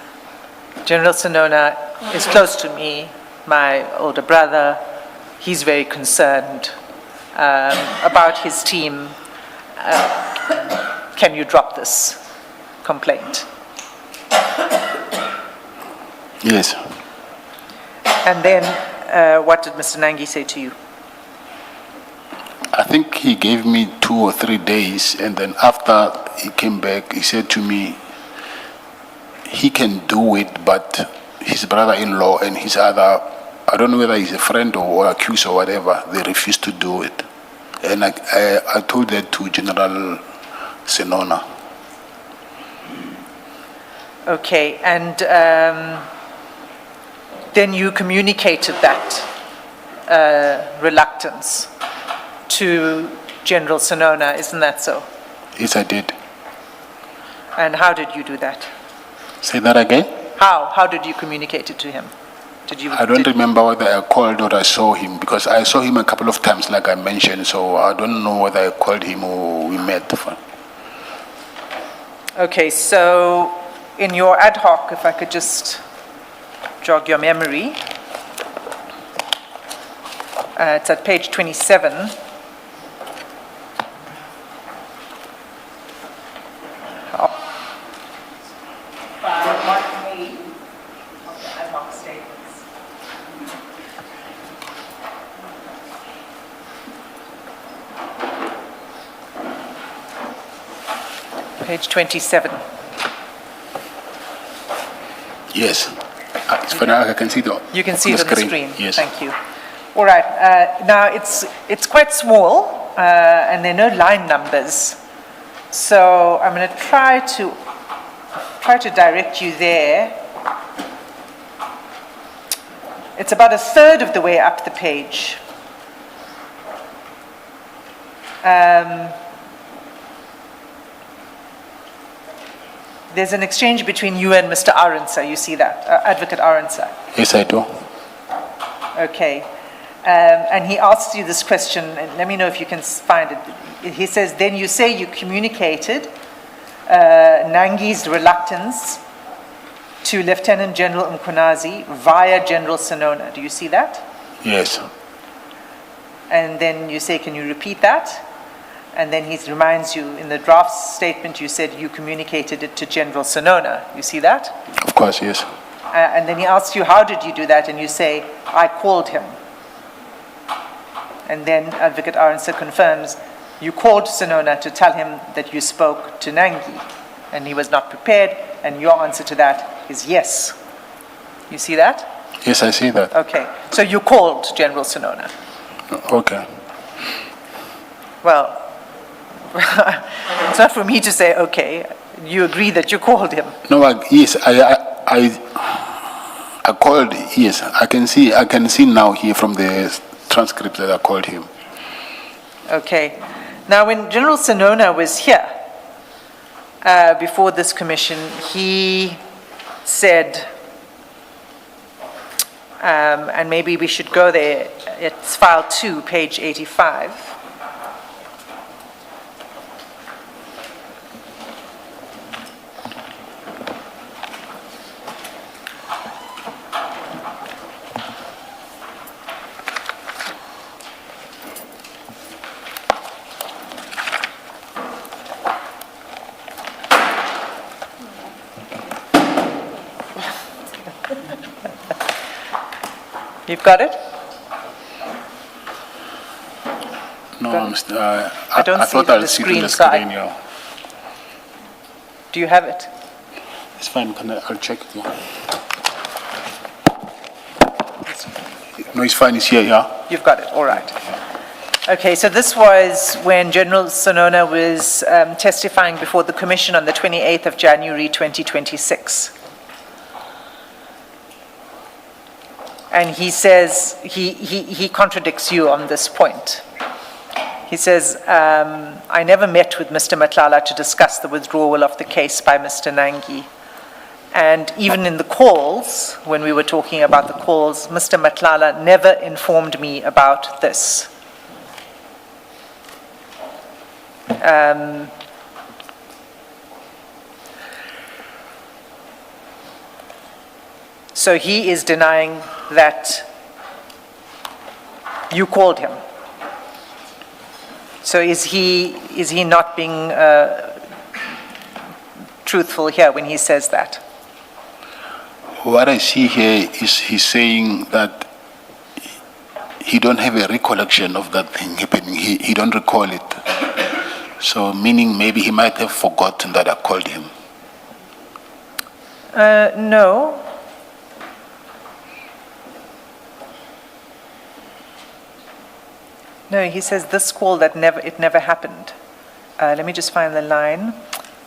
General Sinona is close to me, my older brother, he's very concerned about his team. Can you drop this complaint? Yes. And then what did Mr. Nangi say to you? I think he gave me 2 or 3 days, and then after he came back, he said to me, he can do it, but his brother-in-law and his other, I don't know whether he's a friend or accused or whatever, they refused to do it. And I told that to General Sinona. Okay, and then you communicated that reluctance to General Sinona, isn't that so? Yes, I did. And how did you do that? Say that again? How did you communicate it to him? I don't remember whether I called or I saw him, because I saw him a couple of times, like I mentioned, so I don't know whether I called him or we met. Okay, so in your ad hoc, if I could just jog your memory, it's at page 27. Page 27. Yes. It's funny, I can see the You can see it on the screen. Yes. Thank you. All right. Now it's quite small, and there are no line numbers. So I'm going to try to direct you there. It's about a third of the way up the page. There's an exchange between you and Mr. Arendse. You see that, Advocate Arendse. Yes, I do. Okay. And he asks you this question, and let me know if you can find it. He says, then you say you communicated Nangi's reluctance to Lieutenant General Mkhonazi via General Sinona. Do you see that? Yes. And then you say, can you repeat that? And then he reminds you, in the draft statement, you said you communicated it to General Sinona. You see that? Of course, yes. And then he asks you, how did you do that? And you say, I called him. And then Advocate Arendse confirms, you called Sinona to tell him that you spoke to Nangi, and he was not prepared, and your answer to that is yes. You see that? Yes, I see that. Okay. So you called General Sinona. Okay. Well, it's not for me to say, okay, you agree that you called him. No, yes, I called, yes, I can see now here from the transcript that I called him. Okay. Now, when General Sinona was here before this commission, he said, and maybe we should go there, it's file 2, page 85. You've got it? No, I don't see it thought on I'll the see it screen, on the so screen, yeah. Do you have it? It's fine, I'll check it, yeah. No, it's fine, it's here, yeah. You've got it, all right. Okay, so this was when General Sinona was testifying before the commission on the 28th of January 2026. And he says, he contradicts you on this point. He says, I never met with Mr. Madlanga to discuss the withdrawal of the case by Mr. Nangi. And even in the calls, when we were talking about the calls, Mr. Madlanga never informed me about this. So he is denying that you called him. So is he not being truthful here when he says that? What I see here is he's saying that he don't have a recollection of that thing happening. He don't recall it. So meaning maybe he might have forgotten that I called him. No. No, he says this call that it never happened. Let me just find the line.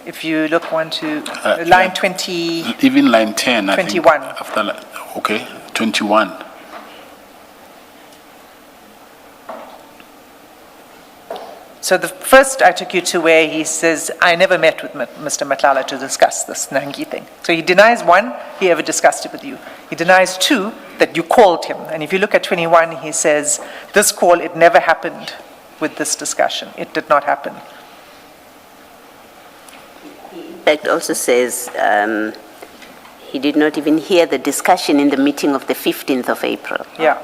If you look line yeah. 20. Even line 10, I 21. think. After, okay, 21. So the first I took you to where he says, I never met with Mr. Madlanga to discuss this Nangi thing. So he denies one, he ever discussed it with you. He denies two, that you called him. And if you look at 21, he says, this call, it never happened with this discussion. It did not happen. In fact, also says he did not even hear the discussion in the meeting of the 15th of April. Yeah.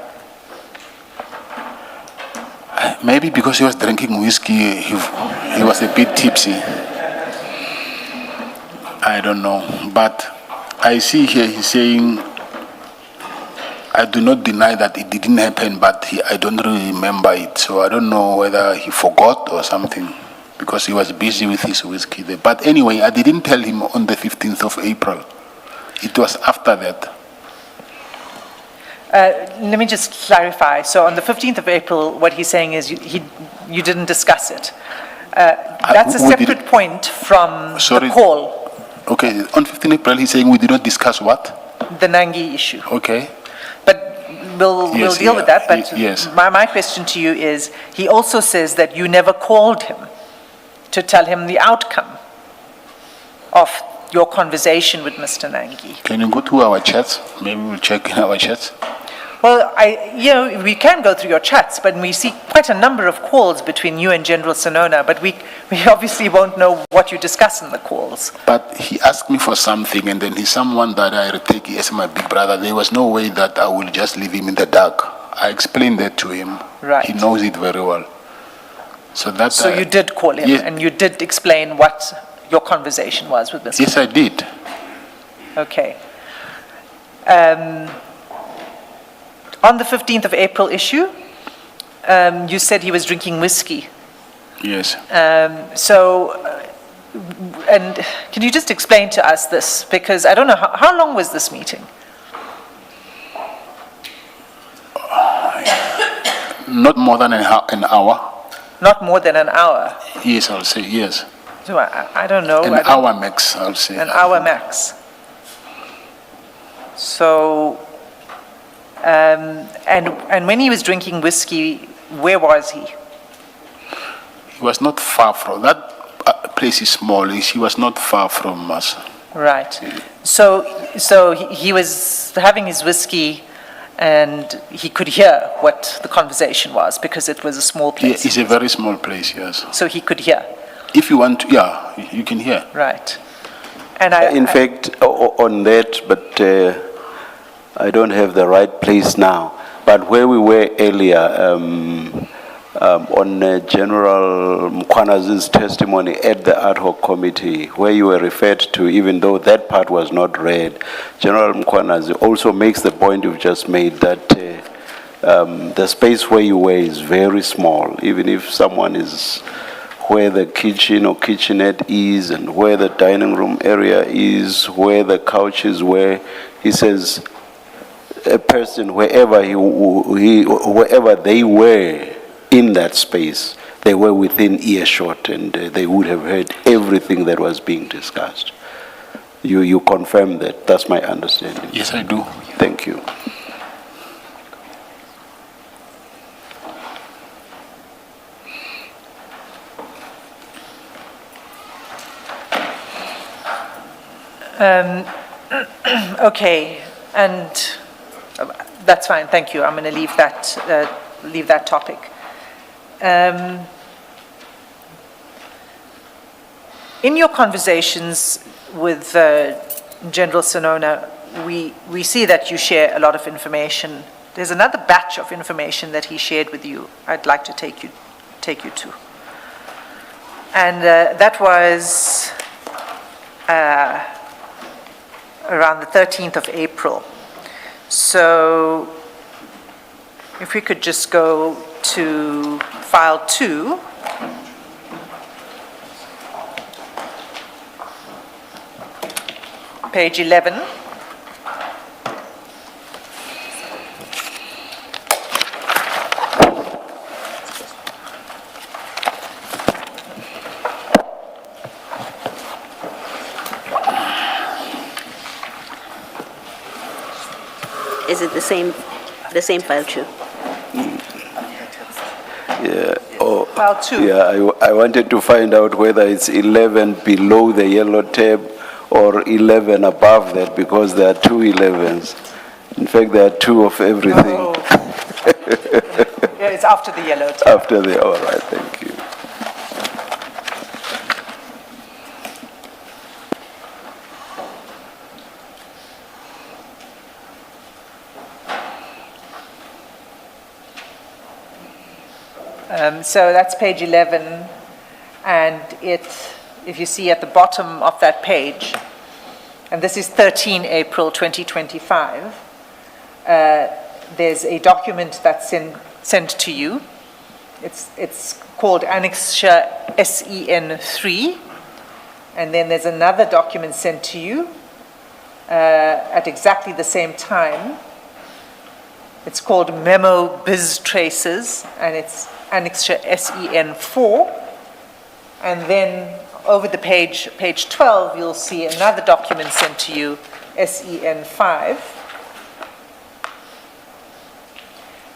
Maybe because he was drinking whiskey, he was a bit tipsy. I don't know. But I see here he's saying, I do not deny that it didn't happen, but I don't really remember it. So I don't know whether he forgot or something, because he was busy with his whiskey there. But anyway, I didn't tell him on the 15th of April. It was after that. Let me just clarify. So on the 15th of April, what he's saying is you didn't discuss it. That's a separate point from the call. Okay, on 15th April, he's saying we did not discuss what? The Nangi issue. Okay. But we'll deal with that. But yes. My question to you is, he also says that you never called him to tell him the outcome of your conversation with Mr. Nangi. Can you go to our chats? Maybe we'll check in our chats. Well, we can go through your chats, but we see quite a number of calls between you and General Sinona, but we obviously won't know what you discuss in the calls. But he asked me for something, and then he's someone that I take as my big brother. There was no way that I will just leave him in the dark. I explained that to him. Right. He knows it very well. So you did call him, yes. And you did explain what your conversation was with Mr. Yes, I did. Okay. On the 15th of April issue, you said he was drinking whiskey. Yes. And can you just explain to us this? Because I don't know, how long was this meeting? Not more than an hour. Not more than an hour? Yes, I'll say yes. So I don't know. An hour max, I'll say. An hour max. So, and when he was drinking whiskey, where was he? He was not far from, that place is small, he was not far from us. Right. So he was having his whiskey and he could hear what the conversation was because it was a small place. Yeah, it's a very small place, yes. So he could hear? If you want to, yeah, you can hear. Right. And in fact, on that, but I don't have the right place now. But where we were earlier, on General Mkwanazi's testimony at the ad hoc committee, where you were referred to, even though that part was not read, General Mkwanazi also makes the point you've just made that the space where you were is very small. Even if someone is where the kitchen or kitchenette is and where the dining room area is, where the couches were, he says a person, wherever they were in that space, they were within earshot and they would have heard everything that was being discussed. You confirm that? That's my understanding. Yes, I do. Thank you. Okay, and that's fine, thank you. I'm going to leave that topic. In your conversations with General Sonona, we see that you share a lot of information. There's another batch of information that he shared with you I'd like to take you to. And that was around the 13th of April. So if we could just go to file 2. Page 11. Is it the same file too? Yeah, oh, File 2. yeah, I wanted to find out whether it's 11 below the yellow tab or 11 above that, because there are 2 11s. In fact, there are 2 of everything. Oh. Yeah, it's after the yellow tab. After the, all right, thank you. So that's page 11, and if you see at the bottom of that page, and this is 13 April 2025, there's a document that's sent to you. It's called Annexure SEN3, and then there's another document sent to you at exactly the same time. It's called Memo Biz Traces, and it's Annexure SEN4. And then over the page 12, you'll see another document sent to you, SEN5.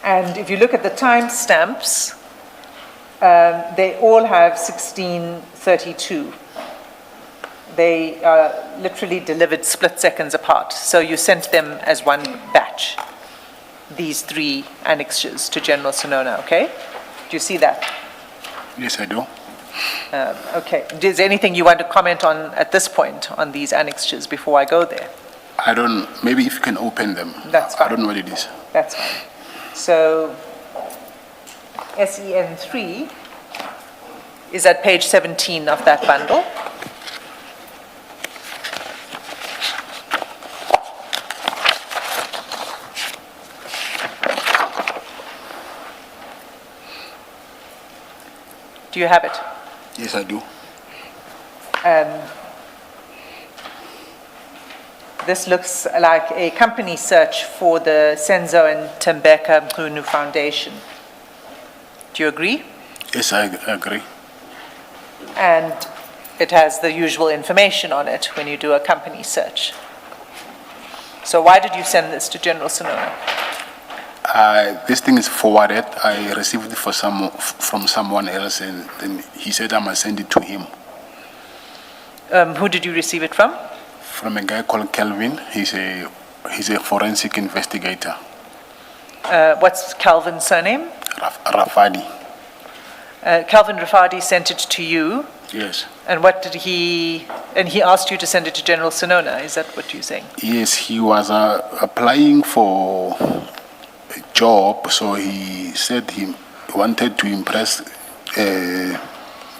And if you look at the timestamps, they all have 1632. They are literally delivered split seconds apart. So you sent them as one batch, these 3 annexures to General Sonona, okay? Do you see that? Yes, I do. Okay. Is there anything you want to comment on at this point on these annexures before I go there? I don't, maybe if you can open them. That's fine. I don't know what it is. That's fine. So SEN3 is at page 17 of that bundle. Do you have it? Yes, I do. This looks like a company search for the Senzo and Tembeka Mkhunu Foundation. Do you agree? Yes, I agree. And it has the usual information on it when you do a company search. So why did you send this to General Sonona? This thing is forwarded. I received it from someone else, and then he said I must send it to him. Who did you receive it from? From a guy called Kelvin. He's a forensic investigator. What's Calvin's surname? Rafadi. Calvin Rafadi sent it to you. Yes. And what did he asked you to send it to General Sonona, is that what you're saying? Yes, he was applying for a job, so he said he wanted to impress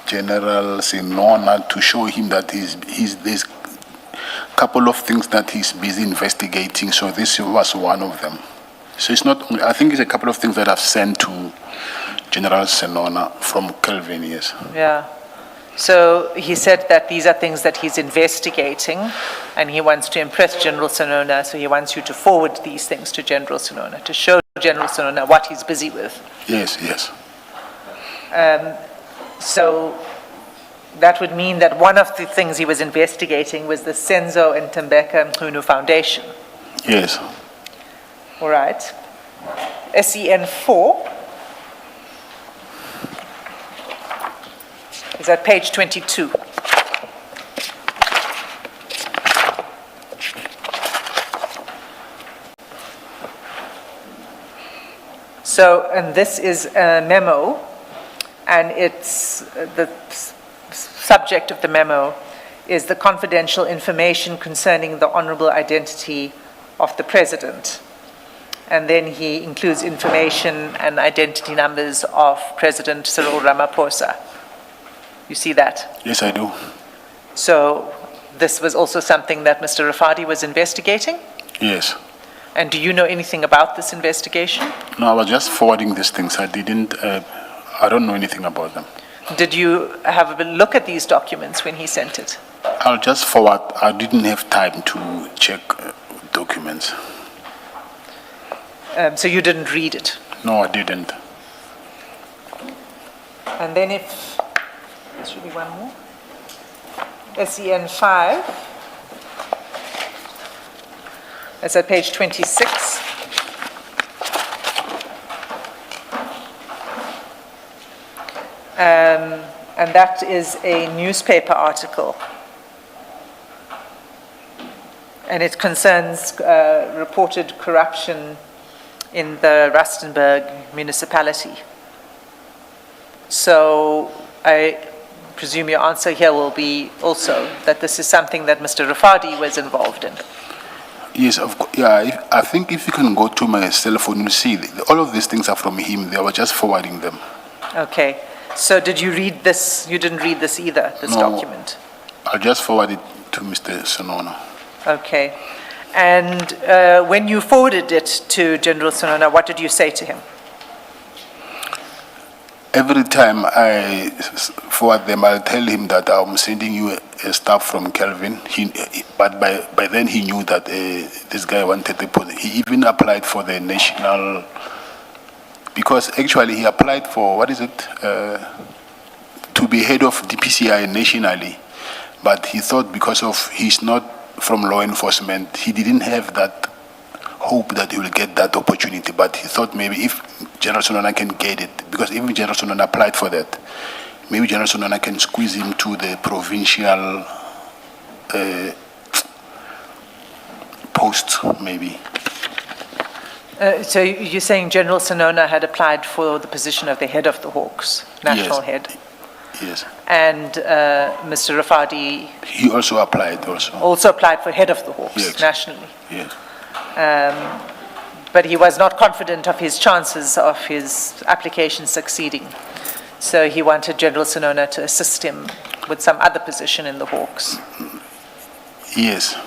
General Sonona to show him that there's a couple of things that he's busy investigating, so this was one of them. So it's not only, I think it's a couple of things that I've sent to General Sonona from Kelvin, yes. Yeah. So he said that these are things that he's investigating, and he wants to impress General Sonona, so he wants you to forward these things to General Sonona, to show General Sonona what he's busy with. Yes, yes. So that would mean that one of the things he was investigating was the Senzo and Tembeka Mkhunu Foundation. Yes. All right. SEN4 is at page 22. So, and this is a memo, and it's the subject of the memo is the confidential information concerning the honorable identity of the president. And then he includes information and identity numbers of President Cyril Ramaphosa. You see that? Yes, I do. So this was also something that Mr. Rafadi was investigating? Yes. And do you know anything about this investigation? No, I was just forwarding these things. I don't know anything about them. Did you have a look at these documents when he sent it? I'll just forward. I didn't have time to check documents. So you didn't read it? No, I didn't. And then if, there should be one more. SEN 5. It's at page 26. And that is a newspaper article. And it concerns reported corruption in the Rustenburg municipality. So I presume your answer here will be also that this is something that Mr. Rafadi was involved in. Yes, of course. Yeah, I think if you can go to my cell phone, you'll see all of these things are from him. They were just forwarding them. Okay. So did you read this? You didn't read this either, this document? I'll just forward it to Mr. Sonona. Okay. And when you forwarded it to General Sonona, what did you say to him? Every time I forward them, I'll tell him that I'm sending you a staff from Kelvin. But by then he knew that this guy wanted the post. He even applied for the national, because actually he applied for, what is it, to be head of DPCI nationally. But he thought because of he's not from law enforcement, he didn't have that hope that he will get that opportunity. But he thought maybe if General Sonona can get it, because even General Sonona applied for that, maybe General Sonona can squeeze him to the provincial post, maybe. So you're saying General Sonona had applied for the position of the head of the Hawks, national head? Yes. And Mr. Rafadi? He also applied also. Also applied for head of the Hawks, yes. nationally? Yes. But he was not confident of his chances of his application succeeding. So he wanted General Sonona to assist him with some other position in the Hawks. Yes.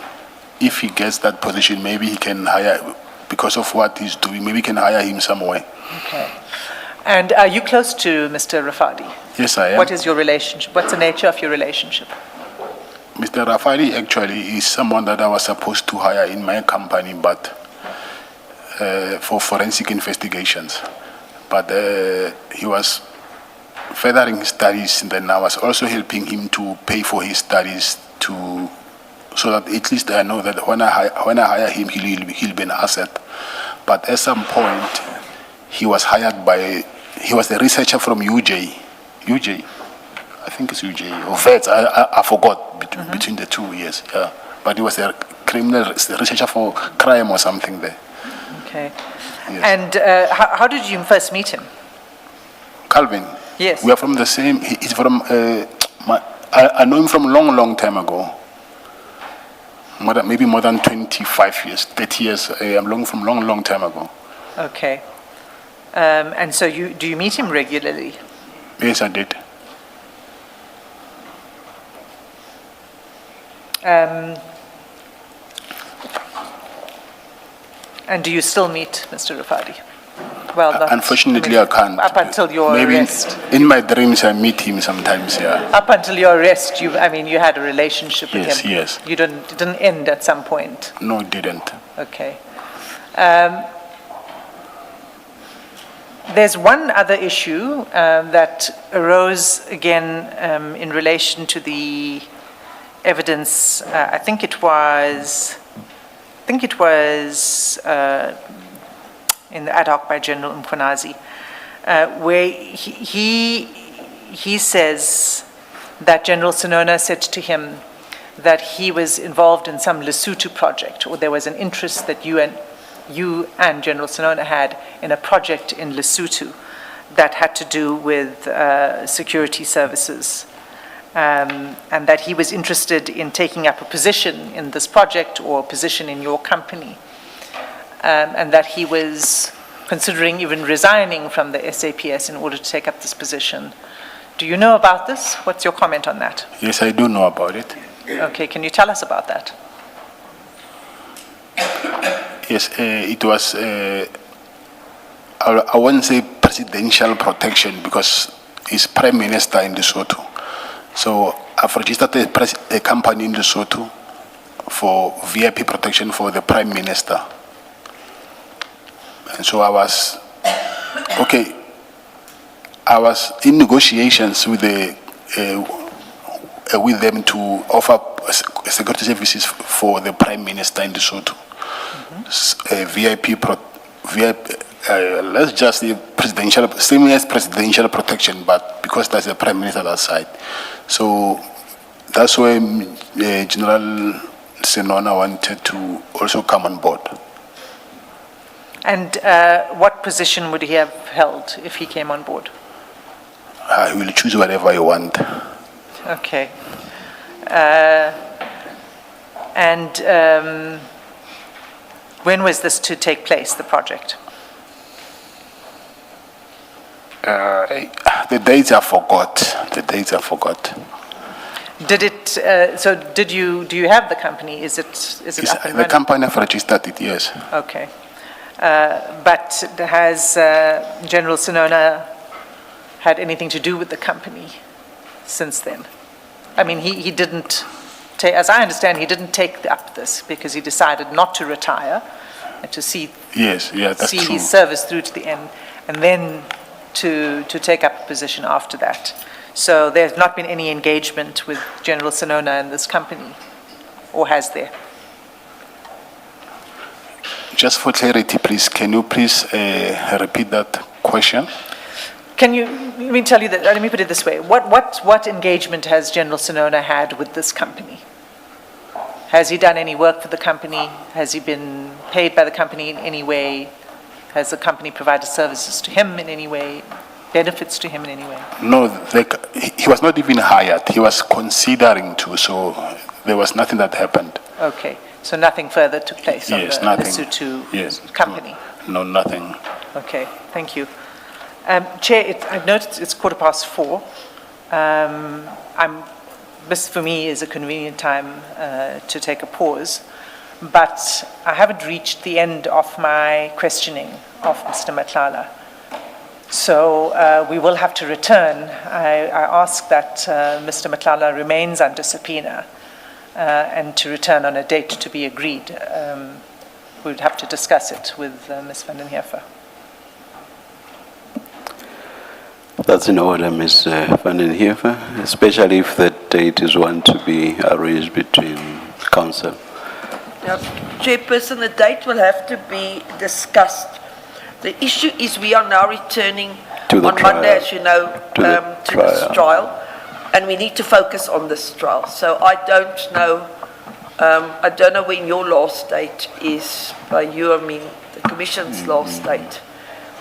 If he gets that position, maybe he can hire, because of what he's doing, maybe he can hire him somewhere. Okay. And are you close to Mr. Rafadi? Yes, I am. What is your relationship? What's the nature of your relationship? Mr. Rafadi actually is someone that I was supposed to hire in my company, but for forensic investigations. But he was furthering his studies, and then I was also helping him to pay for his studies, so that at least I know that when I hire him, he'll be an asset. But at some point, he was hired by, he was a researcher from UJ, I think it's UJ, or VETS, I forgot between the 2 years. Yeah. But he was a criminal researcher for crime or something there. Okay. Yes. And how did you first meet him? Calvin? Yes. We are from the same, he's from, I know him from a long time ago. Maybe more than 25 years, 30 years. I'm from long time ago. Okay. And so do you meet him regularly? Yes, I did. And do you still meet Mr. Rafadi? Well, not, unfortunately, I can't. Up until your arrest. In my dreams, I meet him sometimes, yeah. Up until your arrest, you had a relationship with him? Yes. It didn't end at some point? No, it didn't. Okay. There's one other issue that arose again in relation to the evidence. I think it was in the ad hoc by General Mkhwanazi, where he says that General Sonona said to him that he was involved in some Lesotho project, or there was an interest that you and General Sonona had in a project in Lesotho that had to do with security services. and that he was interested in taking up a position in this project or a position in your company, and that he was considering even resigning from the SAPS in order to take up this position. Do you know about this? What's your comment on that? Yes, I do know about it. Okay, can you tell us about that? Yes, it was, I wouldn't say presidential protection because he's prime minister in Lesotho. So I've registered a company in Lesotho for VIP protection for the prime minister. And so I was in negotiations with with them to offer security services for the prime minister in Lesotho. Let's just say presidential, same as presidential protection, but because there's a prime minister that side. So that's why General Senona wanted to also come on board. And what position would he have held if he came on board? He will choose whatever you want. Okay. When was this to take place, the project? The dates are forgot. The dates are forgot. Did it? So, do you have the company? Is it up and The running? company have registered it, yes. Okay. But has General Senona had anything to do with the company since then? I mean, he didn't take, as I understand, he didn't take up this because he decided not to retire and to see Yes, yeah, that's true. his service through to the end, and then to take up a position after that. So there's not been any engagement with General Senona and this company, or has there? Just for clarity, please, can you please repeat that question? Can you, let me tell you that, let me put it this way. What engagement has General Senona had with this company? Has he done any work for the company? Has he been paid by the company in any way? Has the company provided services to him in any way? Benefits to him in any way? No, he was not even hired. He was considering to, so there was nothing that happened. Okay, so nothing further took place on Yes, the nothing. Lesotho Yes. company? No, nothing. Okay, thank you. Chair, I've noticed it's 4:15. This for me is a convenient time to take a pause, but I haven't reached the end of my questioning of Mr. Madlanga. So we will have to return. I ask that Mr. Madlanga remains under subpoena and to return on a date to be agreed. We would have to discuss it with Ms. van den Heever. That's in order, Ms. van den Heever, especially if that date is one to be arranged between council. Yeah, Chairperson, the date will have to be discussed. The issue is we are now returning To the on Monday, trial. as you know, To the to this trial. trial, and we need to focus on this trial. So I don't know when your last date is. By you, I mean the Commission's last date.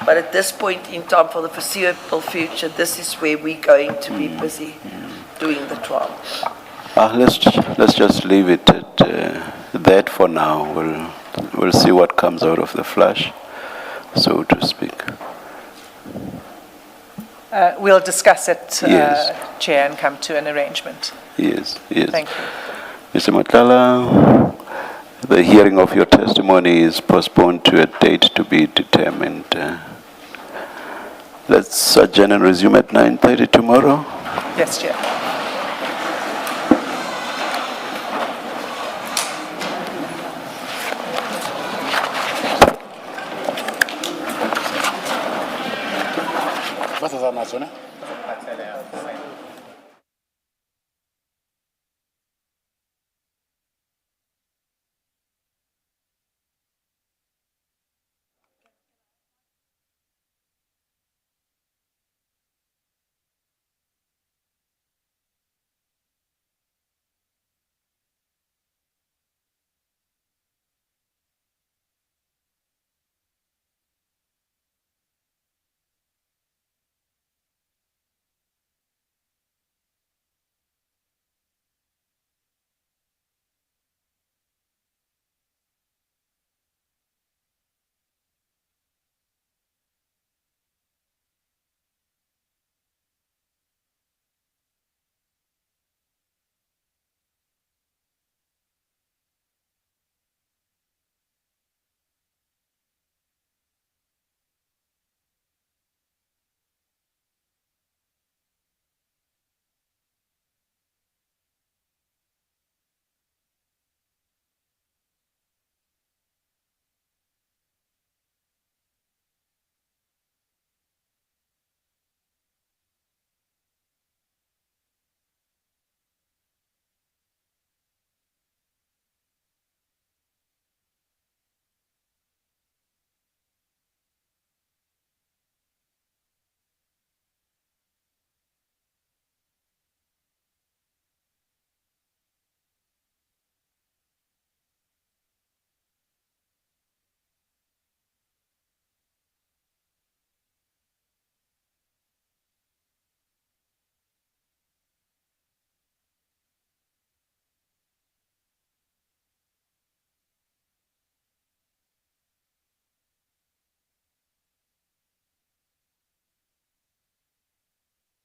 But at this point in time, for the foreseeable future, this is where we're going to be busy doing the trial. Let's just leave it at that for now. We'll see what comes out of the flash, so to speak. We'll discuss it, Yes. Chair, and come to an arrangement. Yes, yes. Thank you. Mr. Madlanga, the hearing of your testimony is postponed to a date to be determined. Let's adjourn and resume at 9:30 tomorrow. Yes, Chair. What's the